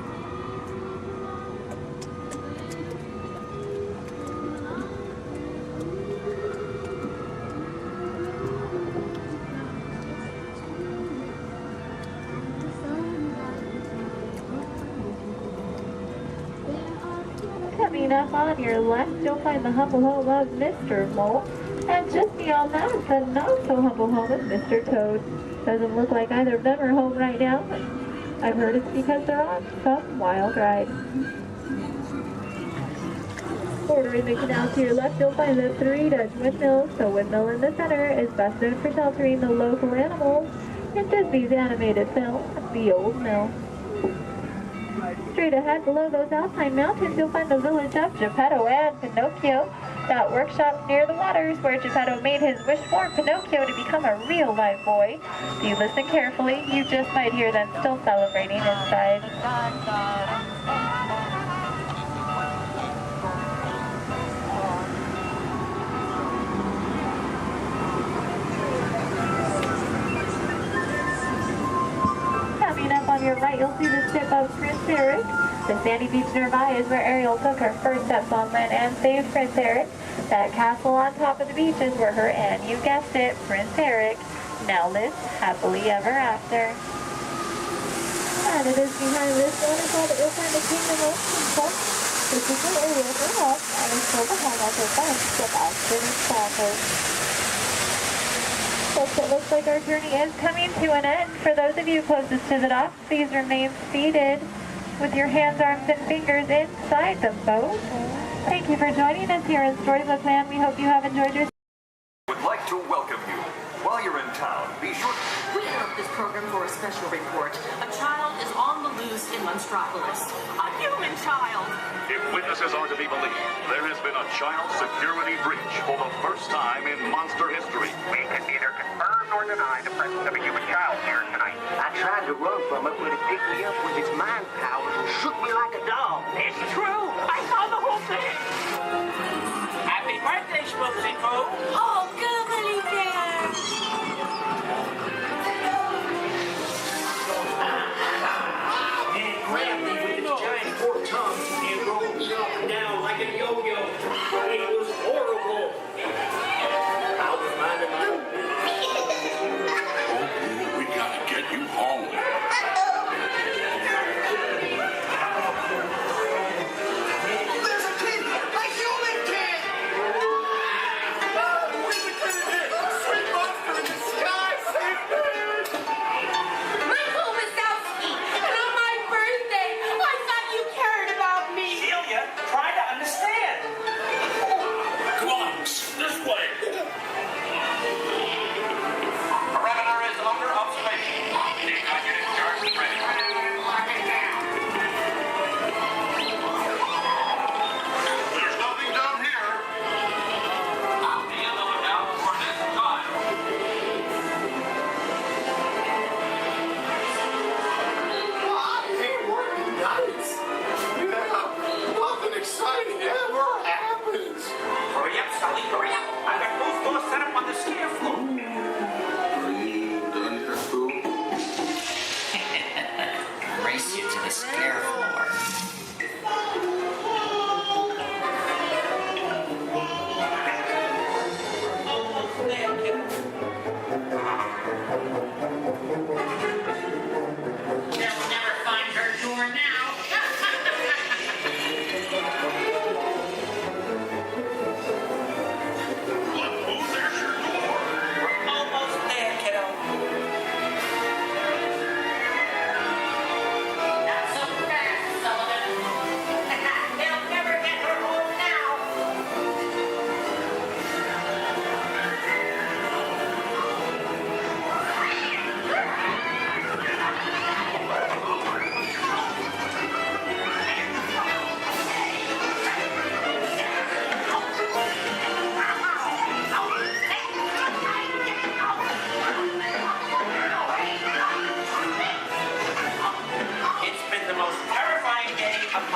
S11: Coming up on your left, you'll find the humble home of Mr. Walt. And just beyond that is the not-so-humble home of Mr. Toad. Doesn't look like either of them are home right now, but I've heard it's because they're on some wild ride. Bordering the canal to your left, you'll find the 3 Dutch windmills. The windmill in the center is best known for sheltering the local animals in Disney's animated film, The Old Mill. Straight ahead below those Alpine mountains, you'll find the village of Geppetto and Pinocchio. That workshop near the waters where Geppetto made his wish for Pinocchio to become a real live boy. If you listen carefully, you just might hear them still celebrating inside. Coming up on your right, you'll see the ship of Prince Eric. The sandy beach nearby is where Ariel took her first steps on land and saved Prince Eric. That castle on top of the beach is where her and, you guessed it, Prince Eric, now lives happily ever after. And it is behind this waterfall that you'll find the Kingdom of Princess. This is where Ariel grew up and is still the home of her bunch of outfitted stalkers. Folks, it looks like our journey is coming to an end. For those of you closest to the dock, please remain seated with your hands, arms, and fingers inside the boat. Thank you for joining us here in Storybook Land. We hope you have enjoyed your...
S18: Would like to welcome you. While you're in town, be sure...
S19: We interrupt this program for a special report. A child is on the loose in Monstropolis. A human child!
S16: If witnesses are to be believed, there has been a child security breach for the first time in monster history.
S8: We can neither confirm nor deny the presence of a human child here tonight. I tried to run from it, but it picked me up with its mind powers and shook me like a dog.
S19: It's true! I saw the whole thing! Happy birthday, Schmoozy Boo! Oh, goodly bear!
S6: And grabbed me with its giant forked tongue and rolled me up and down like a yo-yo. It was horrible. I was minding my own business.
S16: We gotta get you home.
S6: There's a kid! A human kid! We returned it! Sweet monster in the sky! Save me!
S23: My home is Wazowski, and on my birthday, I thought you cared about me.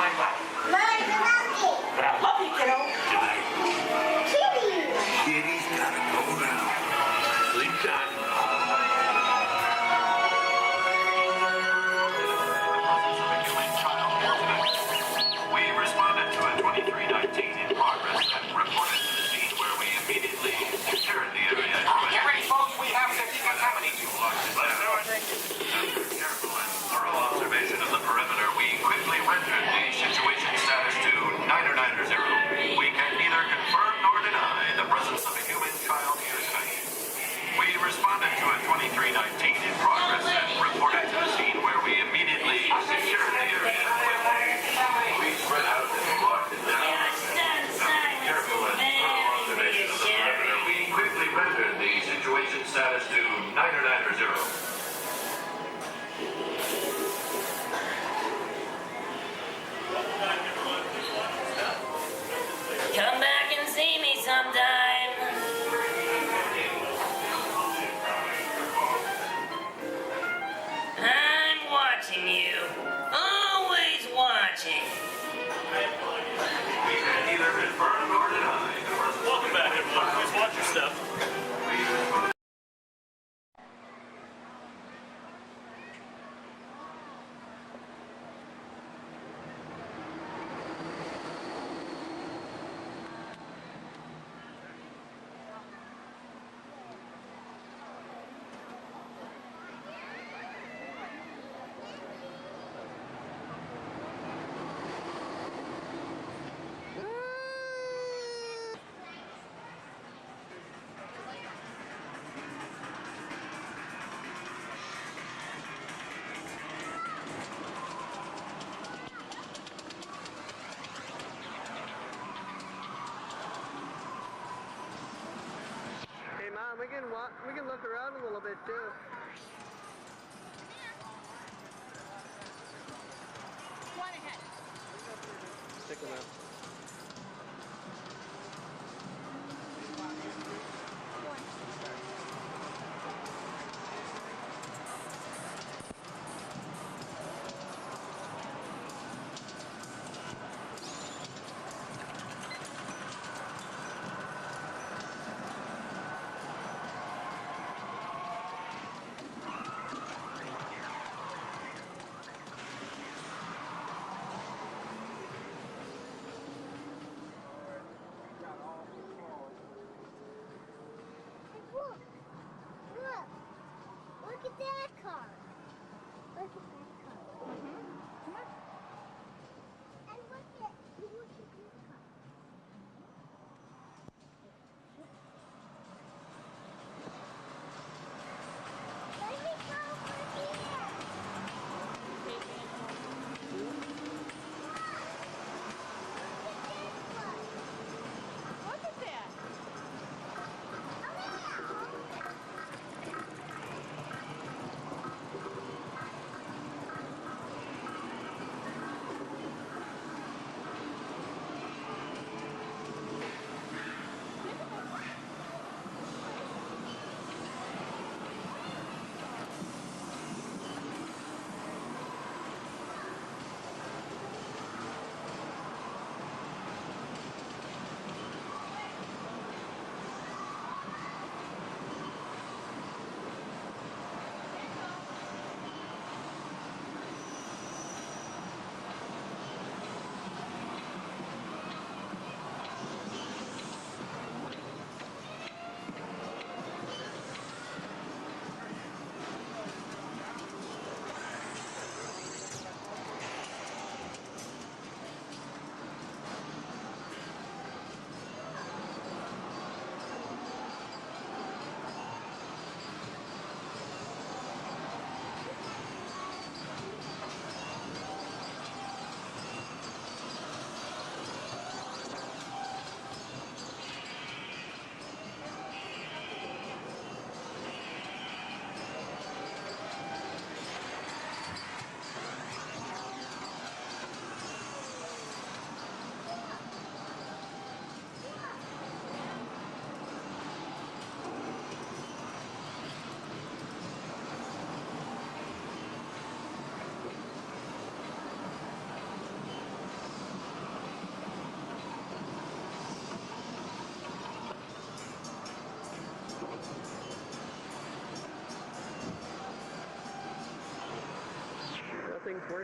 S19: my way.
S21: Mine, the monkey.
S19: But I love you, kiddo.
S21: Kitty.
S16: Kitty's gotta go now. Sleep time.
S18: We responded to a 2319 in progress and reported to the scene where we immediately secured the area.
S19: Get ready, folks. We have to decontaminate you.
S18: After careful and thorough observation of the perimeter, we quickly rendered the situation status to 990. We can neither confirm nor deny the presence of a human child here tonight. We responded to a 2319 in progress and reported to the scene where we immediately secured the area. We spread out and locked it down. After careful and thorough observation of the perimeter, we quickly rendered the situation status to 990.
S1: Come back and see me sometime. I'm watching you. Always watching.
S18: We can neither confirm nor deny the presence.
S6: Welcome back, everyone. Please watch your step.
S22: Hey Mom, we can look around a little bit too.
S2: One ahead.
S22: Stick them out.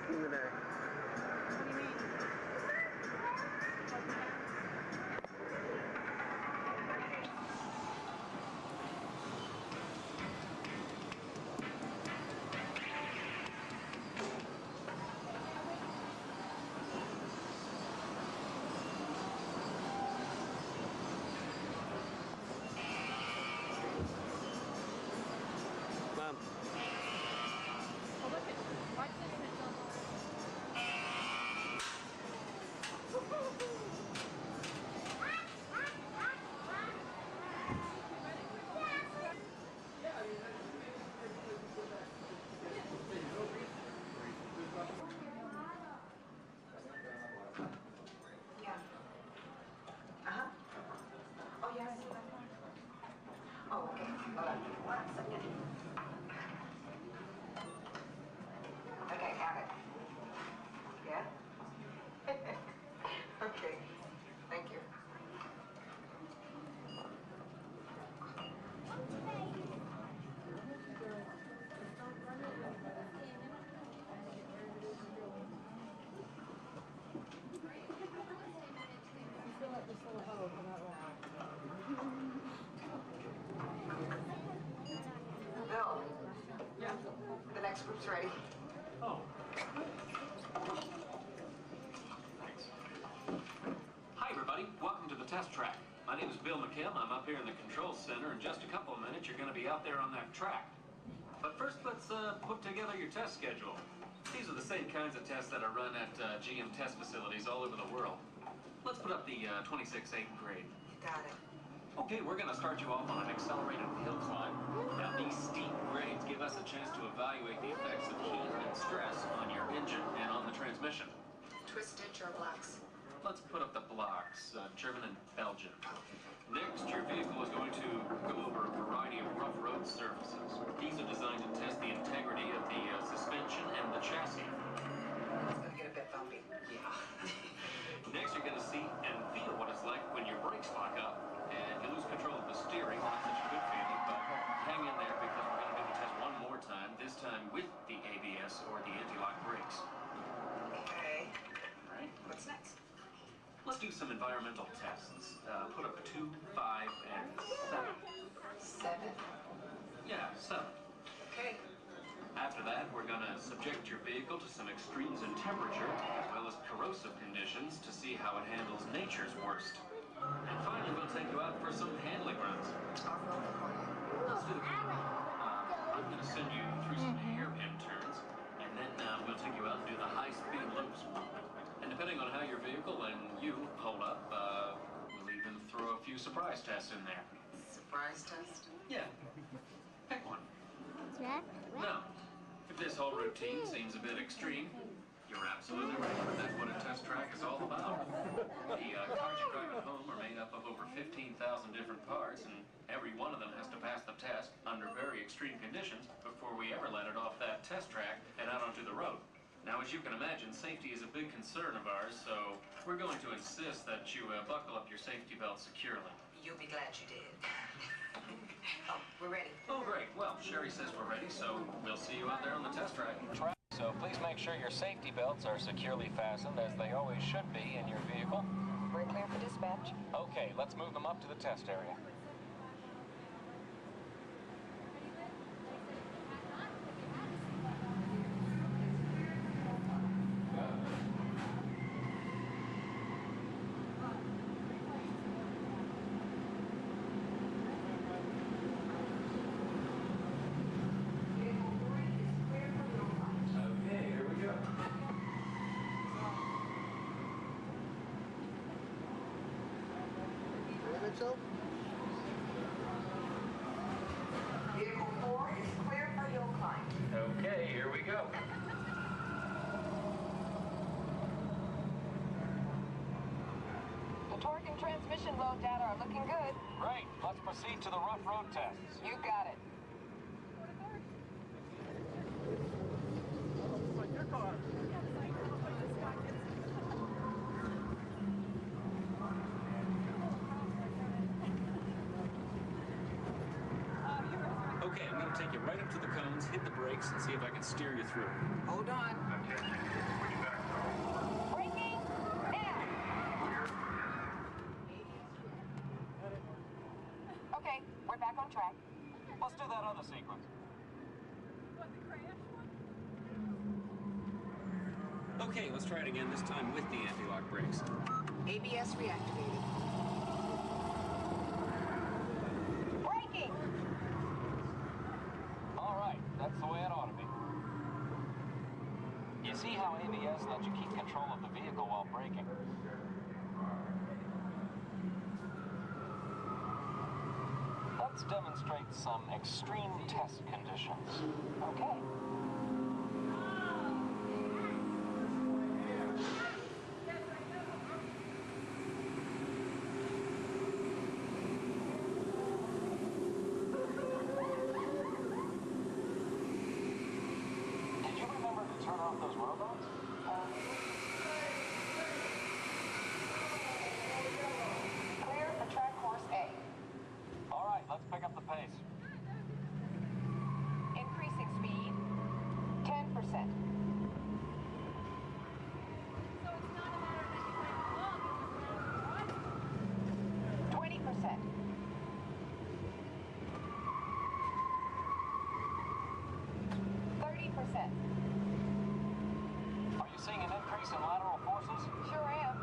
S3: working today. Mom.
S11: Oh, look at, watch this.
S9: Yeah. Uh-huh. Oh, yes. Oh, okay. Hold on. 1 second. Okay, got it. Yeah? Okay. Thank you. Bill. Yeah. The next group's ready.
S23: Oh. Thanks. Hi, everybody. Welcome to the test track. My name is Bill McKim. I'm up here in the control center. In just a couple of minutes, you're going to be out there on that track. But first, let's put together your test schedule. These are the same kinds of tests that are run at GM test facilities all over the world. Let's put up the 26-8 grade.
S9: You got it.
S23: Okay, we're going to start you off on an accelerated hill climb. Now, these steep grades give us a chance to evaluate the effects of heat and stress on your engine and on the transmission.
S9: Twisted or blocks?
S23: Let's put up the blocks, German and Belgian. Next, your vehicle is going to go over a variety of rough road surfaces. These are designed to test the integrity of the suspension and the chassis.
S9: It's going to get a bit bumpy.
S23: Yeah. Next, you're going to see and feel what it's like when your brakes lock up and you lose control of the steering. Not such a good feeling, but hang in there because we're going to do the test one more time, this time with the ABS or the anti-lock brakes.
S9: Okay.
S23: All right.
S9: What's next?
S23: Let's do some environmental tests. Put up 2, 5, and 7.
S9: 7?
S23: Yeah, 7.
S9: Okay.
S23: After that, we're going to subject your vehicle to some extremes in temperature, as well as corrosive conditions to see how it handles nature's worst. And finally, we'll take you out for some handling runs.
S9: Off-road or corner?
S23: Let's do the I'm going to send you through some hairpin turns, and then we'll take you out and do the high-speed loops. And depending on how your vehicle and you hold up, we'll even throw a few surprise tests in there.
S9: Surprise test?
S23: Yeah. Pick one.
S12: Jack?
S23: Now, if this whole routine seems a bit extreme, you're absolutely right. That's what a test track is all about. The cars you drive at home are made up of over 15,000 different parts, and every one of them has to pass the test under very extreme conditions before we ever let it off that test track and out onto the road. Now, as you can imagine, safety is a big concern of ours, so we're going to insist that you buckle up your safety belt securely.
S9: You'll be glad you did. Oh, we're ready.
S23: Oh, great. Well, Sherry says we're ready, so we'll see you out there on the test track. So please make sure your safety belts are securely fastened, as they always should be in your vehicle.
S9: We're clear for dispatch.
S23: Okay, let's move them up to the test area. Okay, here we go.
S7: Mitchell?
S9: Vehicle 4 is clear for hill climb.
S23: Okay, here we go.
S9: The torque and transmission load data are looking good.
S23: Great. Let's proceed to the rough road tests.
S9: You got it.
S3: Like your car.
S23: Okay, I'm going to take you right up to the cones, hit the brakes, and see if I can steer you through.
S15: Hold on.
S21: Braking now. Okay, we're back on track.
S23: Let's do that other sequence. Okay, let's try it again, this time with the anti-lock brakes.
S15: ABS reactivated.
S21: Braking.
S23: All right, that's the way it ought to be. You see how ABS lets you keep control of the vehicle while braking? Let's demonstrate some extreme test conditions.
S21: Okay.
S23: Did you remember to turn off those robots?
S21: Clear for track course A.
S23: All right, let's pick up the pace.
S21: Increasing speed 10%.
S2: So it's not a matter that you went along, it's
S21: 20%. 30%.
S23: Are you seeing an increase in lateral forces?
S21: Sure am.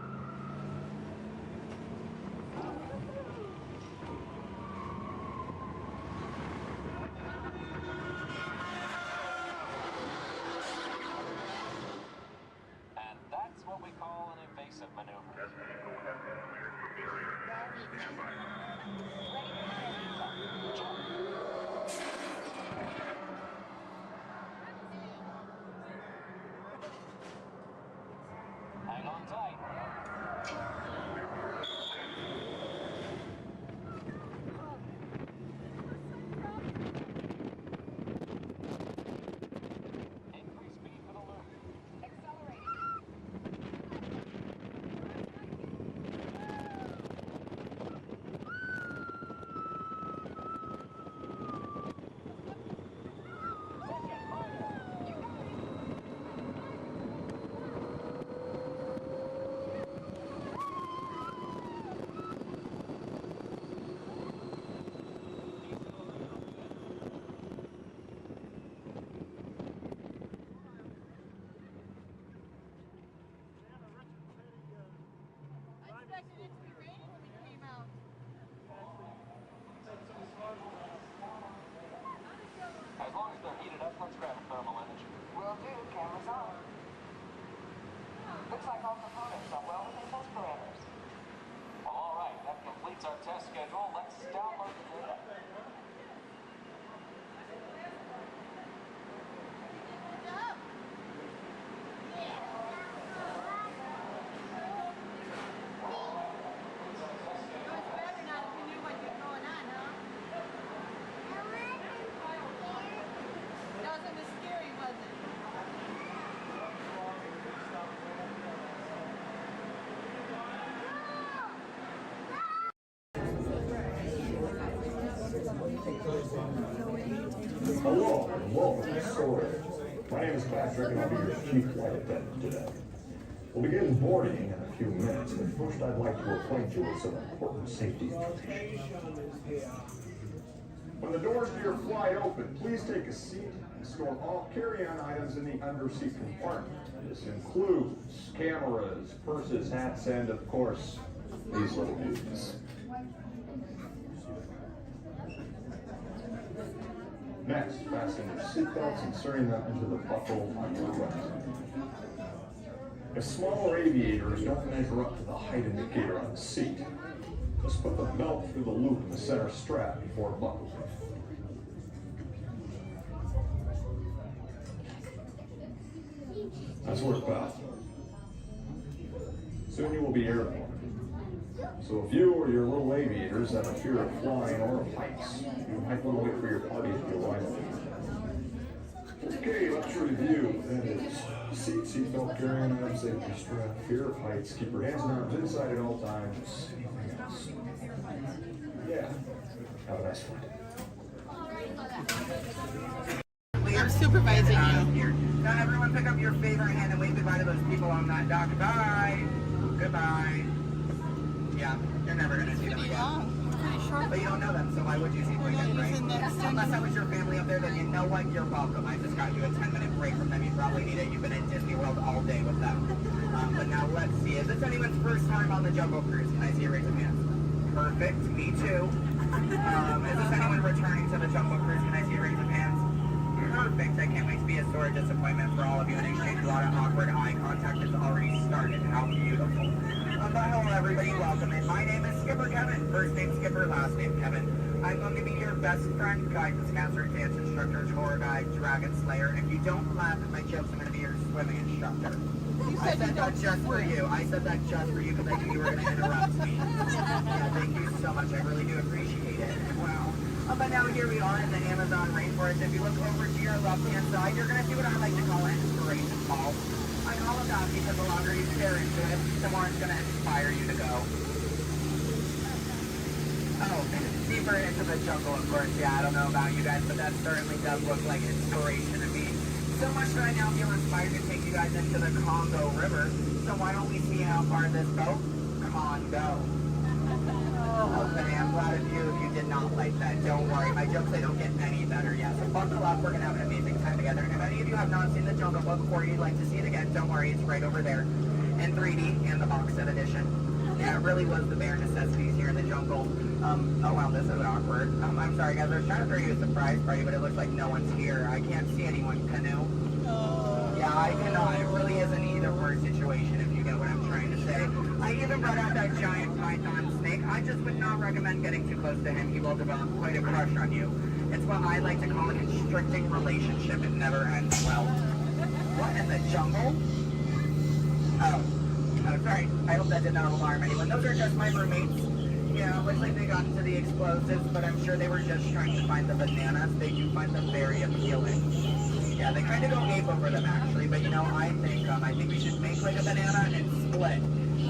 S23: And that's what we call an evasive maneuver. Hang on tight. Increase speed for the loop.
S2: I expected it to be raining when we came out.
S23: As long as they're heated up, let's grab a thermal image.
S21: Will do. Cameras on. Looks like all components are well within test parameters.
S23: Well, all right, that completes our test schedule. Let's download the data.
S2: Good job. It was better not if you knew what was going on, huh? That wasn't as scary, was it?
S5: Hello, and welcome to storage. My name is Patrick, and I'll be your chief flight attendant today. We'll begin boarding in a few minutes, but first I'd like to acquaint you with some important safety information. When the doors to your flight open, please take a seat and store all carry-on items in the underseat compartment. This includes cameras, purses, hats, and, of course, these little dudes. Next, fasten your seatbelts, inserting them into the buckle on your right. If smaller aviators don't measure up to the height indicator on the seat, just put the belt through the loop in the center strap before buckling. That's worked out. Soon you will be airborne. So if you or your little aviators have a fear of flying or of heights, you might want to wait for your party to arrive. Okay, let's review. That is seatbelt, carry-on items, safety strap, fear of heights, keep your hands and arms inside at all times, nothing else. Yeah, have a nice flight.
S4: I'm supervising you.
S7: Now everyone pick up your favorite hand and wave goodbye to those people on that dock. Goodbye. Goodbye. Yeah, you're never gonna see them again. But you don't know them, so why would you see them again, right? Unless that was your family up there, then you know what? You're welcome. I just got you a 10-minute break from them. You probably need it. You've been in Disney World all day with them. But now let's see. Is this anyone's first time on the Jungle Cruise? Can I see a raise of hands? Perfect. Me too. Is this anyone returning to the Jungle Cruise? Can I see a raise of hands? Perfect. I can't wait to be a sore disappointment for all of you and exchange a lot of awkward eye contact has already started. How beautiful. But hello everybody, welcome in. My name is Skipper Kevin. First name Skipper, last name Kevin. I'm going to be your best friend, guide, discounter, dance instructor, tour guide, dragon slayer. And if you don't laugh at my jokes, I'm going to be your swimming instructor. I said that just for you. I said that just for you because I knew you were going to interrupt me. Yeah, thank you so much. I really do appreciate it. Wow. But now here we are in the Amazon rainforest. If you look over to your left-hand side, you're going to see what I like to call an inspiration ball. I call it that because the longer you stare into it, the more it's going to inspire you to go. Oh, deeper into the jungle, of course. Yeah, I don't know about you guys, but that certainly does look like inspiration to me. So much that I now feel inspired to take you guys into the Congo River. So why don't we see how far this boat can go? Okay, I'm glad of you if you did not like that. Don't worry, my jokes, they don't get any better yet. So buckle up, we're going to have an amazing time together. And if any of you have not seen the Jungle Book or you'd like to see it again, don't worry, it's right over there in 3D and the box set edition. Yeah, it really was the bare necessities here in the jungle. Oh wow, this is awkward. I'm sorry guys, I was trying to throw you a surprise party, but it looks like no one's here. I can't see anyone. Canoe? Yeah, I cannot. It really is an either-or situation if you get what I'm trying to say. I even brought out that giant python snake. I just would not recommend getting too close to him. He will develop quite a crush on you. It's what I like to call a constricting relationship. It never ends well. What in the jungle? Oh, sorry. I hope that did not alarm anyone. Those are just my roommates. Yeah, looks like they got into the explosives, but I'm sure they were just trying to find the bananas. They do find them very appealing. Yeah, they kind of go ape over them actually, but you know, I think we should make like a banana and split.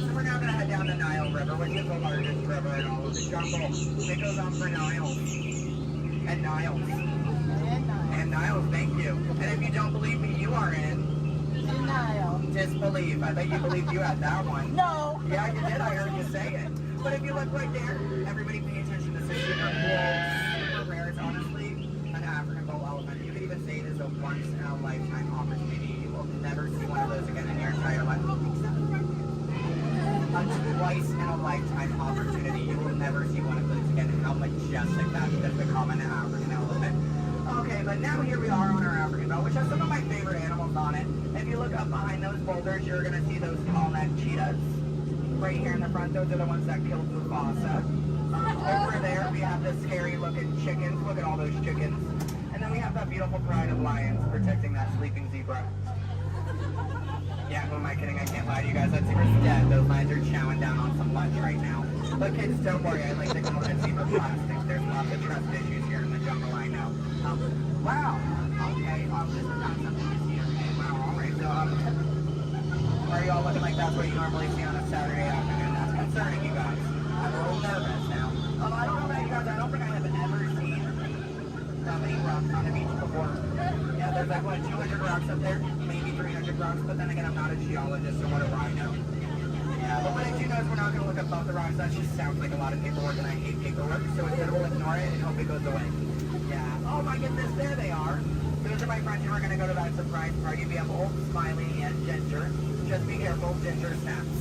S7: So we're now going to head down the Nile River, which is the largest river in all of the jungle. It goes on for Niles. And Niles. And Niles, thank you. And if you don't believe me, you are in
S4: Denial.
S7: disbelief. I bet you believed you had that one.
S4: No.
S7: Yeah, you did. I heard you say it. But if you look right there, everybody pay attention. This is super cool, super rare. It's honestly an African bull elephant. You could even say it is a once-in-a-lifetime opportunity. You will never see one of those again in your entire life. A twice-in-a-lifetime opportunity. You will never see one of those again. How majestic that is to become an African elephant. Okay, but now here we are on our African belt, which has some of my favorite animals on it. If you look up behind those boulders, you're going to see those tall-necked cheetahs. Right here in the front, those are the ones that killed Mufasa. Over there, we have the scary-looking chickens. Look at all those chickens. And then we have that beautiful pride of lions protecting that sleeping zebra. Yeah, who am I kidding? I can't lie to you guys. That zebra's dead. Those lions are chowing down on some lunch right now. But kids, don't worry. I like to call it zebra plastics. There's lots of trust issues here in the jungle, I know. Wow. Okay, this is not something you see every day. Wow, all right. So, are you all looking like that's what you normally see on a Saturday afternoon? That's concerning you guys. I'm a little nervous now. I don't know about you guys. I don't think I have ever seen that many rocks on the beach before. Yeah, there's like, what, 200 rocks up there? Maybe 300 rocks, but then again, I'm not a geologist, so what do I know? Yeah, but what I do know is we're not going to look above the rocks. That just sounds like a lot of paperwork, and I hate paperwork, so instead we'll ignore it and hope it goes away. Yeah. Oh my goodness, there they are. Those are my friends who are going to go to that surprise party. We have Old, Smiley, and Ginger. Just be careful, Ginger snaps.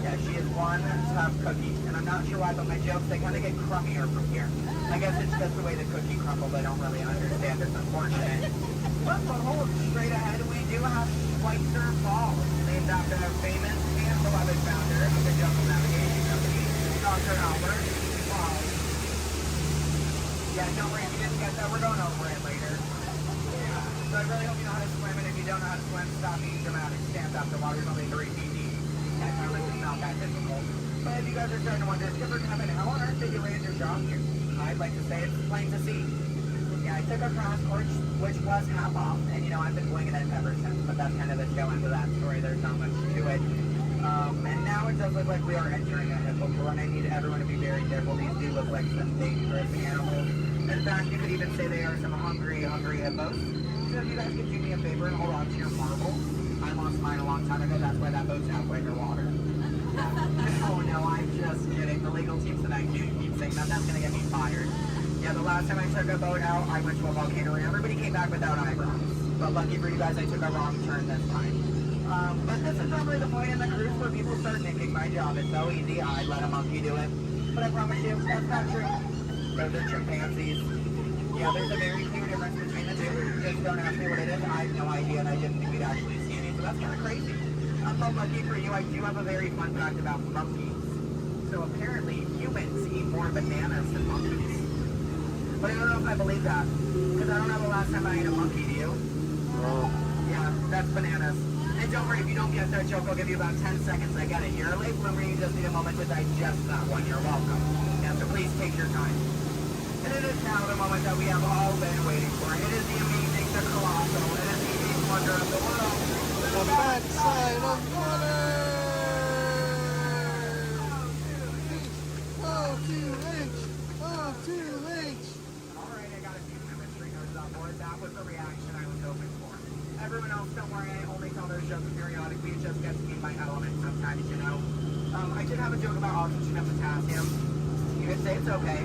S7: Yeah, she is one tough cookie, and I'm not sure why, but my jokes, they kind of get crummier from here. I guess it's just the way the cookie crumbles. I don't really understand. It's unfortunate. But behold, straight ahead, we do have Schweitzer Falls, named after a famous and beloved founder of the Jungle Navigation Company, Dr. Albert Walt. Yeah, don't worry, if you didn't get that, we're going over it later. Yeah, so I really hope you know how to swim, and if you don't know how to swim, stop being dramatic. Stand up, the water's only 3 feet deep. Yeah, it's not that difficult. But if you guys are starting to wonder, Skipper Kevin, how on earth did you land your job here? I'd like to say it's plain to see. Yeah, I took a crash course, which was half off, and you know, I've been winging it ever since, but that's kind of the tail end of that story. There's not much to it. And now it does look like we are entering a hippopool, and I need everyone to be very careful. These do look like some dangerous animals. In fact, you could even say they are some hungry hippos. So if you guys could do me a favor and hold on to your marbles. I lost mine a long time ago, that's why that boat's halfway underwater. Oh no, I'm just kidding. The legal team tonight keep saying that. That's gonna get me fired. Yeah, the last time I took a boat out, I went to a volcano and everybody came back without eyebrows. But lucky for you guys, I took a wrong turn this time. But this is normally the point in the cruise where people start nicking my job. It's so easy, I'd let a monkey do it. But I promise you, that's not true. Those are chimpanzees. Yeah, there's a very clear difference between the two. Just don't ask me what it is. I have no idea, and I didn't think we'd actually see any, so that's kind of crazy. But lucky for you, I do have a very fun fact about monkeys. So apparently, humans eat more bananas than monkeys. But I don't know if I believe that, because I don't know the last time I ate a monkey, do you? Yeah, that's bananas. And don't worry, if you don't get that joke, I'll give you about 10 seconds. I get it. You're a late bloomer, you just need a moment to digest that one. You're welcome. Yeah, so please take your time. And it is now the moment that we have all been waiting for. It is the amazing, the colossal, it is the amazing wonder of the world.
S22: The backside of water! Oh, 2H! Oh, 2H!
S7: Alright, I got a few chemistry nerds on board. That was the reaction I was hoping for. Everyone else, don't worry, I only tell those jokes periodically. It just gets me in my element sometimes, you know. I did have a joke about oxygen and potassium. You could say it's okay.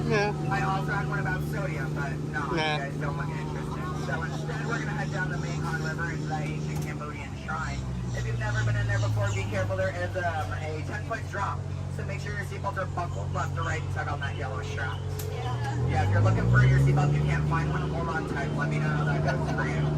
S22: Yeah.
S7: I also had one about sodium, but no, you guys don't look interested. So instead, we're going to head down the Mekong River into the ancient Cambodian shrine. If you've never been in there before, be careful. There is a 10-foot drop. So make sure your seatbelts are buckled left to right and tug on that yellow strap. Yeah, if you're looking for your seatbelt, you can't find one, hold on tight. Let me know how that goes for you.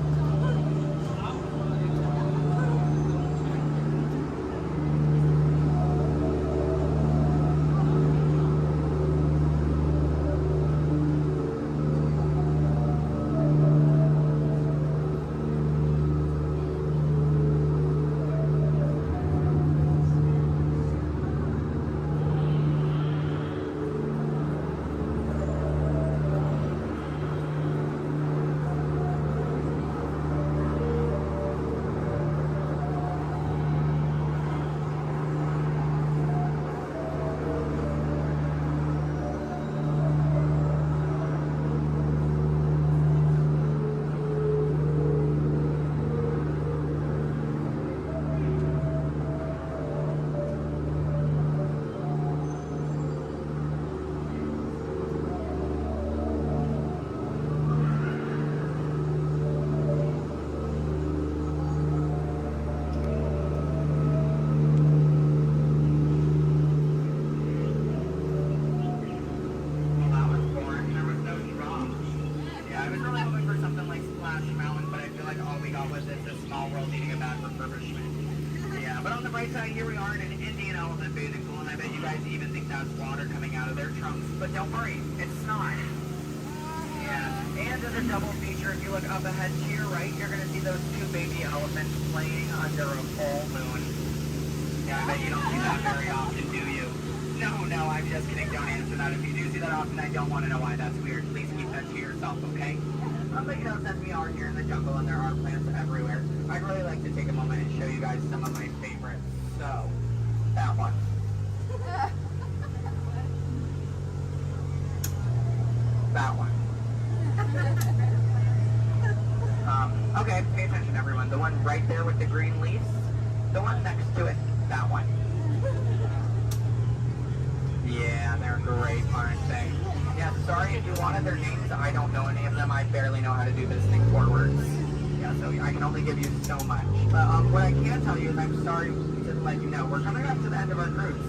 S7: Here we are in an Indian elephant bathing pool, and I bet you guys even think that's water coming out of their trunks. But don't worry, it's not. Yeah, and as a double feature, if you look up ahead to your right, you're going to see those two baby elephants playing under a full moon. Yeah, I bet you don't see that very often, do you? No, I'm just kidding. Don't answer that. If you do see that often, I don't want to know why that's weird. Please keep that to yourself, okay? But you know, since we are here in the jungle and there are plants everywhere, I'd really like to take a moment and show you guys some of my favorites. So, that one. That one. Okay, pay attention everyone. The one right there with the green leaves. The one next to it. That one. Yeah, they're great, aren't they? Yeah, sorry if you wanted their names. I don't know any of them. I barely know how to do this thing forwards. Yeah, so I can only give you so much. But what I can tell you is I'm sorry to let you know. We're coming up to the end of our cruise.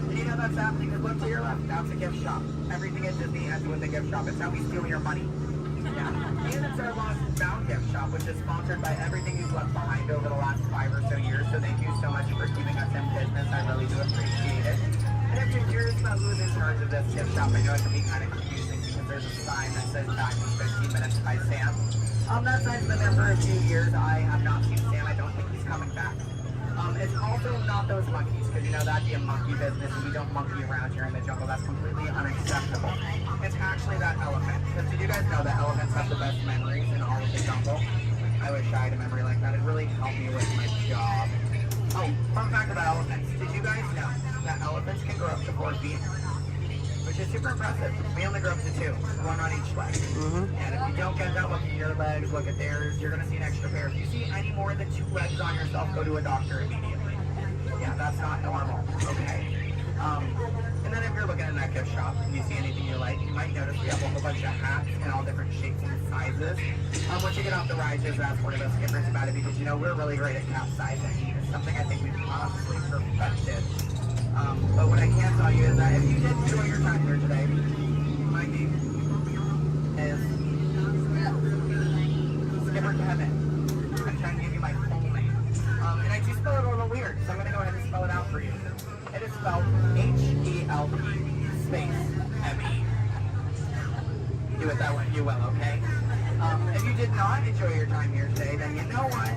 S7: And you know that's happening because look to your left. That's a gift shop. Everything at Disney ends with a gift shop. It's how we steal your money. Yeah. And it's our Lost and Found gift shop, which is sponsored by everything you've left behind over the last 5 or so years. So thank you so much for keeping us in business. I really do appreciate it. And if you're curious about who's in charge of this gift shop, I know it can be kind of confusing because there's a sign that says back in 15 minutes by Sam. That sign's been there for a few years. I have not seen Sam. I don't think he's coming back. It's also not those monkeys, because you know that'd be a monkey business, and we don't monkey around here in the jungle. That's completely unacceptable. It's actually that elephant. Because did you guys know that elephants have the best memories in all of the jungle? I wish I had a memory like that. It really helped me with my job. Oh, fun fact about elephants. Did you guys know that elephants can grow up to 4 feet? Which which is super impressive. We only grew up to 2, one on each leg. And if you don't get that, look at your legs, look at theirs, you're gonna see an extra pair. If you see any more than 2 legs on yourself, go to a doctor immediately. Yeah, that's not normal, okay? And then if you're looking in that gift shop and you see anything you like, you might notice we have a whole bunch of hats in all different shapes and sizes. Once you get off the ride, just ask one of us skippers about it because, you know, we're really great at capsizing. It's something I think we've honestly perfected. But what I can tell you is that if you did enjoy your time here today, my name is Skipper Kevin. I'm trying to give you my full name. And I do spell it a little weird, so I'm going to go ahead and spell it out for you. It is spelled H-E-L-P space M-E. Do it that way, you will, okay? If you did not enjoy your time here today, then you know what?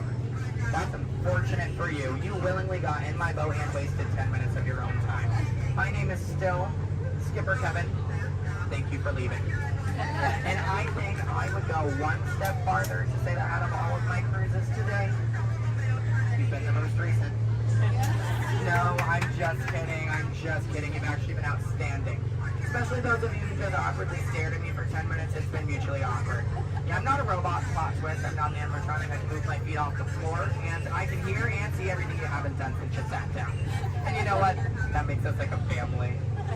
S7: That's unfortunate for you. You willingly got in my boat and wasted 10 minutes of your own time. My name is still Skipper Kevin. Thank you for leaving. And I think I would go one step farther to say that out of all of my cruises today, you've been the most recent. No, I'm just kidding. I'm just kidding. You've actually been outstanding. Especially those of you who just awkwardly stared at me for 10 minutes. It's been mutually awkward. Yeah, I'm not a robot plot twist. I'm not an animatronic. I can move my feet off the floor, and I can hear and see everything you haven't done since you sat down. And you know what? That makes us like a family.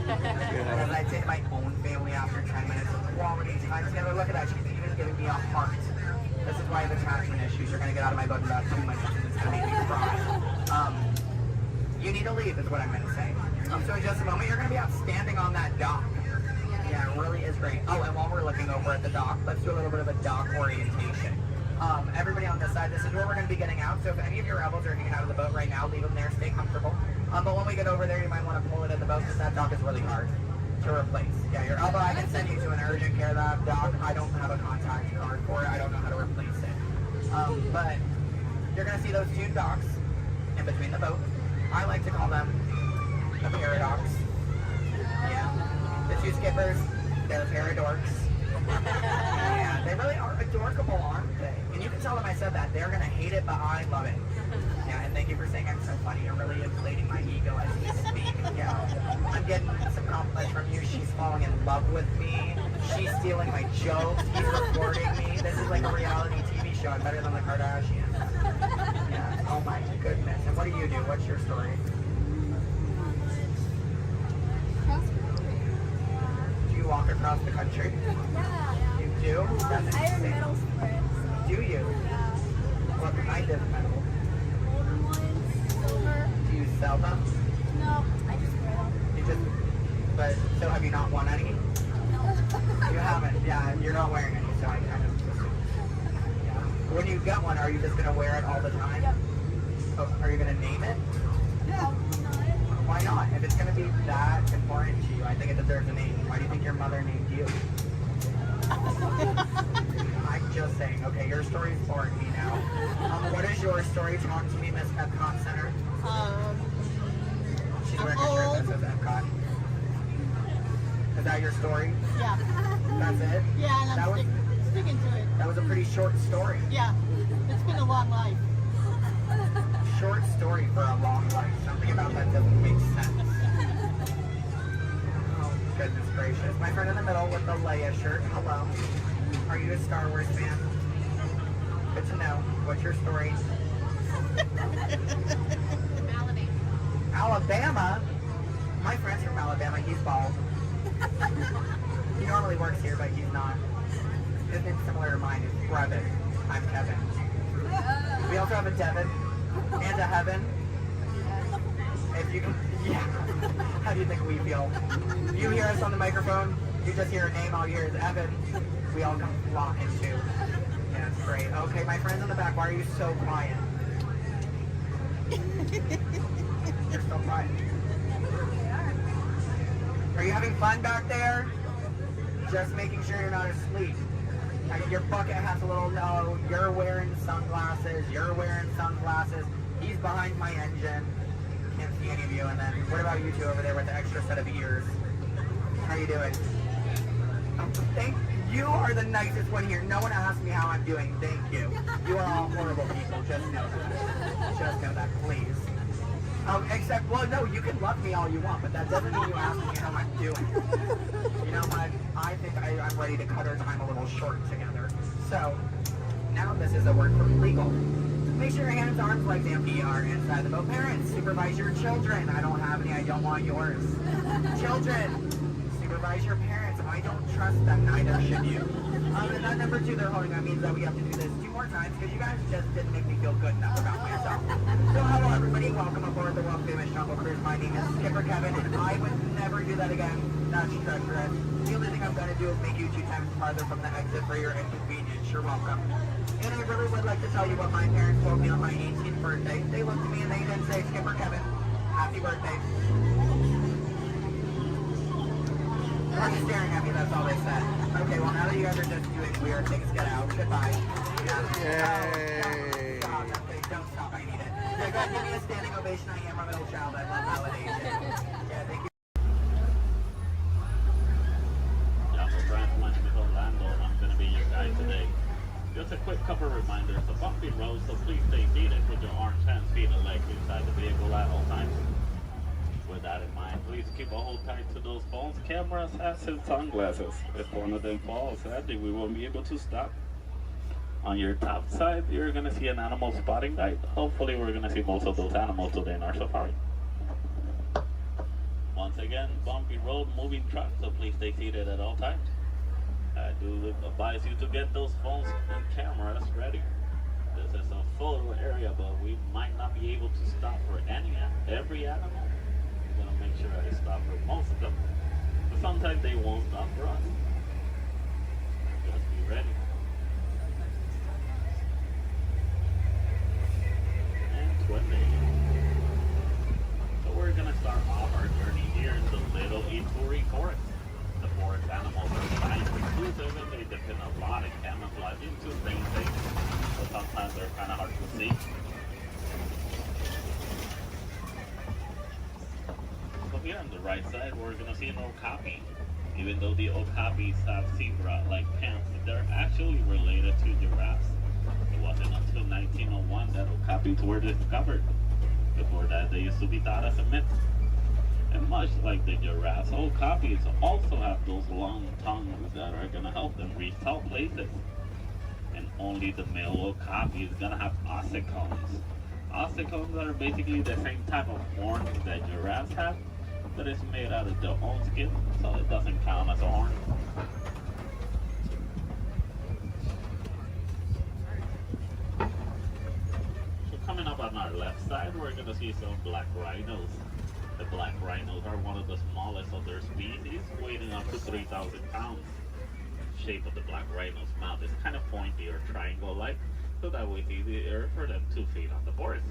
S7: And I'd say my own family after 10 minutes of quality time together. Look at that. She's even giving me a heart. This is why I have attachment issues. You're going to get out of my boat in about 2 minutes, and it's going to make me cry. You need to leave is what I'm going to say. So in just a moment, you're going to be outstanding on that dock. Yeah, it really is great. Oh, and while we're looking over at the dock, let's do a little bit of a dock orientation. Everybody on this side, this is where we're going to be getting out. So if any of your rebels are hanging out of the boat right now, leave them there, stay comfortable. But when we get over there, you might want to pull it in the boat because that dock is really hard to replace. Yeah, your elbow, I can send you to an urgent care that dock. I don't have a contact card for it. I don't know how to replace it. But you're going to see those 2 docks in between the boat. I like to call them the paradox. Yeah. The 2 skippers, they're the paradorks. Yeah, they really are adorable, aren't they? And you can tell them I said that. They're going to hate it, but I love it. Yeah, and thank you for saying I'm so funny. You're really inflating my ego as we speak. Yeah. I'm getting some compliments from you. She's falling in love with me. She's stealing my jokes. He's recording me. This is like a reality TV show. I'm better than the Kardashians. Yeah. Oh my goodness. And what do you do? What's your story? Do you walk across the country?
S4: Yeah.
S7: You do? That's
S4: I have
S7: insane.
S4: medals for it. So.
S7: Do you?
S4: Yeah.
S7: What kind of medal?
S4: Golden ones, silver.
S7: Do you sell them?
S4: No, I just wear them.
S7: You just, but, so have you not won any?
S4: No.
S7: You haven't, yeah, you're not wearing any, so I kind of assumed. Yeah. When you get one, are you just going to wear it all the time?
S4: Yep.
S7: Oh, are you going to name it?
S4: No,
S7: Why not? If it's going to be that important to you, I think it deserves a name. Why do you think your mother named you? I'm just saying. Okay, your story's boring me now. What is your story? Talk to me, Miss Epcot Center. She's wearing a shirt that says Epcot. Is that your story?
S4: Yeah.
S7: That's it?
S4: Yeah, and I'm sticking to it.
S7: That was a pretty short story.
S4: Yeah, it's been a long life.
S7: Short story for a long life. Something about that doesn't make sense. Oh, goodness gracious. My friend in the middle with the Leia shirt. Hello. Are you a Star Wars fan? Good to know. What's your story?
S4: Alabama.
S7: Alabama? My friend's from Alabama. He's bald. He normally works here, but he's not. His name's similar to mine. It's Brevin. I'm Kevin. We also have a Devin and a Heaven. If you can, yeah. How do you think we feel? You hear us on the microphone, you just hear a name, all you hear is Evan. We all come flocking too. Yeah, it's great. Okay, my friends in the back, why are you so quiet? You're so quiet. Are you having fun back there? Just making sure you're not asleep. Your bucket has a little no. You're wearing sunglasses. You're wearing sunglasses. He's behind my engine. Can't see any of you. And then what about you two over there with the extra set of ears? How you doing? Thank you. Are the nicest one here. No one asked me how I'm doing. Thank you. You are all horrible people. Just know that. Just know that, please. Except, well, no, you can love me all you want, but that doesn't mean you ask me how I'm doing. You know what? I think I'm ready to cut our time a little short together. So, now this is a word from legal. Make sure your hands, arms, legs, and feet are inside the boat. Parents, supervise your children. I don't have any, I don't want yours. Children, supervise your parents. I don't trust them, neither should you. And that number 2 they're holding, that means that we have to do this 2 more times because you guys just didn't make me feel good enough about myself. So hello everybody, welcome aboard the world famous Jungle Cruise. My name is Skipper Kevin and I would never do that again. That's treacherous. The only thing I'm going to do is make you 2 times farther from the exit for your inconvenience. You're welcome. And I really would like to tell you what my parents told me on my 18th birthday. They looked at me and they did say, Skipper Kevin, happy birthday. Why are you staring at me? That's all they said. Okay, well now that you guys are just doing weird things, get out. Goodbye.
S22: Yay.
S7: Don't stop, I need it. Yeah, guys, give me a standing ovation. I am a middle child. I love validation. Yeah, thank you.
S10: My name is Orlando, and I'm going to be your guide today. Just a quick couple of reminders. The bumpy road, so please stay seated with your arms, hands, feet, and legs inside the vehicle at all times. With that in mind, please keep a hold tight to those phones, cameras, hats, and sunglasses. If one of them falls, sadly, we won't be able to stop. On your top side, you're going to see an animal spotting guide. Hopefully, we're going to see most of those animals today in our safari. Once again, bumpy road, moving truck, so please stay seated at all times. I do advise you to get those phones and cameras ready. This is a photo area, but we might not be able to stop for every animal. I'm going to make sure I stop for most of them. But sometimes they won't stop for us. Just be ready. And 20. So we're going to start off our journey here in the Little Ituri Forest. The forest animals are kind of exclusive and they depend a lot in camouflaging to stay safe. So sometimes they're kind of hard to see. So here on the right side, we're going to see an okapi. Even though the okapis have zebra-like pants, they're actually related to giraffes. It wasn't until 1901 that okapis were discovered. Before that, they used to be thought as a myth. And much like the giraffes, okapis also have those long tongues that are going to help them reach tall places. And only the male okapi is going to have ossicones. Ossicones are basically the same type of horns that giraffes have, but it's made out of their own skin, so it doesn't count as a horn. So coming up on our left side, we're going to see some black rhinos. The black rhinos are one of the smallest of their species, weighing up to 3,000 pounds. The shape of the black rhino's mouth is kind of pointy or triangle-like, so that way it's easier for them to feed on the forest.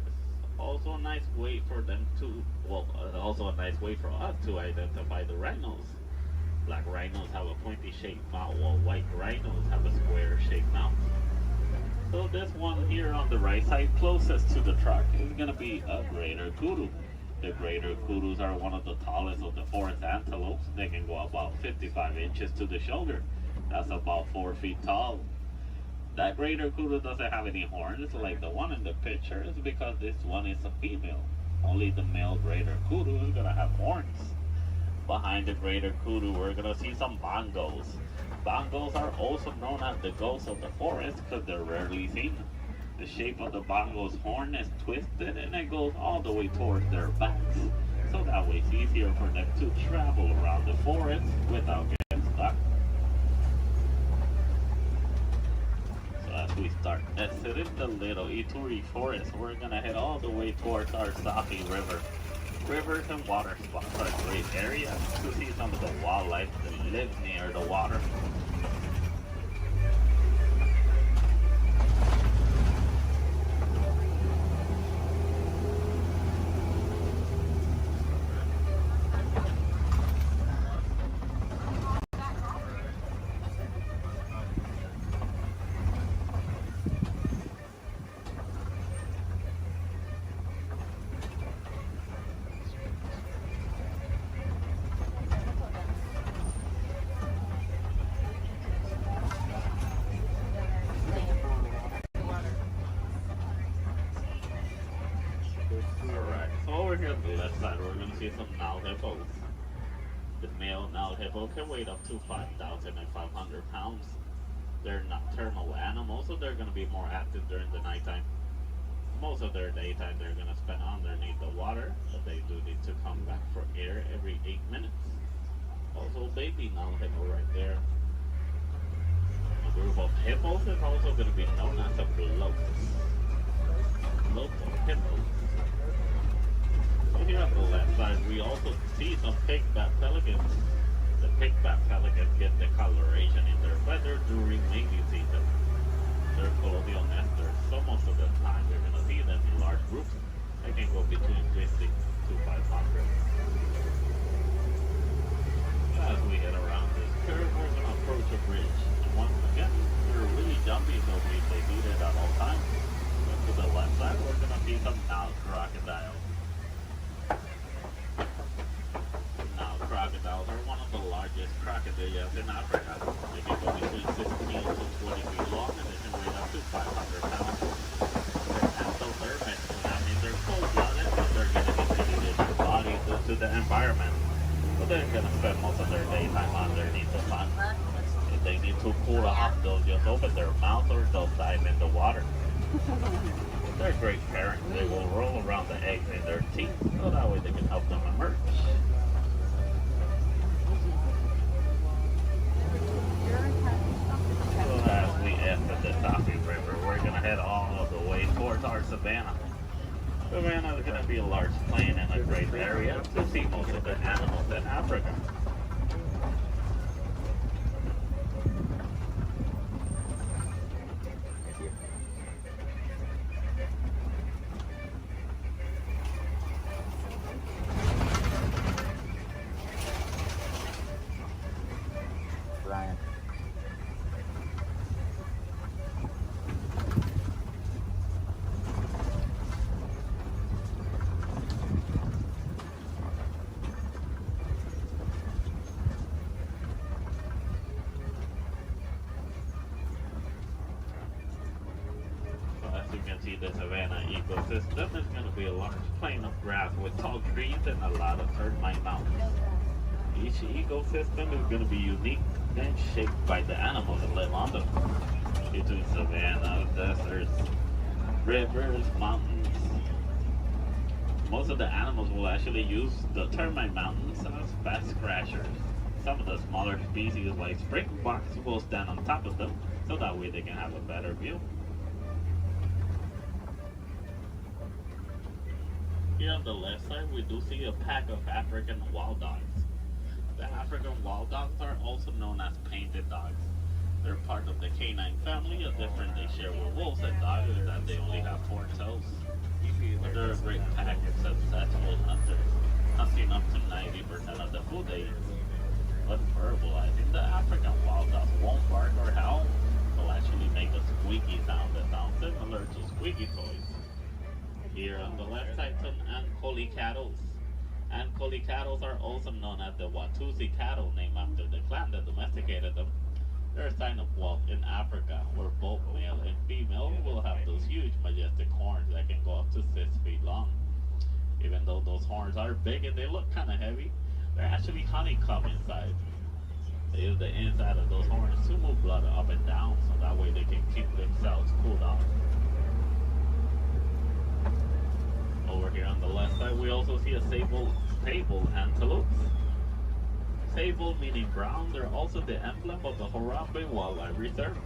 S10: It's also a nice way for them to, also a nice way for us to identify the rhinos. Black rhinos have a pointy-shaped mouth, while white rhinos have a square-shaped mouth. So this one here on the right side, closest to the truck, is going to be a greater kudu. The greater kudus are one of the tallest of the forest antelopes. They can go about 55 inches to the shoulder. That's about 4 feet tall. That greater kudu doesn't have any horns like the one in the picture. It's because this one is a female. Only the male greater kudu is going to have horns. Behind the greater kudu, we're going to see some bongos. Bongos are also known as the ghosts of the forest because they're rarely seen. The shape of the bongo's horn is twisted and it goes all the way towards their backs. So that way it's easier for them to travel around the forest without getting stuck. So as we start exiting the Little Ituri Forest, we're going to head all the way towards our Safi River. Rivers and water spots are great areas to see some of the wildlife that live near the water. left side, we're going to see some Nile hippos. The male Nile hippo can weigh up to 5,500 pounds. They're nocturnal animals, so they're going to be more active during the nighttime. Most of their daytime they're going to spend underneath the water, but they do need to come back for air every 8 minutes. Also, baby Nile hippo right there. A group of hippos is also going to be known as a bloat. Bloat of hippos. So here on the left side, we also see some pigbat pelicans. The pigbat pelicans get the coloration in their feathers during mating season. They're colonial nesters, so most of the time you're going to see them in large groups. They can go between 50 to 500. As we head around this curve, we're going to approach a bridge. And once again, they're really jumpy, so we stay seated at all times. But to the left side, we're going to see some Nile crocodiles. Nile crocodiles are one of the largest crocodiles in Africa. They can go between 16 to 20 feet long, and they can weigh up to 500 pounds. They're endothermic, so that means they're cold-blooded, but they're going to introduce their body to the environment. So they're going to spend most of their daytime underneath the sun. If they need to cool off, they'll just open their mouth or they'll dive in the water. They're great parents. They will roll around the eggs in their teeth, so that way they can help them emerge. So as we enter the Safi River, we're going to head all of the way towards our savannah. Savannah is going to be a large plain and a great area to see most of the animals in Africa.
S8: Ryan.
S10: As you can see, the savanna ecosystem is going to be a large plain of grass with tall trees and a lot of termite mountains. Each ecosystem is going to be unique and shaped by the animals that live on them. Between savannas, deserts, rivers, mountains. Most of the animals will actually use the termite mountains as fast crashers. Some of the smaller species like springboks will stand on top of them, so that way they can have a better view. Here on the left side, we do see a pack of African wild dogs. The African wild dogs are also known as painted dogs. They're part of the canine family, a difference they share with wolves and dogs is that they only have 4 toes. But they're a great pack of successful hunters, hunting up to 90% of the food they eat. But verbalizing, the African wild dog won't bark or howl. They'll actually make a squeaky sound that sounds similar to squeaky toys. Here on the left side, some Ankoli cattle. Ankoli cattle are also known as the Watusi cattle, named after the clan that domesticated them. They're a sign of Walt in Africa, where both male and female will have those huge, majestic horns that can go up to 6 feet long. Even though those horns are big and they look kind of heavy, they're actually honeycomb inside. They use the inside of those horns to move blood up and down, so that way they can keep themselves cooled off. Over here on the left side, we also see a sable antelope. Sable meaning brown, they're also the emblem of the Harambe Wildlife Reserve.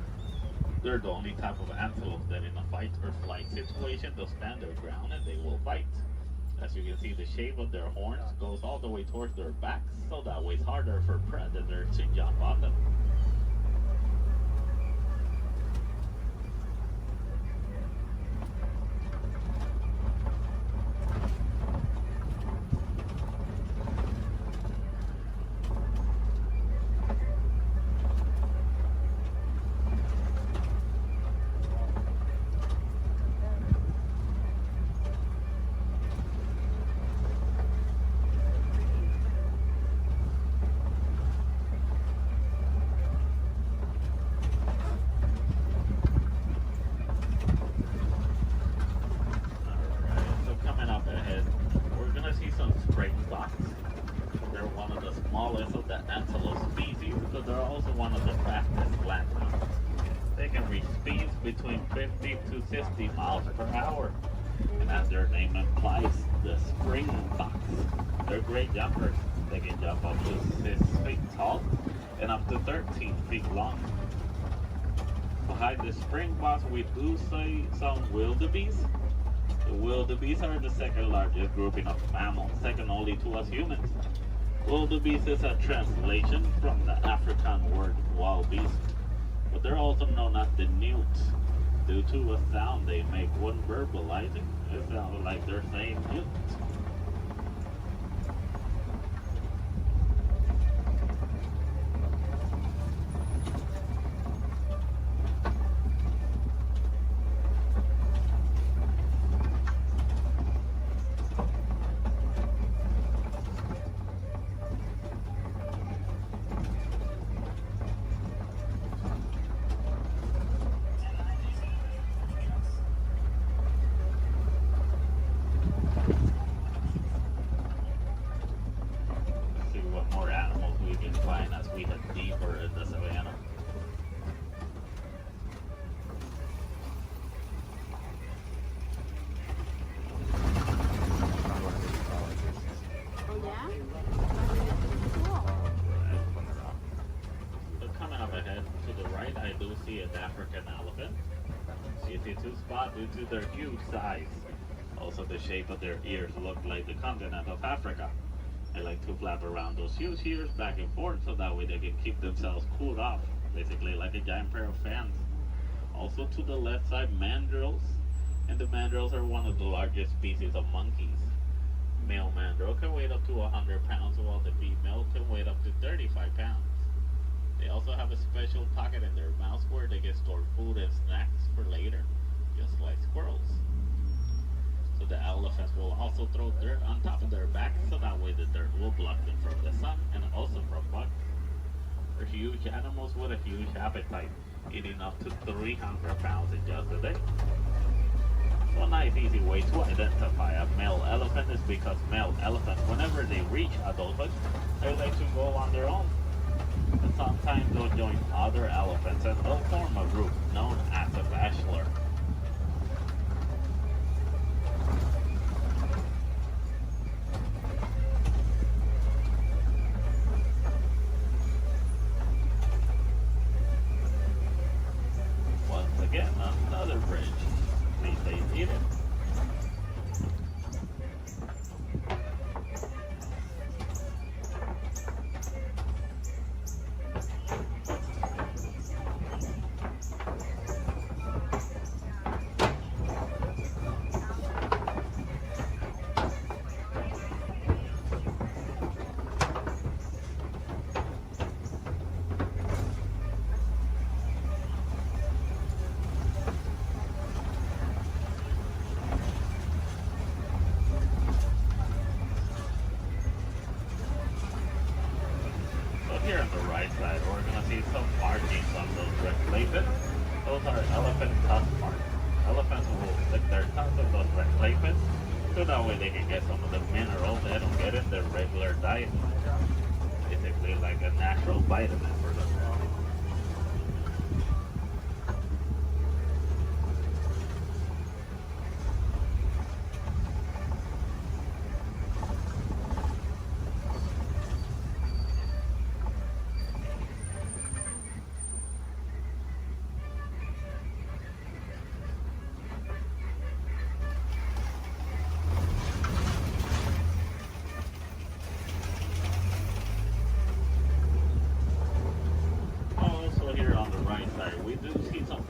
S10: They're the only type of antelope that in a fight or flight situation they'll stand their ground and they will fight. As you can see, the shape of their horns goes all the way towards their backs, so that way it's harder for predators to jump on them. smallest of the antelope species, but they're also one of the fastest land mammals. They can reach speeds between 50 to 60 miles per hour. And as their name implies, the springboks, they're great jumpers. They can jump up to 6 feet tall and up to 13 feet long. Behind the springboks, we do see some wildebeest. The wildebeest are the second largest grouping of mammals, second only to us humans. Wildebeest is a translation from the African word wild beast, but they're also known as the newts due to a sound they make when verbalizing. It sounds like they're saying newt. Due to their huge size. Also, the shape of their ears look like the continent of Africa. They like to flap around those huge ears back and forth so that way they can keep themselves cooled off, basically like a giant pair of fans. Also, to the left side, mandrills, and the mandrills are one of the largest species of monkeys. Male mandrill can weigh up to 100 pounds, while the female can weigh up to 35 pounds. They also have a special pocket in their mouths where they can store food and snacks for later, just like squirrels. So the elephants will also throw dirt on top of their backs so that way the dirt will block them from the sun and also from bugs. They're huge animals with a huge appetite, eating up to 300 pounds in just a day. So a nice easy way to identify a male elephant is because male elephants, whenever they reach adulthood, they like to go on their own. And sometimes they'll join other elephants and they'll form a group known as a bachelor. Once again, another bridge. Please stay seated. Here on the right side, we're going to see some markings on those red places. Those are elephant tusk marks. Elephants will stick their tusks on those red places so that way they can get some of the minerals they don't get in their regular diet. Basically like a natural vitamin for them.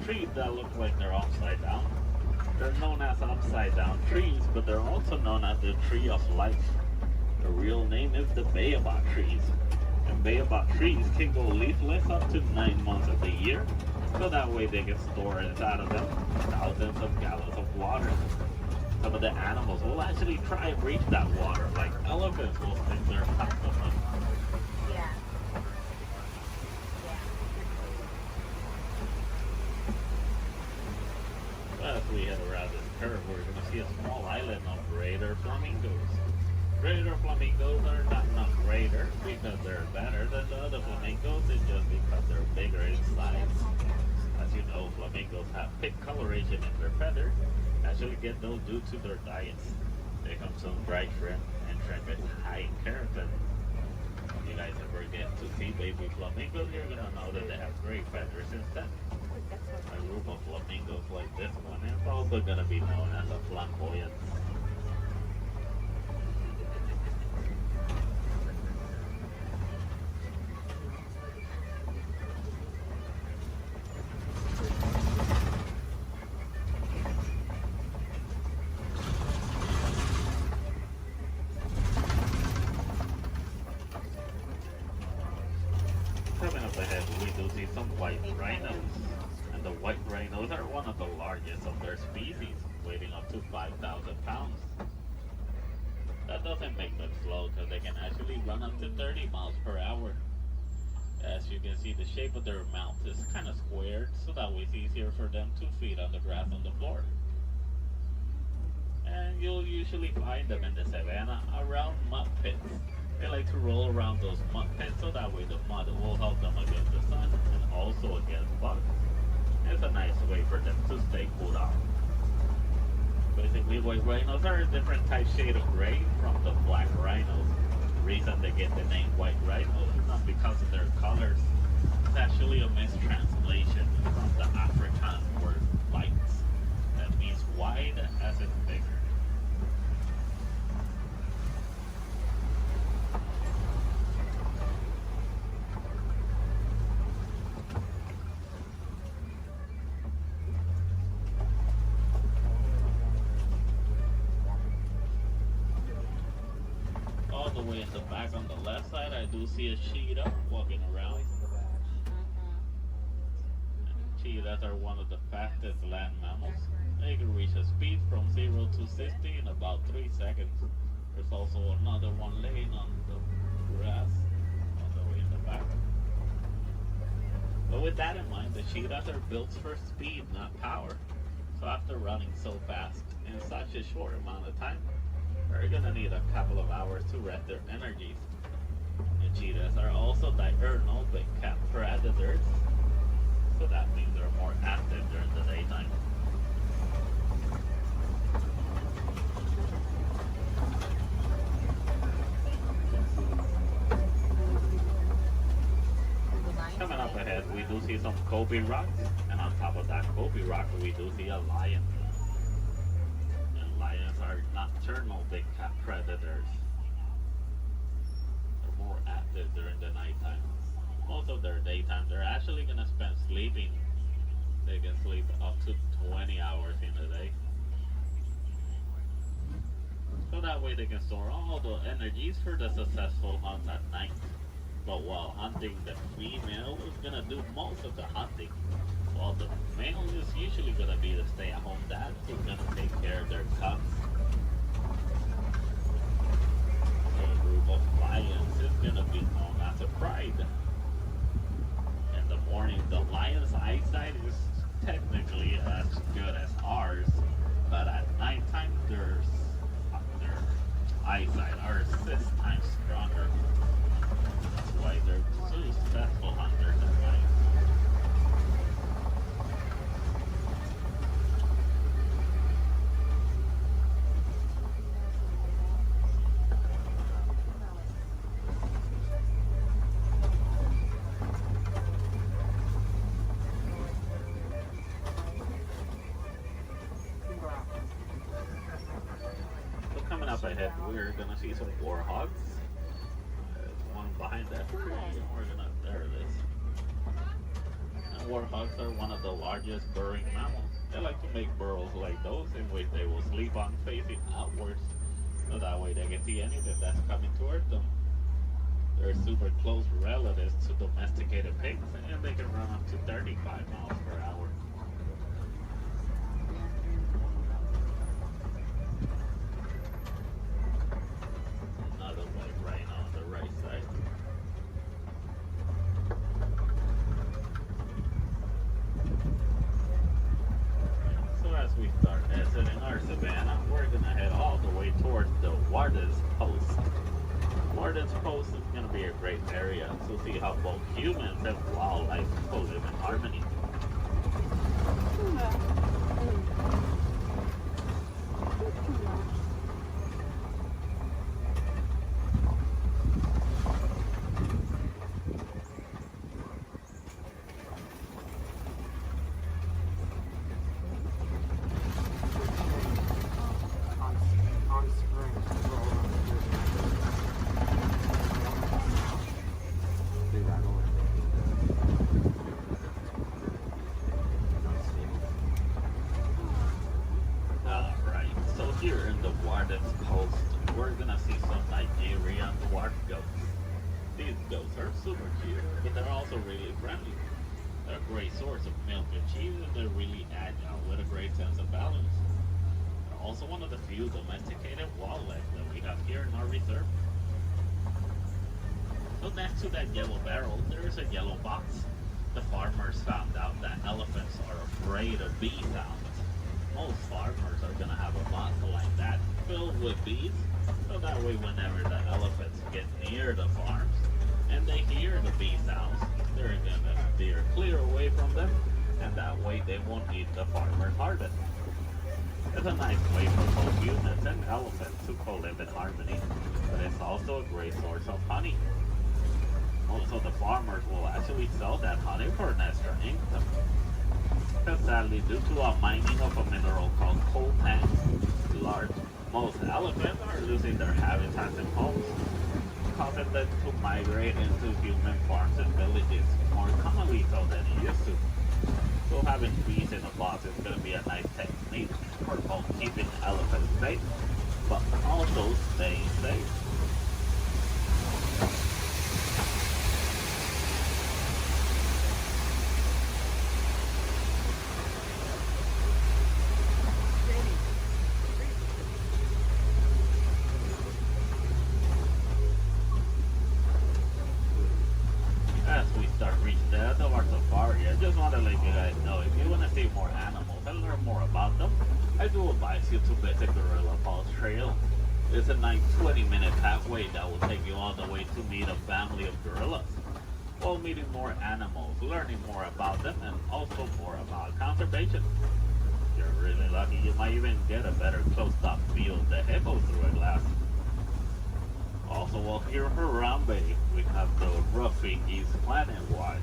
S10: Trees that look like they're upside down. They're known as upside down trees, but they're also known as the tree of life. The real name is the baobab trees. And baobab trees can go leafless up to 9 months of the year, so that way they can store inside of them thousands of gallons of water. Some of the animals will actually try and reach that water, like elephants will stick their tusks on them. As we head around this curve, we're going to see a small island of greater flamingos. greater flamingos are not greater because they're better than the other flamingos, it's just because they're bigger in size. As you know, flamingos have pink coloration in their feathers, actually get those due to their diets. They consume dried shrimp and shrimp is high in keratin. If you guys ever get to see baby flamingos, you're gonna know that they have great feathers instead. A group of flamingos like this one is also gonna be known as a flamboyant. Coming up ahead, we do see some white rhinos. And the white rhinos are one of the largest of their species, weighing up to 5,000 pounds. That doesn't make them slow because they can actually run up to 30 miles per hour. As you can see, the shape of their mouth is kind of squared, so that way it's easier for them to feed on the grass on the floor. And you'll usually find them in the savannah around mud pits. They like to roll around those mud pits so that way the mud will help them against the sun and also against bugs. It's a nice way for them to stay cooled off. Basically, white rhinos are a different type shade of gray from the black rhinos. The reason they get the name white rhinos is not because of their colors. It's actually a mistranslation from the Afrikaans word white. That means wide as in bigger. All the way in the back on the left side, I do see a cheetah walking around. Cheetahs are one of the fastest land mammals. They can reach a speed from 0 to 60 in about 3 seconds. There's also another one laying on the grass all the way in the back. But with that in mind, the cheetahs are built for speed, not power. So after running so fast in such a short amount of time, they're gonna need a couple of hours to rest their energies. The cheetahs are also diurnal big cat predators, so that means they're more active during the daytime. Coming up ahead, we do see some Kobe rocks, and on top of that Kobe rock, we do see a lion. Lions are nocturnal big cat predators. They're more active during the nighttime. Most of their daytime, they're actually going to spend sleeping. They can sleep up to 20 hours in a day. So that way they can store all the energies for the successful hunt at night. But while hunting, the female is going to do most of the hunting. While the male is usually going to be the stay-at-home dad who's going to take care of their cubs. A group of lions is going to be known as a pride. In the morning, the lion's eyesight is technically as good as ours, but at nighttime, their eyesight are 6 times stronger. That's why they're successful hunters at night. Up ahead, we're gonna see some warhogs. There's one behind that tree, and there it is. And warhogs are one of the largest burrowing mammals. They like to make burrows like those in which they will sleep on facing outwards, so that way they can see anything that's coming towards them. They're super close relatives to domesticated pigs, and they can run up to 35 miles per hour. We start exiting our savannah, we're gonna head all the way towards the Warden's post. Warden's Post is going to be a great area to see how both humans and wildlife will live in harmony. Alright, so here in the Warden's Post, we're gonna see some Nigerian dwarf goats. These goats are super cute, but they're also really friendly. They're a great source of milk and cheese, and they're really agile with a great sense of balance. They're also one of the few domesticated wildlife that we have here in our reserve. So next to that yellow barrel, there is a yellow box. The farmers found out that elephants are afraid of bee sounds. Most farmers are going to have a box like that filled with bees, so that way whenever the elephants get near the farms and they hear the bee sounds, they're going to steer clear away from them, and that way they won't eat the farmer's harvest. It's a nice way for both humans and elephants to co-live in harmony, but it's also a great source of honey. Also, the farmers will actually sell that honey for an extra income. Because sadly, due to a mining of a mineral called coltan, most elephants are losing their habitats and homes, causing them to migrate into human farms and villages more commonly so than it used to. So having bees in a box is going to be a nice technique for both keeping elephants safe, but also staying safe. As we start reaching the end of our safari, I just want to let you guys know, if you want to see more animals and learn more about them, I do advise you to visit Gorilla Falls Trail. It's a nice 20-minute pathway that will take you all the way to meet a family of gorillas, while meeting more animals, learning more about them, and also more about conservation. If you're really lucky, you might even get a better close-up view of the hippos through a glass. Also, well, here in Harambe, we have the Rafiki's Planet Watch.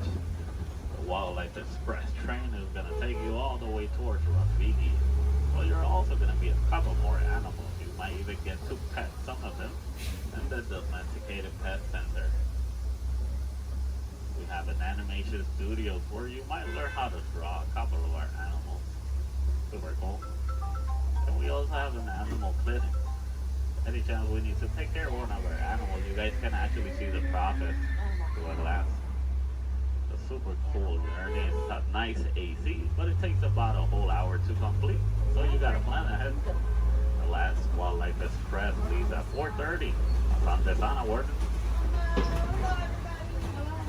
S10: The Wildlife Express train is going to take you all the way towards Rafiki. Well, you're also going to meet a couple more animals. You might even get to pet some of them in the Domesticated Pet Center. We have an animation studio where you might learn how to draw a couple of our animals. Super cool. And we also have an animal clinic. Any chance we need to take care of one of our animals, you guys can actually see the process through a glass. It's super cool journey. It's a nice AC, but it takes about a whole hour to complete. So you gotta plan ahead. The last Wildlife Express leaves at 4:30. Santa Sana Warden.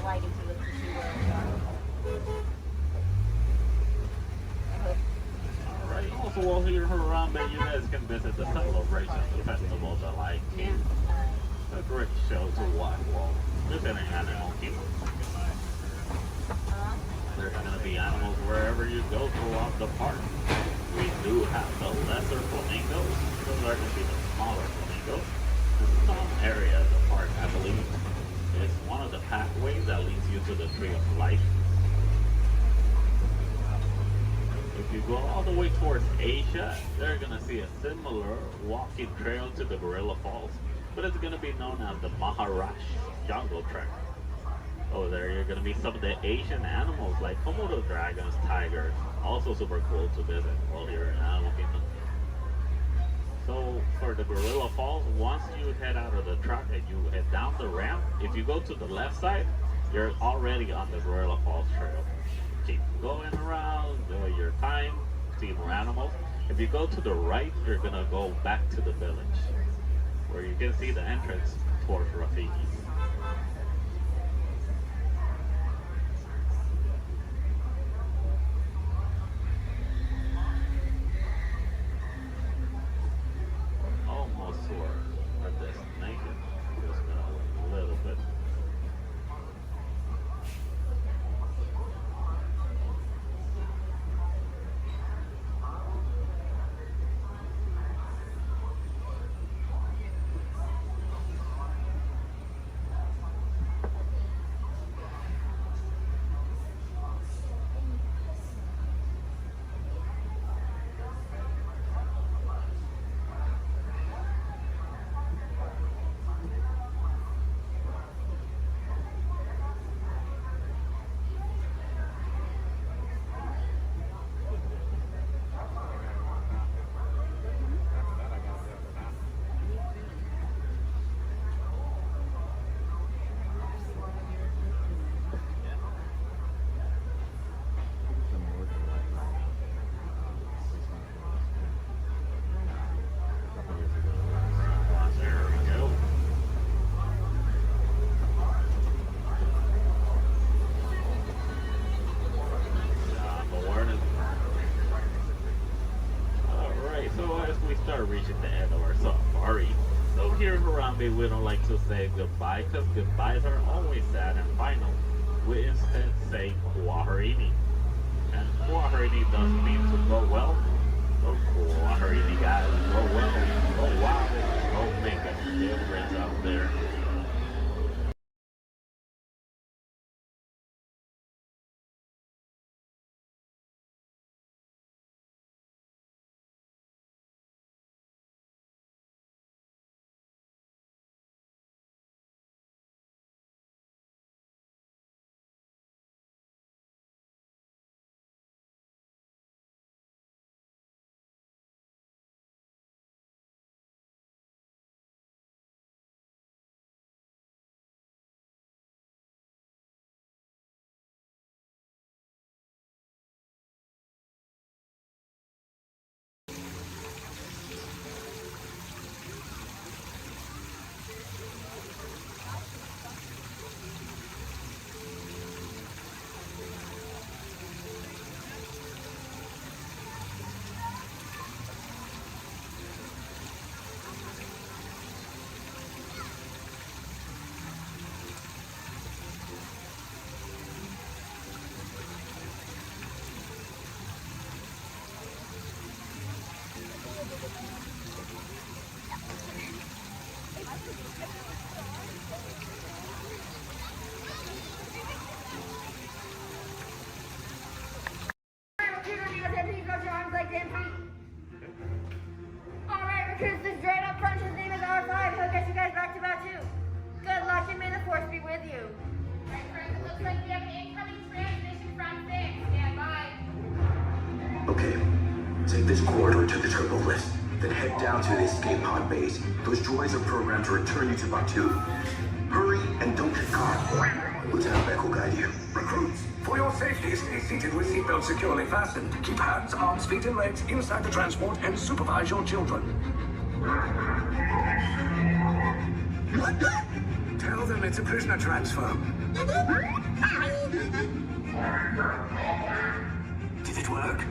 S11: Right into the
S10: Alright, also while here in Harambe, you guys can visit the celebration festival, the Lion King. It's a great show to watch while visiting Animal Kingdom. There's going to be animals wherever you go throughout the park. We do have the lesser flamingos. Those are going to be the smaller flamingos. In some area of the park, I believe, is one of the pathways that leads you to the Tree of Life. If you go all the way towards Asia, they're going to see a similar walking trail to the Gorilla Falls, but it's going to be known as the Maharashtra Jungle Trek. Over there, you're going to meet some of the Asian animals like Komodo dragons, tigers, also super cool to visit while you're in Animal Kingdom. So for the Gorilla Falls, once you head out of the truck and you head down the ramp, if you go to the left side, you're already on the Gorilla Falls Trail. Keep going around, enjoy your time, see more animals. If you go to the right, you're gonna go back to the village, where you can see the entrance towards Rafiki. Almost to our destination. Just gonna we don't like to say goodbye because goodbyes are always sad and final. We instead say kwaherini. And kwaherini does mean to go well. So kwaherini, guys, go well, go wild, go make a difference out there.
S2: Alright, recruits, this droid up front, his name is R5. He'll get you guys back to about 2. Good luck and may the force be with you. Alright, friends, it looks like we have an incoming transmission from 6. Stand by.
S13: Okay, take this corridor to the turbo lift, then head down to the escape pod base. Those droids are programmed to return you to Batu. Hurry and don't get caught. Lieutenant Beck will guide you.
S18: Recruits, for your safety, stay seated with seatbelts securely fastened. Keep hands, arms, feet, and legs inside the transport and supervise your children. Tell them it's a prisoner transfer. Did it work?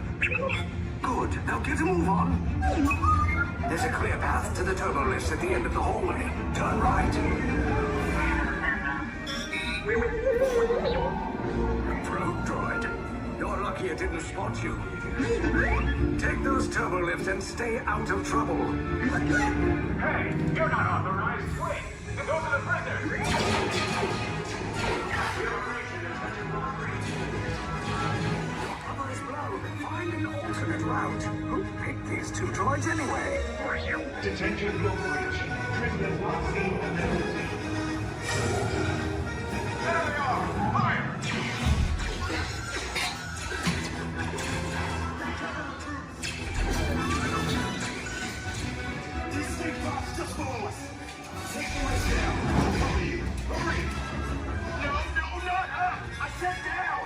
S18: Good. Now get a move on. There's a clear path to the turbo lifts at the end of the hallway. Turn right. Probe droid. You're lucky it didn't spot you. Take those turbo lifts and stay out of trouble.
S6: Hey, you're not authorized. Wait, those are the prisoners.
S18: Cover is blown. Find an alternate route. Who picked these two droids anyway?
S6: Detention block breach. Prisoners not seen and never seen. There they are! Fire! Distinct faster force! Take the way down! Hurry! Hurry! No, not up! I said down!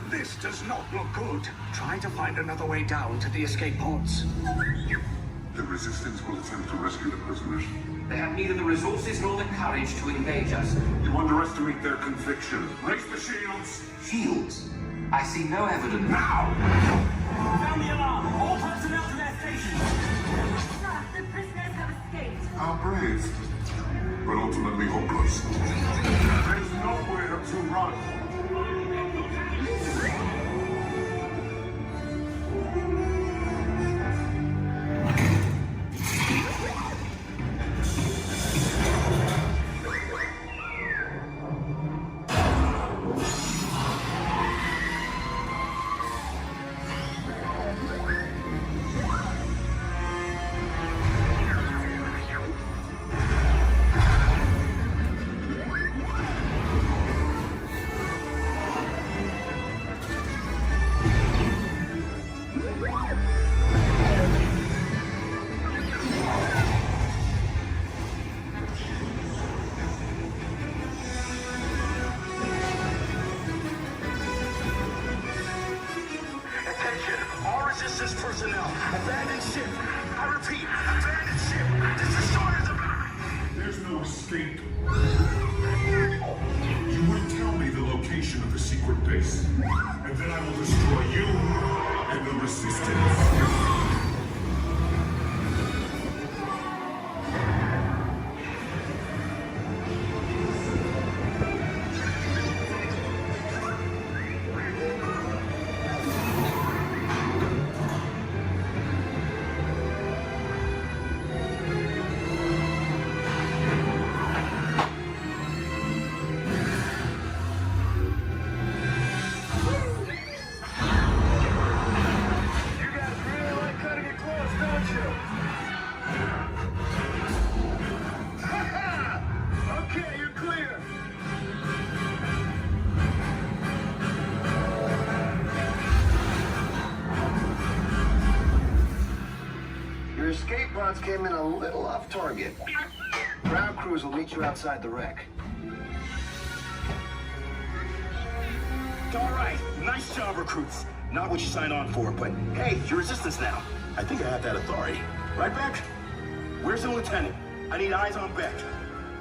S18: This does not look good. Try to find another way down to the escape pods.
S16: The resistance will attempt to rescue the prisoners.
S17: They have neither the resources nor the courage to engage us.
S16: You underestimate their conviction. Raise the shields!
S17: Shields? I see no evidence.
S6: Now! Sound the alarm! All personnel to their stations!
S2: Sir, the prisoners have escaped.
S16: How brave, but ultimately hopeless.
S6: There's nowhere to run.
S18: Resistance personnel, abandoned ship. I repeat, abandoned ship. This destroyer's about.
S16: There's no escape. You will tell me the location of the secret base, and then I will destroy you and the Resistance.
S13: Your escape pods came in a little off target. Ground crews will meet you outside the wreck.
S14: All right, nice job, recruits. Not what you signed on for, but hey, you're Resistance now. I think I have that authority. Right, Beck? Where's the lieutenant? I need eyes on Beck.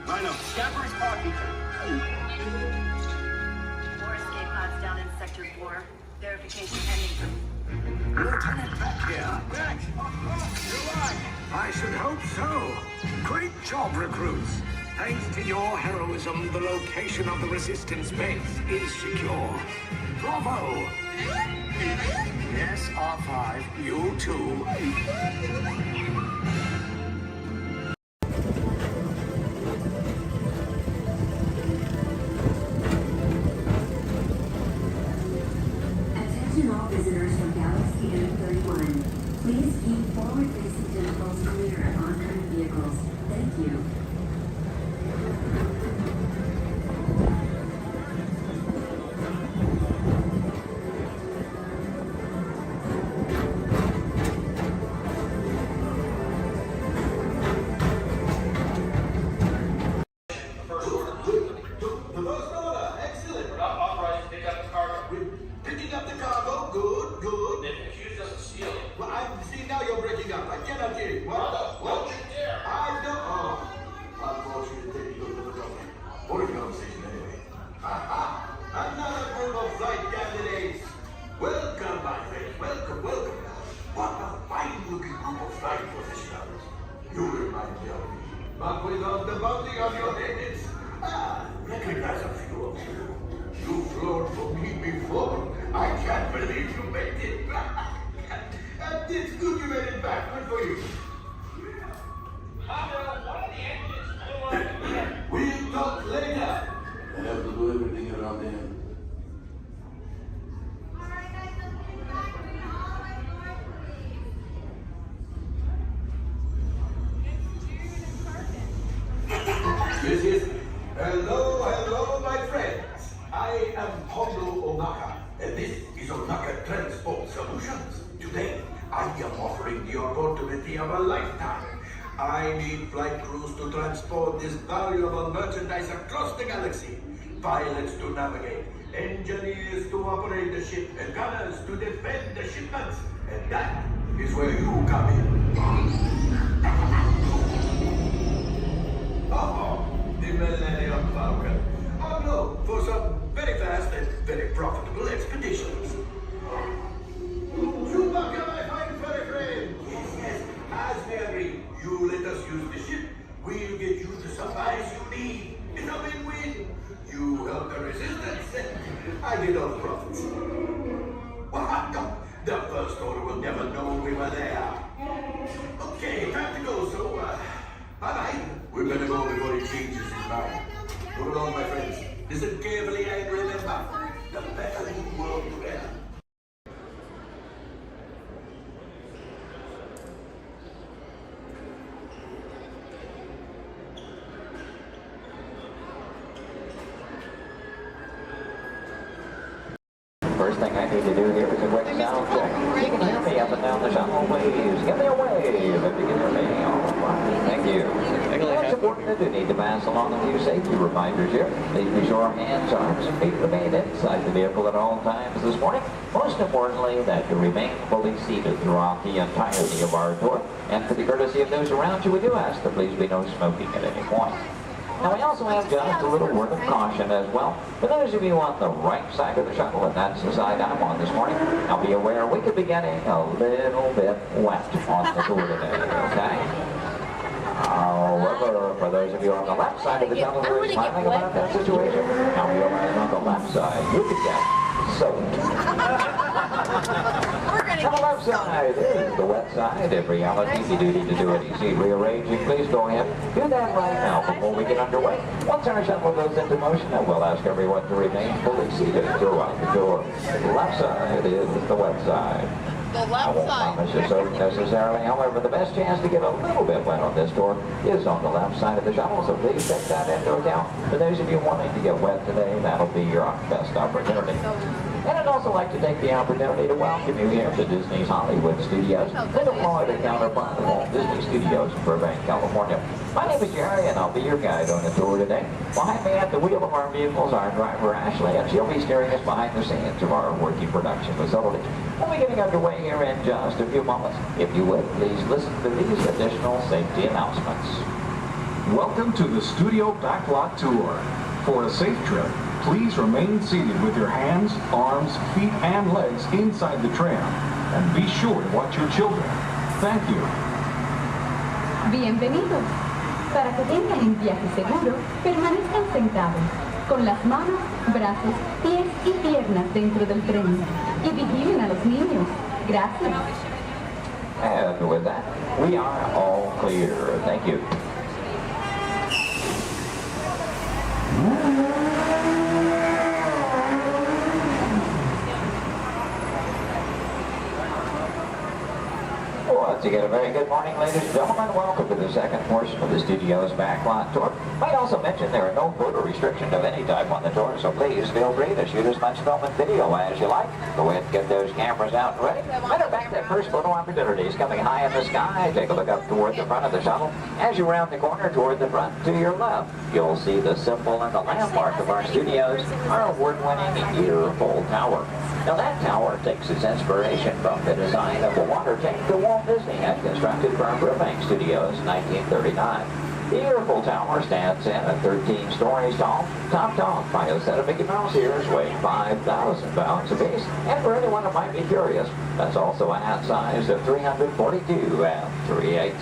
S14: Rhino, scan for his pocket.
S19: 4 escape pods down in Sector 4. Verification pending.
S13: Lieutenant Beck here.
S14: Beck! You're alive!
S13: I should hope so. Great job, recruits. Thanks to your heroism, the location of the Resistance base is secure. Bravo! Yes, R5, you too.
S20: Attention all visitors from Galaxy M31. Please keep forward-facing tentacles clear of oncoming vehicles. Thank you.
S5: Hello, my friends. I am Hondo Onaka, and this is Onaka Transport Solutions. Today, I am offering the opportunity of a lifetime. I need flight crews to transport this valuable merchandise across the galaxy, pilots to navigate, engineers to operate the ship, and gunners to defend the shipments. And that is where you come in. The Millennium Falcon. Oh no, for some very fast and very profitable expeditions. Chewbacca, my fine furry friend. Yes, as we agreed, you let us use the ship, we'll get you the supplies you need. It's a win-win. You help the Resistance, I get all the profits. Well, the First Order will never know we were there. Okay, time to go, so, bye-bye. We better go before he changes his mind. Go along, my friends. Listen carefully and remember, the better you world together.
S24: First thing I need to do here is a quick sound check. You can hear me up and down the shuttle waves. Give me a wave if you can hear me. All right, thank you. It's important that you need to pass along a few safety reminders here. Please be sure hands, arms, and feet remain inside the vehicle at all times this morning. Most importantly, that you remain fully seated throughout the entirety of our tour. And for the courtesy of those around you, we do ask that please be no smoking at any point. Now we also have just a little word of caution as well. For those of you on the right side of the shuttle, and that's the side I'm on this morning, now be aware we could be getting a little bit wet on the tour today, okay? However, for those of you on the left side of the shuttle who are smiling about that situation, now be aware on the left side, you could get soaked. On the left side is the wet side. If reality you do need to do any seat rearranging, please go ahead. Do that right now before we get underway. Once our shuttle goes into motion, I will ask everyone to remain fully seated throughout the tour. The left side is the wet side.
S4: The
S24: I
S4: left
S24: won't
S4: side.
S24: promise you soak necessarily. However, the best chance to get a little bit wet on this tour is on the left side of the shuttle, so please take that into account. For those of you wanting to get wet today, that'll be your best opportunity. And I'd also like to take the opportunity to welcome you here to Disney's Hollywood Studios, the Florida counterpart of Walt Disney Studios in Burbank, California. My name is Jerry, and I'll be your guide on the tour today. Behind me at the wheel of our vehicles, our driver Ashley, and she'll be steering us behind the scenes of our working production facility. We'll be getting underway here in just a few moments. If you would, please listen to these additional safety announcements.
S5: Welcome to the Studio Backlot Tour. For a safe trip, please remain seated with your hands, arms, feet, and legs inside the tram. And be sure to watch your children. Thank you.
S20: Bienvenidos. Para que tengan un viaje seguro, permanezcan sentados, con las manos, brazos, pies y piernas dentro del tren. Y vigilen a los niños. Gracias.
S24: And with that, we are all clear. Thank you. Once again, a very good morning, ladies and gentlemen. Welcome to the second portion of the studio's backlot tour. Might also mention there are no photo restrictions of any type on the tour, so please feel free to shoot as much film and video as you like. Go ahead and get those cameras out and ready. Matter of fact, that first photo opportunity is coming high in the sky. Take a look up toward the front of the shuttle. As you round the corner toward the front to your left, you'll see the symbol and the landmark of our studios, our award-winning Earful Tower. Now that tower takes its inspiration from the design of the water tank that Walt Disney had constructed for our Burbank studios in 1939. The Earful Tower stands in at 13 stories tall, topped off by a set of Mickey Mouse ears weighing 5,000 pounds apiece. And for anyone who might be curious, that's also a hat size of 342 3/8.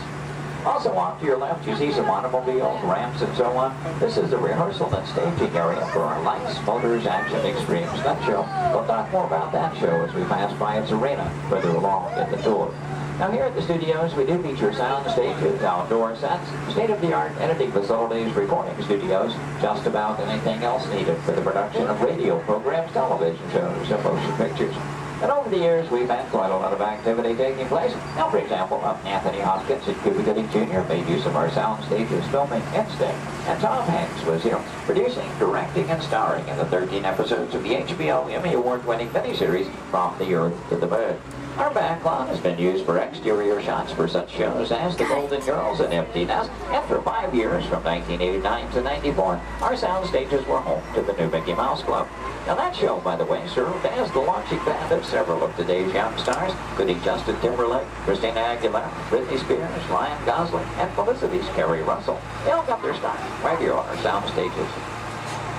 S24: Also off to your left, you see some automobiles, ramps, and so on. This is the rehearsal and staging area for our Lights, Motors, Action Extreme Stunt Show. We'll talk more about that show as we pass by its arena further along in the tour. Now here at the studios, we do feature sound stages, outdoor sets, state-of-the-art editing facilities, recording studios, just about anything else needed for the production of radio programs, television shows, and motion pictures. And over the years, we've had quite a lot of activity taking place. Now, for example, Anthony Hopkins and Cuba Gooding Jr. made use of our sound stages filming Instinct. And Tom Hanks was here, producing, directing, and starring in the 13 episodes of the HBO Emmy Award-winning miniseries From the Earth to the Moon. Our backlot has been used for exterior shots for such shows as The Golden Girls and Empty Nest, and for 5 years, from 1989 to 94, our sound stages were home to the new Mickey Mouse Club. Now that show, by the way, served as the launching pad of several of today's young stars, including Justin Timberlake, Christina Aguilera, Britney Spears, Ryan Gosling, and Felicity's Kerry Russell. They all got their start right here on our sound stages.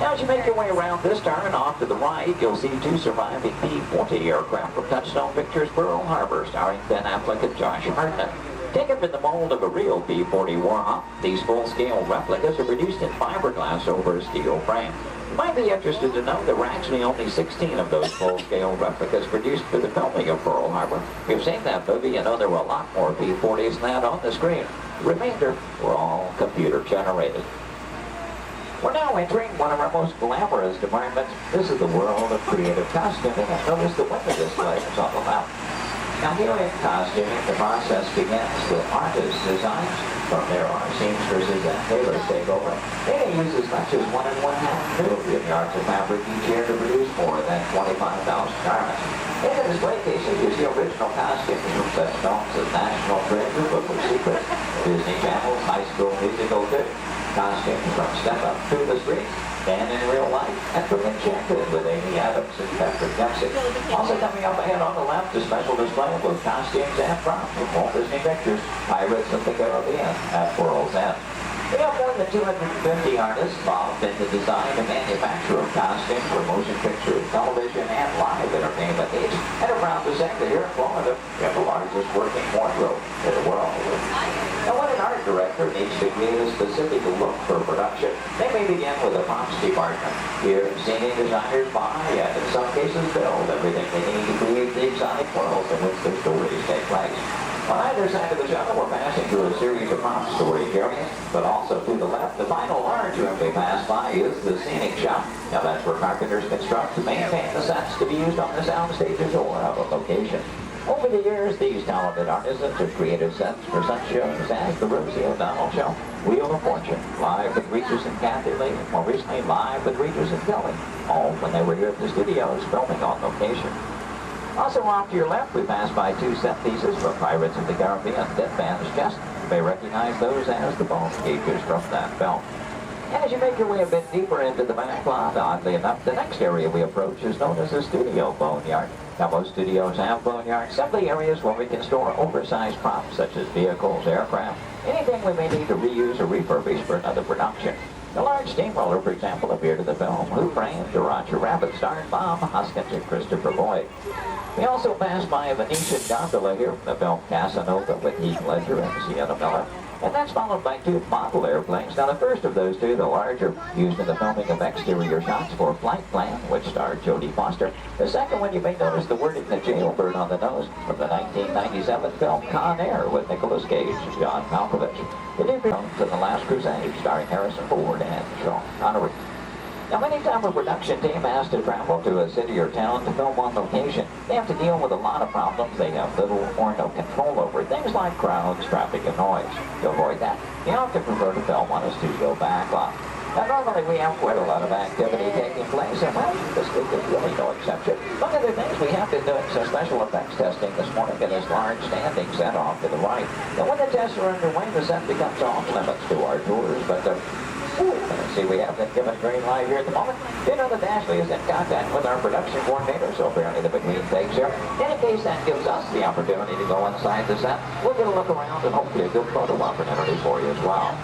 S24: Now, as you make your way around this turn, off to the right, you'll see 2 surviving P-40 aircraft from Touchstone Pictures Pearl Harbor, starring Ben Affleck and Josh Hartnett. Taken from the mold of a real P-40 Warhawk, these full-scale replicas are produced in fiberglass over a steel frame. You might be interested to know there were actually only 16 of those full-scale replicas produced for the filming of Pearl Harbor. If you've seen that movie, you know there were a lot more P-40s than that on the screen. The remainder were all computer-generated. We're now entering one of our most glamorous departments. This is the world of creative costuming, and notice the window display is on the left. Now here in costuming, the process begins with artist designs. From there, our seamstresses and tailors take over. They may use as much as 1 1/2 million yards of fabric each year to produce more than 25,000 garments. In the display cases, you see original costumes from such films as National Treasure, Book of Secrets, Disney Channel's High School Musical 2, costumes from Step Up to the Streets, Dan in Real Life, and from Enchanted with Amy Adams and Patrick Dempsey. Also coming up ahead on the left, a special display of both costumes and props from Walt Disney Pictures, Pirates of the Caribbean at World's End. We have more than 250 artists involved in the design and manufacture of costumes for motion picture, television, and live entertainment needs. And I'm proud to say that here in Florida, we have the largest working wardrobe in the world. Now, when an art director needs to create a specific look for production, they may begin with a props department. Here, scenery designers buy and in some cases build everything they need to create the exotic worlds in which their stories take place. On either side of the shuttle, we're passing through a series of prop storage areas, but also to the left, the final large room we pass by is the scenic shop. Now that's where carpenters construct and maintain the sets to be used on the sound stages or of a location. Over the years, these talented artisans have created sets for such shows as the Rosie O'Donnell Show, Wheel of Fortune, Live with Regis and Kathy Lee, and more recently Live with Regis and Kelly, all when they were here at the studios filming on location. Also off to your left, we pass by two set pieces from Pirates of the Caribbean, Dead Man's Chest. You may recognize those as the bone cages from that film. And as you make your way a bit deeper into the back lot, oddly enough, the next area we approach is known as the studio boneyard. Now, most studios have boneyards, simply areas where we can store oversized props such as vehicles, aircraft, anything we may need to reuse or refurbish for another production. The large steamroller, for example, appeared in the film Who Framed Roger Rabbit, starring Bob Hoskins and Christopher Lloyd. We also passed by a Venetian gondola here from the film Casanova with Heath Ledger and Sienna Miller. And that's followed by two model airplanes. Now the first of those two, the larger, used in the filming of exterior shots for Flight Plan, which starred Jodie Foster. The second one, you may notice the wording The Jailbird on the nose from the 1997 film Con Air with Nicolas Cage and John Malkovich. The new film to The Last Crusade, starring Harrison Ford and Sean Connery. Now, anytime a production team has to travel to a city or town to film on location, they have to deal with a lot of problems they have little or no control over. Things like crowds, traffic, and noise. To avoid that, you often prefer to film on a studio backlot. Now, normally we have quite a lot of activity taking place, and well, this week is really no exception. One of the things we have been doing some special effects testing this morning in this large standing set off to the right. And when the tests are underway, the set becomes off limits to our tours, but see, we have been given green light here at the moment. You know that Ashley is in contact with our production coordinator, so apparently the between takes here. In case that gives us the opportunity to go inside the set, we'll get a look around and hopefully a good photo opportunity for you as well.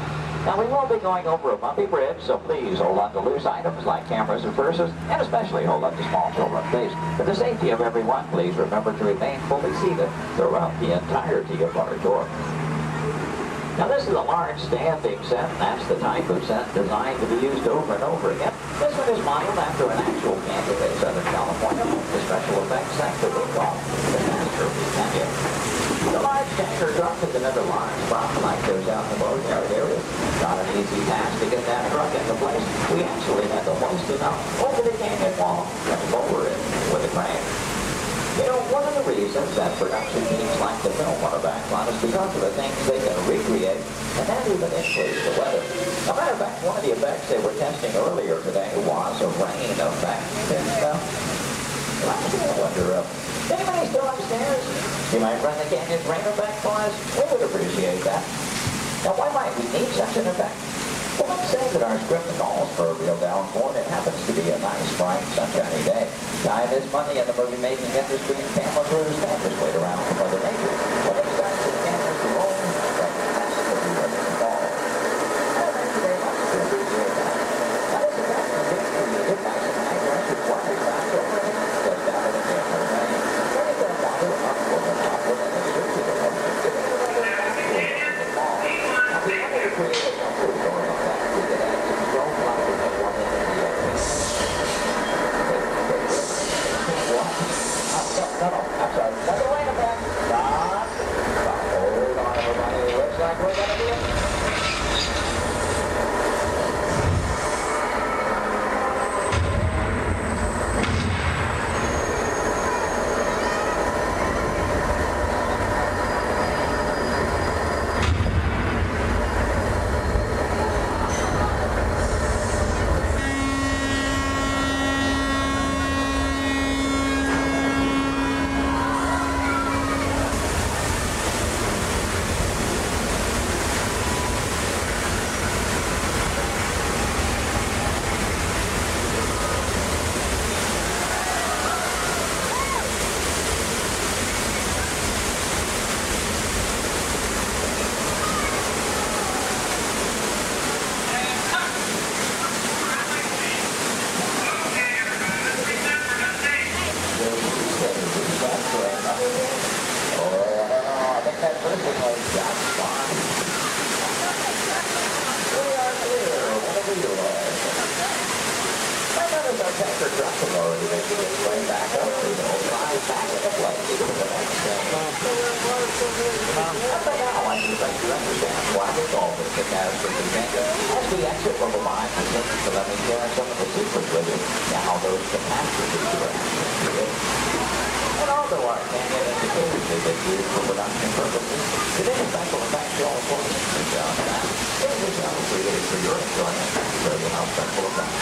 S24: Now, we will be going over a bumpy bridge, so please hold on to loose items like cameras and purses, and especially hold on to small children, please. For the safety of everyone, please remember to remain fully seated throughout the entirety of our tour. Now, this is a large standing set, and that's the type of set designed to be used over and over again. This one is modeled after an actual canyon in Southern California, the special effects set that we call the Masterpiece Canyon. The large tanker truck is another large prop like those out in the boatyard area. Not an easy task to get that truck into place. We actually had to hoist it up over the canyon wall and lower it with a crane. You know, one of the reasons that production teams like to film on a backlot is because of the things they can recreate, and that even includes the weather. As a matter of fact, one of the effects they were testing earlier today was a rain effect. And, I wonder, anybody still upstairs? You might run the canyon's rain effect for us? We would appreciate that. Now, why might we need such an effect? Well, let's say that our script calls for a real downpour, and it happens to be a nice, bright, sunshiny day. Time is money in the movie-making industry, and camera crews can't just wait around for Mother Nature. When it starts to cameras to roll, right, that's what we want to call. Well, thank you very much. We appreciate that. Now, this effect can be created by some high-pressure water shots over it, just out of the camera rain. Then it can water up over the top with an exerted emotion, giving it a little back to the ball. Now, we wanted to create a comfort zone effect. We could add some strobe lighting at one end of the area. No, I'm sorry. Another rain effect. Stop. broadcast for the canyon. As we exit level 5, we listen to let me share some of the secrets with you and how those catastrophes were actually created. And although our canyon indicators may get used for production purposes, today's special effects show for the John Matt. It is a show created for your enjoyment to show you how special effects.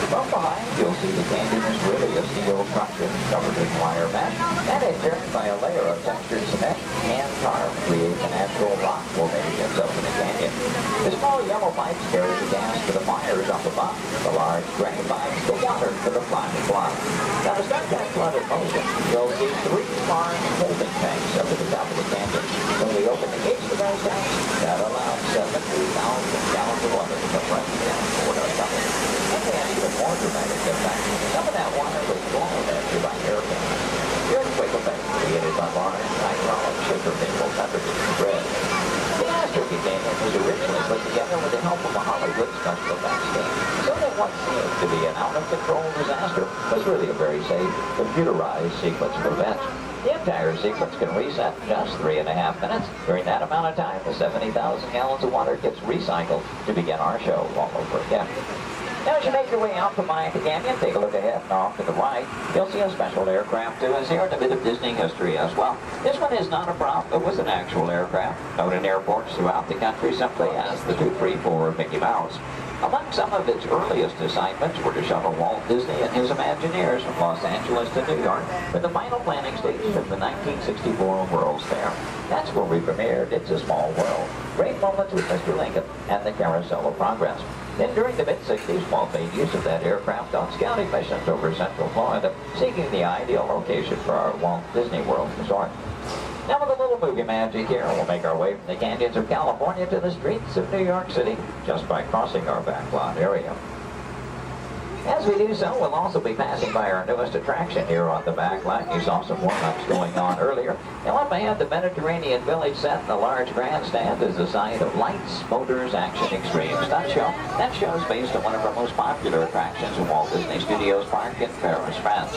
S24: From behind, you'll see the canyon is really a steel structure covered in wire mesh and adjoined by a layer of textured cement and tar creates a natural rock formations up in the canyon. The small yellow pipes carry the gas to the fires up above. The large gray pipes the water to the flying block. Now to start that flood in motion, you'll see 3 large holding tanks up at the top of the canyon. When we open the gates to those tanks, that allows 70,000 gallons of water to come right down toward our tunnel. And they had even more dramatic impact. Some of that water was blown at you by hurricanes. The earthquake effect created by large hydraulic sugar minerals underneath the bridge. The Astroturkey Canyon was originally put together with the help of a Hollywood special effects team, so that what seemed to be an out-of-control disaster was really a very safe, computerized sequence of events. The entire sequence can reset in just 3.5 minutes. During that amount of time, the 70,000 gallons of water gets recycled to begin our show all over again. Now, as you make your way out from behind the canyon, take a look ahead and off to the right. You'll see a special aircraft too, as here in a bit of Disney history as well. This one is not a prop, it was an actual aircraft, known in airports throughout the country simply as the 234 Mickey Mouse. Among some of its earliest assignments were to shuttle Walt Disney and his Imagineers from Los Angeles to New York for the final planning stages of the 1964 World's Fair. That's where we premiered It's a Small World. Great moments with Mr. Lincoln and the Carousel of Progress. Then during the mid-60s, Walt made use of that aircraft on scouting missions over Central Florida, seeking the ideal location for our Walt Disney World resort. Now with a little movie magic here, we'll make our way from the canyons of California to the streets of New York City just by crossing our backlot area. As we do so, we'll also be passing by our newest attraction here on the backlot. You saw some warm-ups going on earlier. Now up ahead, the Mediterranean Village set in the large grandstand is the site of Lights, Motors, Action Extreme Stunt Show. That show is based on one of our most popular attractions in Walt Disney Studios Park in Paris, France.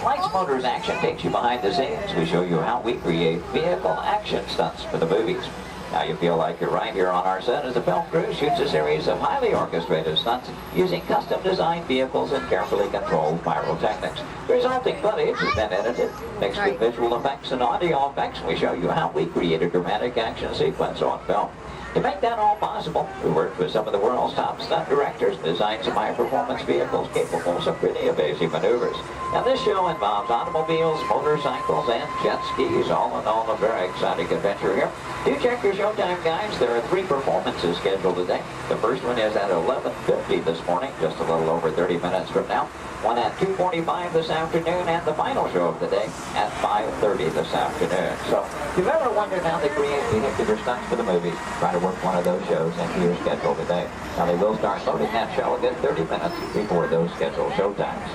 S24: Lights, Motors, Action takes you behind the scenes. We show you how we create vehicle action stunts for the movies. Now you feel like you're right here on our set as the film crew shoots a series of highly orchestrated stunts using custom-designed vehicles and carefully controlled pyrotechnics. The resulting footage has been edited, mixed with visual effects and audio effects. We show you how we create a dramatic action sequence on film. To make that all possible, we worked with some of the world's top stunt directors to design some high-performance vehicles capable of some pretty evasive maneuvers. Now this show involves automobiles, motorcycles, and jet skis, all in all a very exciting adventure here. Do check your showtime guides. There are 3 performances scheduled today. The first one is at 11:50 this morning, just a little over 30 minutes from now. One at 2:45 this afternoon, and the final show of the day at 5:30 this afternoon. So if you've ever wondered how they create vehicular stunts for the movies, try to work one of those shows into your schedule today. Now they will start loading that show again 30 minutes before those scheduled showtimes.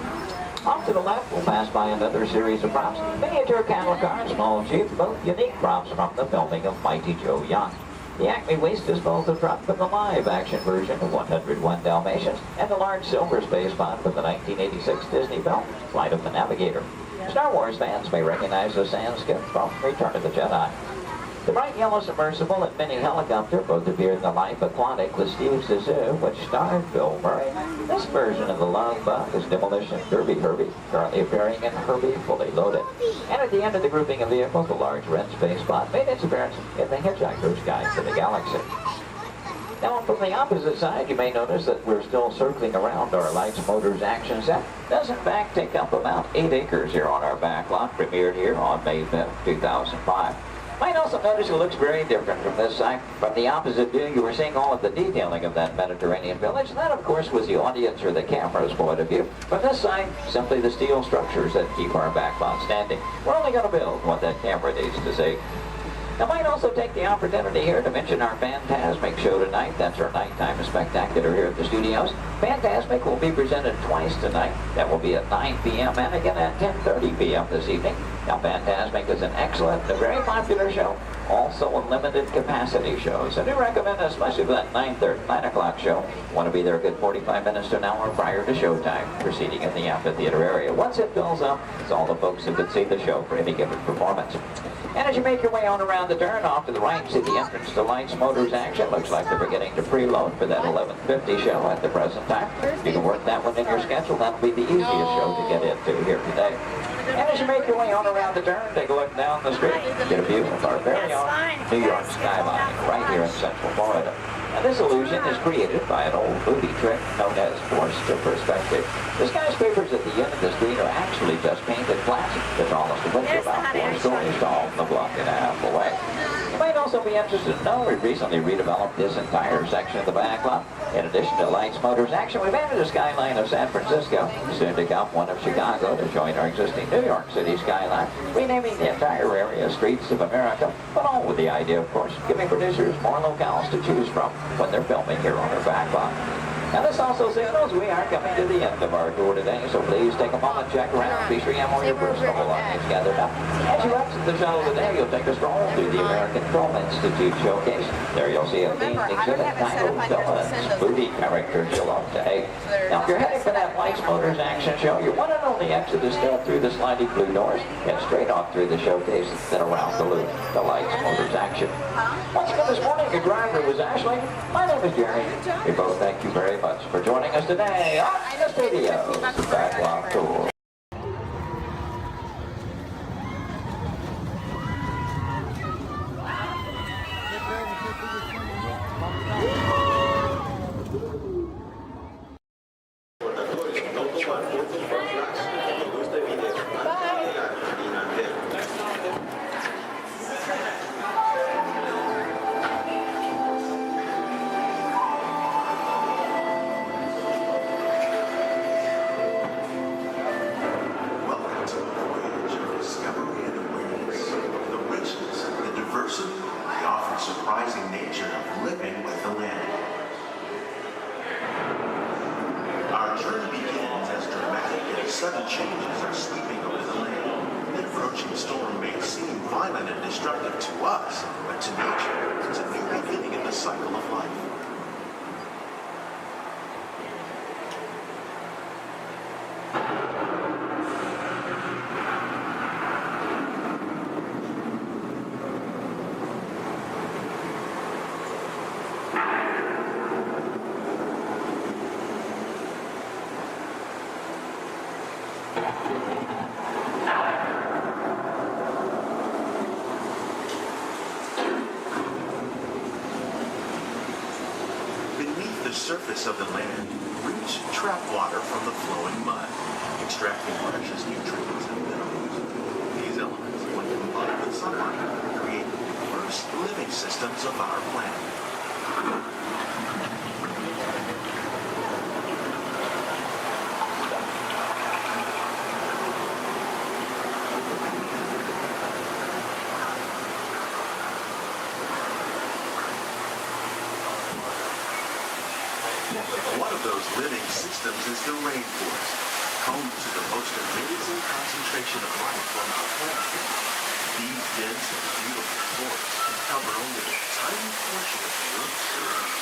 S24: Off to the left, we'll pass by another series of props. Miniature cattle cars, small jeep, both unique props from the filming of Mighty Joe Yacht. The Acme Waste Disposal Truck from the live-action version of 101 Dalmatians, and the large silver space pod from the 1986 Disney film, Flight of the Navigator. Star Wars fans may recognize the sand skip from Return of the Jedi. The bright yellow submersible and mini helicopter both appeared in the Life Aquatic with Steve Zissou, which starred Bill Murray. This version of the Love Bug is Demolition Derby Herbie, currently appearing in Herbie Fully Loaded. And at the end of the grouping of vehicles, the large red space pod made its appearance in The Hitchhiker's Guide to the Galaxy. Now, from the opposite side, you may notice that we're still circling around our Lights, Motors, Action set. It does, in fact, take up about 8 acres here on our backlot, premiered here on May 5th, 2005. Might also notice it looks very different from this side. From the opposite view, you were seeing all of the detailing of that Mediterranean village. That, of course, was the audience or the camera's point of view. From this side, simply the steel structures that keep our backlot standing. We're only going to build what that camera needs to see. I might also take the opportunity here to mention our Fantasmic show tonight. That's our nighttime spectacular here at the studios. Fantasmic will be presented twice tonight. That will be at 9 p.m. and again at 10:30 p.m. this evening. Now, Fantasmic is an excellent, a very popular show, also a limited capacity show. So I do recommend, especially for that 9 o'clock show, want to be there a good 45 minutes to an hour prior to showtime, proceeding in the amphitheater area. Once it fills up, it's all the folks who could see the show for any given performance. And as you make your way on around the turn, off to the right, see the entrance to Lights Motors Action. Looks like they're beginning to preload for that 11:50 show at the present time. You can work that one in your schedule. That'll be the easiest show to get into here today. And as you make your way on around the turn, take a look down the street, get a view of our very own New York skyline right here in Central Florida. And this illusion is created by an old movie trick known as forced perspective. The skyscrapers at the end of the street are actually just painted plastic. The tallest of which is about 4 stories tall from the block and a half away. You might also be interested to know we've recently redeveloped this entire section of the back lot. In addition to Lights Motors Action, we've added a skyline of San Francisco, soon to come one of Chicago to join our existing New York City skyline, renaming the entire area Streets of America, but all with the idea, of course, giving producers more locales to choose from when they're filming here on our back lot. Now this also signals we are coming to the end of our tour today, so please take a moment, check around, be sure you have all your personal belongings gathered up. As you exit the shuttle today, you'll take a stroll through the American Film Institute showcase. There you'll see a themed exhibit titled Villains, Movie Characters You'll Love to Hate. Now if you're heading for that Lights Motors Action show, your one and only exit is still through the sliding blue doors and straight off through the showcase, then around the loop, the Lights Motors Action. Once again this morning, your driver was Ashley. My name is Jerry. We both thank you very much for joining us today on the Studios Backlot Tour.
S5: surprising nature of living with the land. Our journey begins as dramatic and sudden changes are sweeping over the land. An approaching storm may seem violent and destructive to us, but to nature, it's a new beginning in the cycle of life. Beneath the surface of the land, roots trap water from the flowing mud, extracting precious nutrients and minerals. These elements, when combined with sunlight, create the first living systems of our planet. One of those living systems is the rainforest, home to the most amazing concentration of life on our planet. These dense and beautiful forests cover only a tiny portion of the Earth's surface,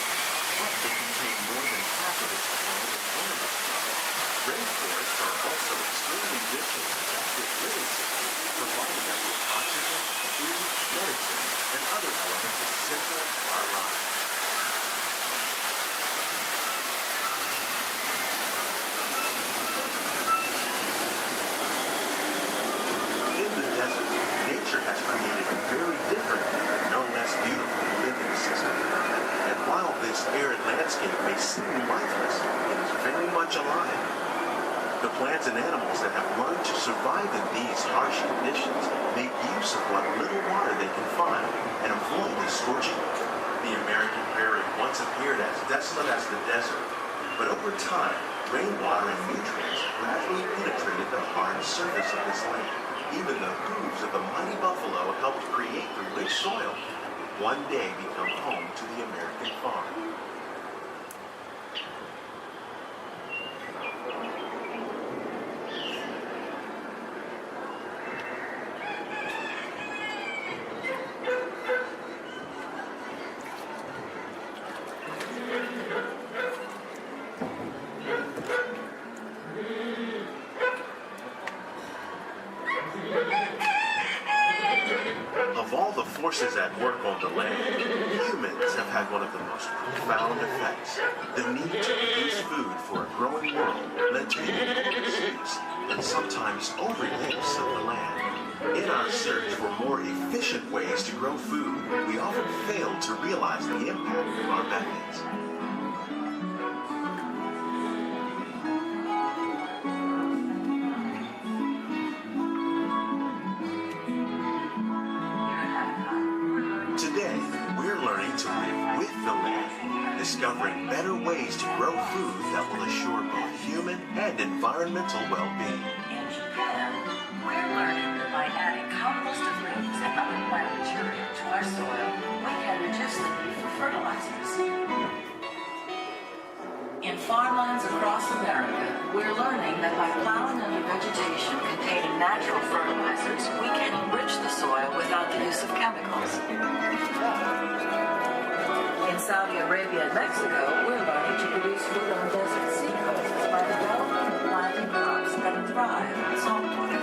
S5: but they contain more than half of its plant and animal life. Rainforests are also extremely rich in adaptive living systems, providing us with oxygen, food, medicine, and other elements essential to our lives. Nature has created a very different, no less beautiful living system. And while this arid landscape may seem lifeless, it is very much alive. The plants and animals that have learned to survive in these harsh conditions make use of what little water they can find and avoid the scorching. The American prairie once appeared as desolate as the desert, but over time, rainwater and nutrients gradually penetrated the hard surface of this land. Even the hooves of the mighty buffalo helped create the rich soil one day become home to the American farm. Of all the forces at work on the land, humans have had one of the most profound effects. The need to produce food for a growing world led to the misuse and sometimes overuse of the land. In our search for more efficient ways to grow food, we often fail to realize the impact of our methods. Today, we're learning to live with the land, discovering better ways to grow food that will assure both human and environmental well-being.
S1: In Japan, we're learning that by adding composted leaves and other plant material to our soil, we can reduce the need for fertilizers. In farmlands across America, we're learning that by plowing under vegetation containing natural fertilizers, we can enrich the soil without the use of chemicals. In Saudi Arabia and Mexico, we're learning to produce food on desert seacoasts by developing and planting crops that thrive in saltwater.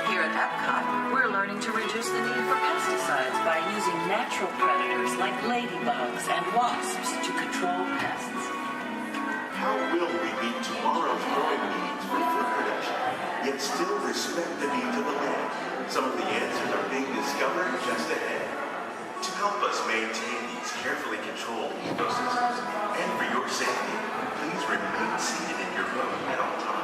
S1: Here at Epcot, we're learning to reduce the need for pesticides by using natural predators like ladybugs and wasps to control pests.
S5: How will we meet tomorrow's growing needs for food production, yet still respect the needs of the land? Some of the answers are being discovered just ahead. To help us maintain these carefully controlled ecosystems, and for your safety, please remain seated in your boat at all times.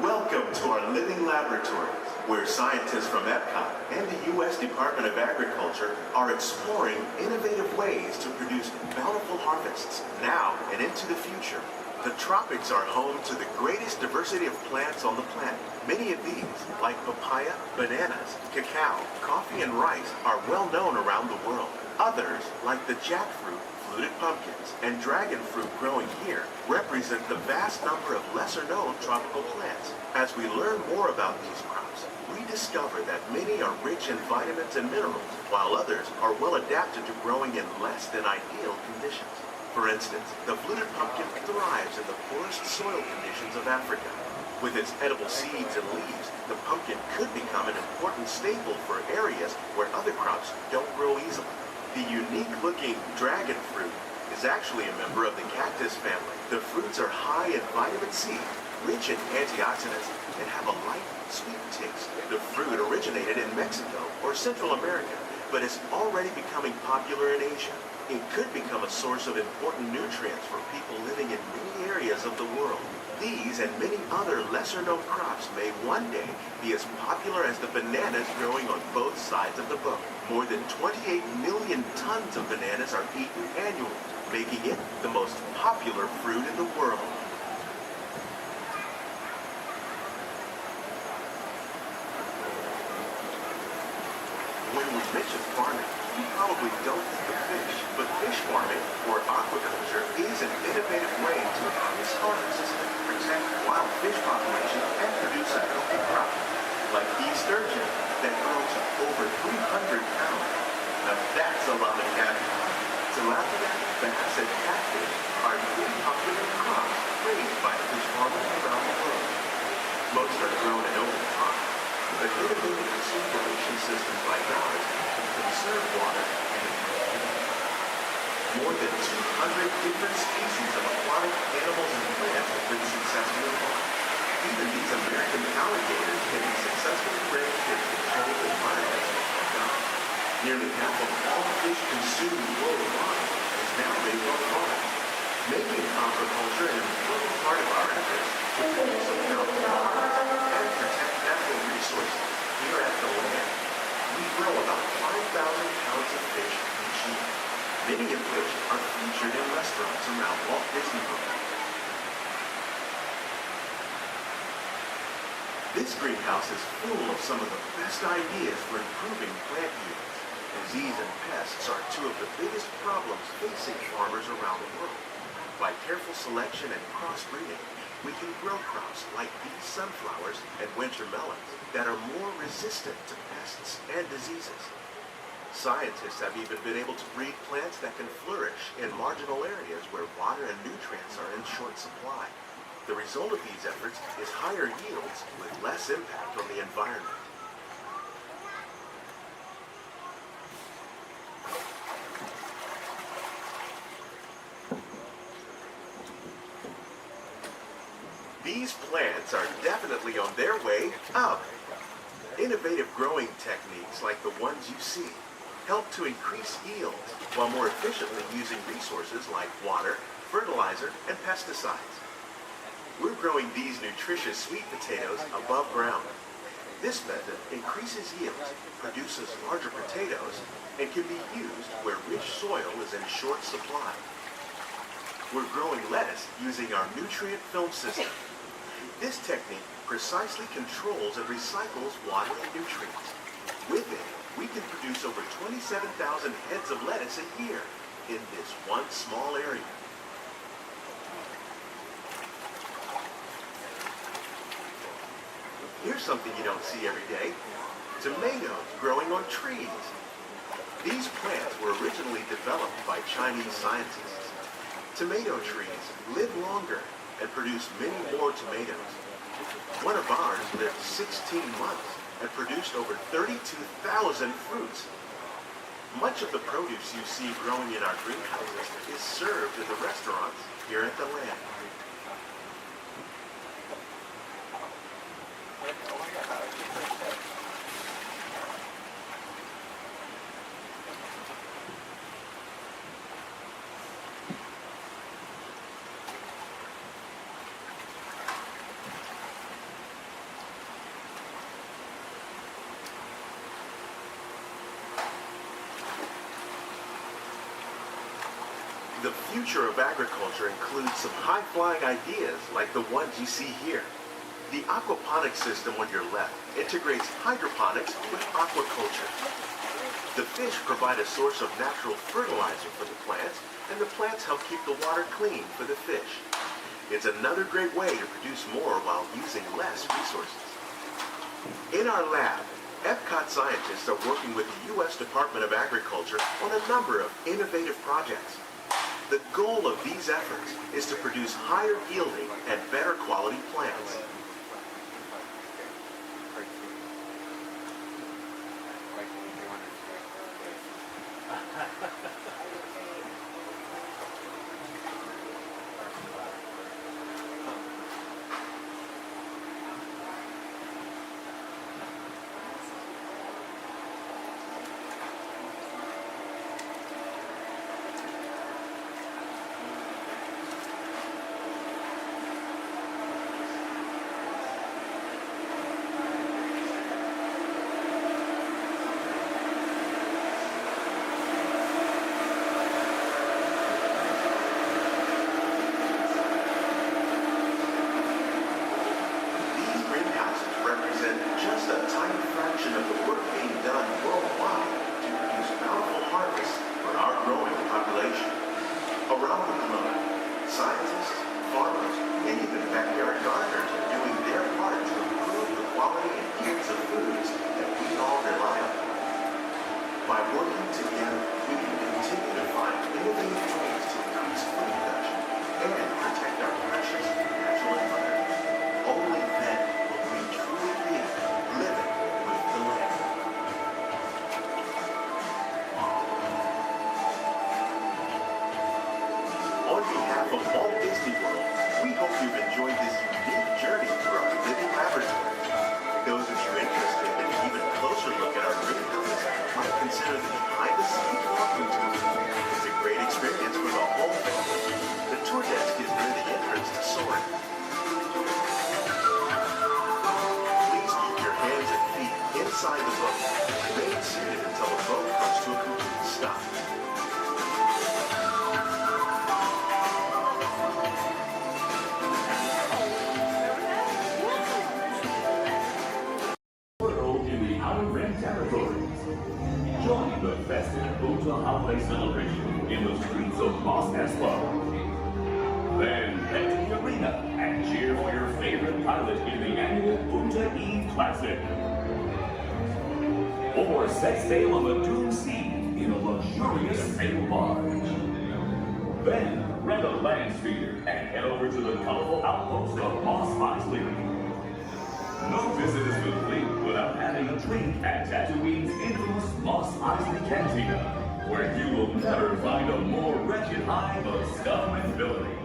S5: Welcome to our living laboratories, where scientists from Epcot and the U.S. Department of Agriculture are exploring innovative ways to produce bountiful harvests now and into the future. The tropics are home to the greatest diversity of plants on the planet. Many of these, like papaya, bananas, cacao, coffee, and rice, are well known around the world. Others, like the jackfruit, fluted pumpkins, and dragon fruit growing here, represent the vast number of lesser-known tropical plants. As we learn more about these crops, we discover that many are rich in vitamins and minerals, while others are well adapted to growing in less than ideal conditions. For instance, the fluted pumpkin thrives in the poorest soil conditions of Africa. With its edible seeds and leaves, the pumpkin could become an important staple for areas where other crops don't grow easily. The unique-looking dragon fruit is actually a member of the cactus family. The fruits are high in vitamin C, rich in antioxidants, and have a light, sweet taste. The fruit originated in Mexico or Central America, but is already becoming popular in Asia. It could become a source of important nutrients for people living in many areas of the world. These and many other lesser-known crops may one day be as popular as the bananas growing on both sides of the boat. More than 28 million tons of bananas are eaten annually, making it the most popular fruit in the world. When we mention farming, you probably don't think of fish, but fish farming, or aquaculture, is an innovative way to harness ecosystem, protect wild fish populations, and produce a healthy crop, like bee sturgeon that grow to over 300 pounds. Now that's a lot of caviar. Tilapia, bass, and catfish are really popular crops raised by fish farmers around the world. Most are grown in open ponds, but innovative recirculation systems like ours can conserve water and more than 200 different species of aquatic animals and plants have been successfully farmed. Even these American alligators can be successfully raised in controlled environments like ours. Nearly half of all fish consumed worldwide is now raised on farms, making aquaculture an important part of our efforts to produce a healthy and protect natural resources. Here at the land, we grow about 5,000 pounds of fish each year, many of which are featured in restaurants around Walt Disney World. This greenhouse is full of some of the best ideas for improving plant yields. Disease and pests are two of the biggest problems facing farmers around the world. By careful selection and crossbreeding, we can grow crops like these sunflowers and winter melons that are more resistant to pests and diseases. Scientists have even been able to breed plants that can flourish in marginal areas where water and nutrients are in short supply. The result of these efforts is higher yields with less impact on the environment. These plants are definitely on their way up. Innovative growing techniques like the ones you see help to increase yields while more efficiently using resources like water, fertilizer, and pesticides. We're growing these nutritious sweet potatoes above ground. This method increases yields, produces larger potatoes, and can be used where rich soil is in short supply. We're growing lettuce using our nutrient film system. This technique precisely controls and recycles water and nutrients. With it, we can produce over 27,000 heads of lettuce a year in this one small area. Here's something you don't see every day. Tomatoes growing on trees. These plants were originally developed by Chinese scientists. Tomato trees live longer and produce many more tomatoes. One of ours lived 16 months and produced over 32,000 fruits. Much of the produce you see growing in our greenhouses is served in the restaurants here at the land. The future of agriculture includes some high-flying ideas like the ones you see here. The aquaponics system on your left integrates hydroponics with aquaculture. The fish provide a source of natural fertilizer for the plants, and the plants help keep the water clean for the fish. It's another great way to produce more while using less resources. In our lab, Epcot scientists are working with the U.S. Department of Agriculture on a number of innovative projects. The goal of these efforts is to produce higher yielding and better quality plants. On behalf of Walt Disney World, we hope you've enjoyed this unique journey through our living laboratory. Those of you interested in an even closer look at our greenhouses might consider the behind-the-scenes walking tour. It's a great experience for the whole family. The tour desk is near the entrance to Soaring. Please keep your hands and feet inside streets of Mos Espa. Then head to the arena and cheer for your favorite pilot in the annual Punta Eve Classic. Or set sail on the Doom Sea in a luxurious sail barge. Then rent a land speeder and head over to the colorful outpost of Mos Eisley. No visit is complete without having a drink at Tatooine's infamous Mos Eisley Cantina, where you will never find a more wretched hive of scum and villainy.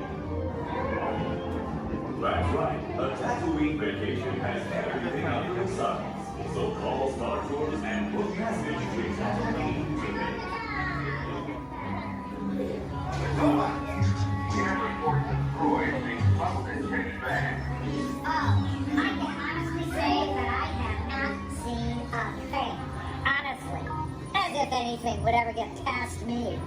S5: That's right, a Tatooine vacation has everything under the sun. So call Star Tours and book passage to Tatooine today.
S21: I can honestly say that I have not seen a thing. Honestly. As if anything would ever get past me.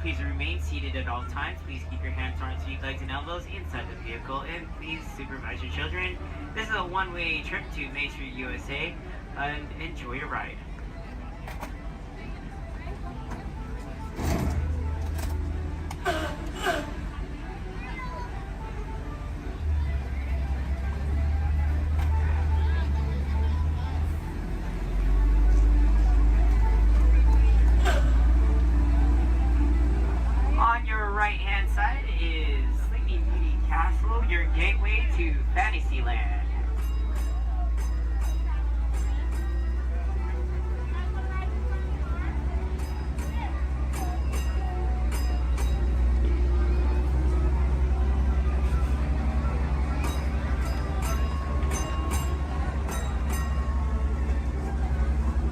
S3: Please remain seated at all times. Please keep your hands on seat, legs, and elbows inside the vehicle, and please supervise your children. This is a one-way trip to Main USA, and enjoy your ride. Right-hand side is Sleeping Beauty Castle, your gateway to Fantasyland.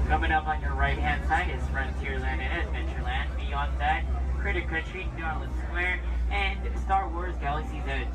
S3: Coming up on your right-hand side is Frontierland and Adventureland. Beyond that, Critter Country, Darling Square, and Star Wars Galaxy's Edge.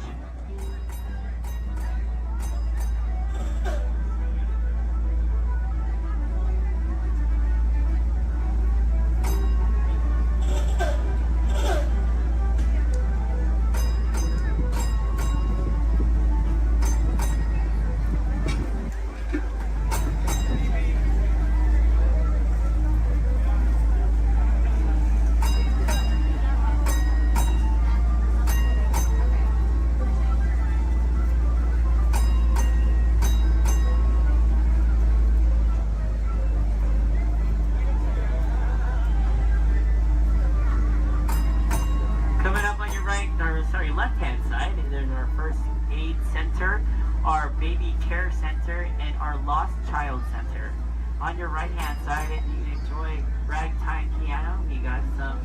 S3: Left-hand side, there's our first aid center, our baby care center, and our lost child center. On your right-hand side, if you enjoy ragtime piano, you got some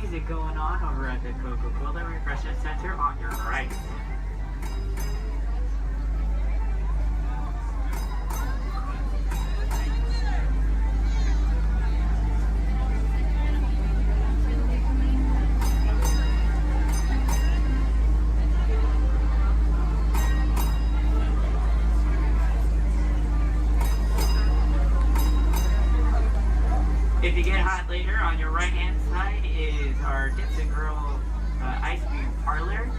S3: music going on over at the Coca-Cola Refreshment Center on your right. If you get hot later, on your right-hand side is our Dixon Girl Ice Cream Parlor.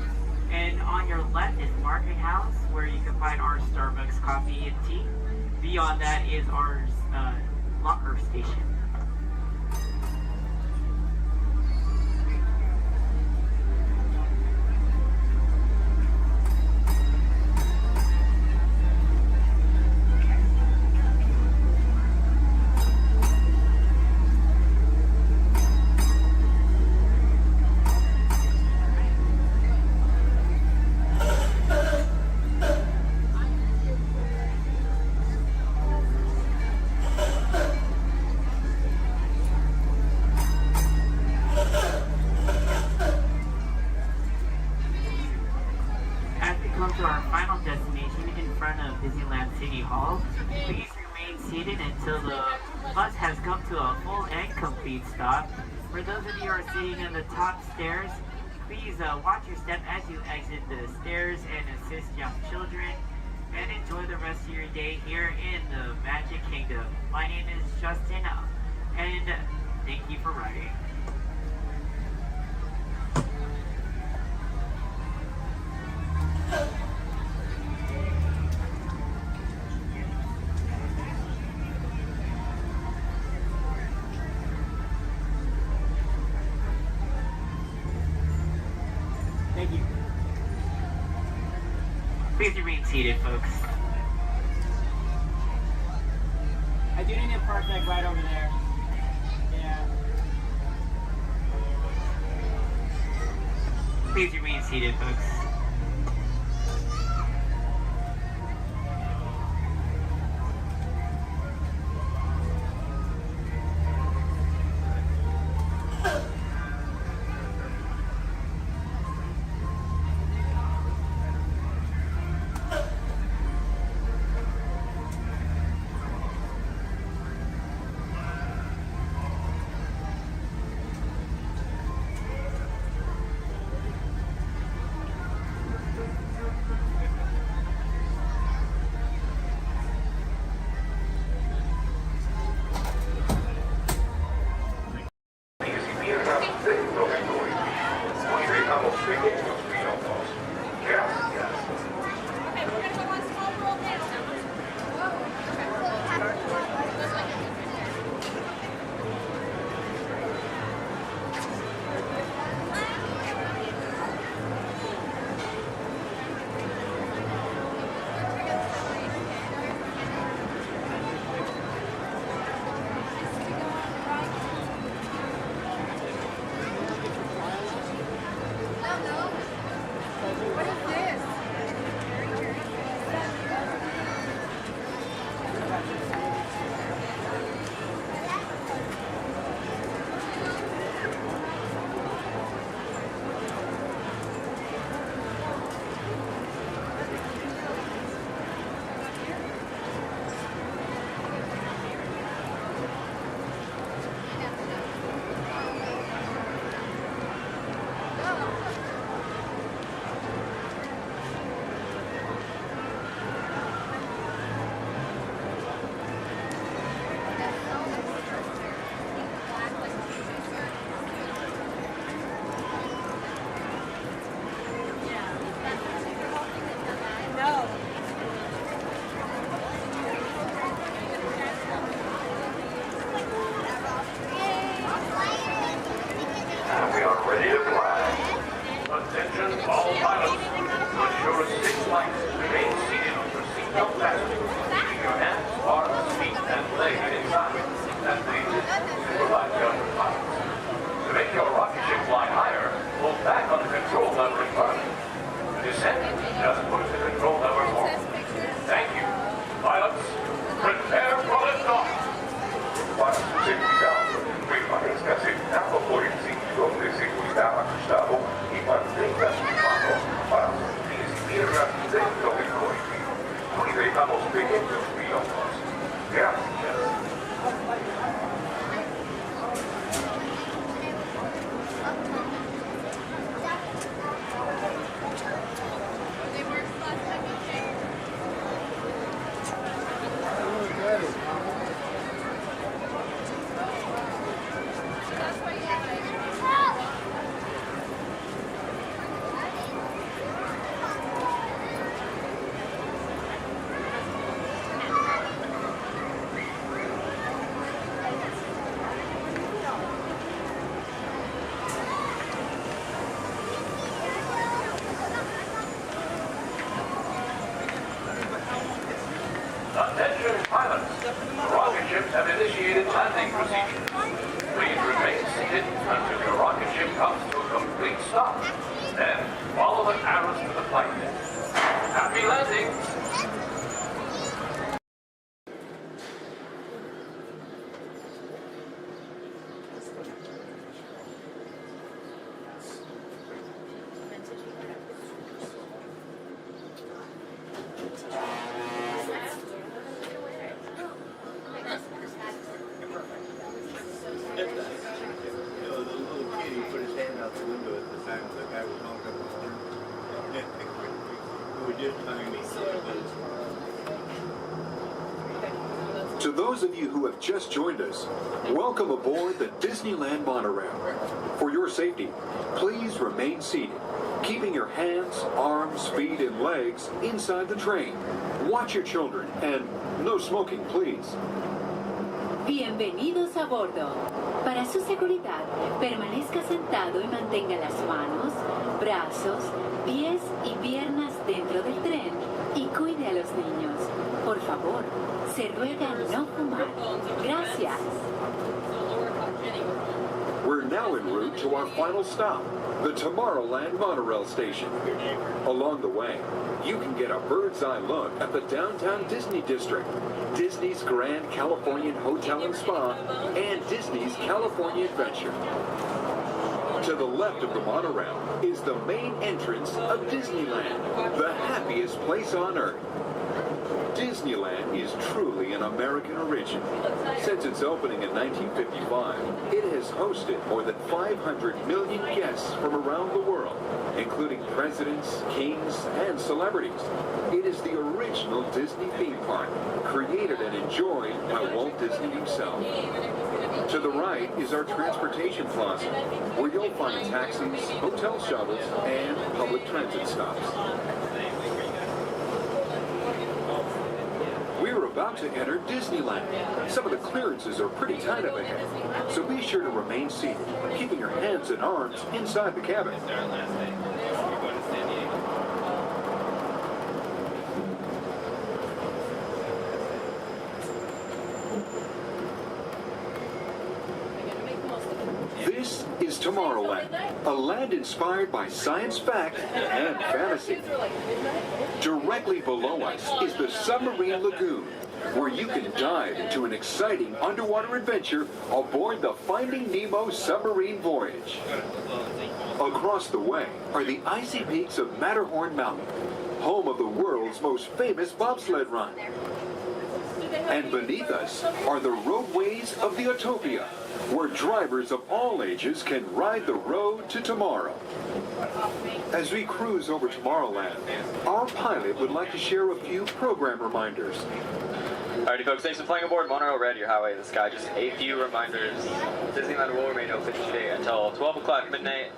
S3: And on your left is Market House, where you can find our Starbucks coffee and tea. Beyond that is our locker station. To our final destination in front of Disneyland City Hall. Please remain seated until the bus has come to a full and complete stop. For those of you who are sitting in the top stairs, Please watch your step as you exit the stairs and assist young children. And enjoy the rest of your day here in the Magic Kingdom. My name is Justin, and thank you for riding. Thank you. Please remain seated, folks. I do need a park deck right over there. Yeah. Please remain seated, folks.
S9: The little kid, he put his hand out the window at the time of the guy To those of you who have just joined us, welcome aboard the Disneyland monorail. For your safety, please remain seated, keeping your hands, arms, feet, and legs inside the train. Watch your children, and no smoking, please.
S12: Bienvenidos a bordo. Para su seguridad, permanezca sentado y mantenga las manos, brazos, pies y piernas dentro del tren y cuide a los niños. Por favor, se ruega no fumar. Gracias.
S9: We're now en route to our final stop, the Tomorrowland monorail station. Along the way, you can get a bird's-eye look at the downtown Disney district, Disney's Grand Californian Hotel and Spa, and Disney's California Adventure. To the left of the monorail is the main entrance of Disneyland, the happiest place on Earth. Disneyland is truly an American origin. Since its opening in 1955, it has hosted more than 500 million guests from around the world, including presidents, kings, and celebrities. It is the original Disney theme park, created and enjoyed by Walt Disney himself. To the right is our transportation plaza, where you'll find taxis, hotel shuttles, and public transit stops. We're about to enter Disneyland. Some of the clearances are pretty tight up ahead, so be sure to remain seated, keeping your hands and arms inside the cabin. This is Tomorrowland, a land inspired by science fact and fantasy. Directly below us is the Submarine Lagoon, where you can dive into an exciting underwater adventure aboard the Finding Nemo submarine voyage. Across the way are the icy peaks of Matterhorn Mountain, home of the world's most famous bobsled run. And beneath us are the roadways of the Autopia, where drivers of all ages can ride the road to tomorrow. As we cruise over Tomorrowland, our pilot would like to share a few program reminders.
S15: Alrighty folks, thanks for flying aboard Monorail Red, your highway in the sky. Just a few reminders. Disneyland will remain open today until 12 o'clock midnight.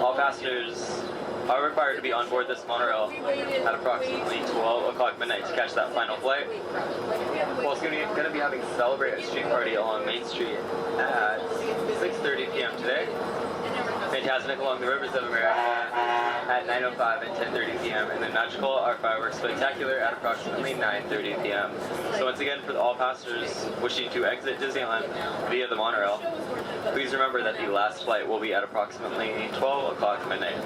S15: All passengers are required to be on board this monorail at approximately 12 o'clock midnight to catch that final flight. We're also going to be having Celebrate a Street Party along Main Street at 6:30 p.m. today. Fantastic along the Rivers of America at 9:05 and 10:30 p.m. and then Magical Art Fireworks Spectacular at approximately 9:30 p.m. So once again, for all passengers wishing to exit Disneyland via the monorail, please remember that the last flight will be at approximately 12 o'clock midnight.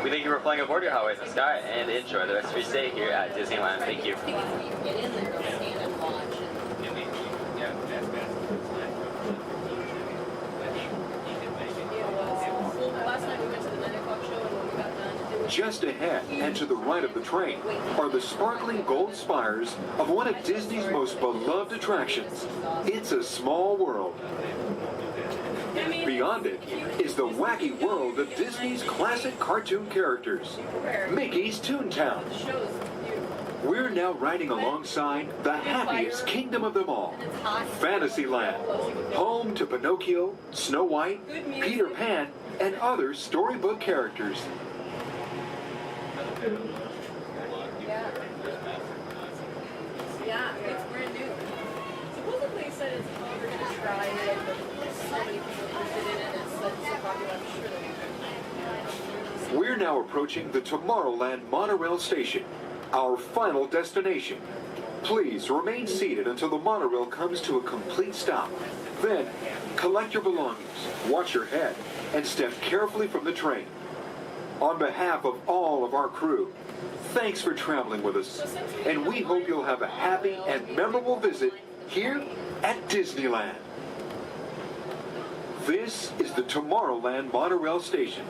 S15: We thank you for flying aboard your highway in the sky and enjoy the rest of your stay here at Disneyland. Thank you.
S9: Just ahead and to the right of the train are the sparkling gold spires of one of Disney's most beloved attractions. It's a Small World. Beyond it is the wacky world of Disney's classic cartoon characters, Mickey's Toontown. We're now riding alongside the happiest kingdom of them all, Fantasyland, home to Pinocchio, Snow White, Peter Pan, and other storybook characters.
S11: Yeah, it's brand new. Supposedly it said it's we're gonna try it, but so many people interested in it, and it's so popular, I'm sure they'll
S9: We're now approaching the Tomorrowland monorail station, our final destination. Please remain seated until the monorail comes to a complete stop. Then, collect your belongings, watch your head, and step carefully from the train. On behalf of all of our crew, thanks for traveling with us, and we hope you'll have a happy and memorable visit here at Disneyland. This is the Tomorrowland monorail station.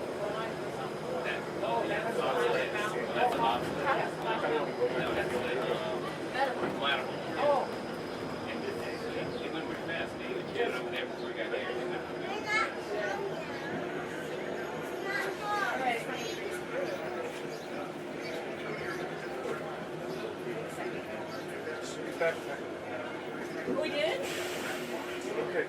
S4: We did?
S6: Okay.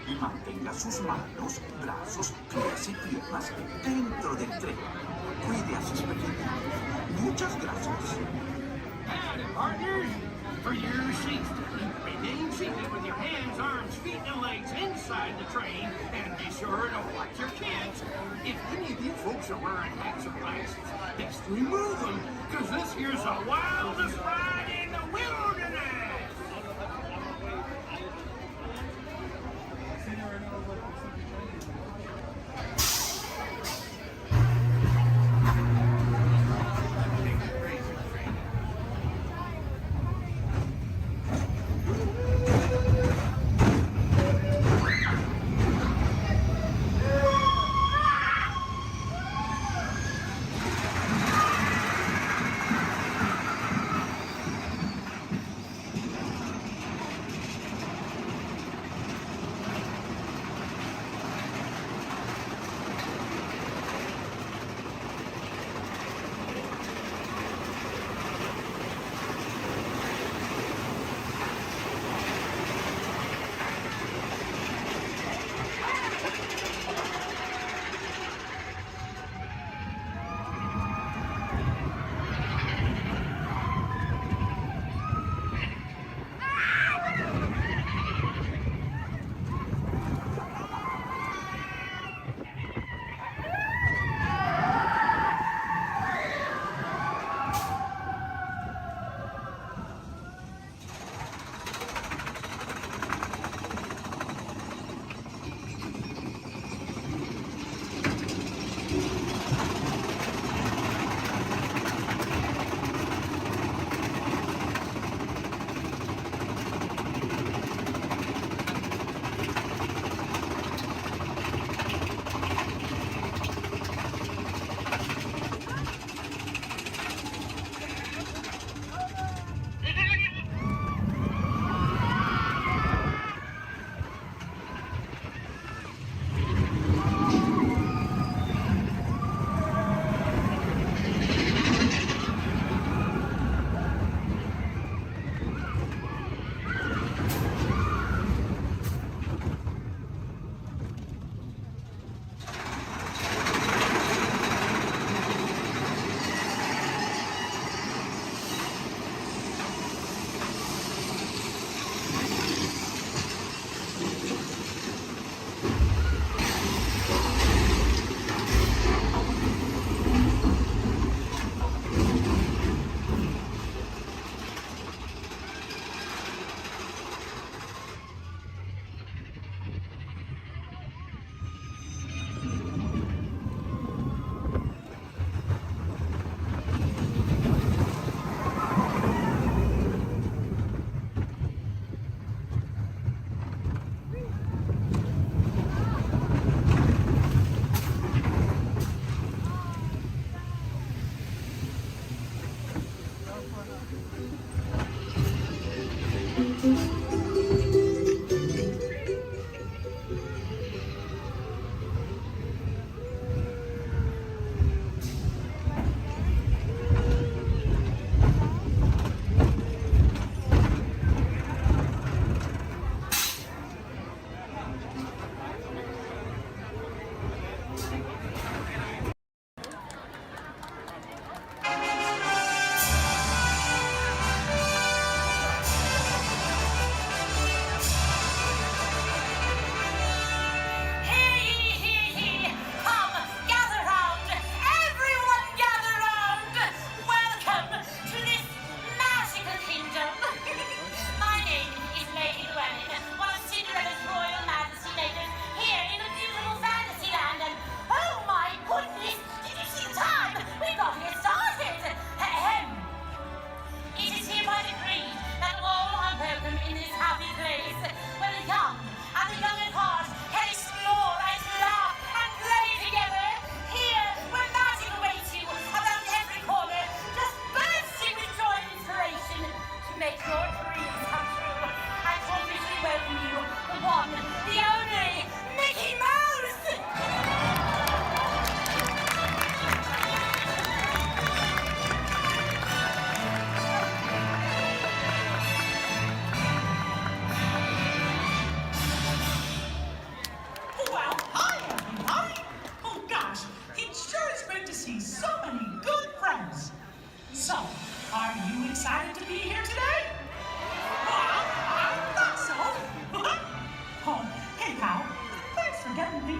S5: Y mantenga sus manos, brazos, pies y piernas dentro del tren. Cuide a sus pequeños. Muchas gracias.
S6: Howdy, partners. For your safety, remain seated with your hands, arms, feet, and legs inside the train, and be sure to watch your kids. If any of you folks are wearing hats or glasses, best remove them, because this here's the wildest ride in the wilderness.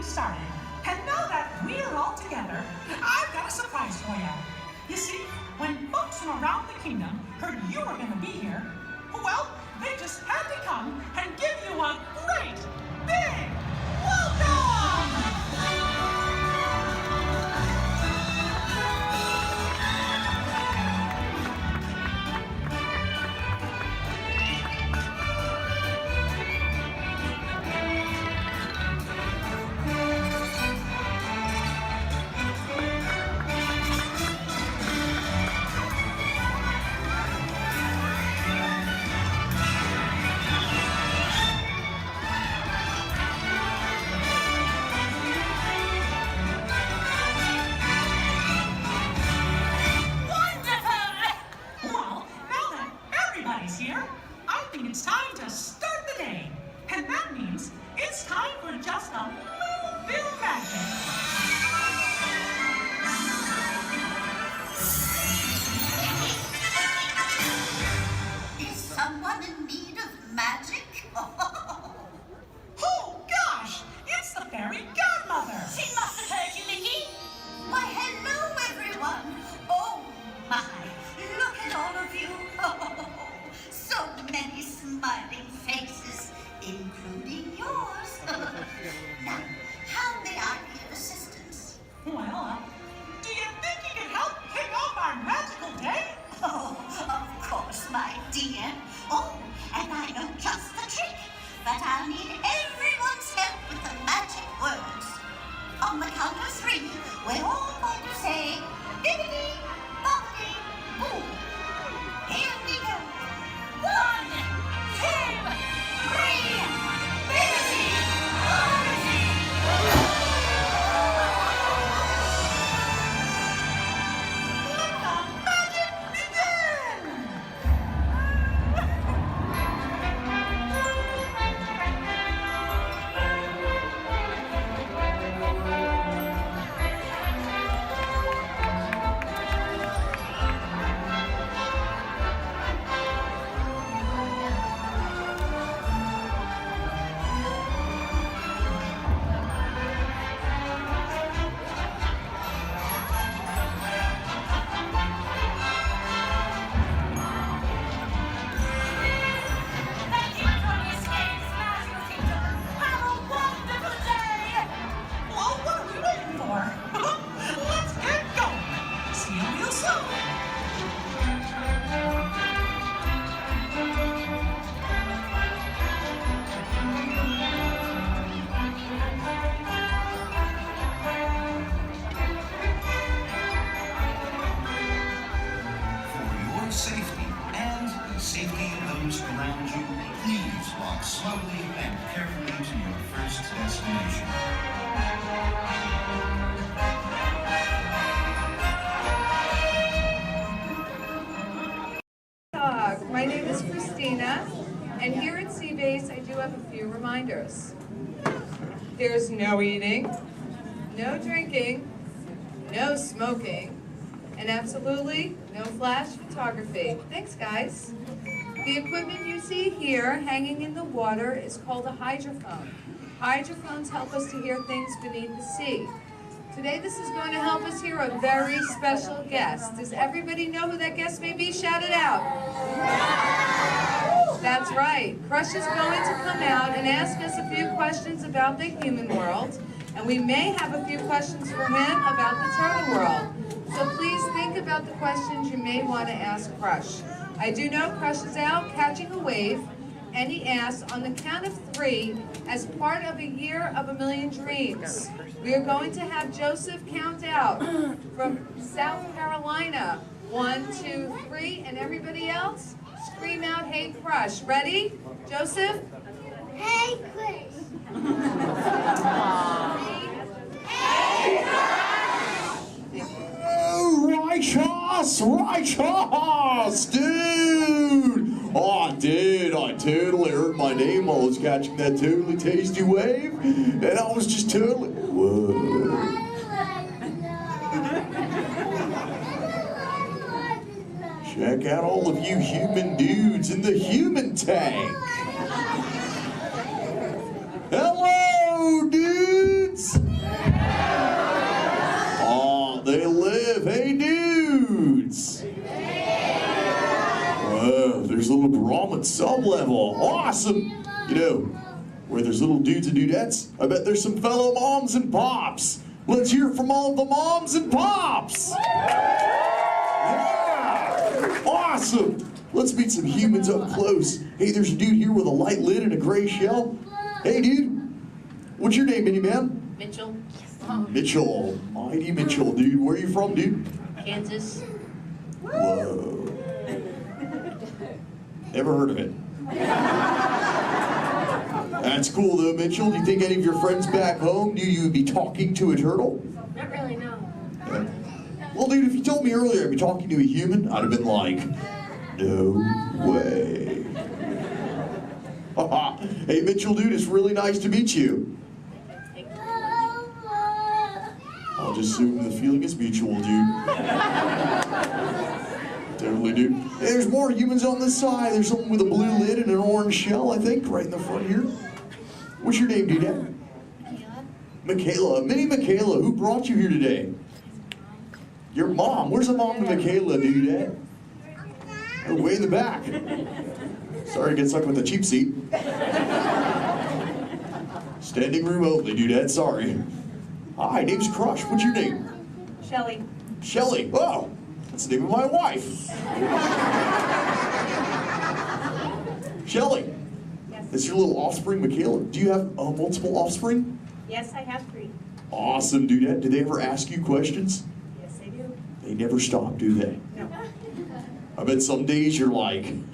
S7: party started. And now that we're all together, I've got a surprise for you. You see, when folks from around the kingdom heard you were going to be here, well, they just had to come and give you a great, big welcome! Here, I think it's time to start the day. And that means it's time for just a little bit of magic.
S2: Is someone in need of magic?
S7: Oh, gosh! It's the fairy godmother!
S2: She must have heard you, Mickey. Why, hello, everyone. Oh, my. Look at all of you. So many smiling faces, including yours. Now, how may I be of assistance?
S7: Well, do you think you can help kick off our magical day?
S2: Oh, of course, my dear. Oh, and I know just the trick. But I'll need everyone's help with the magic words. On the count of 3, we're all going to say, bibbidi, bobbidi, boo. Here we go. 1, 2, 3, bibbidi, bobbidi, boo.
S6: Safety and the safety of those around you, please walk slowly and carefully to your first destination.
S8: My name is Christina, and here at Seabase I do have a few reminders. There's no eating, no drinking, no smoking, and absolutely no flash photography. Thanks, guys. The equipment you see here hanging in the water is called a hydrophone. Hydrophones help us to hear things beneath the sea. Today this is going to help us hear a very special guest. Does everybody know who that guest may be? Shout it out. That's right. Crush is going to come out and ask us a few questions about the human world, and we may have a few questions for him about the turtle world. So please think about the questions you may want to ask Crush. I do know Crush is out catching a wave, and he asks, on the count of 3, as part of a year of a million dreams, we are going to have Joseph count out from South Carolina. 1, 2, 3, and everybody else, scream out, hey Crush. Ready? Joseph?
S21: Hey, Chris.
S8: Hey,
S22: Righteous, dude! Oh, dude, I totally heard my name while I was catching that totally tasty wave, and I was just totally, whoa. Check out all of you human dudes in the human tank. Hello, dudes! club level. Awesome. You know, where there's little dudes and dudettes, I bet there's some fellow moms and pops. Let's hear it from all the moms and pops. Yeah. Awesome. Let's meet some humans up close. Hey, there's a dude here with a light lid and a gray shell. Hey, dude. What's your name, miniman?
S8: Mitchell.
S22: Mitchell. Mighty Mitchell, dude. Where are you from, dude?
S8: Kansas.
S22: Whoa. Never heard of it. That's cool though, Mitchell. Do you think any of your friends back home knew you would be talking to a turtle?
S8: Not really, no.
S22: Yeah. Well, dude, if you told me earlier I'd be talking to a human, I'd have been like, no way. Hey, Mitchell, dude, it's really nice to meet you. I'll just assume the feeling is mutual, dude. Totally, dude. Hey, there's more humans on this side. There's someone with a blue lid and an orange shell, I think, right in the front here. What's your name, dude? Michaela. Minnie Michaela, who brought you here today? Your mom. Where's the mom to Michaela, dude? Oh, way in the back. Sorry to get stuck with the cheap seat. Standing room only, dude. Sorry. Hi, name's Crush. What's your name?
S8: Shelly.
S22: Shelly. Oh, that's the name of my wife. Shelly.
S8: Yes.
S22: That's your little offspring, Michaela. Do you have multiple offspring?
S8: Yes, I have 3.
S22: Awesome, dude. Do they ever ask you questions?
S8: Yes, I do.
S22: They never stop, do they?
S8: No.
S22: I bet some days you're like, am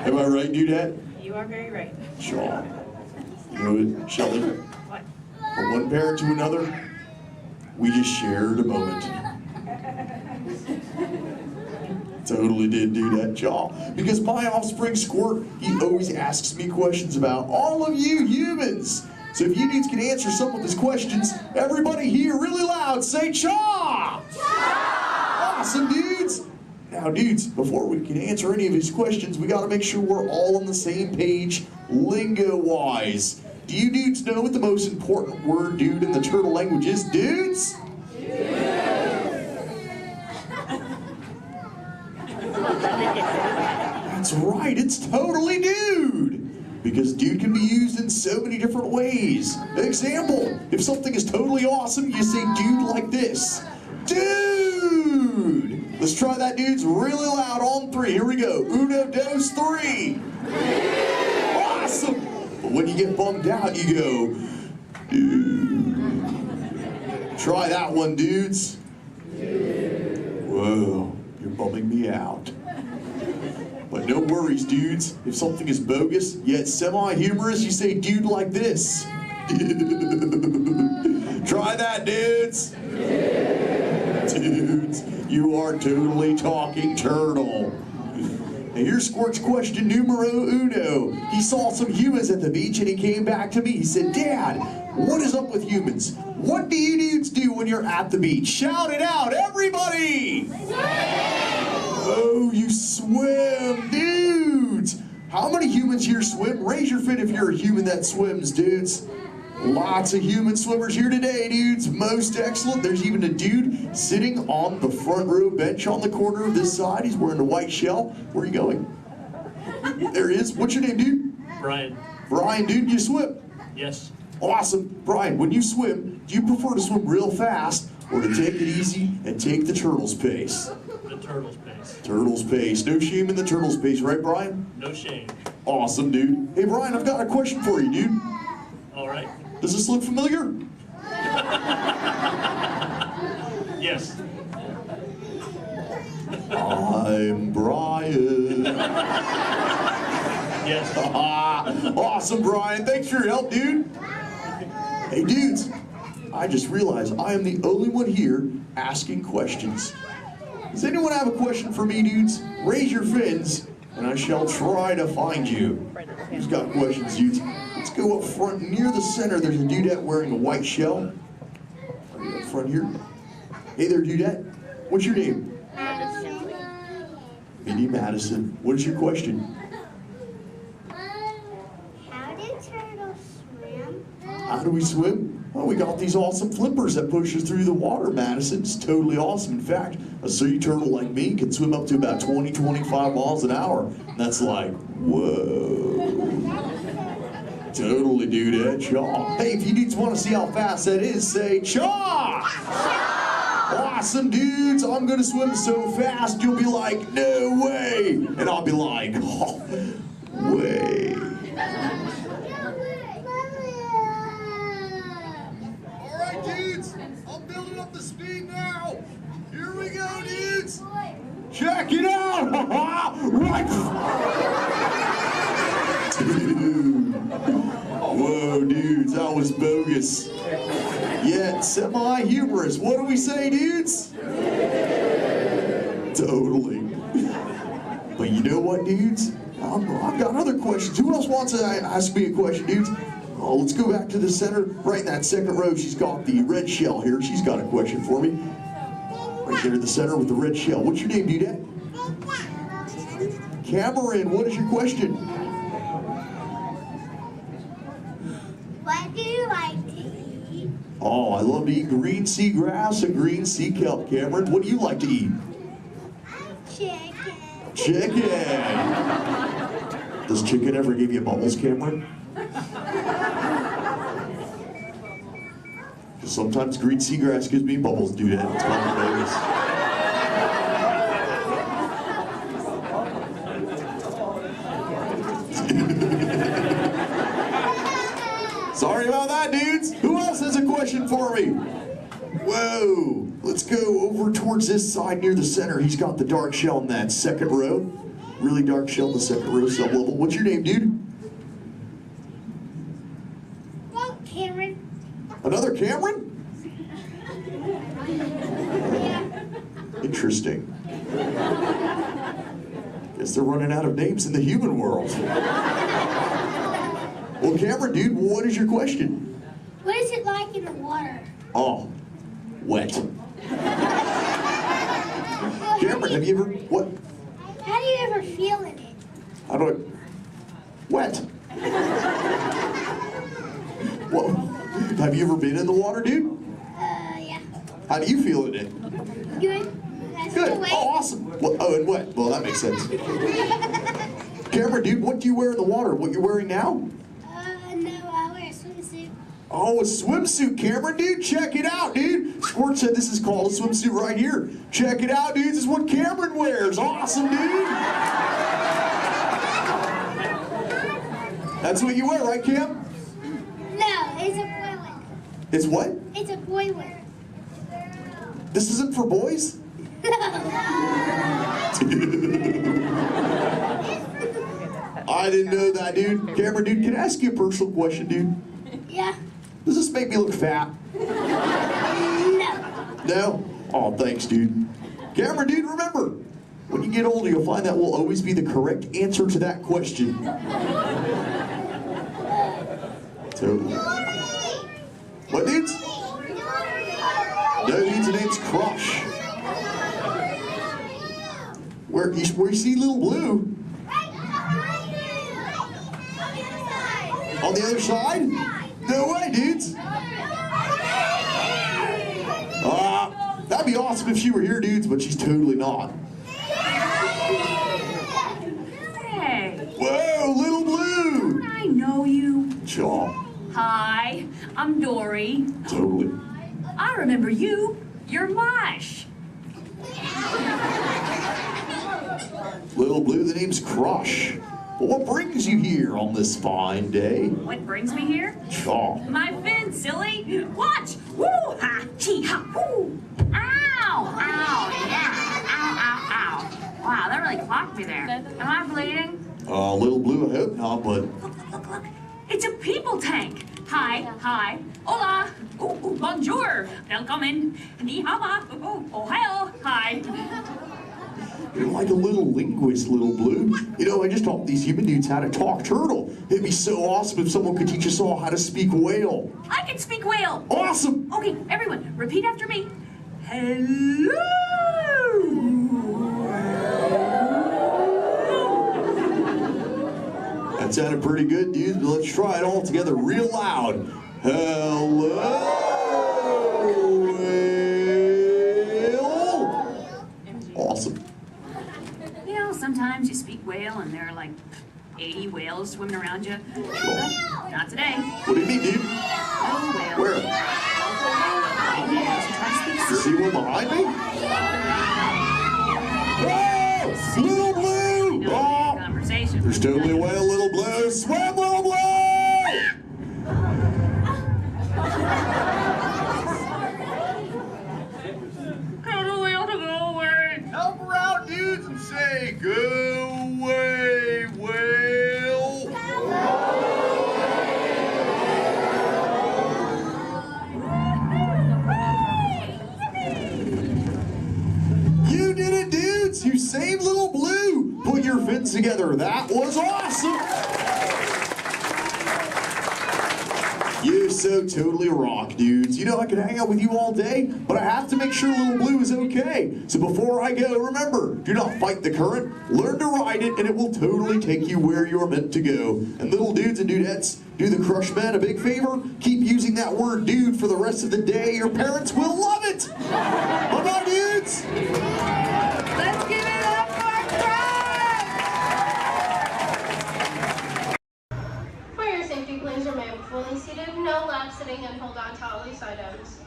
S22: I right, dudette?
S8: You are very right.
S22: Sure. You know what, Shelly?
S8: What?
S22: From one parent to another, we just shared a moment. Totally did do that, y'all. Because my offspring Squirt, he always asks me questions about all of you humans. So if you dudes can answer some of his questions, everybody here really loud say cha! Awesome, dudes. Now, dudes, before we can answer any of his questions, we gotta make sure we're all on the same page, lingo-wise. Do you dudes know what the most important word, dude, in the turtle language is, dudes? That's right, it's totally dude. Because dude can be used in so many different ways. Example, if something is totally awesome, you say dude like this. Dude! Let's try that, dudes, really loud on 3. Here we go. Uno, dos, 3. Awesome! But when you get bummed out, you go, dude. Try that one, dudes. Whoa, you're bumming me out. But no worries, dudes. If something is bogus, yet semi-humorous, you say dude like this. Try that, dudes. Dudes, you are totally talking turtle. Now here's Squirt's question numero uno. He saw some humans at the beach and he came back to me. He said, Dad, what is up with humans? What do you dudes do when you're at the beach? Shout it out, everybody! Oh, you swim, dudes! How many humans here swim? Raise your fin if you're a human that swims, dudes. Lots of human swimmers here today, dudes. Most excellent. There's even a dude sitting on the front row bench on the corner of this side. He's wearing a white shell. Where are you going? There he is. What's your name, dude?
S10: Brian.
S22: Brian, dude, you swim?
S10: Yes.
S22: Awesome. Brian, when you swim, do you prefer to swim real fast or to take it easy and take the turtle's pace?
S10: The turtle's pace.
S22: Turtle's pace. No shame in the turtle's pace, right, Brian?
S10: No shame.
S22: Awesome, dude. Hey, Brian, I've got a question for you, dude.
S10: All right.
S22: Does this look familiar?
S10: Yes.
S22: I'm Brian.
S10: Yes.
S22: Awesome, Brian. Thanks for your help, dude. Hey, dudes. I just realized I am the only one here asking questions. Does anyone have a question for me, dudes? Raise your fins, and I shall try to find you. Who's got questions, dudes? Let's go up front near the center. There's a dudette wearing a white shell. Right up front here. Hey there, dudette. What's your name?
S21: Madison.
S22: Minnie Madison. What is your question?
S21: How do turtles swim?
S22: How do we swim? Oh, we got these awesome flippers that pushes through the water, Madison. It's totally awesome. In fact, a sea turtle like me can swim up to about 20, 25 miles an hour. And that's like, whoa. Totally, dude, chaw. Hey, if you dudes want to see how fast that is, say chaw! Awesome, dudes. I'm going to swim so fast, you'll be like, no way. And I'll be like, oh, way. Dudes, I'm building up the speed now. Here we go, dudes. Check it out. Right. Dude. Whoa, dudes, that was bogus. Yet semi-humorous. What do we say, dudes? Totally. But you know what, dudes? I've got other questions. Who else wants to ask me a question, dudes? Oh, let's go back to the center. Right in that second row, she's got the red shell here. She's got a question for me. Right there in the center with the red shell. What's your name, Dudette? Cameron, what is your question?
S21: What do you like to eat?
S22: Oh, I love to eat green seagrass and green sea kelp. Cameron, what do you like to eat?
S21: Chicken.
S22: Chicken. Does chicken ever give you bubbles, Cameron? Sometimes green seagrass gives me bubbles, dude. It's kind of bogus. Sorry about that, dudes. Who else has a question for me? Whoa. Let's go over towards this side near the center. He's got the dark shell in that second row. Really dark shell in the second row, sub-level. What's your name, dude?
S21: Cameron.
S22: Another Cameron? Interesting. Guess they're running out of names in the human world. Well, Cameron, dude, what is your question?
S21: What is it like in the water?
S22: Oh, wet. Cameron, have you ever, what?
S21: How do you ever feel in it?
S22: How do I, wet. Well, have you ever been in the water, dude?
S21: Yeah.
S22: How do you feel in it?
S21: Good.
S22: Good. Oh, awesome. Well, oh, and wet. Well, that makes sense. Cameron, dude, what do you wear in the water? What you're wearing now?
S21: No, I wear a swimsuit.
S22: Oh, a swimsuit, Cameron, dude. Check it out, dude. Sport said this is called a swimsuit right here. Check it out, dude. This is what Cameron wears. Awesome, dude. That's what you wear, right, Cam?
S21: No, it's a boy wear.
S22: It's what?
S21: It's a boy wear.
S22: This isn't for boys? I didn't know that, dude. Cameron, dude, can I ask you a personal question, dude?
S21: Yeah.
S22: Does this make me look fat?
S21: No.
S22: No? Oh, thanks, dude. Cameron, dude, remember, when you get older, you'll find that will always be the correct answer to that question. Totally. What, dudes? No, dudes, the name's Crush. Where you see Little Blue? On the other side? No way, dudes. That'd be awesome if she were here, dudes, but she's totally not.
S16: Hey.
S22: Whoa, Little Blue.
S16: I know you.
S22: Chaw.
S16: Hi, I'm Dory.
S22: Totally.
S16: I remember you. You're Mush.
S22: Little Blue, the name's Crush. But what brings you here on this fine day?
S16: What brings me here?
S22: Chaw.
S16: My fin, silly. Watch. Woo, ha, chee, ha, woo. Ow, ow, yeah. Ow, ow, ow. Wow, that really clocked me there. Am I bleeding?
S22: Little Blue, I hope not, but...
S16: Look. It's a people tank. Hi. Hola. Ooh, bonjour. Welcome. Ni hao. Ohio. Hi.
S22: You're like a little linguist, Little Blue. You know, I just taught these human dudes how to talk turtle. It'd be so awesome if someone could teach us all how to speak whale.
S16: I can speak whale.
S22: Awesome.
S16: Okay, everyone, repeat after me. Hello.
S22: That sounded pretty good, dudes, but let's try it all together real loud. Hello, whale. Awesome.
S16: You know, sometimes you speak whale and there are like 80 whales swimming around you. Not today.
S22: What do you mean, dude?
S16: No whale.
S22: Where? You see one behind me? Whoa! Little Blue! Oh! There's totally a whale, Little Blue. Swim, Little Blue!
S16: Tell the whale to go away.
S22: Help her out, dudes, and say, go away, whale. You did it, dudes. You saved Little Blue. Put your fins together. That was awesome. You so totally rock, dudes. You know, I could hang out with you all day, but I have to make sure Little Blue is okay. So before I go, remember, do not fight the current. Learn to ride it, and it will totally take you where you're meant to go. And little dudes and dudettes, do the Crush Men a big favor. Keep using that word dude for the rest of the day. Your parents will love it. Bye-bye, dudes.
S8: Let's give it up for Crush!
S17: For your safety, please remain fully seated. No lap sitting and hold on to all these items.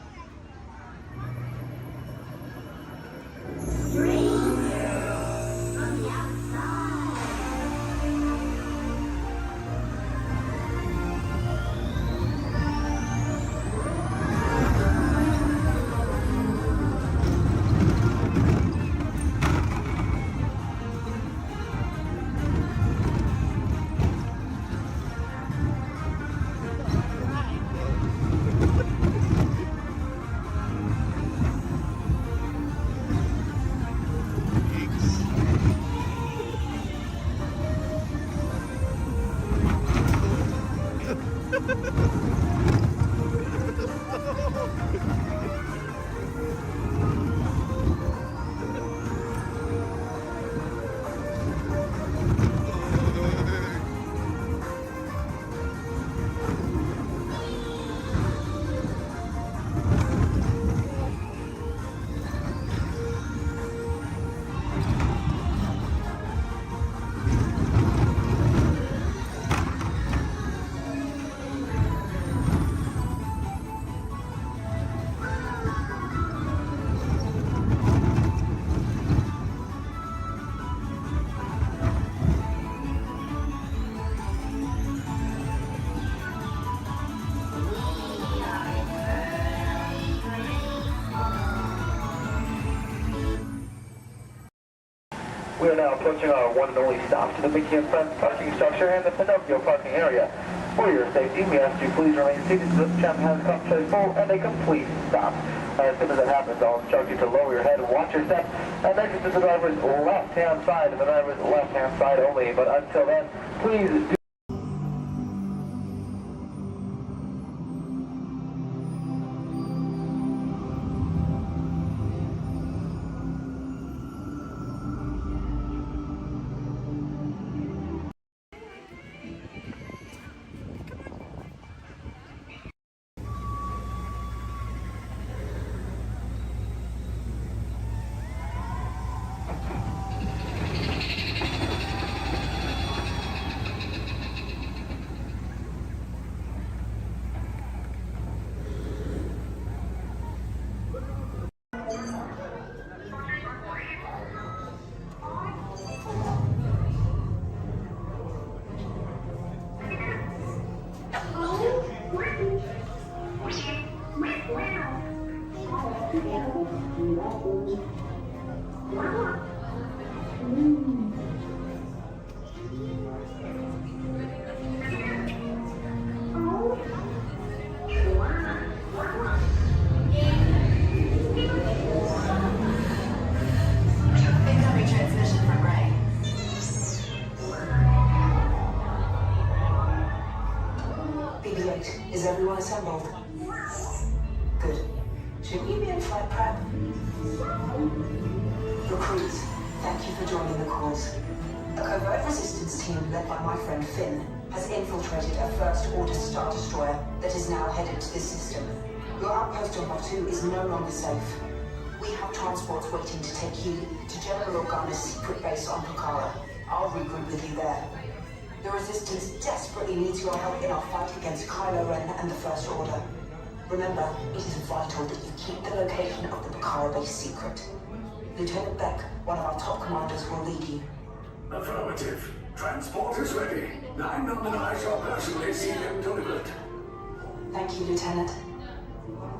S18: We are now approaching our one and only stop to the Mickey and Friends parking structure and the Pinocchio parking area. For your safety, we ask you please remain seated until the champ has come to a full and a complete stop. As soon as that happens, I'll instruct you to lower your head, watch your step, and exit to the driver's left-hand side, and the driver's left-hand side only. But until then, please do
S1: Is everyone assembled? Good. Should we be in flight prep? Recruits, thank you for joining the cause. A covert resistance team led by my friend Finn
S13: has infiltrated a First Order Star Destroyer that is now headed to this system. Your outpost on Batu is no longer safe. We have transports waiting to take you to General Organa's secret base on Pucara. I'll regroup with you there. The Resistance desperately needs your help in our fight against Kylo Ren and the First Order. Remember, it is vital that you keep the location of the Pucara base secret. Lieutenant Beck, one of our top commanders, will lead you.
S5: Affirmative. Transport is ready. 9 and I shall personally see them delivered.
S13: Thank you, Lieutenant.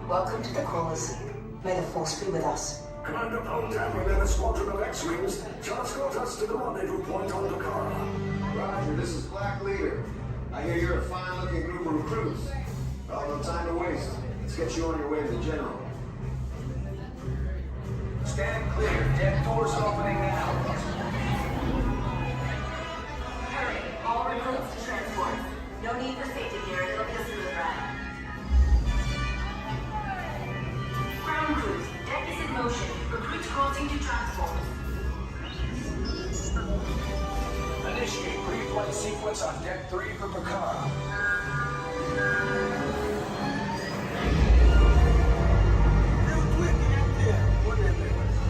S13: Welcome to the Crawlers. May the Force be with us.
S5: Commander Poltam and then a squadron of X-Wings shall escort us to the rendezvous point on Pucara.
S14: Roger, this is Black Leader. I hear you're a fine-looking group of recruits. Well, no time to waste. Let's get you on your way to the General.
S5: Stand clear. Deck doors opening now.
S13: Hurry, all recruits to transport. No need for safety gear. It'll be a smooth ride. Ground crews, deck is in motion. Recruits crossing to transport.
S5: Initiate pre-flight sequence on Deck 3 for Pucara.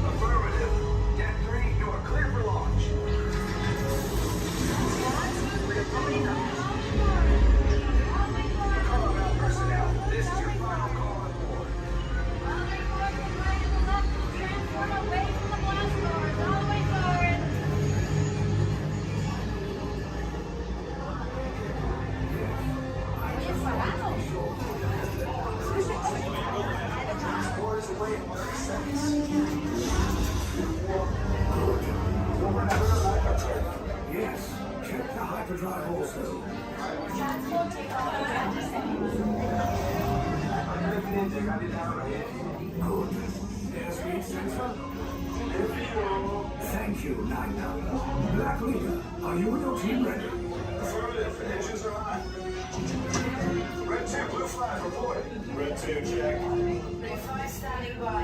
S5: Affirmative. Deck 3, you are clear for launch. Pucara personnel, this is your final call on board. Yes, check the hyperdrive also. Good. Airspeed sensor. Thank you, 9. Black Leader, are you and your team ready? Affirmative. Engines are hot. Red 2, blue flag, reporting. Red 2, check.
S13: Blue 5 standing by.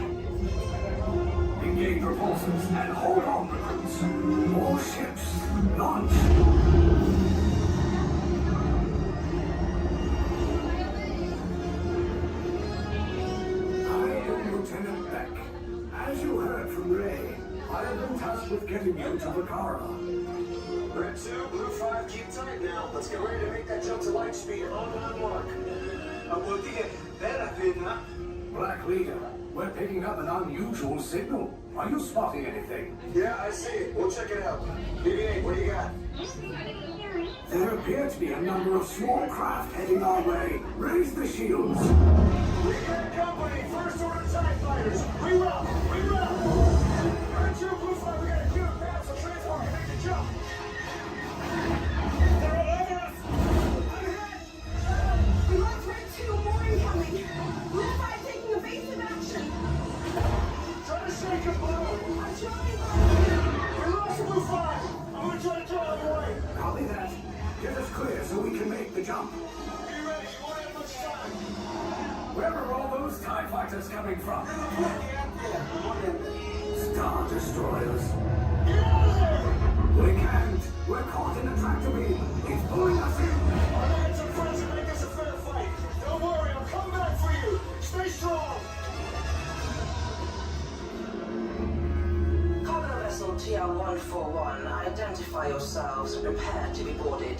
S5: Engage repulsors and hold on, recruits. More ships. Launch. I am Lieutenant Beck. As you heard from Ray, I have been tasked with getting you to Pucara.
S14: Red 2, blue 5, keep tight now. Let's get ready to make that jump to light speed on mark.
S5: Black Leader, we're picking up an unusual signal. Are you spotting anything?
S14: Yeah, I see it. We'll check it out. BB-8, what do you got?
S5: There appear to be a number of small craft heading our way. Raise the shields.
S14: We got company. First Order TIE fighters. Reroute. Reroute. Red 2, blue 5, we got a clear path, so transport can make the jump. They're all over us. I'm hit.
S19: We lost Red 2, more incoming. Blue 5 taking evasive action.
S14: Try to shake it, Blue.
S19: I'm trying.
S14: We lost Blue 5. I'm gonna try to draw out of the way.
S5: Copy that. Get us clear so we can make the jump.
S14: Be ready. You won't have much time.
S5: Where are all those TIE fighters coming from? Star Destroyers.
S14: Get out of there!
S5: We can't. We're caught in a tractor beam. It's pulling us in.
S14: Our lads and friends will make this a fair fight. Don't worry, I'll come back for you. Stay strong.
S13: Cargo vessel TR-141, identify yourselves and prepare to be boarded.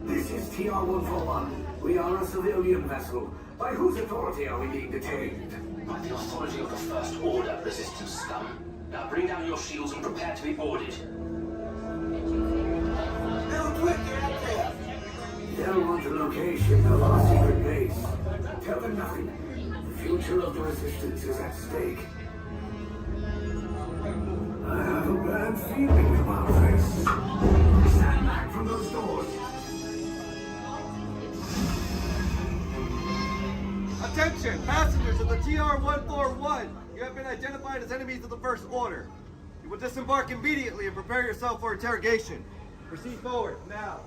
S5: This is TR-141. We are a civilian vessel. By whose authority are we being detained?
S23: By the authority of the First Order resistance scum. Now bring down your shields and prepare to be boarded.
S5: They'll want the location of our secret base. Tell them nothing. The future of the resistance is at stake. I have a bad feeling about this. Stand back from those doors.
S25: Attention, passengers of the TR-141. You have been identified as enemies of the First Order. You will disembark immediately and prepare yourself for interrogation. Proceed forward, now.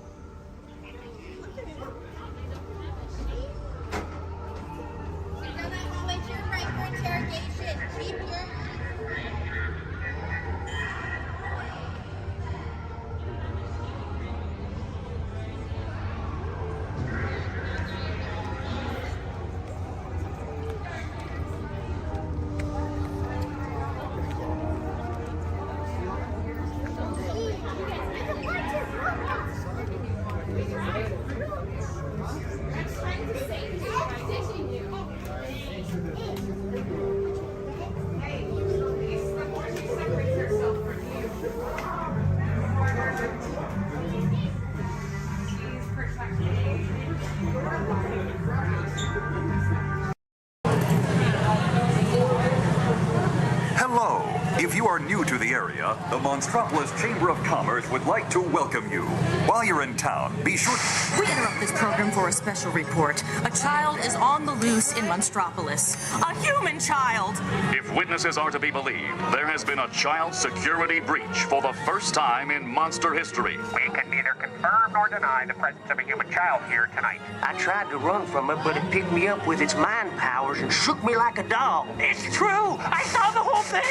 S3: are new to the area, the Monstropolis Chamber of Commerce would like to welcome you. While you're in town, be sure to...
S12: We interrupt this program for a special report. A child is on the loose in Monstropolis. A human child!
S15: If witnesses are to be believed, there has been a child security breach for the first time in monster history.
S20: We can neither confirm nor deny the presence of a human child here tonight.
S24: I tried to run from it, but it picked me up with its mind powers and shook me like a dog.
S20: It's true! I saw the whole thing!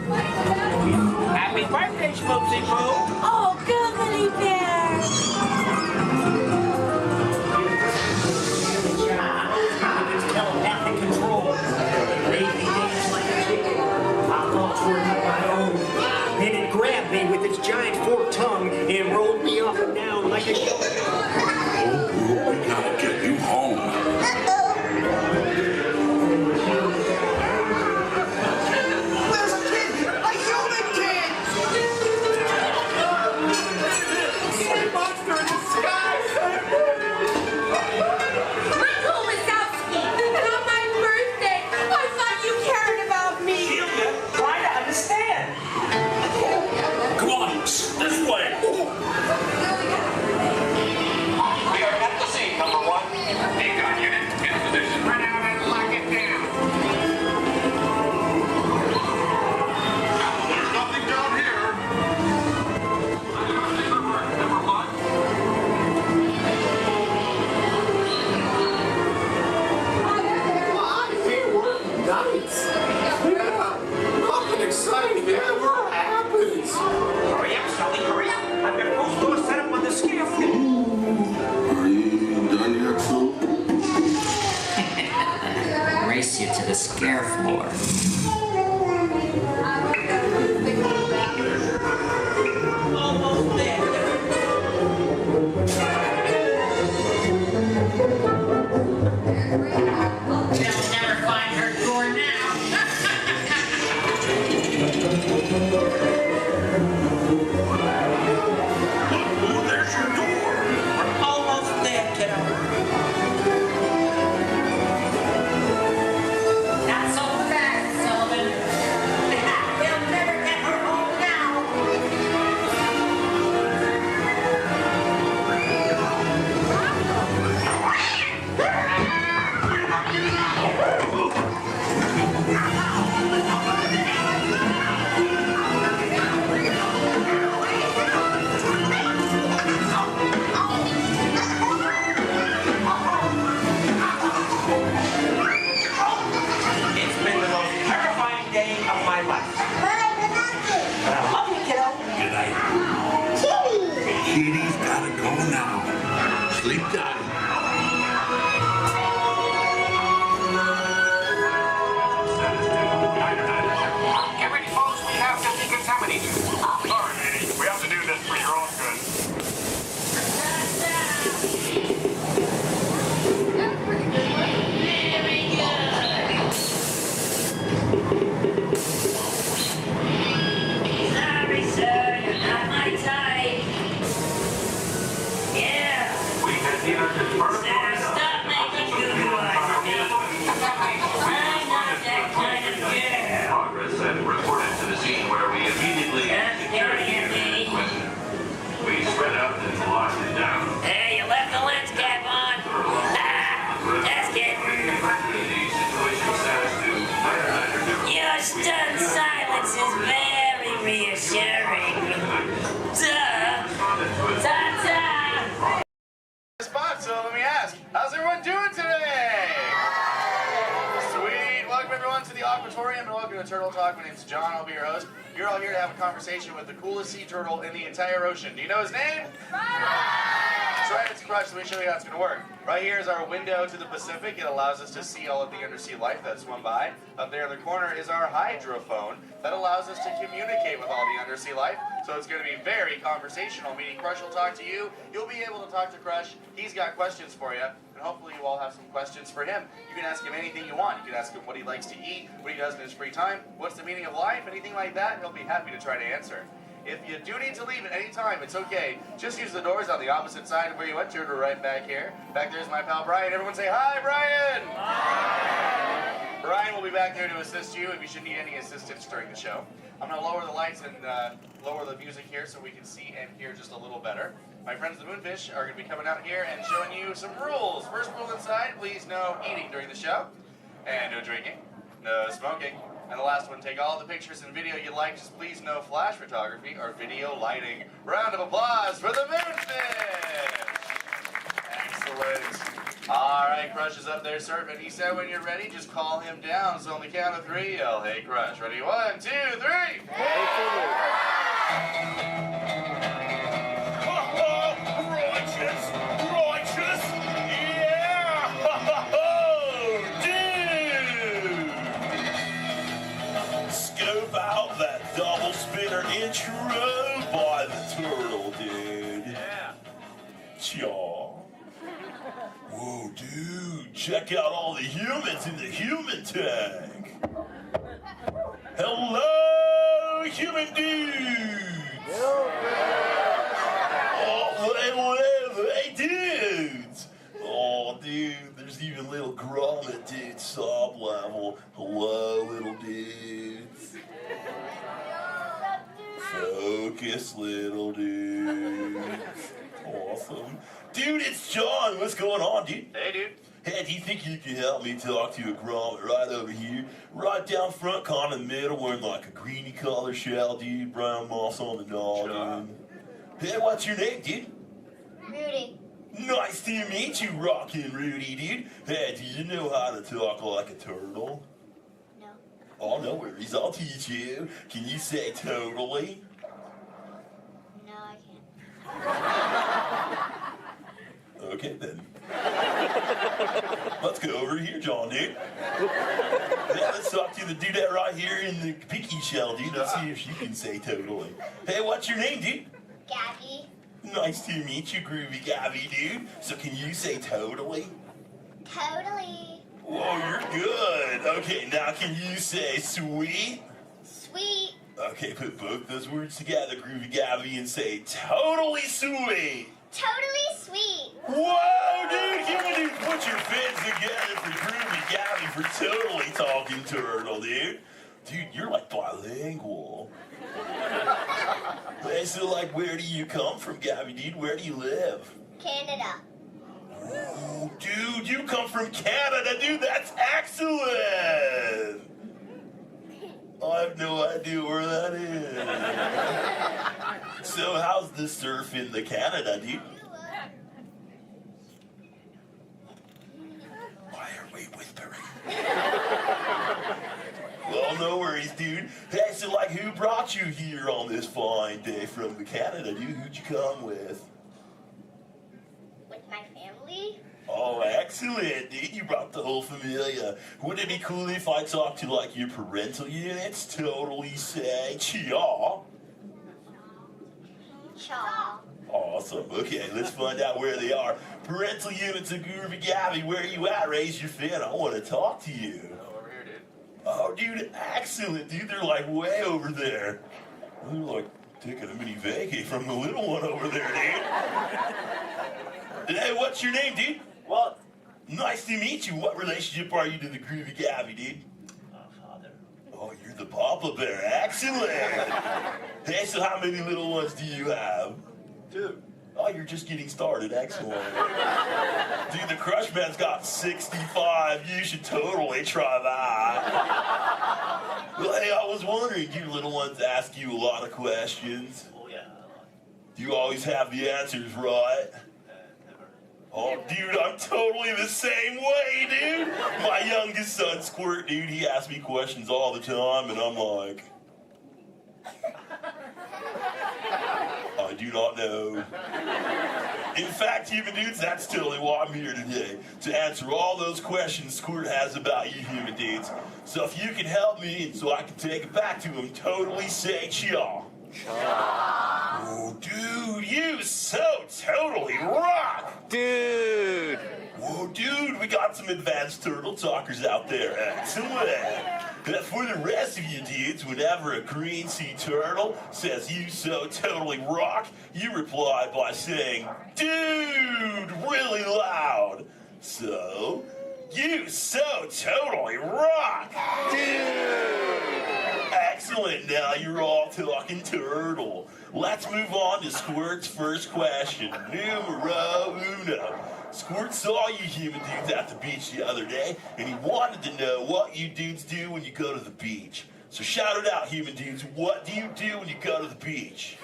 S24: Happy birthday, Schmoopsy Poo!
S2: Oh, googly bear!
S24: Telepathic control. My thoughts were not my own. Then it grabbed me with its giant forked tongue and rolled me up and down like a show.
S14: Oh, we gotta get you home.
S6: There's a kid! A human kid! Sea monster in the sky!
S2: Michael Wazowski! And on my birthday, I thought you cared about me!
S24: Try to understand.
S14: Come on, this way.
S20: We are at the scene, number one. Take on unit, in position. Run out and lock it down.
S14: There's nothing down here.
S20: Number one.
S14: My favorite nights. Yeah, nothing exciting ever happens.
S24: Hurry up, Sully, hurry up. I've got both doors set up on the scale floor.
S14: Are you done yet, Sue?
S24: Race you to the scare floor. Almost there. They'll never find her door now.
S14: Oh, there's your door.
S24: We're almost there, kiddo. Not so fast, Sullivan. They'll never get her home now. It's been the most terrifying day of my life. But I love you, kiddo.
S14: Good night. Kitty's gotta go now. Sleep tight.
S20: Get ready, folks. We have to decontaminate you. Sorry, Manny. We have to do this for your own good.
S16: Sorry, sir, you're not my type. Yeah.
S20: We can either confirm
S16: Sir, stop making good eyes at me. I'm not that kind of girl.
S20: progress and reported to the scene where we immediately
S16: That's staring at me.
S20: we spread out and locked it down.
S16: Hey, you left the lens cap on. That's getting... Your stunned silence is very reassuring. Duh. Ta-ta.
S26: Spot, so let me ask, how's everyone doing today? Sweet. Welcome everyone to the Aquatorium and welcome to Turtle Talk. My name's John. I'll be your host. You're all here to have a conversation with the coolest sea turtle in the entire ocean. Do you know his name? That's right, it's Crush. Let me show you how it's going to work. Right here is our window to the Pacific. It allows us to see all of the undersea life that swim by. Up there in the corner is our hydrophone that allows us to communicate with all the undersea life. So it's going to be very conversational, meaning Crush will talk to you. You'll be able to talk to Crush. He's got questions for you. And hopefully you all have some questions for him. You can ask him anything you want. You can ask him what he likes to eat, what he does in his free time, what's the meaning of life, anything like that. He'll be happy to try to answer. If you do need to leave at any time, it's okay. Just use the doors on the opposite side of where you entered or right back here. Back there's my pal Brian. Everyone say hi, Brian! Hi! Brian will be back there to assist you if you should need any assistance during the show. I'm going to lower the lights and lower the music here so we can see and hear just a little better. My friends the Moonfish are going to be coming out here and showing you some rules. First rule inside, please no eating during the show. And no drinking. No smoking. And the last one, take all the pictures and video you like, just please no flash photography or video lighting. Round of applause for the Moonfish! Excellent. All right, Crush is up there surfing. He said when you're ready, just call him down. So on the count of 3, yell, hey Crush. Ready? 1, 2, 3!
S14: Righteous! Righteous! Yeah! Dude! Scope out that double spinner intro by the turtle, dude. Yeah. Chaw. Whoa, dude, check out all the humans in the human tank. Hello, human dudes. Oh, hey, dudes. Oh, dude, there's even little grommet dudes, sob level. Hello, little dudes. Focus, little dudes. Awesome. Dude, it's John. What's going on, dude?
S26: Hey, dude.
S14: Hey, do you think you can help me talk to a grommet right over here? Right down front, kind of middle, wearing like a greeny color shell, dude. Brown moss on the dog, dude. Hey, what's your name, dude?
S17: Rudy.
S14: Nice to meet you, Rockin' Rudy, dude. Hey, do you know how to talk like a turtle?
S17: No.
S14: Oh, no worries. I'll teach you. Can you say totally?
S17: No, I can't.
S14: Okay, then. Let's go over here, John, dude. Yeah, let's talk to the dudette right here in the pinky shell, dude. Let's see if she can say totally. Hey, what's your name, dude?
S17: Gabby.
S14: Nice to meet you, Groovy Gabby, dude. So can you say totally?
S17: Totally.
S14: Whoa, you're good. Okay, now can you say sweet?
S17: Sweet.
S14: Okay, put both those words together, Groovy Gabby, and say totally sweet.
S17: Totally sweet.
S14: Whoa, dude, you need to put your fins together for Groovy Gabby for totally talking turtle, dude. Dude, you're like bilingual. Hey, so like, where do you come from, Gabby, dude? Where do you live?
S17: Canada.
S14: Ooh, dude, you come from Canada, dude. That's excellent. I have no idea where that is. So how's the surf in the Canada, dude? Why are we whispering? Well, no worries, dude. Hey, so like, who brought you here on this fine day from the Canada, dude? Who'd you come with?
S17: With my family?
S14: Oh, excellent, dude. You brought the whole familia. Wouldn't it be cool if I talked to, like, your parental units? Totally say, chaw.
S17: Chaw.
S14: Awesome. Okay, let's find out where they are. Parental units of Groovy Gabby, where are you at? Raise your fin. I want to talk to you.
S26: Over here, dude.
S14: Oh, dude, excellent, dude. They're, like, way over there. They're, like, taking a mini vacay from the little one over there, dude. Hey, what's your name, dude?
S4: Walt.
S14: Nice to meet you. What relationship are you to the Groovy Gabby, dude?
S4: Father.
S14: Oh, you're the Papa Bear. Excellent. Hey, so how many little ones do you have?
S4: 2.
S14: Oh, you're just getting started. Excellent. Dude, the Crush Man's got 65. You should totally try that. Well, hey, I was wondering, do your little ones ask you a lot of questions?
S4: Oh, yeah.
S14: Do you always have the answers right?
S4: Never.
S14: Oh, dude, I'm totally the same way, dude. My youngest son, Squirt, dude, he asks me questions all the time, and I'm like, I do not know. In fact, human dudes, that's totally why I'm here today, to answer all those questions Squirt has about you human dudes. So if you can help me, and so I can take it back to him, totally say chaw. Oh, dude, you so totally rock!
S4: Dude!
S14: Whoa, dude, we got some advanced turtle talkers out there. Excellent. For the rest of you dudes, whenever a green sea turtle says you so totally rock, you reply by saying, dude, really loud. So, You so totally rock! Dude! Excellent, now you're all talking turtle. Let's move on to Squirt's first question. Numero uno. Squirt saw you human dudes at the beach the other day, and he wanted to know what you dudes do when you go to the beach. So shout it out, human dudes. What do you do when you go to the beach?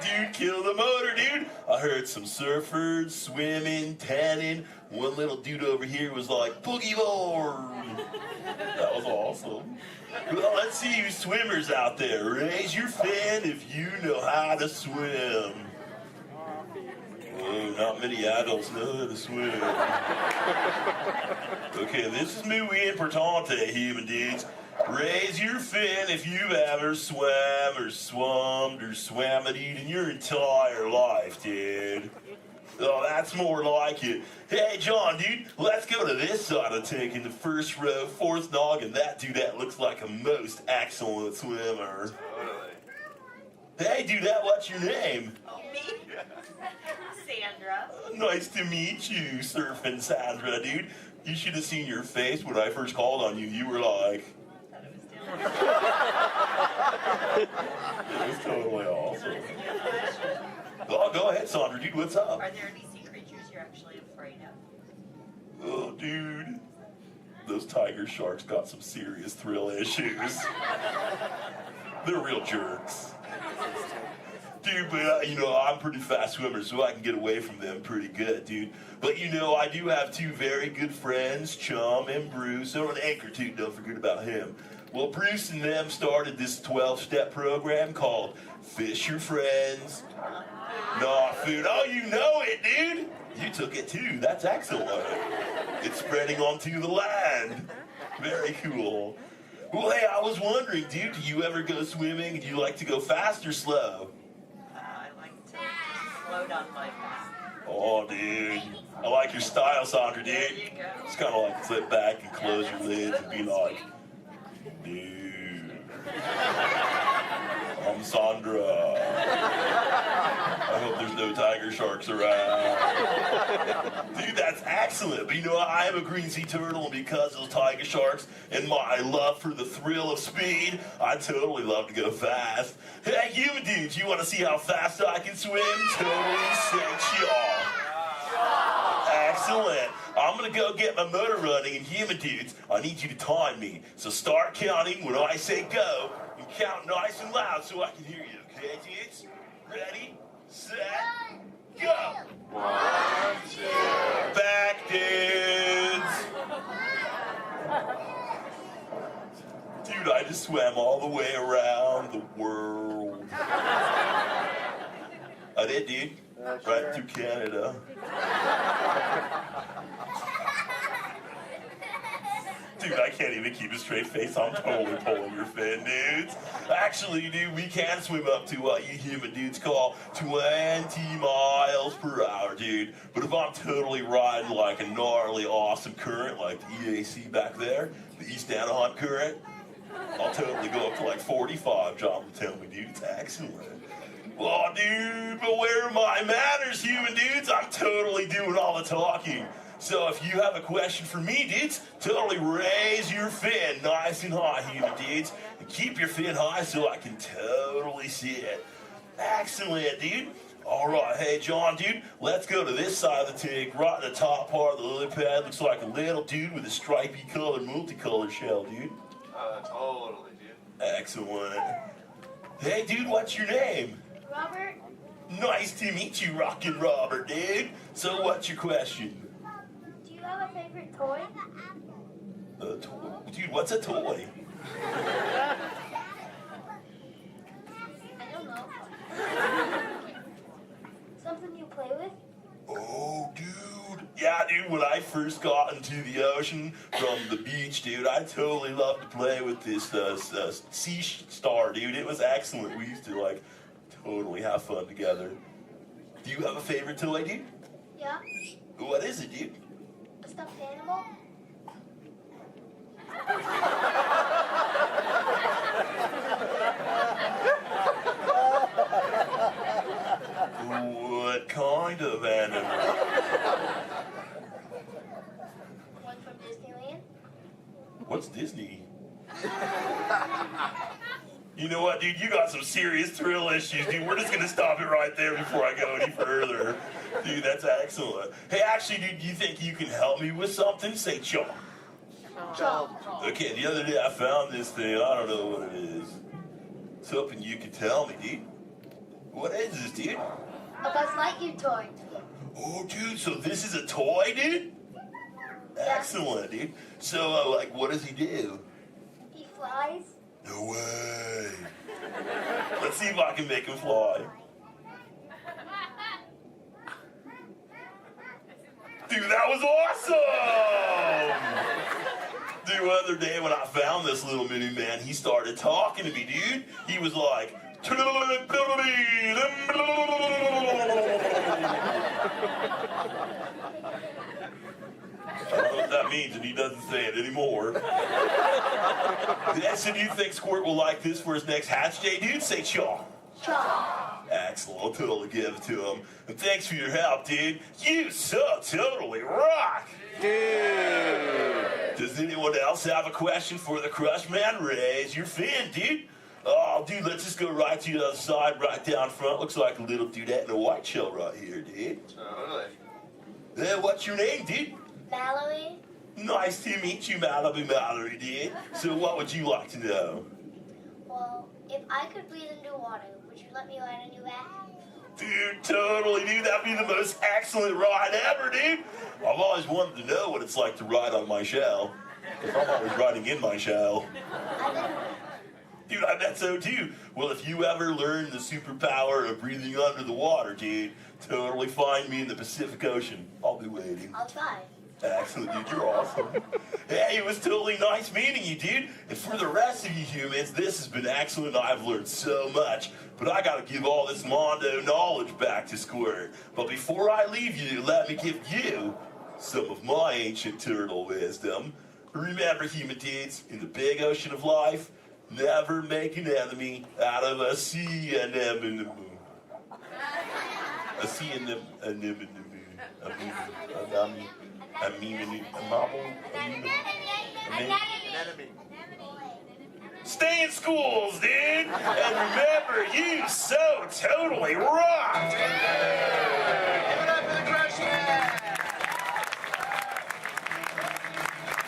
S14: Dude, kill the motor, dude. I heard some surfers, swimming, tanning. One little dude over here was like, boogie board. That was awesome. Well, let's see you swimmers out there. Raise your fin if you know how to swim. Oh, not many adults know how to swim. Okay, this is muy importante, human dudes. Raise your fin if you've ever swam or swummed or swam-a-deed in your entire life, dude. Oh, that's more like it. Hey, John, dude, let's go to this side of the tank in the first row, fourth noggin. That dudette looks like a most excellent swimmer. Hey, dudette, what's your name?
S7: Me? Sandra.
S14: Nice to meet you, Surfing Sandra, dude. You should have seen your face when I first called on you. You were like... It was totally awesome. Oh, go ahead, Sandra, dude, what's up?
S7: Are there any sea creatures you're actually afraid of?
S14: Oh, dude. Those tiger sharks got some serious thrill issues. They're real jerks. Dude, but you know, I'm a pretty fast swimmer, so I can get away from them pretty good, dude. But you know, I do have two very good friends, Chum and Bruce. Oh, and Anchor, too, don't forget about him. Well, Bruce and them started this 12-step program called Fish Your Friends, Not Food. Oh, you know it, dude. You took it, too. That's excellent. It's spreading onto the land. Very cool. Well, hey, I was wondering, dude, do you ever go swimming? Do you like to go fast or slow?
S7: I like to slow down my pace.
S14: Oh, dude. I like your style, Sandra, dude.
S7: There you go.
S14: It's kind of like sit back and close your lids and be like, dude. I'm Sandra. I hope there's no tiger sharks around. Dude, that's excellent. But you know, I am a green sea turtle, and because of those tiger sharks and my love for the thrill of speed, I totally love to go fast. Hey, human dudes, you want to see how fast I can swim? Totally sexual. Excellent. I'm going to go get my motor running, and human dudes, I need you to time me. So start counting when I say go, and count nice and loud so I can hear you. Okay, dudes? Ready, set, go. 1, 2. Back, dudes. Dude, I just swam all the way around the world. I did, dude. Right through Canada. Dude, I can't even keep a straight face. I'm totally pulling your fin, dudes. Actually, dude, we can swim up to what you human dudes call 20 miles per hour, dude. But if I'm totally riding like a gnarly, awesome current, like the EAC back there, the East Anaheim current, I'll totally go up to like 45, John will tell me, dude. It's excellent. Oh, dude, but where are my manners, human dudes? I'm totally doing all the talking. So if you have a question for me, dudes, totally raise your fin nice and high, human dudes. And keep your fin high so I can totally see it. Excellent, dude. All right, hey, John, dude, let's go to this side of the tank. Right in the top part of the lily pad looks like a little dude with a stripy colored, multicolored shell, dude.
S26: Totally, dude.
S14: Excellent. Hey, dude, what's your name?
S17: Robert?
S14: Nice to meet you, Rockin' Robert, dude. So what's your question?
S17: Do you have a favorite toy?
S14: A toy? Dude, what's a toy?
S17: I don't know. Something you play with?
S14: Oh, dude. Yeah, dude, when I first got into the ocean from the beach, dude, I totally loved to play with this sea star, dude. It was excellent. We used to, like, totally have fun together. Do you have a favorite toy, dude?
S17: Yeah.
S14: What is it, dude?
S17: A stuffed animal?
S14: What kind of animal?
S17: Disneyland.
S14: What's Disney? You know what, dude? You got some serious thrill issues, dude. We're just gonna stop it right there before I go any further. Dude, that's excellent. Hey, actually, dude, do you think you can help me with something? Say chomp.
S17: Chomp.
S14: Okay, the other day I found this thing. I don't know what it is. It's hoping you can tell me, dude. What is this, dude?
S17: A Buzz Lightyear toy.
S14: Oh, dude, so this is a toy, dude? Excellent, dude. So, like, what does he do?
S17: He flies.
S14: No way. Let's see if I can make him fly. Dude, that was awesome! Dude, the other day when I found this little mini man, he started talking to me, dude. He was like, I don't know what that means, and he doesn't say it anymore. So do you think Squirt will like this for his next Hatch Day, dude? Say chaw.
S17: Chaw.
S14: Excellent, I'll totally give it to him. And thanks for your help, dude. You so totally rock. Dude. Does anyone else have a question for the Crush Man? Raise your fin, dude. Oh, dude, let's just go right to the other side, right down front. Looks like a little dudette in a white shell right here, dude.
S26: Totally.
S14: What's your name, dude?
S17: Mallory.
S14: Nice to meet you, Mallory, dude. So what would you like to know?
S17: Well, if I could breathe underwater, would you let me ride on your back?
S14: Dude, totally, dude. That'd be the most excellent ride ever, dude. I've always wanted to know what it's like to ride on my shell. Because I'm always riding in my shell. Dude, I bet so too. Well, if you ever learn the superpower of breathing under the water, dude, totally find me in the Pacific Ocean. I'll be waiting.
S17: I'll try.
S14: Excellent, dude. You're awesome. Hey, it was totally nice meeting you, dude. And for the rest of you humans, this has been excellent. I've learned so much. But I gotta give all this Mondo knowledge back to Squirt. But before I leave you, let me give you some of my ancient turtle wisdom. Remember, human dudes, in the big ocean of life, never make an enemy out of a sea anemone. A sea anemone. Stay in schools, dude! And remember, you so totally rock!
S26: Give it up for the Crush Man!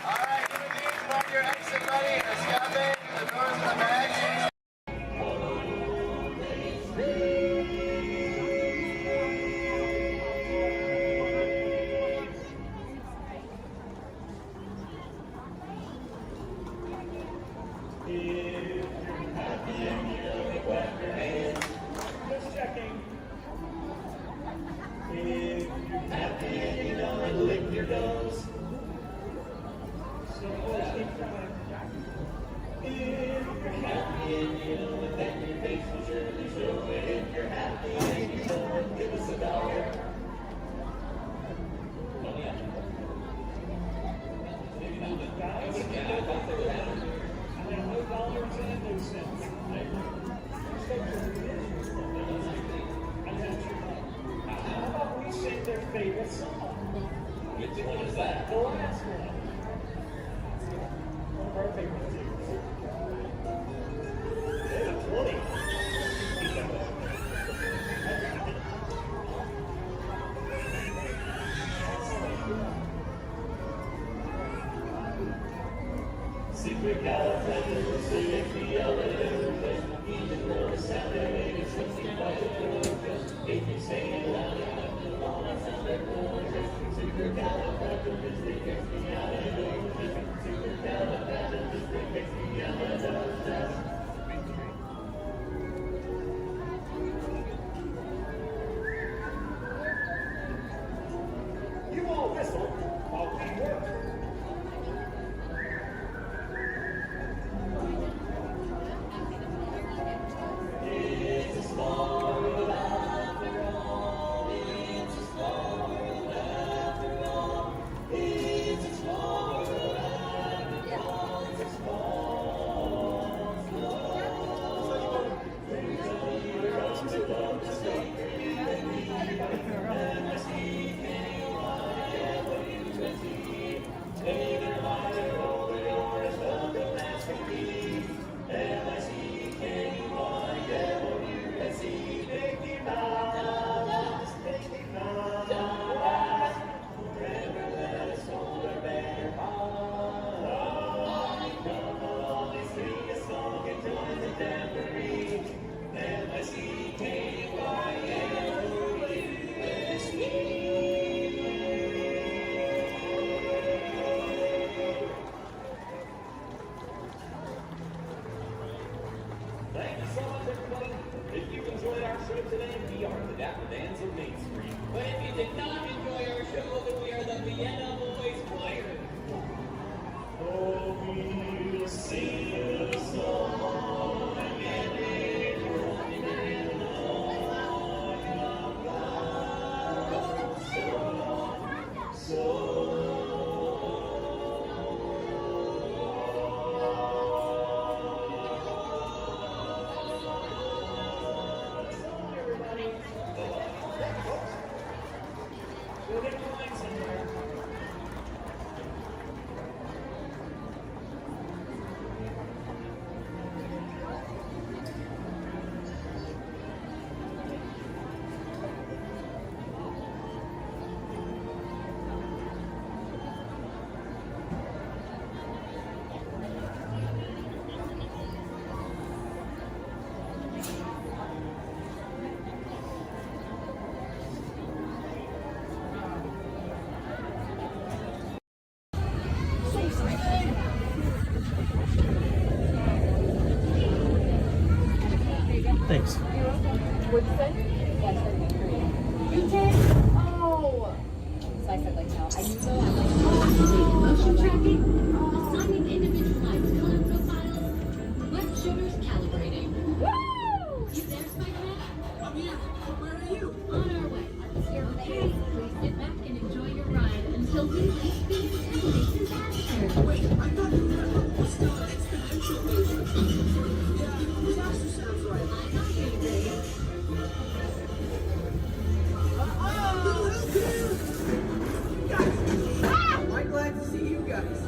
S26: Alright, give it to mark your exit ready. The scout bay, the doors in the bags.
S6: You all whistle while we work.
S8: Thanks.
S9: What'd you say? You did? Oh. So I said like no. I knew so. I'm like, motion tracking, assigning individualized color profiles, web shooters calibrating. Woo! You there, Spider-Man? I'm here. Where are you? On our way. Okay, please sit back and enjoy your ride until we reach the intimidating disaster. Wait, I thought you were still an exponential movement. Yeah, disaster sounds right. I'm not here, Dave.
S6: I'm glad to see you guys.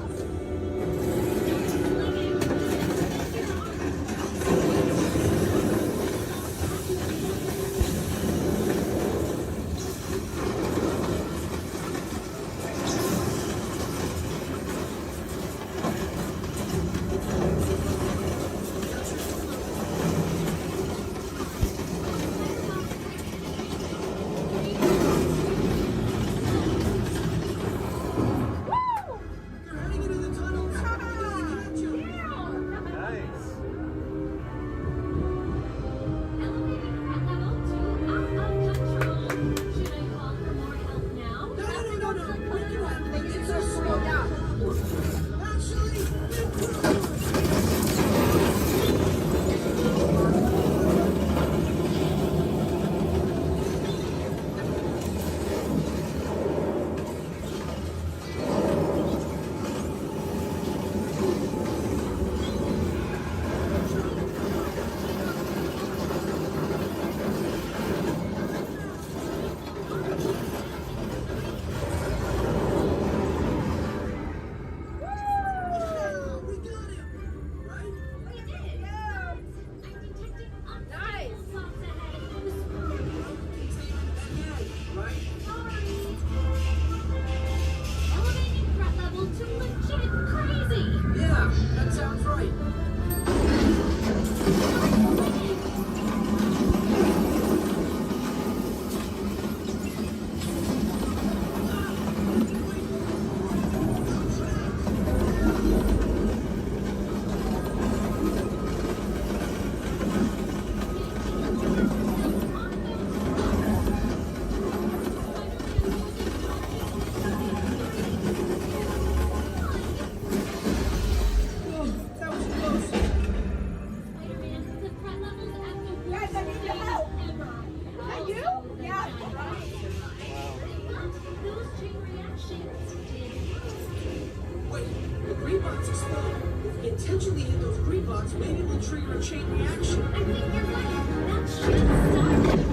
S10: Intentionally hit those green blocks, maybe we'll trigger a chain reaction.
S9: I think you're right. That should start it.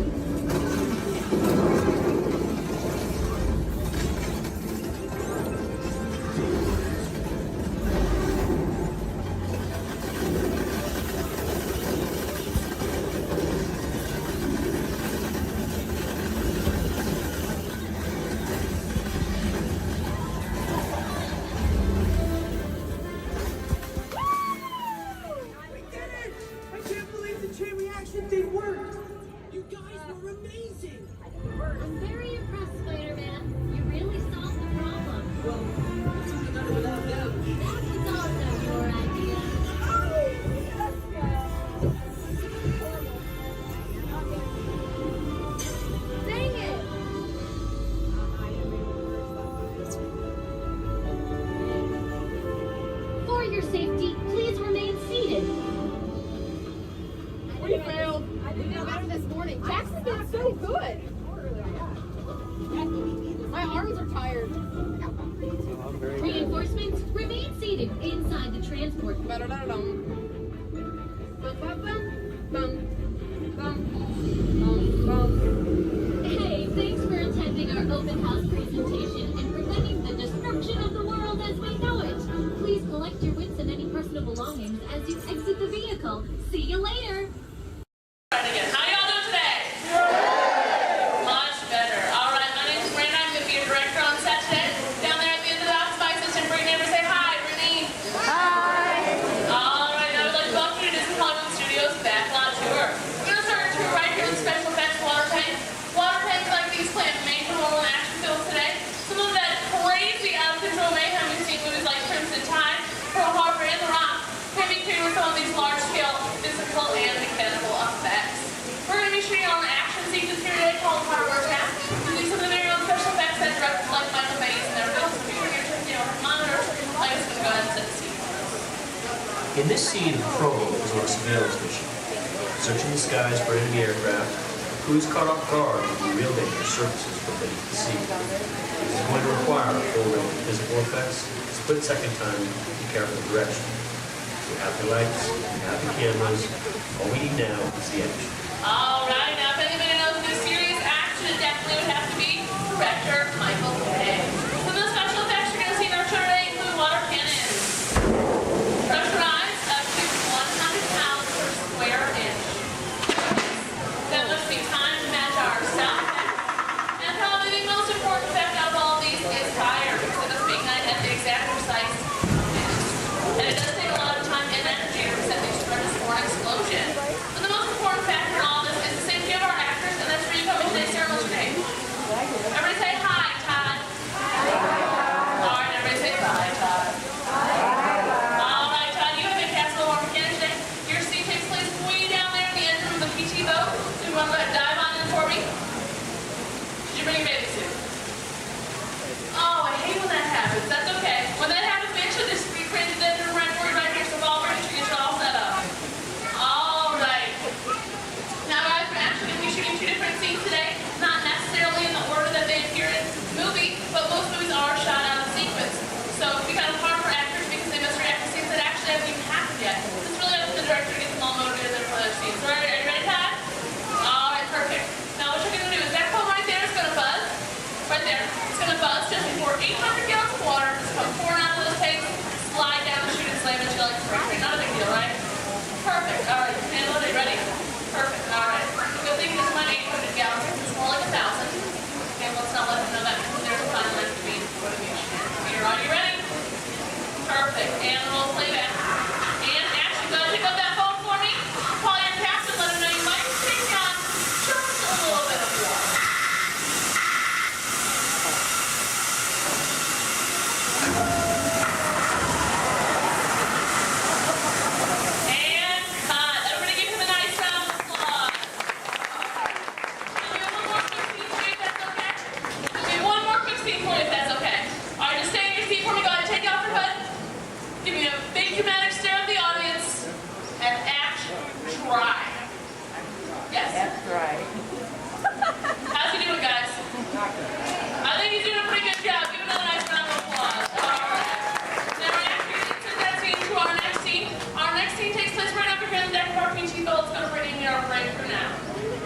S9: located inside the transport. Hey, thanks for attending our open house presentation and preventing the destruction of the world as we know it. Please collect your wits and any personal belongings as you exit the vehicle. See you later.
S16: How y'all doing today? Much better. All right, my name's Brandon. I'm going to be your director on set today. Down there at the end of the house, my assistant Brittany. Everybody say hi, Brittany. Hi. All right, now we'd like to welcome you to Disney Hollywood Studios Backlot Tour. We're going to start our tour right here with special effects water tanks. Water tanks like these play a major role in action films today. Some of that crazy out-of-control mayhem we've seen movies like Crimson Tide, Pearl Harbor, and The Rock can be created with some of these large-scale physical and mechanical effects. We're going to be shooting on an action sequence here today called Hardware Tap, using some of the very own special effects that directors like Michael Bay and their films. We're here to monitor. I'm just going to go ahead and set the scene for us.
S1: In this scene, the prologue is on a surveillance mission. Searching the skies for enemy aircraft, the crew is caught off guard with the real danger surfaces from beneath the sea. This is going to require a full range of physical effects, split-second time, and careful direction. We have the lights, we have the cameras. All we need now is the action.
S16: All right, now if anybody knows this serious action, it definitely would have to be director Michael Bay. Some of the special effects you're going to see in our show today include water cannons, pressurized up to 100 pounds per square inch. That must be time to match our sound effects. And probably the most important effect out of all these is fire, because it must be ignited at the exact precise minute. And it does take a lot of time and energy to set these tremendous for an explosion. But the most important factor in all this is the safety of our actors, and that's where you come in today's ceremony today. Everybody say hi, Todd. All right, everybody say bye, Todd. All right, Todd, you have been cast a little more mechanic today. Your scene takes place way down there in the engine room of the PT boat. So you want to go ahead and dive on in for me? Did you bring your bathing suit? Oh, I hate when that happens. That's okay. When that happens, make sure this recreated the engine room right for you right here, so we'll all ready to get you all set up. All right. Now, guys, we're actually going to be shooting two different scenes today, not necessarily in the order that they appear in the movie, but most movies are shot out of sequence. So it can be kind of hard for actors because they must react to scenes that actually haven't even happened yet. It's really up to the director to get them all motivated for those scenes. So are you ready, Todd? All right, perfect. Now, what you're going to do is that phone right there is going to buzz. Right there. It's going to buzz just before 800 gallons of water just come pouring out of those tanks, slide down the chute and slam into like a spring. Not a big deal, right? Perfect. All right. Handle it. Ready? Perfect. All right. Good thing this is not 800 gallons. It's more like 1,000. Okay, let's not let them know that because there's a fine line between motivation. Here, are you ready? Perfect. And roll playback. And action. Go ahead and pick up that phone for me. Call your captain. Let him know you might be taking on just a little bit of water. And cut. Everybody give him a nice round of applause. One more quick scene for you if that's okay. All right, just stay in your seat for me. Go ahead and take off your hood. Give me a big dramatic stare of the audience. And action. Try. Yes? That's right. How's he doing, guys? I think he's doing a pretty good job. Give him another nice round of applause. All right. Now we're actually going to turn that scene to our next scene. Our next scene takes place right over here in the deck of our PT boat. It's going to bring in our break for now.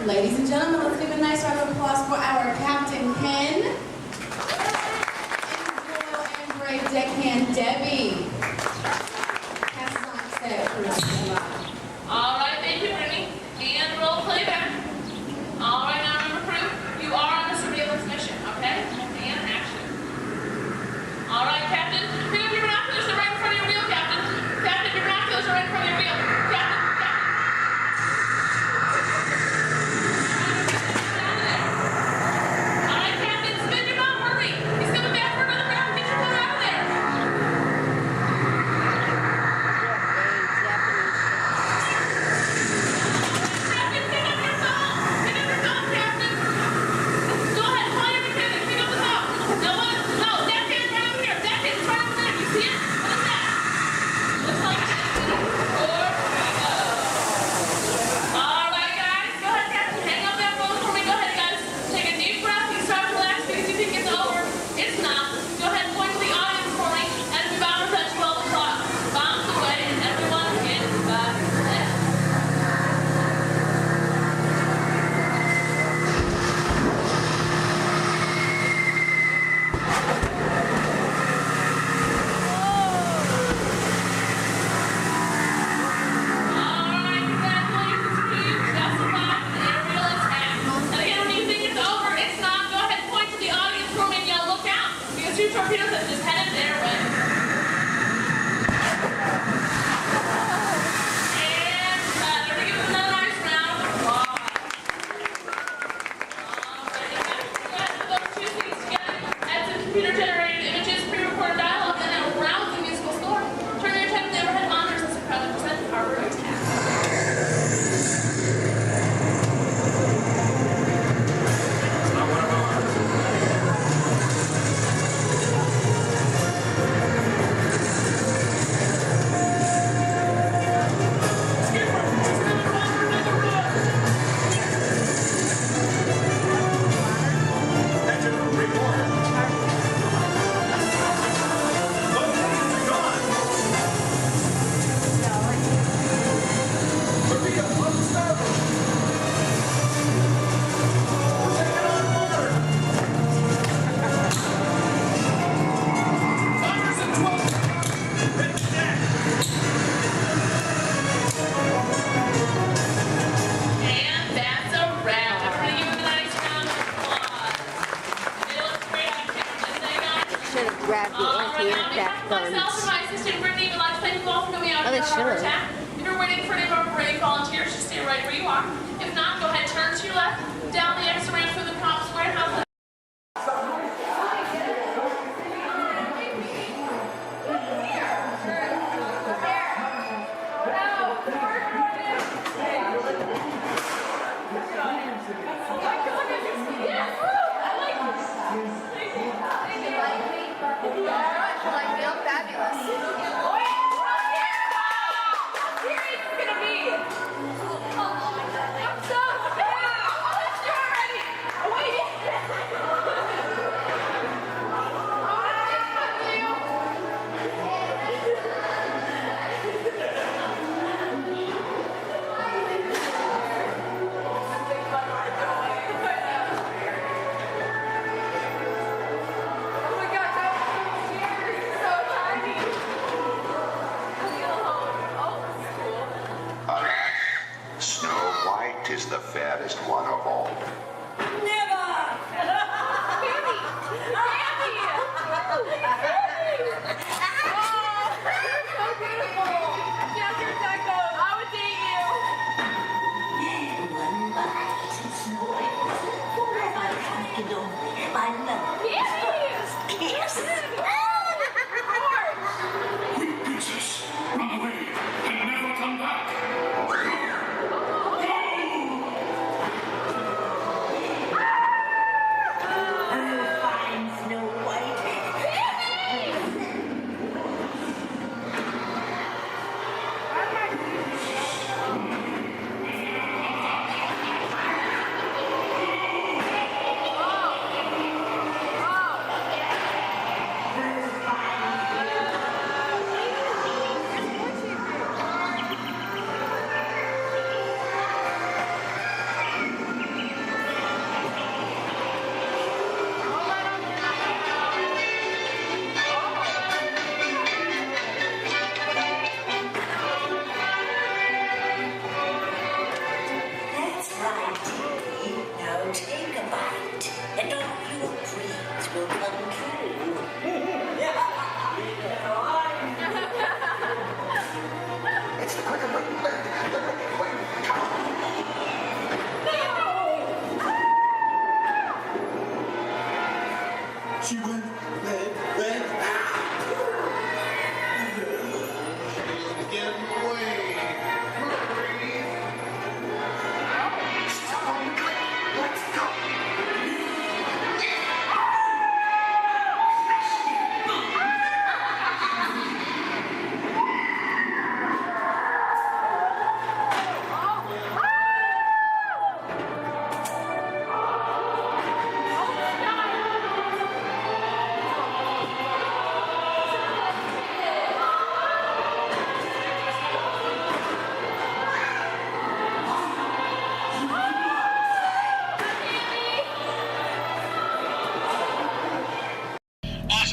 S8: Ladies and gentlemen, let's give a nice round of applause for our Captain Ken and Royal and Brave Deckhand Debbie. Pass us on set for us.
S16: All right, thank you, Brittany. And roll playback. All right, now remember, crew, you are on a surveillance mission, okay? And action. All right, Captain, bring up your binoculars. They're right in front of your wheel, Captain. Captain, your binoculars are right in front of your wheel. Captain. All right, Captain, spin your boat. Hurry. He's coming back for another round. Get your boat out of there. torpedoes and just headed their way. And we're giving them another nice round of applause. Those two things together, add some computer-generated images, pre-recorded dialogue, and then a rousing musical score. Turn your attention to the overhead monitors as we proudly present our road task.
S11: anti-aircraft guns. Oh, they should have.
S16: If you're waiting for any of our brave volunteers, just stay right where you are. If not, go ahead, turn to your left, down the exit ramp through the cops warehouse.
S13: Is the fattest one of all.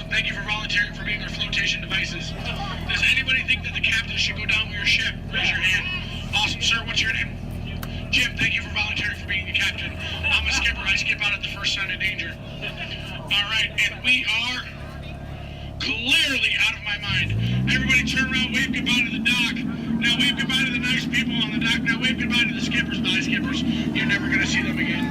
S20: Thank you for volunteering for being our flotation devices. Does anybody think that the captain should go down with your ship? Raise your hand. Awesome, sir. What's your name? Jim, thank you for volunteering for being the captain. I'm a skipper. I skip out at the first sign of danger. All right, and we are clearly out of my mind. Everybody turn around, wave goodbye to the dock. Now wave goodbye to the nice people on the dock. Now wave goodbye to the skippers. Bye, skippers. You're never going to see them again.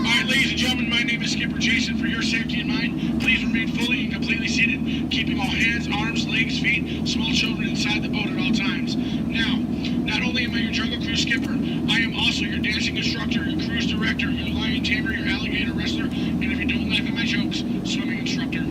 S20: All right, ladies and gentlemen, my name is Skipper Jason. For your safety and mine, please remain fully and completely seated, keeping all hands, arms, legs, feet, small children inside the boat at all times. Now, not only am I your Jungle Cruise skipper, I am also your dancing instructor, your cruise director, your lion tamer, your alligator wrestler, and if you don't laugh at my jokes, swimming instructor.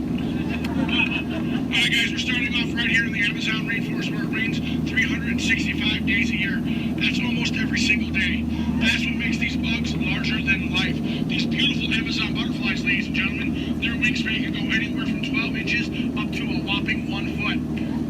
S20: Alright guys, we're starting off right here in the Amazon rainforest where it rains 365 days a year. That's almost every single day. That's what makes these bugs larger than life. These beautiful Amazon butterflies, ladies and gentlemen, their wingspan can go anywhere from 12 inches up to a whopping 1 foot.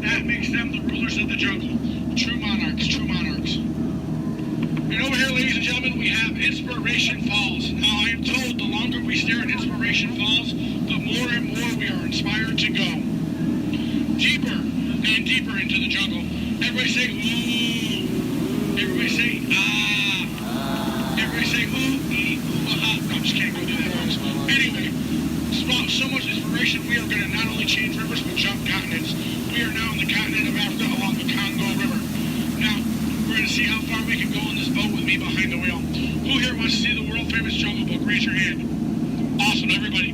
S20: That makes them the rulers of the jungle. True monarchs, true monarchs. And over here, ladies and gentlemen, we have Inspiration Falls. Now, I am told the longer we stare at Inspiration Falls, the more and more we are inspired to go. Deeper and deeper into the jungle. Everybody say, ooh. Everybody say, ah. Everybody say, ooh, ee, ooh, aha. No, I'm just kidding, don't do that, folks. Anyway, so much inspiration, we are going to not only change rivers, but jump continents. We are now on the continent of Africa along the Congo River. Now, we're going to see how far we can go on this boat with me behind the wheel. Who here wants to see the world-famous Jungle Book? Raise your hand. Awesome, everybody.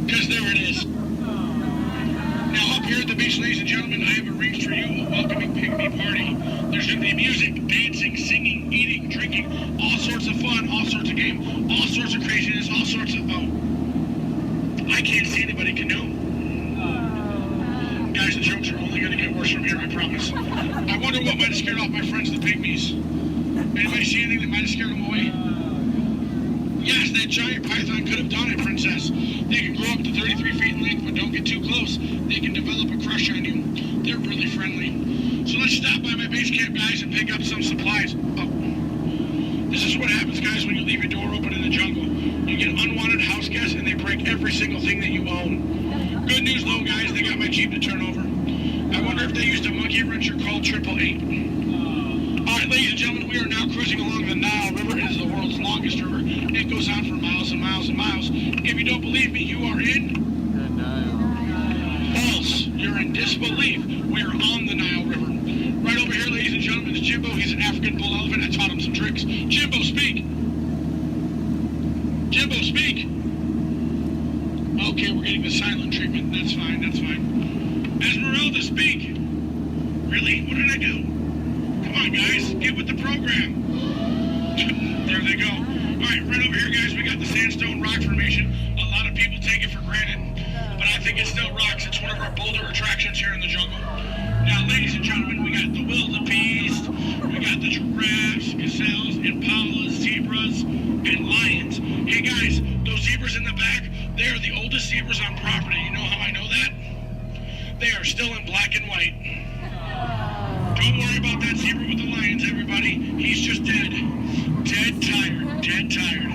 S20: Because there it is. Now, up here at the beach, ladies and gentlemen, I have arranged for you a welcoming pygmy party. There's going to be music, dancing, singing, eating, drinking, all sorts of fun, all sorts of game, all sorts of craziness, all sorts of... Oh, I can't see anybody canoe. Guys, the jokes are only going to get worse from here, I promise. I wonder what might have scared off my friends, the pygmies. Anybody see anything that might have scared them away? Yes, that giant python could have done it, princess. They can grow up to 33 feet in length, but don't get too close. They can develop a crush on you. They're really friendly. So let's stop by my base camp, guys, and pick up some supplies. Oh. This is what happens, guys, when you leave your door open in the jungle. You get unwanted house guests, and they break every single thing that you own. Good news, though, guys, they got my Jeep to turn over. I wonder if they used a monkey wrencher called 888. All right, ladies and gentlemen, we are now cruising along the Nile River. It is the world's longest river. It goes on for miles and miles and miles. If you don't believe me, you are in... False. You're in disbelief. We are on the Nile River. Right over here, ladies and gentlemen, is Jimbo. He's an African bull elephant. I taught him some tricks. Jimbo, speak. Jimbo, speak. Okay, we're getting the silent treatment. That's fine, that's fine. Esmeralda, speak. Really? What did I do? Come on, guys. Get with the program. There they go. All right, right over here, guys, we got the sandstone rock formation. A lot of people take it for granted, but I think it's still rocks. It's one of our bolder attractions here in the jungle. Now, ladies and gentlemen, we got the wildebeest, we got the giraffes, gazelles, impalas, zebras, and lions. Hey, guys, those zebras in the back, they are the oldest zebras on property. You know how I know that? They are still in black and white. Don't worry about that zebra with the lions, everybody. He's just dead. Dead tired. Dead tired.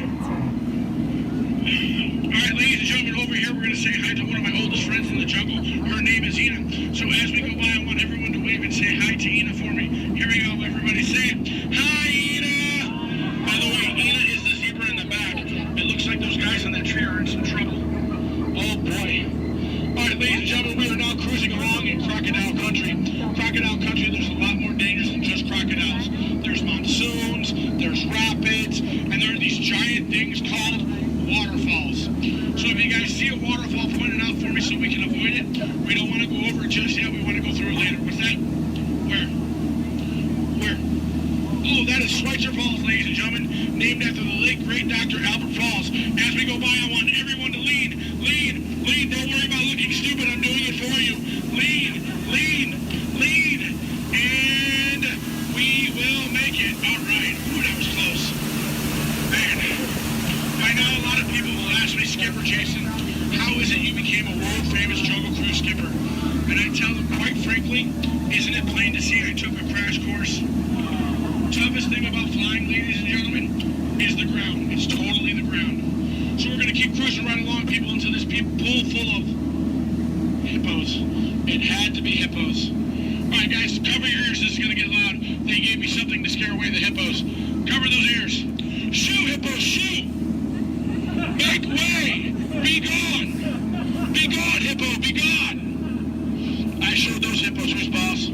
S20: All right, ladies and gentlemen, over here, we're going to say hi to one of my oldest friends in the jungle. Her name is Ina. So as we go by, I want everyone to wave and say hi to Ina for me. Here we go, everybody. Say it. Hi, Ina. By the way, Ina is the zebra in the back. It looks like those guys on that tree are in some trouble. Oh, boy. All right, ladies and gentlemen, we are now cruising along in crocodile country. Crocodile country, there's a lot more dangers than just crocodiles. There's monsoons, there's rapids, and there are these giant things called waterfalls. So if you guys see a waterfall, point it out for me so we can avoid it. We don't want to go over it just yet. We want to go through it later. What's that? Where? Where? Oh, that is Schweitzer Falls, ladies and gentlemen, named after the late great Dr. Albert Falls. As we go by, I want everyone to lean. Lean. Lean. Don't worry about looking stupid. I'm doing it for you. Lean. Lean. Lean. And we will make it. All right. Ooh, that was close. Man. I know a lot of people will ask me, Skipper Jason, how is it you became a world-famous Jungle Cruise skipper? And I tell them, quite frankly, isn't it plain to see I took a crash course? Toughest thing about flying, ladies and gentlemen, is the ground. It's totally the ground. So we're going to keep cruising right along, people, into this pool full of hippos. It had to be hippos. All right, guys, cover your ears. This is going to get loud. They gave me something to scare away the hippos. Cover those ears. Shoo, hippos, shoo! Make way! Be gone! Be gone, hippo, be gone! hippos, who's boss?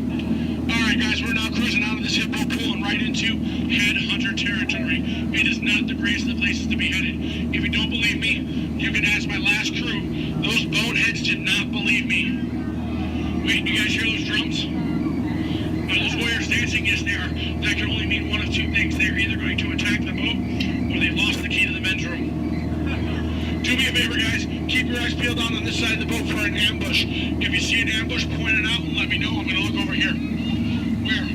S20: Alright guys, we're now cruising out of this hippo pool and right into headhunter territory. It is not the greatest of places to be headed. If you don't believe me, you can ask my last crew. Those boneheads did not believe me. Wait, you guys hear those drums? Are those warriors dancing? Yes, they are. That can only mean one of two things. They're either going to attack the boat or they've lost the key to the men's room. Do me a favor, guys. Keep your eyes peeled on this side of the boat for an ambush. If you see an ambush, point it out and let me know. I'm going to look over here. Where?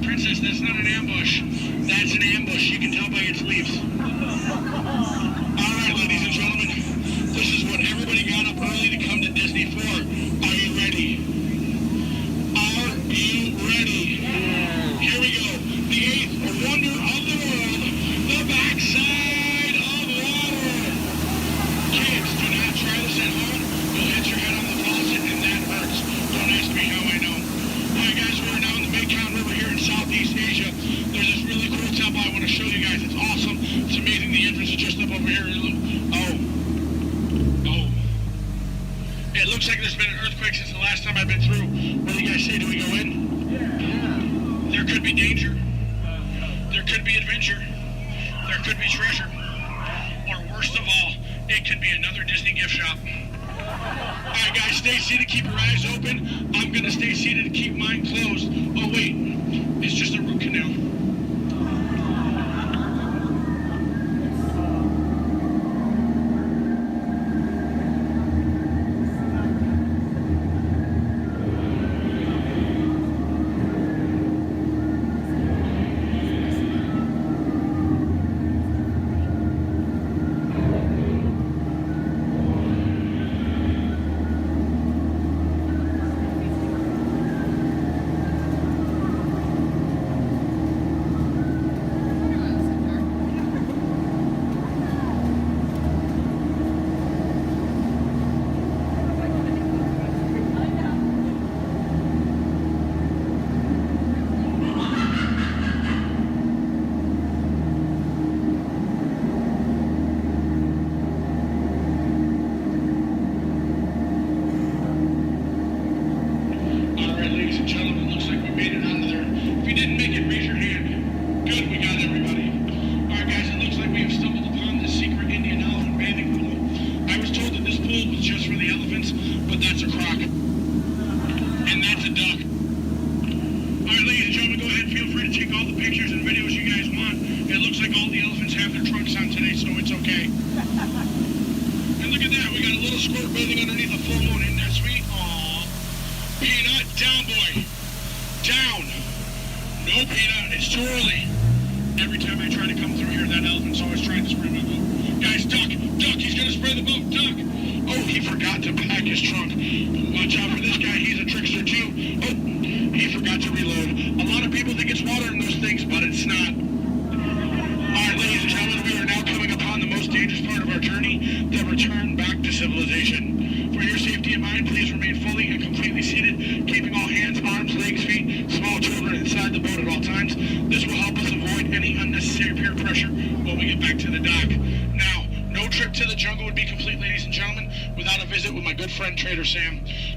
S20: Princess, that's not an ambush. That's an ambush. You can tell by its leaves. Alright, ladies and gentlemen. This is what everybody got up early to come to Disney for. Are you ready? Are you ready? Here we go. The eighth wonder of the world. The backside of water. Kids, do not try this at home. You'll hit your head on the faucet and that hurts. Don't ask me how I know. Alright guys, we're now in the Mekong River here in Southeast Asia. There's this really cool temple I want to show you guys. It's awesome. It's amazing. The entrance is just up over here. Oh. It looks like there's been an earthquake since the last time I've been through. What do you guys say? Do we go in? Yeah. There could be danger. There could be adventure. There could be treasure. Or worst of all, it could be another Disney gift shop. Alright guys, stay seated, keep your eyes open. I'm gonna stay seated and keep mine closed. Oh wait, it's just a root canal.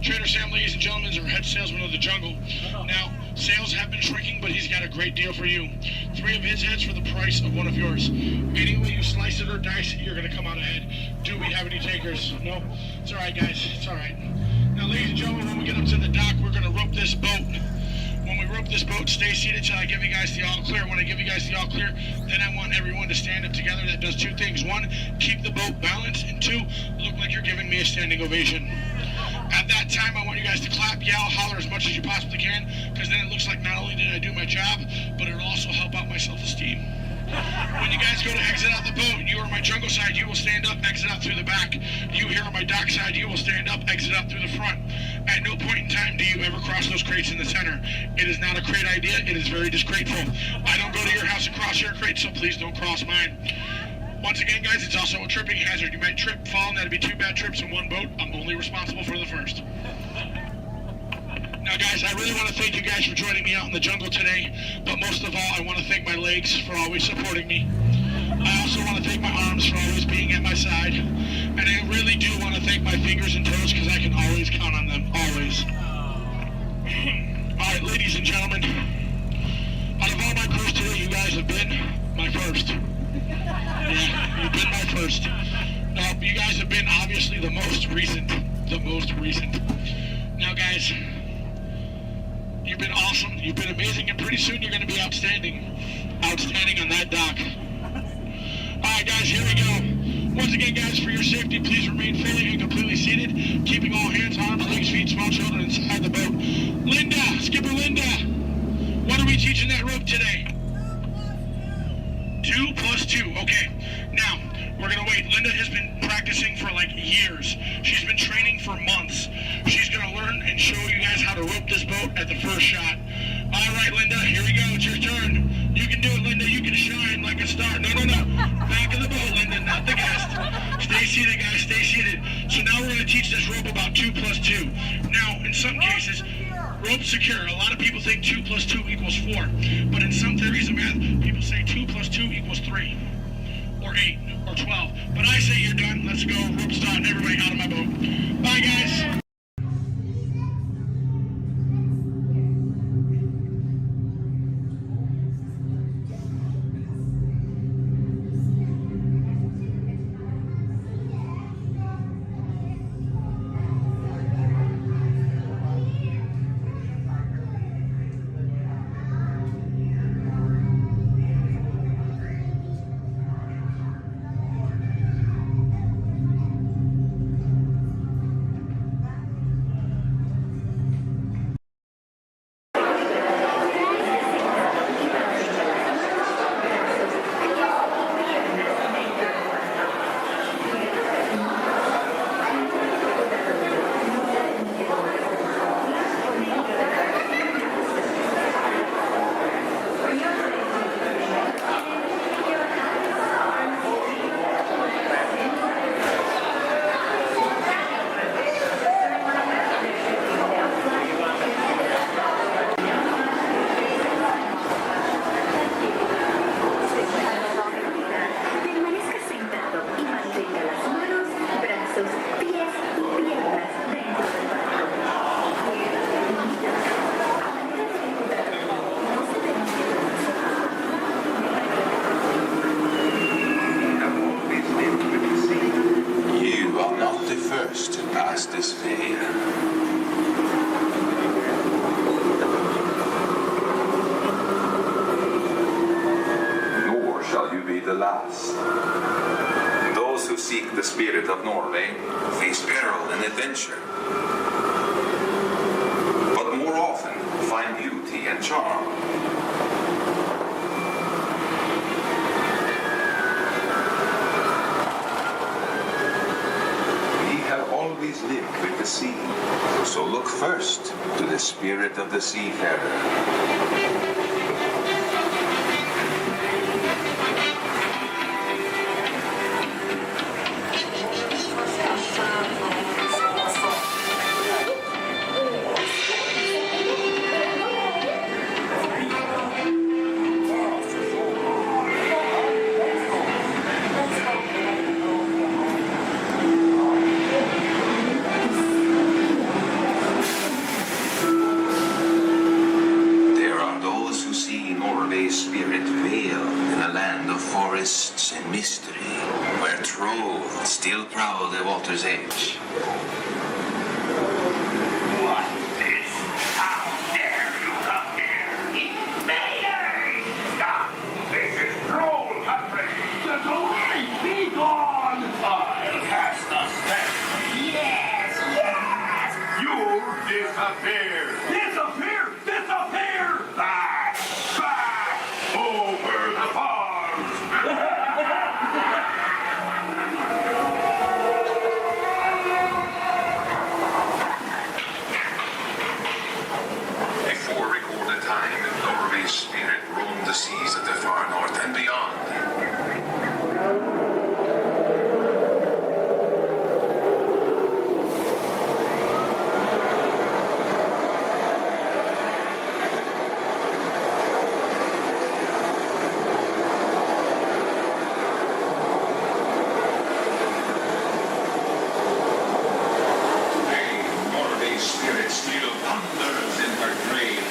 S20: Trader Sam, ladies and gentlemen, is our head salesman of the jungle. Now, sales have been shrinking, but he's got a great deal for you. 3 of his heads for the price of 1 of yours. Any way you slice it or dice it, you're going to come out ahead. Do we have any takers? No? It's all right, guys. It's all right. Now, ladies and gentlemen, when we get up to the dock, we're going to rope this boat. When we rope this boat, stay seated till I give you guys the all clear. When I give you guys the all clear, then I want everyone to stand up together. That does 2 things. 1, keep the boat balanced, and 2, look like you're giving me a standing ovation. At that time, I want you guys to clap, yell, holler as much as you possibly can, because then it looks like not only did I do my job, but it'll also help out my self-esteem. When you guys go to exit out the boat, you are my jungle side, you will stand up, exit out through the back. You here on my dock side, you will stand up, exit out through the front. At no point in time do you ever cross those crates in the center. It is not a crate idea, it is very disgraceful. I don't go to your house and cross your crate, so please don't cross mine. Once again, guys, it's also a tripping hazard. You might trip, fall, and that'd be 2 bad trips in one boat. I'm only responsible for the first. Now, guys, I really want to thank you guys for joining me out in the jungle today, but most of all, I want to thank my legs for always supporting me. I also want to thank my arms for always being at my side, and I really do want to thank my fingers and toes because I can always count on them, always. right, ladies and gentlemen, out of all my crews today, you guys have been my first. Yeah, you've been my first. You guys have been obviously the most recent. Now, guys, you've been awesome. You've been amazing, and pretty soon you're going to be outstanding on that dock. All right, guys, here we go. Once again, guys, for your safety, please remain fully and completely seated, keeping all hands, arms, legs, feet, small children inside the boat. Linda, Skipper Linda, what are we teaching that rope today? 2 plus 2. Okay. Now, we're going to wait. Linda has been practicing for like years. She's been training for months. She's going to learn and show you guys how to rope this boat at the first shot. All right, Linda, here we go. It's your turn. You can do it, Linda. You can shine like a star. No. Back of the boat, Linda, not the guest. Stay seated, guys. Stay seated. So now we're going to teach this rope about 2 plus 2. Now, in some cases, rope secure. A lot of people think 2 plus 2 equals 4. But in some theories of math, people say 2 plus 2 equals 3. Or 8. Or 12. But I say you're done. Let's go. Rope start. Everybody out of my boat. Bye, guys.
S13: The last. Those who seek the spirit of Norway face peril and adventure, but more often find beauty and charm. We have always lived with the sea, so look first to the spirit of the seafarer. Forests and mystery, where trolls still prowl the water's edge.
S20: What is? How dare you come here? Invaders! Stop! This is troll country! The glory be gone! I'll cast the spell. Yes! You'll disappear! Disappear! Back! Over the bar!
S13: Before recorded time, Norway's spirit roamed the seas of the far north and beyond. Norway's spirit still thunders in her grave.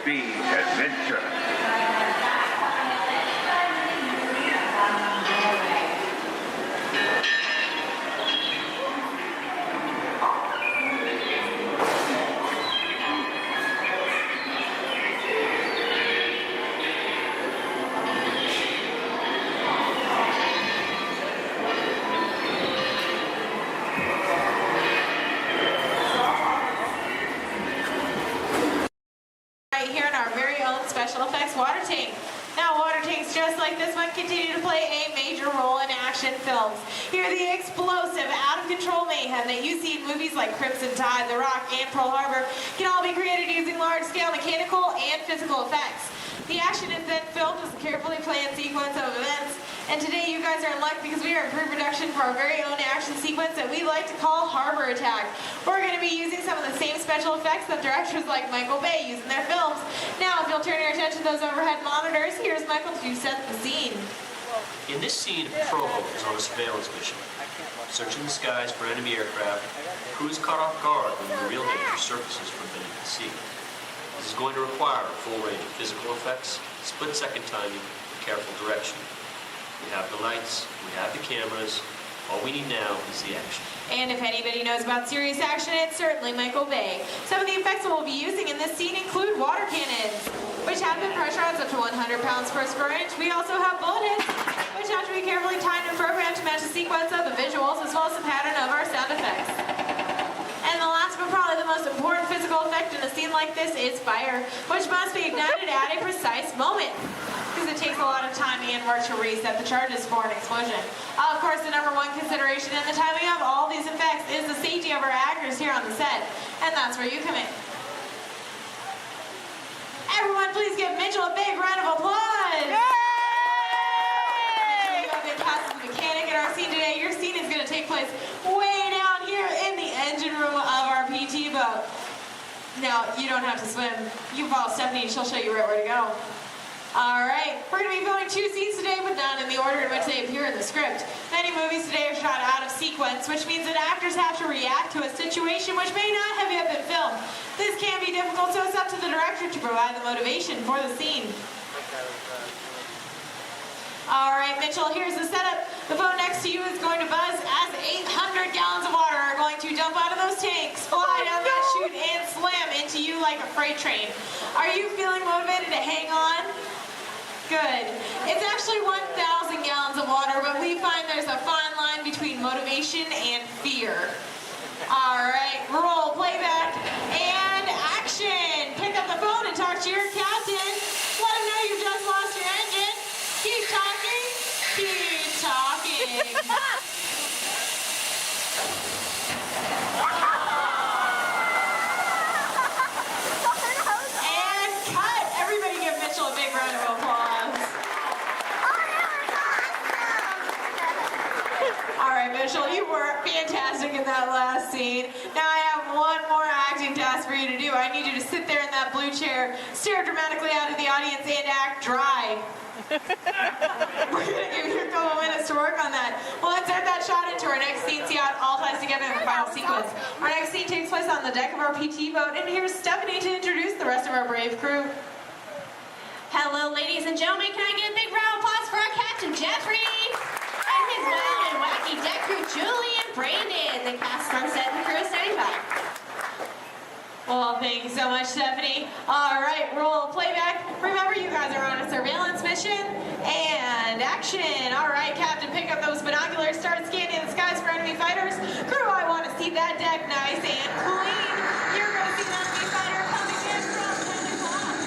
S13: be adventure.
S16: Right here in our very own special effects water tank. Now, water tanks just like this one continue to play a major role in action films. Here, the explosive, out-of-control mayhem that you see in movies like Crimson Tide, The Rock, and Pearl Harbor can all be created using large-scale mechanical and physical effects. The action is then filmed as a carefully planned sequence of events. And today you guys are in luck because we are in pre-production for our very own action sequence that we like to call Harbor Attack. We're going to be using some of the same special effects that directors like Michael Bay use in their films. Now, if you'll turn your attention to those overhead monitors, here's Michael to set the scene.
S1: In this scene, a patrol boat is on a surveillance mission, searching the skies for enemy aircraft. The crew is caught off guard when real danger surfaces from beneath the sea. This is going to require a full range of physical effects, split-second timing, and careful direction. We have the lights, we have the cameras. All we need now is the action.
S16: And if anybody knows about serious action, it's certainly Michael Bay. Some of the effects that we'll be using in this scene include water cannons, which have been pressurized up to 100 pounds per square inch. We also have bullet hits, which have to be carefully timed and programmed to match the sequence of the visuals as well as the pattern of our sound effects. And the last but probably the most important physical effect in a scene like this is fire, which must be ignited at a precise moment, because it takes a lot of timing and work to reset the charges for an explosion. Of course, the number one consideration in the timing of all these effects is the safety of our actors here on the set, and that's where you come in. Everyone, please give Mitchell a big round of applause! Yay! Mitchell, you have been cast as the mechanic in our scene today. Your scene is going to take place way down here in the engine room of our PT boat. Now, you don't have to swim. You can follow Stephanie and she'll show you right where to go. Alright, we're going to be filming 2 scenes today, but not in the order in which they appear in the script. Many movies today are shot out of sequence, which means that actors have to react to a situation which may not have yet been filmed. This can be difficult, so it's up to the director to provide the motivation for the scene. Alright, Mitchell, here's the setup. The phone next to you is going to buzz as 800 gallons of water are going to dump out of those tanks, fly down that chute, and slam into you like a freight train. Are you feeling motivated to hang on? Good. It's actually 1,000 gallons of water, but we find there's a fine line between motivation and fear. Alright, roll, playback, and action! Pick up the phone and talk to your captain. Let him know you just lost your engine. Keep talking. Keep talking. And cut! Everybody give Mitchell a big round of applause. Alright, Mitchell, you were fantastic in that last scene. Now I have one more acting task for you to do. I need you to sit there in that blue chair, stare dramatically out at the audience, and act dry. We're going to give you a couple minutes to work on that. We'll insert that shot into our next scene, see how it all ties together in the final sequence. Our next scene takes place on the deck of our PT boat, and here's Stephanie to introduce the rest of our brave crew.
S5: Hello, ladies and gentlemen. Can I get a big round of applause for our Captain Jeffrey and his wild and wacky deck crew, Julie and Brandon, the cast on set and the crew is standing by.
S16: Well, thank you so much, Stephanie. All right, roll playback. Remember, you guys are on a surveillance mission. And action. All right, Captain, pick up those binoculars. Start scanning the skies for enemy fighters. Crew, I want to see that deck nice and clean. You're going to see an enemy fighter coming in from the top.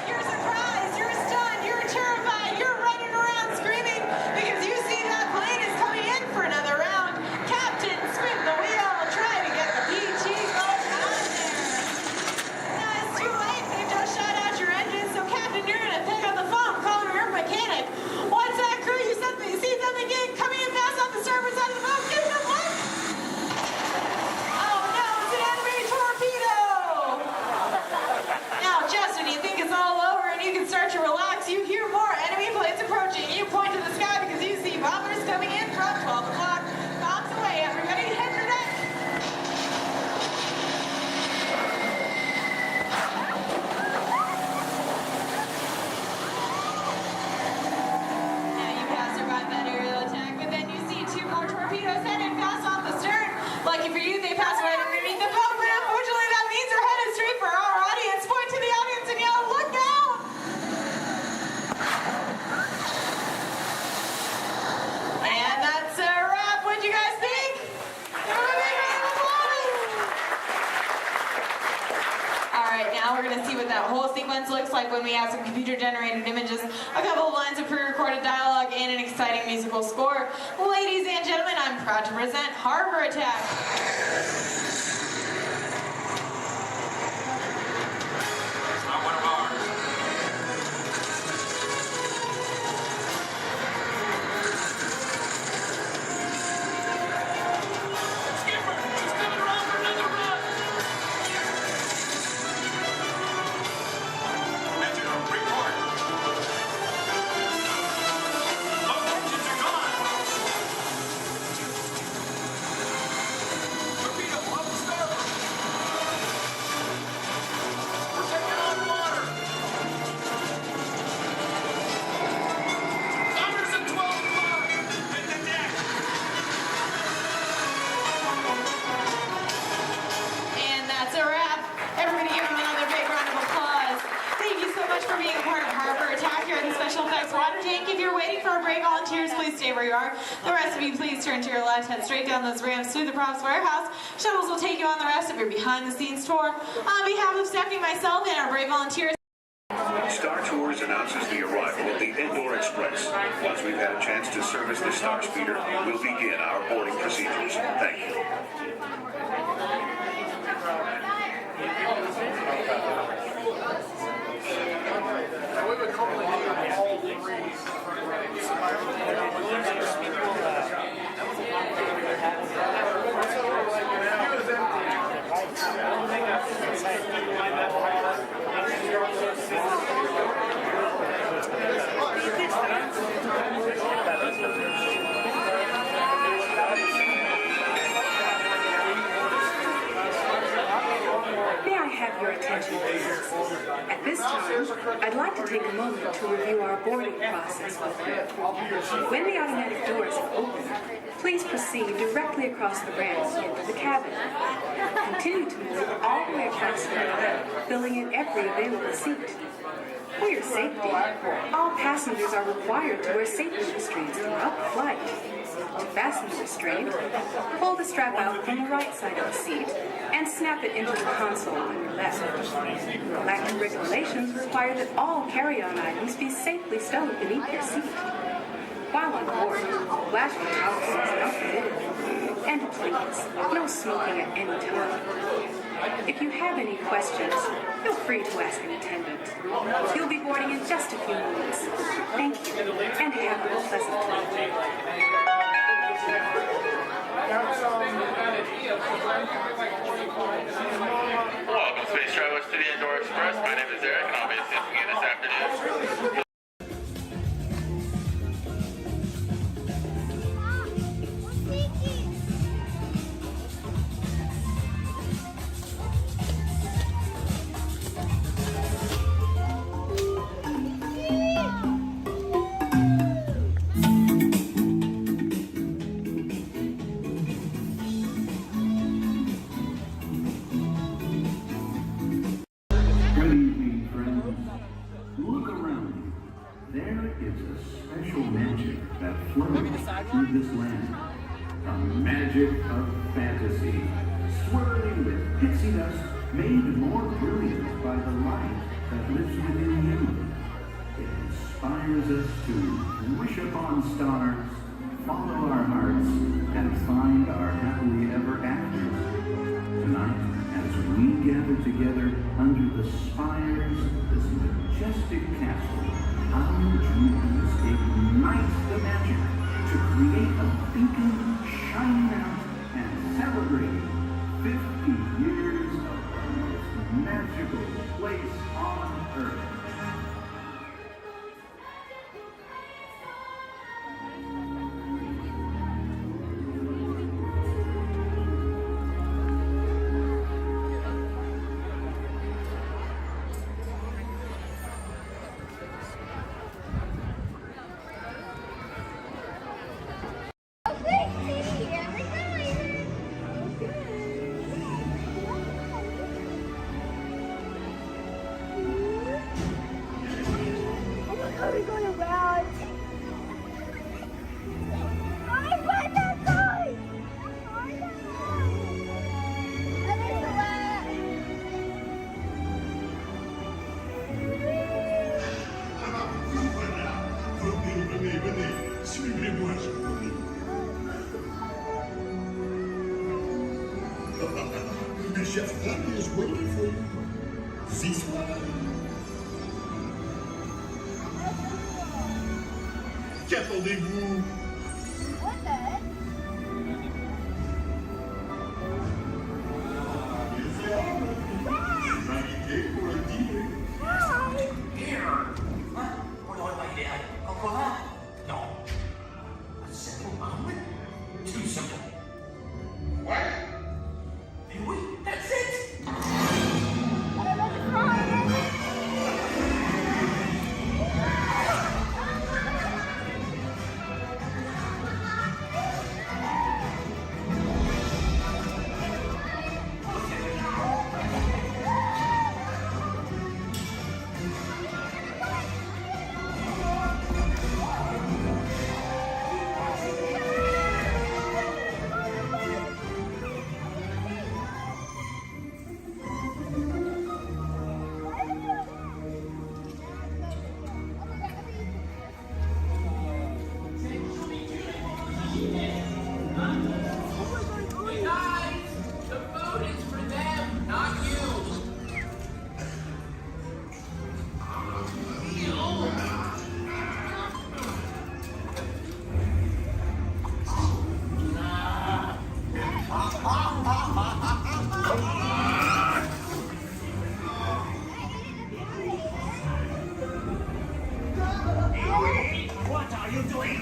S16: You're surprised. You're stunned. You're terrified. You're running around screaming because you see that plane is coming in for another round. Captain, spin the wheel. Try to get the PT boat out of there. Now, it's too late. They just shut out your engine. So, Captain, you're going to pick up the phone, call your mechanic. What's that, crew? You see something coming in fast off the starboard side of the boat? Give it a look. Oh, no, it's an
S5: like when we add some computer-generated images, a couple of lines of pre-recorded dialogue, and an exciting musical score. Ladies and gentlemen, I'm proud to present Harbor Attack.
S6: It's not one of ours. Skipper, he's coming around for another run. Engine report. Both engines are gone. Torpedo, up the starboard. We're taking on water. Numbers at 12 o'clock. Hit the deck.
S5: And that's a wrap. Everybody give him another big round of applause. Thank you so much for being a part of Harbor Attack here at the Special Effects Water Tank. If you're waiting for our brave volunteers, please stay where you are. The rest of you, please turn to your left, head straight down those ramps through the props warehouse. Shuttles will take you on the rest of your behind-the-scenes tour. On behalf of Stephanie, myself, and our brave volunteers,
S18: Star Tours announces the arrival of the Indoor Express. Once we've had a chance to service the Star Speeder, we'll begin our boarding procedures. Thank you.
S6: We would normally do all three.
S19: May I have your attention, please? At this time, I'd like to take a moment to review our boarding process with you. When the automatic doors have opened, please proceed directly across the ramps into the cabin. Continue to move all the way across the ramp, filling in every available seat. For your safety, all passengers are required to wear safety restraints throughout the flight. To fasten the restraint, pull the strap out from the right side of the seat and snap it into the console on your left. Galactic regulations require that all carry-on items be safely stowed beneath your seat. While on board, flashing towels is not permitted. And please, no smoking at any time. If you have any questions, feel free to ask an attendant. You'll be boarding in just a few moments. Thank you, and have a pleasant time.
S21: Welcome, space travelers, to the Indoor Express. My name is Eric, and I'll be assisting you this afternoon.
S22: Good evening, friends. Look around you. There is a special magic that flows through this land. A magic of fantasy, swirling with pixie dust, made more brilliant by the light that lives within you. It inspires us to wish upon stars, follow our hearts, and find our happily ever afters. Tonight, as we gather together under the spires of this majestic castle, our dreams ignite the magic to create a beacon shining out and celebrating 50 years of the most magical place on earth.
S2: Chef Andy is waiting for you. This one. Qu'attendez-vous?
S9: What the heck?
S2: Too simple.
S6: What?
S2: That's it!
S6: What are you doing?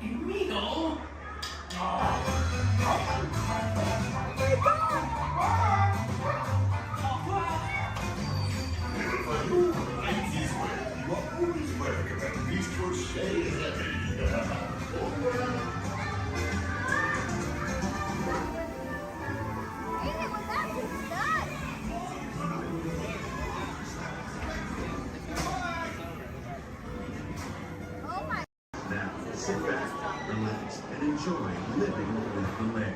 S6: Bienvenido,
S22: Sit back, relax, and enjoy living with the land.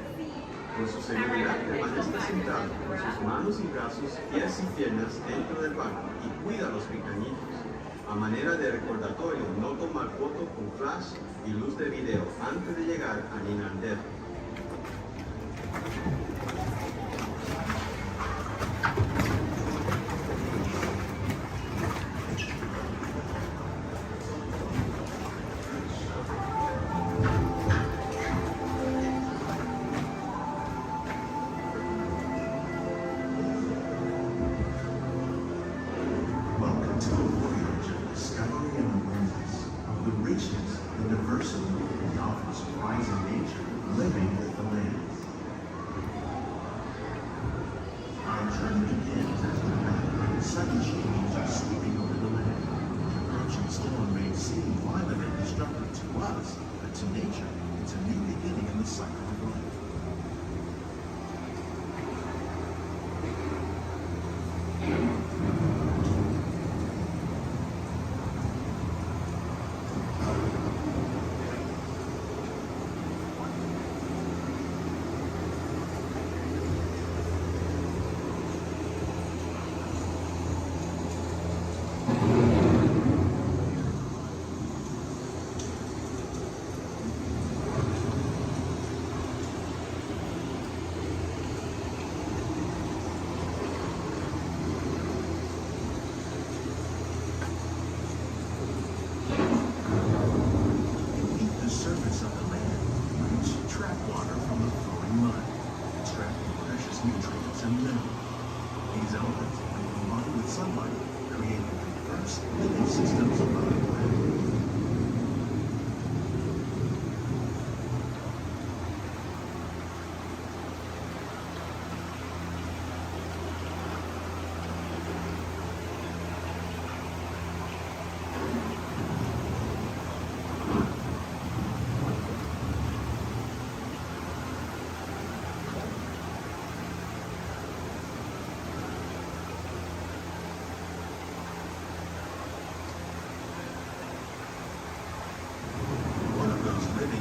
S22: Por su seguridad, permanezca sentado con sus manos y brazos, pies y piernas dentro del barco y cuida a los pequeñitos. A manera de recordatorio, no tomar fotos con flash y luz de video antes de llegar a Disneyland.
S2: Welcome to a voyage of discovery and sunlight, creating diverse living systems on the planet.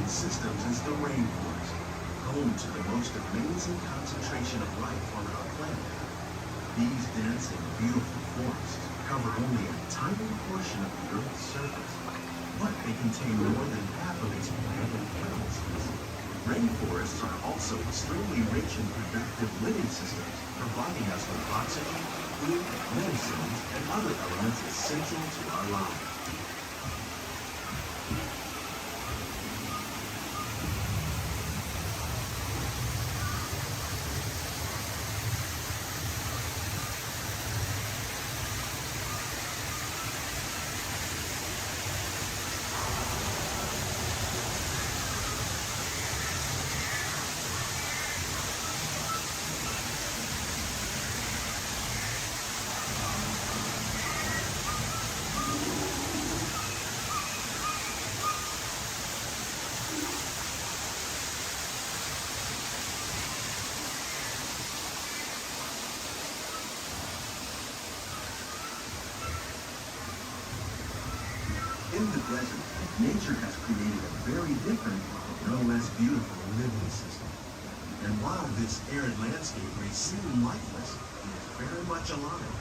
S2: Systems is the rainforest, home to the most amazing concentration of life on our planet. These dense and beautiful forests cover only a tiny portion of the Earth's surface, but they contain more than half of its plant and animal species. Rainforests are also extremely rich in productive living systems, providing us with oxygen, food, medicines, and other elements essential to our lives. In the desert, nature has created a very different, no less beautiful living system. And while this arid landscape may seem lifeless, it is very much alive.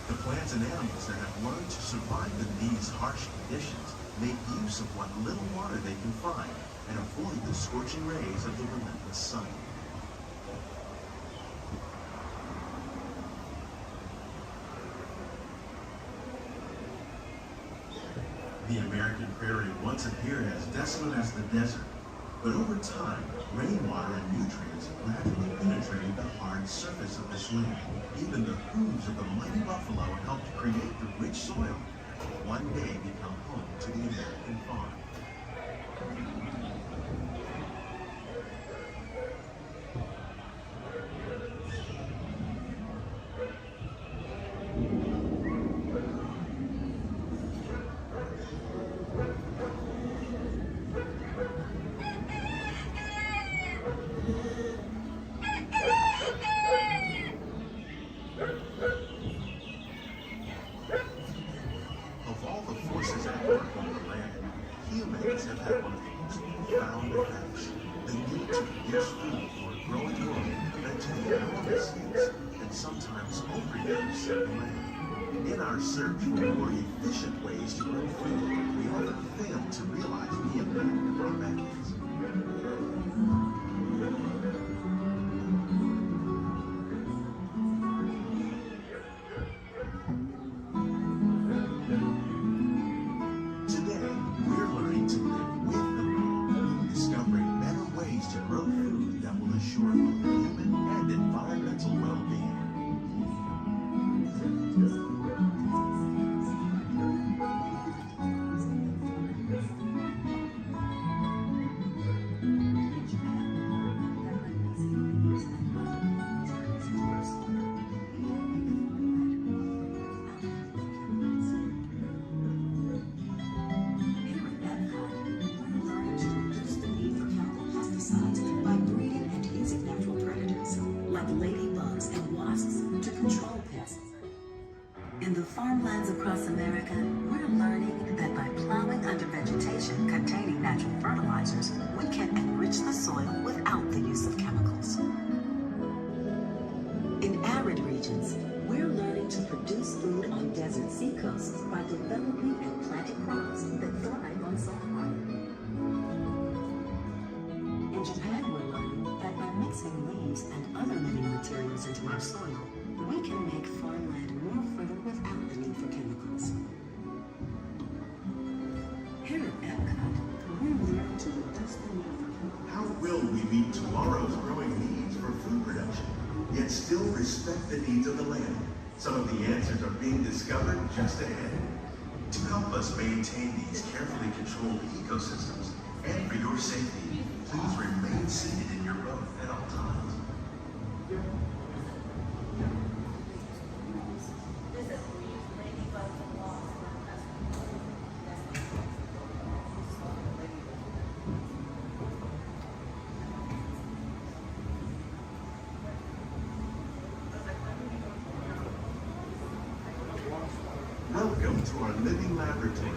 S2: The plants and animals that have learned to survive in these harsh conditions make use of what little water they can find and avoid the scorching rays of the relentless sun. The American prairie once appeared as desolate as the desert, but over time, rainwater and nutrients gradually penetrated the hard surface of this land. Even the hooves of the mighty buffalo helped create the rich soil that will one day become home to the American farm. Have had one of the most profound effects. The need to produce food for a growing world led to the enormous use and sometimes overuse of land. In our search for more efficient ways to grow food, we often fail to realize the impact of our methods.
S3: In the farmlands across America, we're learning that by plowing under vegetation containing natural fertilizers, we can enrich the soil without the use of chemicals. In arid regions, we're learning to produce food on desert seacoasts by developing and planting crops that thrive on salt water. In Japan, we're learning that by mixing leaves and other living materials into our soil, we can make farmland more fertile without the need for chemicals. Here at Epcot, we're learning to reduce the need for chemicals.
S2: How will we meet tomorrow's growing needs for food production, yet still respect the needs of the land? Some of the answers are being discovered just ahead. To help us maintain these carefully controlled ecosystems, and for your safety, please remain seated in your boat at all times. Welcome to our living laboratory,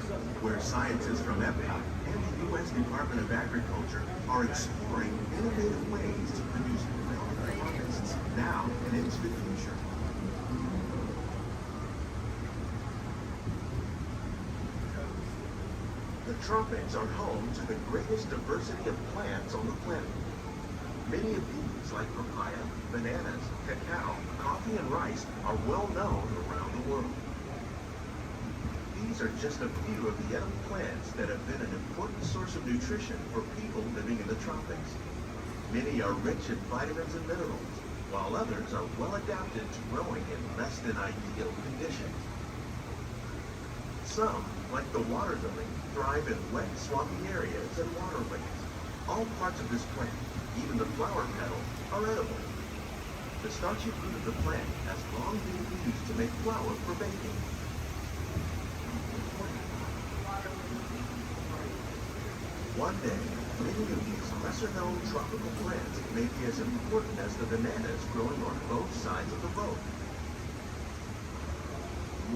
S2: where scientists from Epcot and the U.S. Department of Agriculture are exploring innovative ways to produce relevant harvests now and into the future. The tropics are home to the greatest diversity of plants on the planet. Many of these, like papaya, bananas, cacao, coffee, and rice, are well known around the world. These are just a few of the edible plants that have been an important source of nutrition for people living in the tropics. Many are rich in vitamins and minerals, while others are well adapted to growing in less than ideal conditions. Some, like the water lily, thrive in wet, swampy areas and waterways. All parts of this plant, even the flower petals, are edible. The starchy root of the plant has long been used to make flour for baking. One day, many of these lesser-known tropical plants may be as important as the bananas growing on both sides of the road.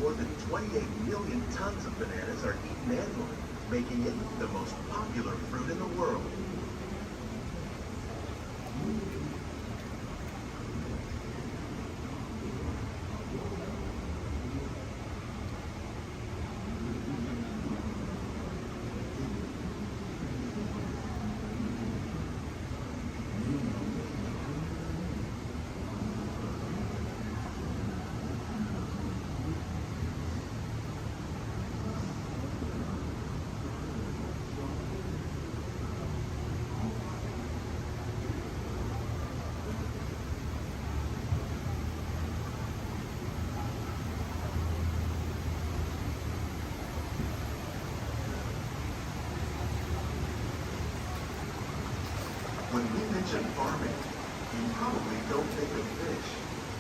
S2: More than 28 million tons of bananas are eaten annually, making it the most popular fruit in the world. When we mention farming, you probably don't think of fish.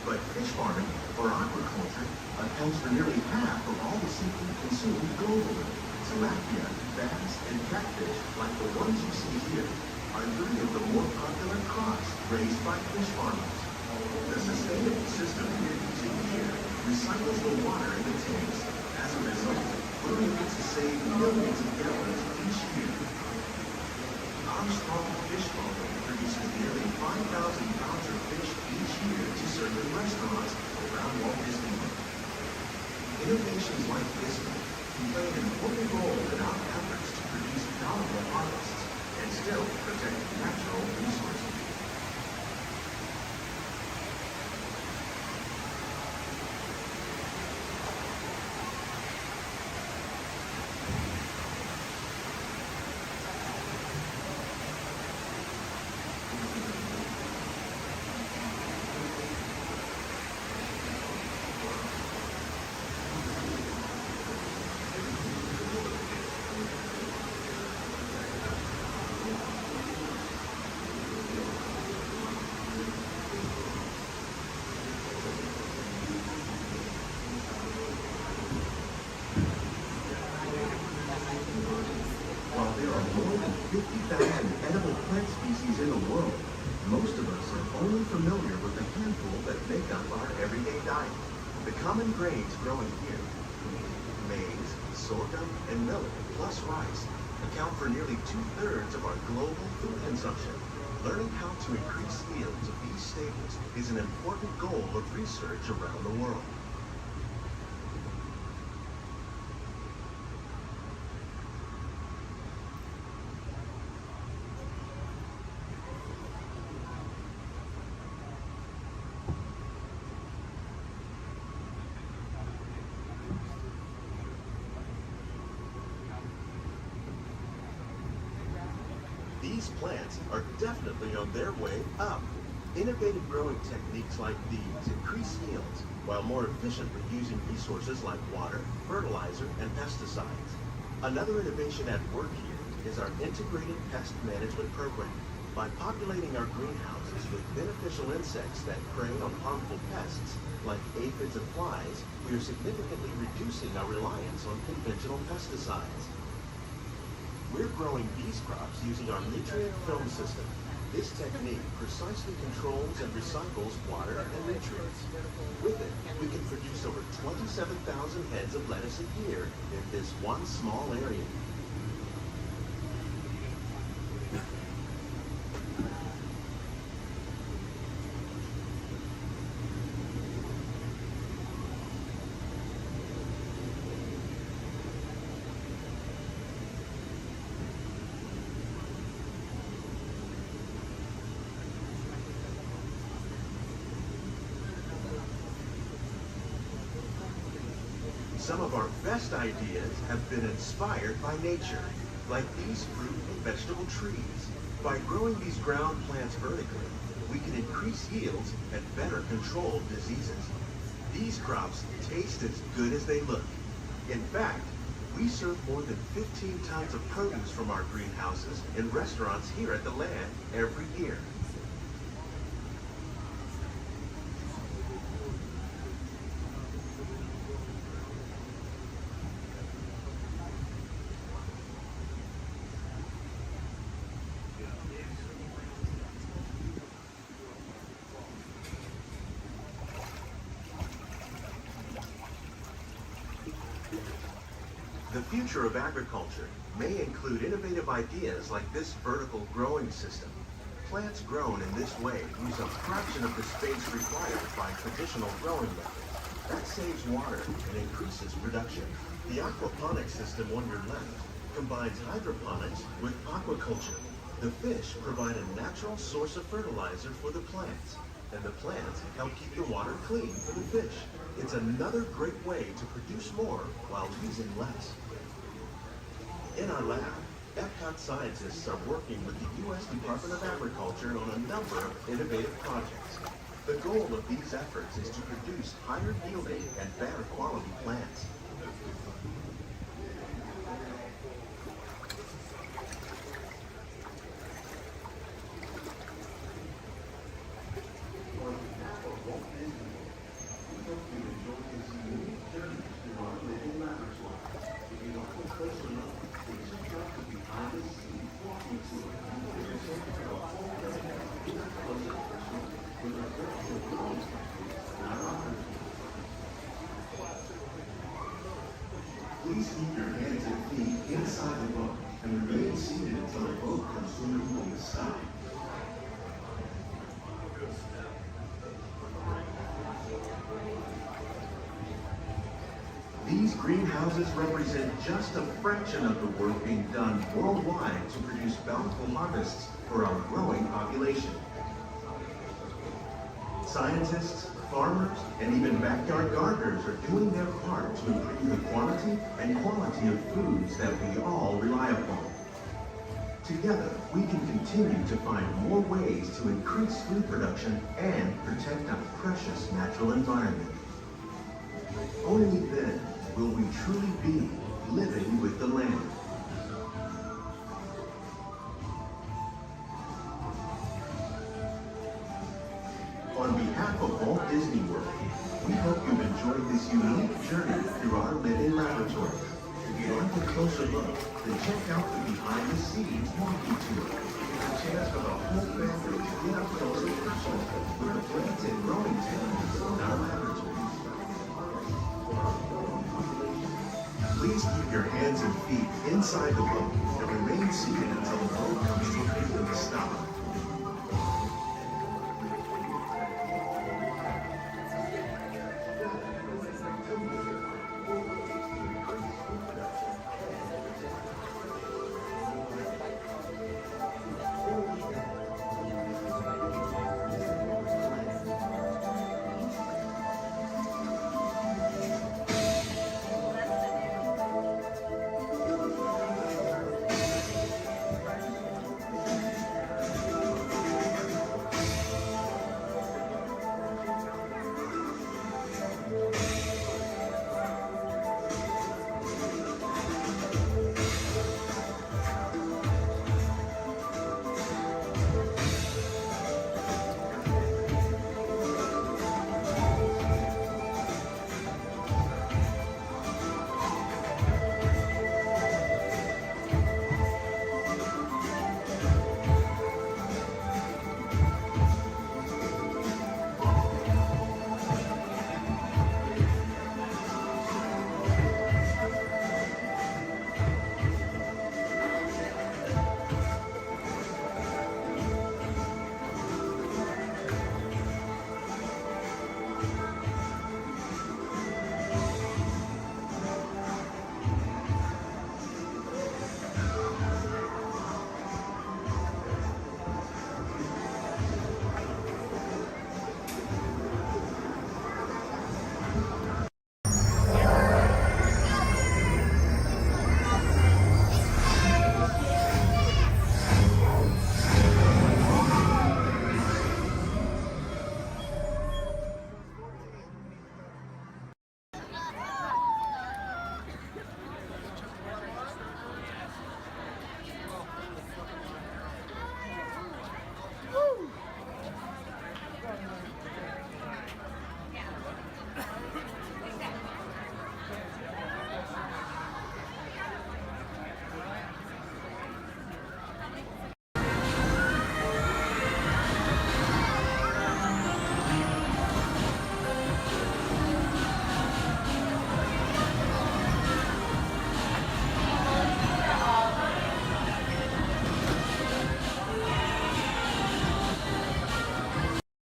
S2: But fish farming, or aquaculture, accounts for nearly half of all the seafood consumed globally. Tilapia, bass, and catfish, like the ones you see here, are 3 of the more popular crops raised by fish farmers. The sustainable system we're using here recycles the water in the tanks. As a result, we're able to save millions of gallons each year. Our small fish farm produces nearly 5,000 pounds of fish each year to serve in restaurants around Walt Disneyland. Innovations like this one can play an important role in our efforts to produce valuable harvests and still protect natural resources. While there are more than 50,000 edible plant species in the world, most of us are only familiar with a handful that make up our everyday diet. The common grains growing here, maize, sorghum, and millet, plus rice, account for nearly 2/3 of our global food consumption. Learning how to increase yields of these staples is an important goal of research around the world. These plants are definitely on their way up. Innovative growing techniques like these increase yields while more efficiently using resources like water, fertilizer, and pesticides. Another innovation at work here is our integrated pest management program. By populating our greenhouses with beneficial insects that prey on harmful pests like aphids and flies, we are significantly reducing our reliance on conventional pesticides. We're growing these crops using our nutrient film system. This technique precisely controls and recycles water and nutrients. With it, we can produce over 27,000 heads of lettuce a year in this one small area. Some of our best ideas have been inspired by nature, like these fruit and vegetable trees. By growing these ground plants vertically, we can increase yields and better control diseases. These crops taste as good as they look. In fact, we serve more than 15 tons of produce from our greenhouses in restaurants here at the Land every year. The future of agriculture may include innovative ideas like this vertical growing system. Plants grown in this way use a fraction of the space required by traditional growing methods. That saves water and increases production. The aquaponics system on your left combines hydroponics with aquaculture. The fish provide a natural source of fertilizer for the plants, and the plants help keep the water clean for the fish. It's another great way to produce more while using less. In our lab, Epcot scientists are working with the U.S. Department of Agriculture on a number of innovative projects. The goal of these efforts is to produce higher yielding and better quality plants. Please keep your hands and feet inside the boat and remain seated until the boat comes swimming on the side. These greenhouses represent just a fraction of the work being done worldwide to produce bountiful harvests for our growing population. Scientists, farmers, and even backyard gardeners are doing their part to improve the quantity and quality of foods that we all rely upon. Together, we can continue to find more ways to increase food production and protect our precious natural environment. Only then will we truly be living with the land. On behalf of Walt Disney World, we hope you've enjoyed this unique journey through our living laboratory. If you'd like a closer look, then check out the behind the scenes walking tour. It's a chance for the whole family to get up close and personal with the plants and growing techniques in our laboratory. Please keep your hands and feet inside the boat and remain seated until the boat comes to a stop.